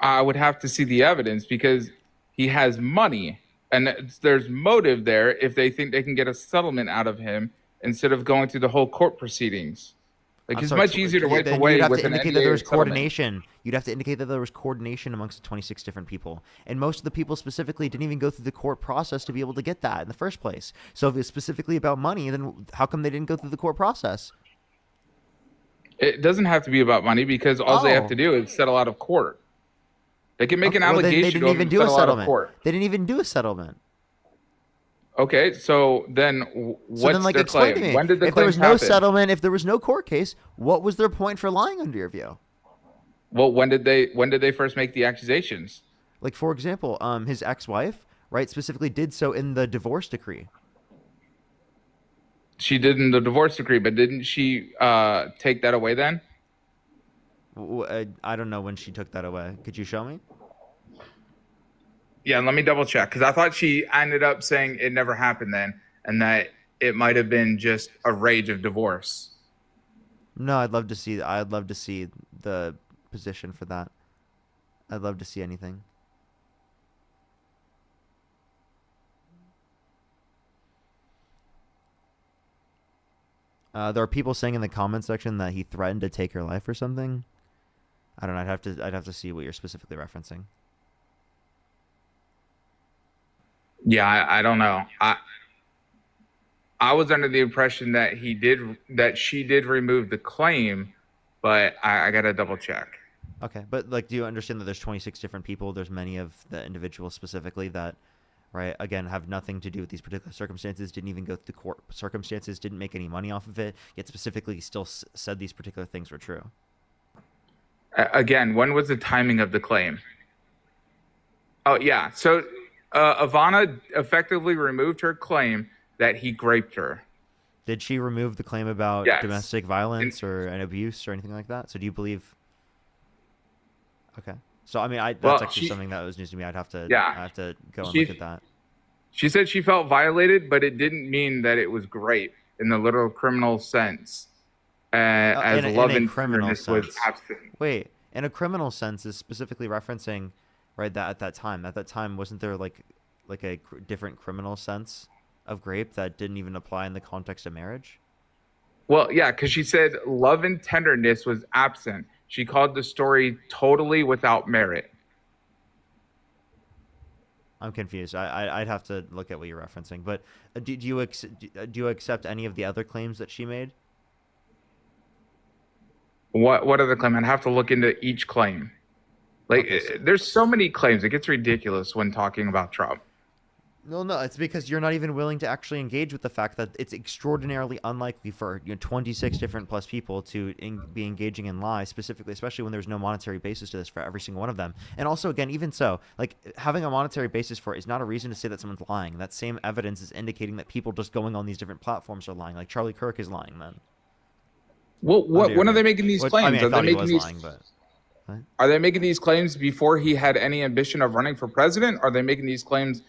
I would have to see the evidence, because he has money, and there's motive there if they think they can get a settlement out of him instead of going through the whole court proceedings. Like, it's much easier to walk away with an indicate that there was NDA coordination. You'd have to indicate that there was coordination amongst the 26 different people. And most of the people specifically didn't even go through the court process to be able to get that in the first place. So if it's specifically about money, then how come they didn't go through the court process? It doesn't have to be about money, because all they have to do is settle out of court. They can make an allegation. They didn't even do a settle out of settlement. court. They didn't even do a settlement. Okay, so then what's their explain to claim? me. When did the if there claim was no happen? settlement, if there was no court case, what was their point for lying under your view? Well, when did they first make the accusations? Like, for example, his ex-wife, right, specifically did so in the divorce decree. She did in the divorce decree, but didn't she take that away then? I don't know when she took that away. Could you show me? Yeah, let me double check, because I thought she ended up saying it never happened then, and that it might have been just a rage of divorce. No, I'd love to see the position for that. I'd love to see anything. There are people saying in the comment section that he threatened to take her life or something. I don't know. I'd have to see what you're specifically referencing. Yeah, I don't know. I was under the impression that she did remove the claim, but I gotta double check. Okay, but like, do you understand that there's 26 different people? There's many of the individuals specifically that, right, again, have nothing to do with these particular circumstances, didn't even go through court circumstances, didn't make any money off of it, yet specifically still said these particular things were true. Again, when was the timing of the claim? Oh, yeah. So Ivana effectively removed her claim that he raped her. Did she remove the claim about Yes. domestic violence or an abuse or anything like that? So do you believe? Okay. So I mean, that's actually something that was news to me. I'd have to go and look at that. She said she felt violated, but it didn't mean that it was rape in the literal criminal sense. As love and tenderness was absent. Wait, in a criminal sense is specifically referencing, right? That at that time, wasn't there like a different criminal sense of rape that didn't even apply in the context of marriage? Well, yeah, because she said love and tenderness was absent. She called the story totally without merit. I'm confused. I'd have to look at what you're referencing. But do you accept any of the other claims that she made? What other claim? I'd have to look into each claim. Like, Okay, so- there's so many claims. It gets ridiculous when talking about Trump. No, it's because you're not even willing to actually engage with the fact that it's extraordinarily unlikely for 26 different plus people to be engaging in lies, specifically, especially when there's no monetary basis to this for every single one of them. And also, again, even so, like having a monetary basis for it is not a reason to say that someone's lying. That same evidence is indicating that people just going on these different platforms are lying. Like Charlie Kirk is lying then. Well, when are they making these claims? I mean, I are thought they he making was these? lying, but Are they making these claims before he had any ambition of running for president? Are they making these claims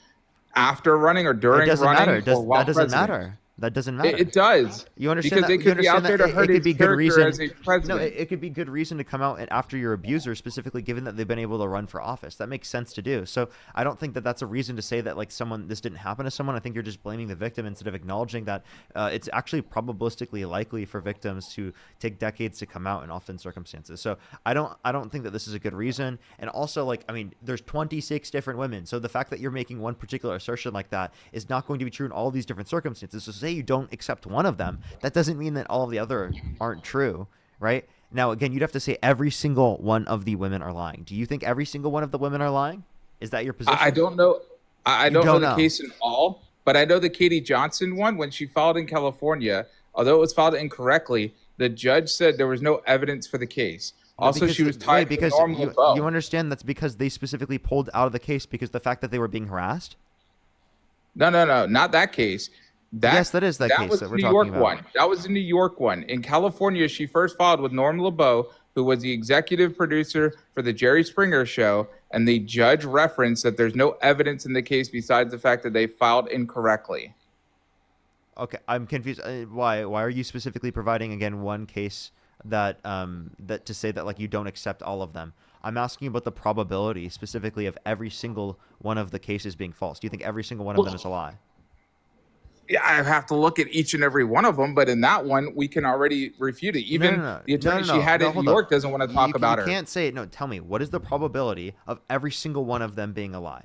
after running or during it doesn't running? matter. Or while That doesn't president? matter. That doesn't matter. It does. You understand because that? they could be out there to hurt it his could be good character reason as a president. No, it could be good reason to come out and after your abuser, specifically given that they've been able to run for office. That makes sense to do. So I don't think that that's a reason to say that like this didn't happen to someone. I think you're just blaming the victim instead of acknowledging that it's actually probabilistically likely for victims to take decades to come out in often circumstances. So I don't think that this is a good reason. And also, like, I mean, there's 26 different women. So the fact that you're making one particular assertion like that is not going to be true in all these different circumstances. So say you don't accept one of them, that doesn't mean that all of the other aren't true, right? Now, again, you'd have to say every single one of the women are lying. Do you think every single one of the women are lying? Is that your position? I don't know. I don't know the know. case in all, but I know the Katie Johnson one, when she filed in California, although it was filed incorrectly, the judge said there was no evidence for the case. Also, she was tied to Norm LeBeau. You understand that's because they specifically pulled out of the case because the fact that they were being harassed? No, not that case. Yes, that is that case was that the we're New talking York about. one. That was the New York one. In California, she first filed with Norm LeBeau, who was the executive producer for the Jerry Springer Show, and the judge referenced that there's no evidence in the case besides the fact that they filed incorrectly. Okay, I'm confused. Why are you specifically providing again one case that that to say that like you don't accept all of them? I'm asking about the probability specifically of every single one of the cases being false. Do you think every single one of them is a lie? Yeah, I have to look at each and every one of them, but in that one, we can already refute it. Even the attorney she had in New York doesn't want to talk about her. You can't say it. No, tell me, what is the probability of every single one of them being a lie?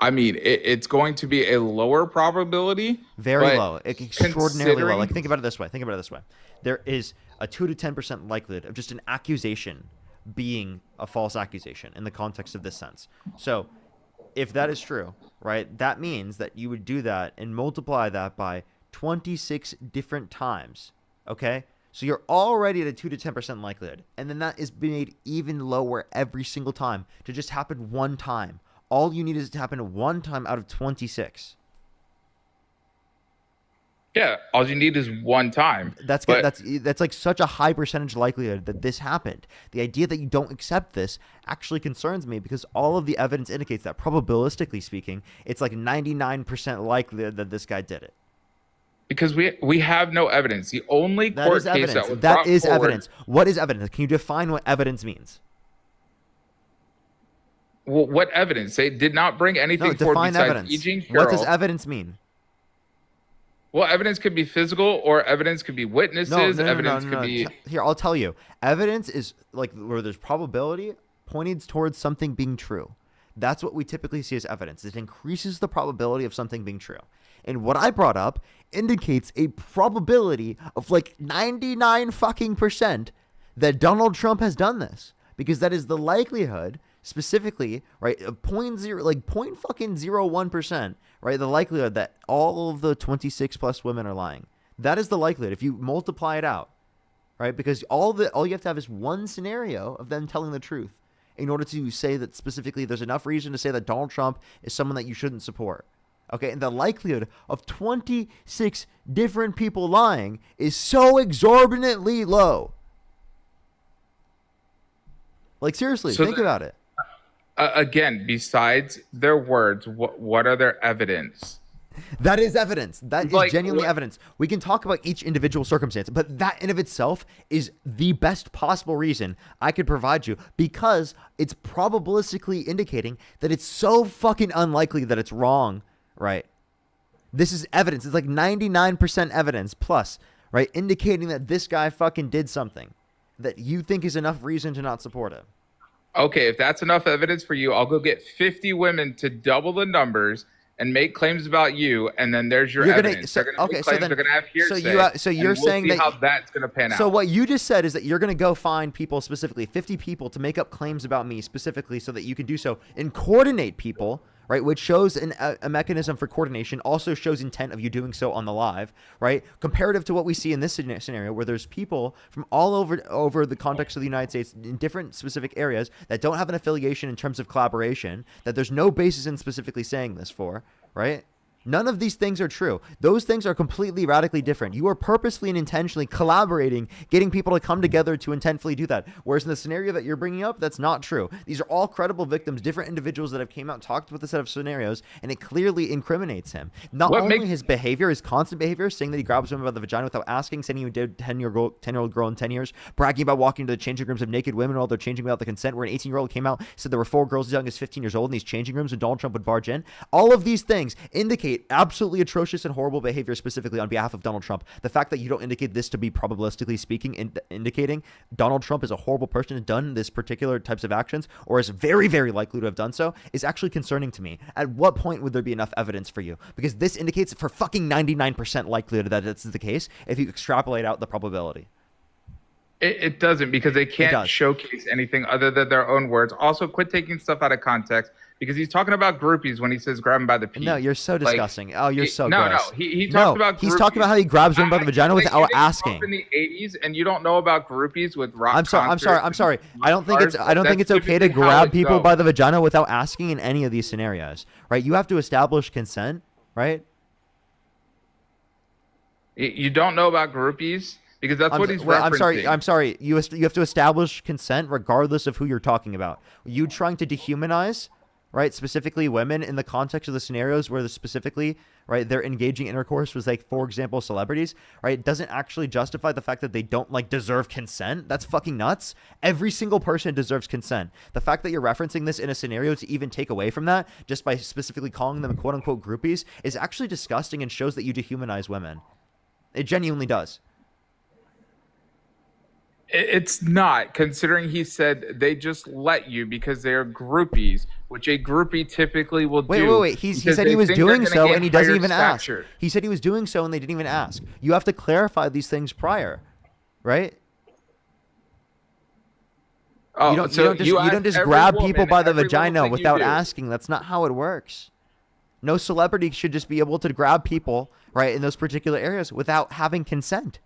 I mean, it's going to be a lower probability. Very low. Extraordinarily low. Like, think about it this way. There is a 2 to 10% likelihood of just an accusation being a false accusation in the context of this sense. So if that is true, right, that means that you would do that and multiply that by 26 different times, okay? So you're already at a 2 to 10% likelihood, and then that is made even lower every single time to just happen one time. All you need is to happen one time out of 26. Yeah, all you need is one time. That's like such a high percentage likelihood that this happened. The idea that you don't accept this actually concerns me because all of the evidence indicates that, probabilistically speaking, it's like 99% likely that this guy did it. Because we have no evidence. The only court case that was that is forward, evidence. What is evidence? Can you define what evidence means? Well, what evidence? They did not bring anything forward besides evidence. E. Jean Carroll. What does evidence mean? Well, evidence could be physical, or evidence could be witnesses. Evidence could be. Here, I'll tell you. Evidence is like where there's probability pointing towards something being true. That's what we typically see as evidence. It increases the probability of something being true. And what I brought up indicates a probability of like 99 fucking percent that Donald Trump has done this, because that is the likelihood. Specifically, right, 0.01%, right, the likelihood that all of the 26 plus women are lying. That is the likelihood if you multiply it out, right? Because all you have to have is one scenario of them telling the truth in order to say that specifically there's enough reason to say that Donald Trump is someone that you shouldn't support. Okay, and the likelihood of 26 different people lying is so exorbitantly low. Like, seriously, think about it. Again, besides their words, what are their evidence? That is evidence. That is genuinely evidence. We can talk about each individual circumstance, but that in of itself is the best possible reason I could provide you, because it's probabilistically indicating that it's so fucking unlikely that it's wrong, right? This is evidence. It's like 99% evidence plus, right? Indicating that this guy fucking did something that you think is enough reason to not support him. Okay, if that's enough evidence for you, I'll go get 50 women to double the numbers, and make claims about you, and then there's your You're gonna evidence. so, They're gonna okay. make So claims. then, They're gonna have hearsay. so you're and we'll saying see that how that's gonna pan out. So what you just said is that you're going to go find people specifically, 50 people, to make up claims about me specifically, so that you can do so and coordinate people, right? Which shows a mechanism for coordination, also shows intent of you doing so on the live, right? Comparative to what we see in this scenario, where there's people from all over the context of the United States in different specific areas that don't have an affiliation in terms of collaboration, that there's no basis in specifically saying this for, right? None of these things are true. Those things are completely radically different. You are purposely and intentionally collaborating, getting people to come together to intentfully do that. Whereas in the scenario that you're bringing up, that's not true. These are all credible victims, different individuals that have came out and talked about the set of scenarios, and it clearly incriminates him. Not only his behavior, his constant behavior, saying that he grabs women by the vagina without asking, saying he did 10-year-old girl in 10 years, bragging about walking to the changing rooms of naked women while they're changing without the consent, where an 18-year-old came out, said there were 4 girls as young as 15 years old in these changing rooms and Donald Trump would barge in. All of these things indicate absolutely atrocious and horrible behavior specifically on behalf of Donald Trump. The fact that you don't indicate this to be probabilistically speaking, indicating Donald Trump is a horrible person and done this particular types of actions, or is very, very likely to have done so, is actually concerning to me. At what point would there be enough evidence for you? Because this indicates for fucking 99% likelihood that this is the case if you extrapolate out the probability. It doesn't, because they can't showcase anything other than their own words. Also, quit taking stuff out of context, because he's talking about groupies when he says grab him by the pee. No, you're so disgusting. You're so no, gross. No, he talks about groupies. He's talking about how he grabs women by the vagina without asking. In the 80s, and you don't know about groupies with rock I'm sorry. I don't think it's okay to grab people by the vagina without asking in any of these scenarios, right? You have to establish consent, right? You don't know about groupies? Because that's what he's referencing. I'm sorry. You have to establish consent regardless of who you're talking about. You trying to dehumanize, right, specifically women in the context of the scenarios where specifically, right, they're engaging intercourse with, like, for example, celebrities, right, doesn't actually justify the fact that they don't, like, deserve consent. That's fucking nuts. Every single person deserves consent. The fact that you're referencing this in a scenario to even take away from that just by specifically calling them quote-unquote groupies is actually disgusting and shows that you dehumanize women. It genuinely does. It's not, considering he said they just let you because they're groupies, which a groupie typically will do. Wait. He said he was doing so and he doesn't even ask. He said he was doing so and they didn't even ask. You have to clarify these things prior, right? Oh, you don't just grab people by the vagina without asking. That's not how it works. No celebrity should just be able to grab people, right, in those particular areas without having consent.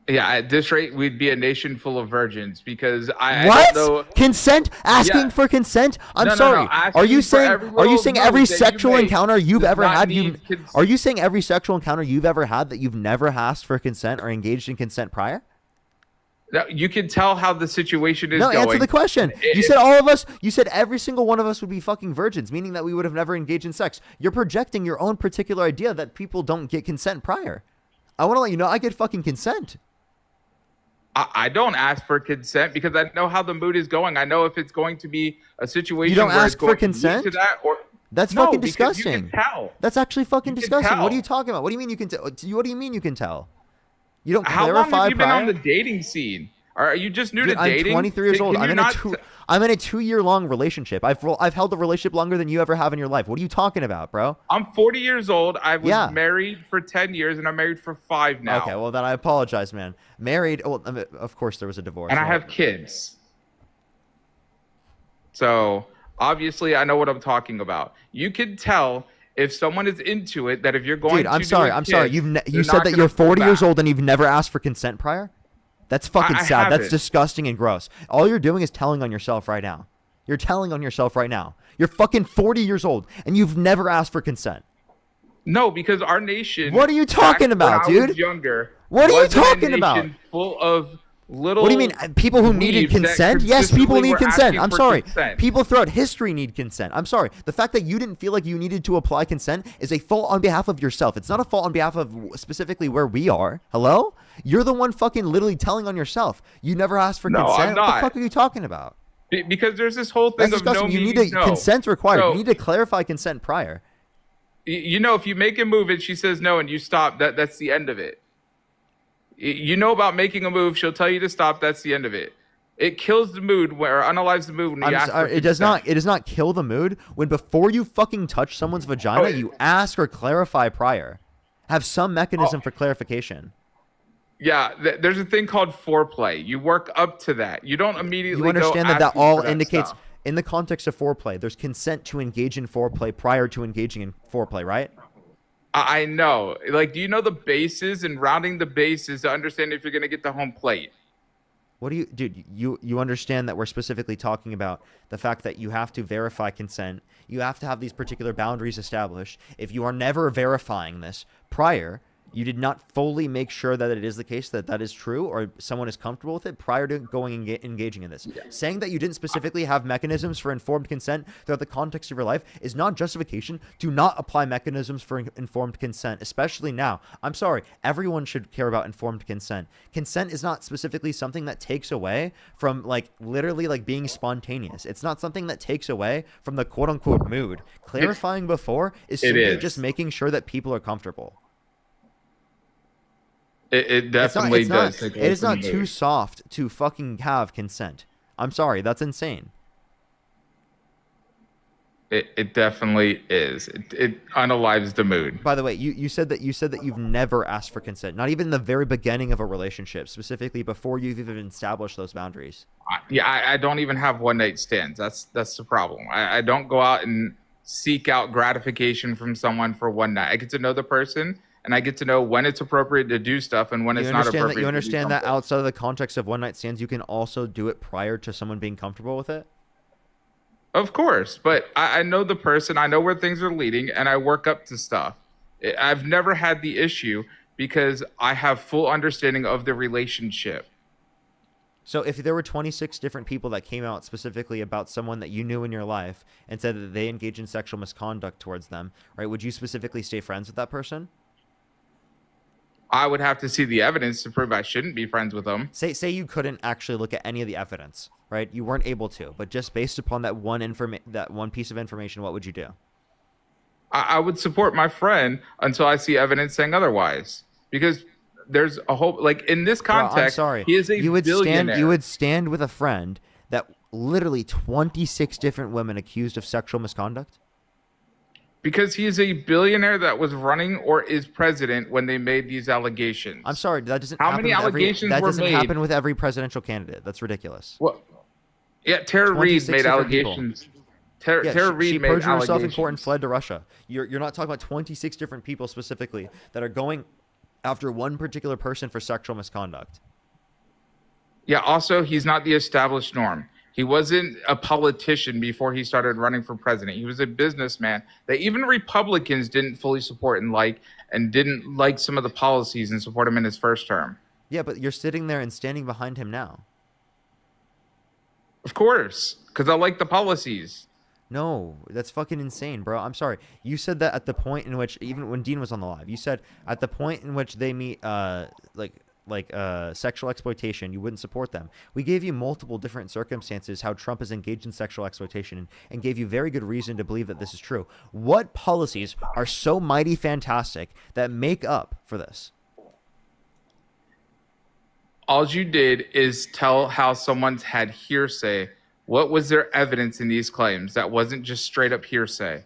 Yeah, at this rate, we'd be a nation full of virgins, because I what? don't know. Consent? Asking for consent? I'm sorry. Are you saying every sexual encounter you've ever had? Are you saying every sexual encounter you've ever had that you've never asked for consent or engaged in consent prior? No, you can tell how the situation is going. No, answer the question. You said all of us. You said every single one of us would be fucking virgins, meaning that we would have never engaged in sex. You're projecting your own particular idea that people don't get consent prior. I want to let you know I get fucking consent. I don't ask for consent because I know how the mood is going. I know if it's going to be a situation you don't where ask it's going for consent? to that, or that's no, fucking because disgusting. You can tell. That's actually fucking disgusting. Tell. What are you talking about? What do you mean you can tell? What do you mean you can tell? You don't How clarify long have you been prior? on the dating scene? Are you just new Dude, to dating? I'm 23 years old. I'm in a 2-year-long relationship. I've held a relationship longer than you ever have in your life. What are you talking about, bro? I'm 40 years old. I was married for 10 years, and I'm married for 5 now. Okay, well, then I apologize, man. Married, well, I mean, of course there was a divorce. And I have kids. So, obviously, I know what I'm talking about. You can tell if someone is into it, that if you're going to I'm sorry. You said that you're 40 years old and you've never asked for consent prior? That's fucking sad. That's disgusting and gross. All you're doing is telling on yourself right now. You're telling on yourself right now. You're fucking 40 years old and you've never asked for consent. No, because our nation. What are you talking about, dude? When I was younger. What are you talking about? Full of little. What do you mean? People who needed consent? Yes, people need consent. I'm sorry. People throughout history need consent. I'm sorry. The fact that you didn't feel like you needed to apply consent is a fault on behalf of yourself. It's not a fault on behalf of specifically where we are. Hello? You're the one fucking literally telling on yourself. You never asked for consent. I'm not. What the fuck are you talking about? Because there's this whole thing of no you need means to consent required. You need to clarify consent prior. You know, if you make a move and she says no and you stop, that's the end of it. You know about making a move. She'll tell you to stop. That's the end of it. It kills the mood or unalives the mood when you ask for it does not. consent. It does not kill the mood when before you fucking touch someone's vagina, you ask or clarify prior. Have some mechanism for clarification. Yeah, there's a thing called foreplay. You work up to that. You don't immediately. You understand go that asking all for that indicates stuff. in the context of foreplay. There's consent to engage in foreplay prior to engaging in foreplay, right? I know. Like, do you know the bases and rounding the bases to understand if you're gonna get the home plate? What do you, dude? You understand that we're specifically talking about the fact that you have to verify consent. You have to have these particular boundaries established. If you are never verifying this prior, you did not fully make sure that it is the case that that is true or someone is comfortable with it prior to going and engaging in this. Saying that you didn't specifically have mechanisms for informed consent throughout the context of your life is not justification to not apply mechanisms for informed consent, especially now. I'm sorry, everyone should care about informed consent. Consent is not specifically something that takes away from literally being spontaneous. It's not something that takes away from the quote unquote mood. Clarifying before is simply just making sure that people are comfortable. It definitely does. It is not too soft to fucking have consent. I'm sorry, that's insane. It definitely is. It unalives the mood. By the way, you said that you've never asked for consent, not even in the very beginning of a relationship, specifically before you've even established those boundaries. I don't even have one night stands. That's the problem. I don't go out and seek out gratification from someone for one night. I get to know the person. And I get to know when it's appropriate to do stuff and when it's not appropriate. You understand that outside of the context of one night stands, you can also do it prior to someone being comfortable with it? Of course, but I know the person, I know where things are leading, and I work up to stuff. I've never had the issue because I have full understanding of the relationship. So if there were 26 different people that came out specifically about someone that you knew in your life and said that they engaged in sexual misconduct towards them, right, would you specifically stay friends with that person? I would have to see the evidence to prove I shouldn't be friends with them. Say you couldn't actually look at any of the evidence, right? You weren't able to, but just based upon that one piece of information, what would you do? I would support my friend until I see evidence saying otherwise. Because there's a whole, in this context, Bro, I'm sorry. He is a billionaire. You would stand with a friend that literally 26 different women accused of sexual misconduct? Because he is a billionaire that was running or is president when they made these allegations. I'm sorry, that doesn't. How many allegations that were doesn't made? happen with every presidential candidate. That's ridiculous. Well, yeah, Tara Reid made allegations. Tara Reid she made perjured herself in allegations. court and fled to Russia. You're not talking about 26 different people specifically that are going after one particular person for sexual misconduct. Yeah. Also, he's not the established norm. He wasn't a politician before he started running for president. He was a businessman that even Republicans didn't fully support and didn't like some of the policies and support him in his first term. Yeah, but you're sitting there and standing behind him now. Of course, because I like the policies. No, that's fucking insane, bro. I'm sorry. You said that at the point in which, even when Dean was on the live, you said at the point in which they meet, sexual exploitation, you wouldn't support them. We gave you multiple different circumstances how Trump is engaged in sexual exploitation and gave you very good reason to believe that this is true. What policies are so mighty fantastic that make up for this? All you did is tell how someone's had hearsay. What was their evidence in these claims that wasn't just straight up hearsay?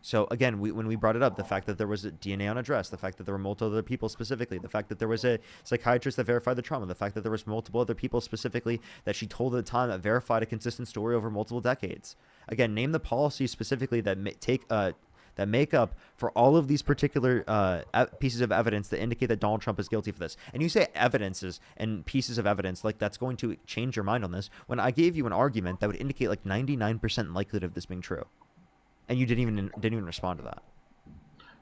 So again, when we brought it up, the fact that there was a DNA on a dress, the fact that there were multiple other people specifically, the fact that there was a psychiatrist that verified the trauma, the fact that there was multiple other people specifically that she told at the time that verified a consistent story over multiple decades. Again, name the policies specifically that make up for all of these particular pieces of evidence that indicate that Donald Trump is guilty for this. And you say evidences and pieces of evidence like that's going to change your mind on this, when I gave you an argument that would indicate 99% likelihood of this being true. And you didn't even respond to that.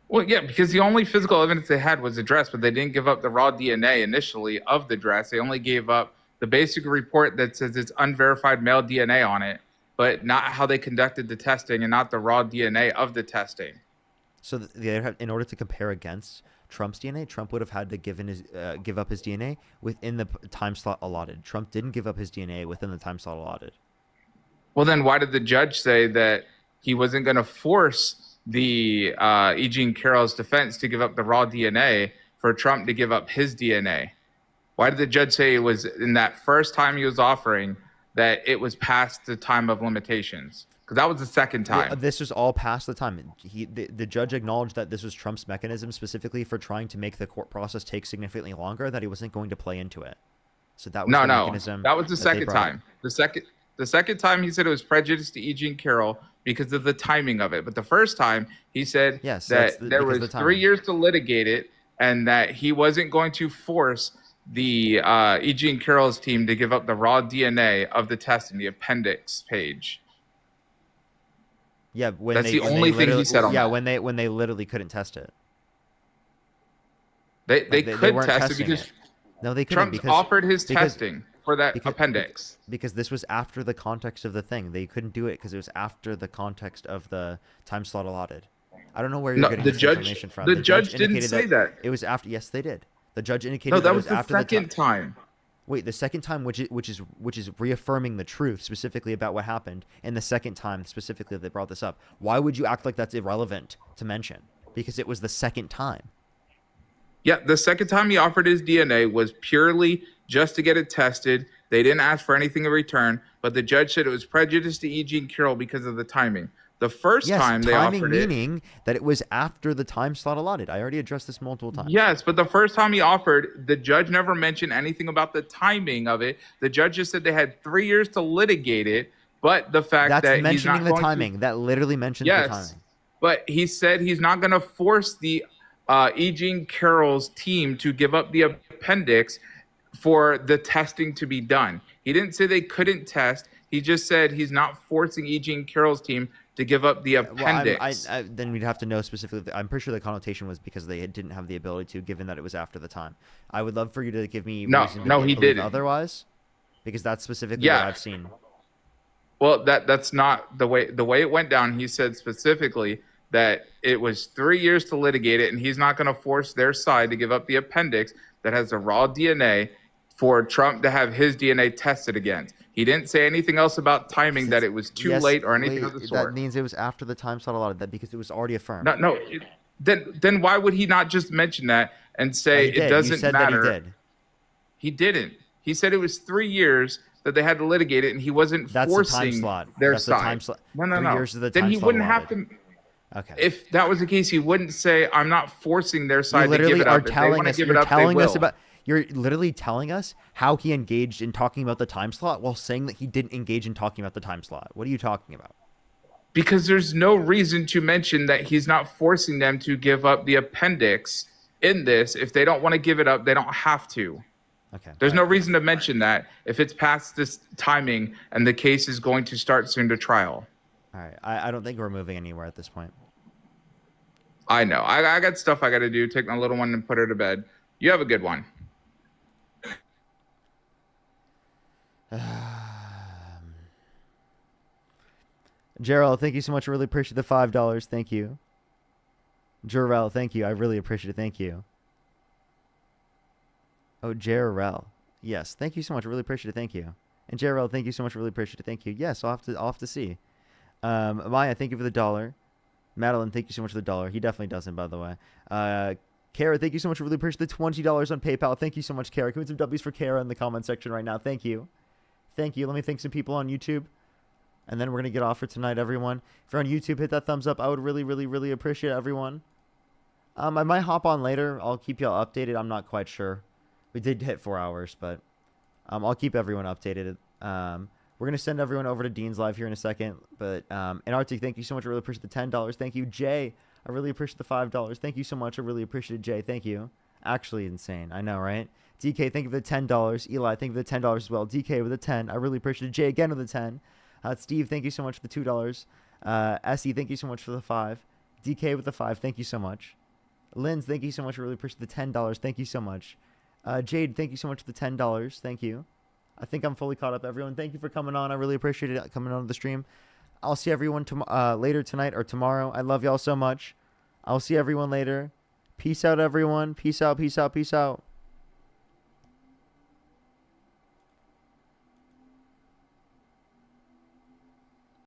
Well, yeah, because the only physical evidence they had was the dress, but they didn't give up the raw DNA initially of the dress. They only gave up the basic report that says it's unverified male DNA on it, but not how they conducted the testing and not the raw DNA of the testing. So in order to compare against Trump's DNA, Trump would have had to give up his DNA within the time slot allotted. Trump didn't give up his DNA within the time slot allotted. Well, then why did the judge say that he wasn't going to force the E. Jean Carroll's defense to give up the raw DNA for Trump to give up his DNA? Why did the judge say it was in that first time he was offering that it was past the time of limitations? Because that was the second time. This was all past the time. The judge acknowledged that this was Trump's mechanism specifically for trying to make the court process take significantly longer, that he wasn't going to play into it. So that was the mechanism. That was the second time. The second time he said it was prejudice to E. Jean Carroll because of the timing of it. But the first time he said that there was 3 years to litigate it and that he wasn't going to force the E. Jean Carroll's team to give up the raw DNA of the testing, the appendix page. Yeah, that's the only thing he said on that. when they literally couldn't test it. They could test it because no, they couldn't. Trump offered his testing for that appendix. Because this was after the context of the thing. They couldn't do it because it was after the context of the time slot allotted. I don't know where you're getting this information from. The judge didn't say that. It was after. Yes, they did. The judge indicated that it was the after second time. Wait, the second time, which is reaffirming the truth specifically about what happened, and the second time specifically they brought this up. Why would you act like that's irrelevant to mention? Because it was the second time. Yeah, the second time he offered his DNA was purely just to get it tested. They didn't ask for anything in return, but the judge said it was prejudice to E. Jean Carroll because of the timing. The first time they offered it, meaning that it was after the time slot allotted. I already addressed this multiple times. Yes, but the first time he offered, the judge never mentioned anything about the timing of it. The judge just said they had 3 years to litigate it, but the fact that he's not mentioning the timing, that literally mentions the timing. But he said he's not going to force the E. Jean Carroll's team to give up the appendix for the testing to be done. He didn't say they couldn't test. He just said he's not forcing E. Jean Carroll's team to give up the appendix. Well, then we'd have to know specifically. I'm pretty sure the connotation was because they didn't have the ability to, given that it was after the time. I would love for you to give me reason to he didn't. Otherwise, because that's specifically what I've seen. Well, that's not the way it went down. He said specifically that it was 3 years to litigate it, and he's not going to force their side to give up the appendix that has the raw DNA for Trump to have his DNA tested against. He didn't say anything else about timing, that it was too late or anything of the sort. That means it was after the time slot allotted, that because it was already affirmed. No. Then why would he not just mention that and say it doesn't matter? That he did. He didn't. He said it was 3 years that they had to litigate it, and he wasn't forcing their side. The time slot. No. 3 years is the then time he slot wouldn't allotted. have to. Okay. If that was the case, he wouldn't say, "I'm not forcing their side to give literally it are up." If they telling want to us. give You're it up, they telling us will. about. You're literally telling us how he engaged in talking about the time slot while saying that he didn't engage in talking about the time slot. What are you talking about? Because there's no reason to mention that he's not forcing them to give up the appendix in this. If they don't want to give it up, they don't have to. Okay. There's no reason to mention that if it's past this timing and the case is going to start soon to trial. All right. I don't think we're moving anywhere at this point. I know. I got stuff I got to do. Take my little one and put her to bed. You have a good one. Gerald, thank you so much. I really appreciate the $5. Thank you. Jarrell, thank you. I really appreciate it. Thank you. Oh, Jarrell. Yes, thank you so much. I really appreciate it. Thank you. And Jarrell, thank you so much. I really appreciate it. Thank you. Yes, I'll have to see. Maya, thank you for the $1. Madeline, thank you so much for the $1. He definitely doesn't, by the way. Kara, thank you so much. I really appreciate the $20 on PayPal. Thank you so much, Kara. Can we have some W's for Kara in the comment section right now? Thank you. Thank you. Let me thank some people on YouTube. And then we're going to get off for tonight, everyone. If you're on YouTube, hit that thumbs up. I would really, really, really appreciate it, everyone. I might hop on later. I'll keep y'all updated. I'm not quite sure. We did hit 4 hours, but I'll keep everyone updated. We're going to send everyone over to Dean's Live here in a second. But, and Arctic, thank you so much. I really appreciate the $10. Thank you. Jay, I really appreciate the $5. Thank you so much. I really appreciate it, Jay. Thank you. Actually insane. I know, right? DK, thank you for the $10. Eli, thank you for the $10 as well. DK with a 10. I really appreciate it. Jay again with a 10. Steve, thank you so much for the $2. Essie, thank you so much for the 5. DK with the 5. Thank you so much. Linz, thank you so much. I really appreciate the $10. Thank you so much. Jade, thank you so much for the $10. Thank you. I think I'm fully caught up, everyone. Thank you for coming on. I really appreciate it coming on the stream. I'll see everyone later tonight or tomorrow. I love y'all so much. I'll see everyone later. Peace out, everyone. Peace out, peace out, peace out.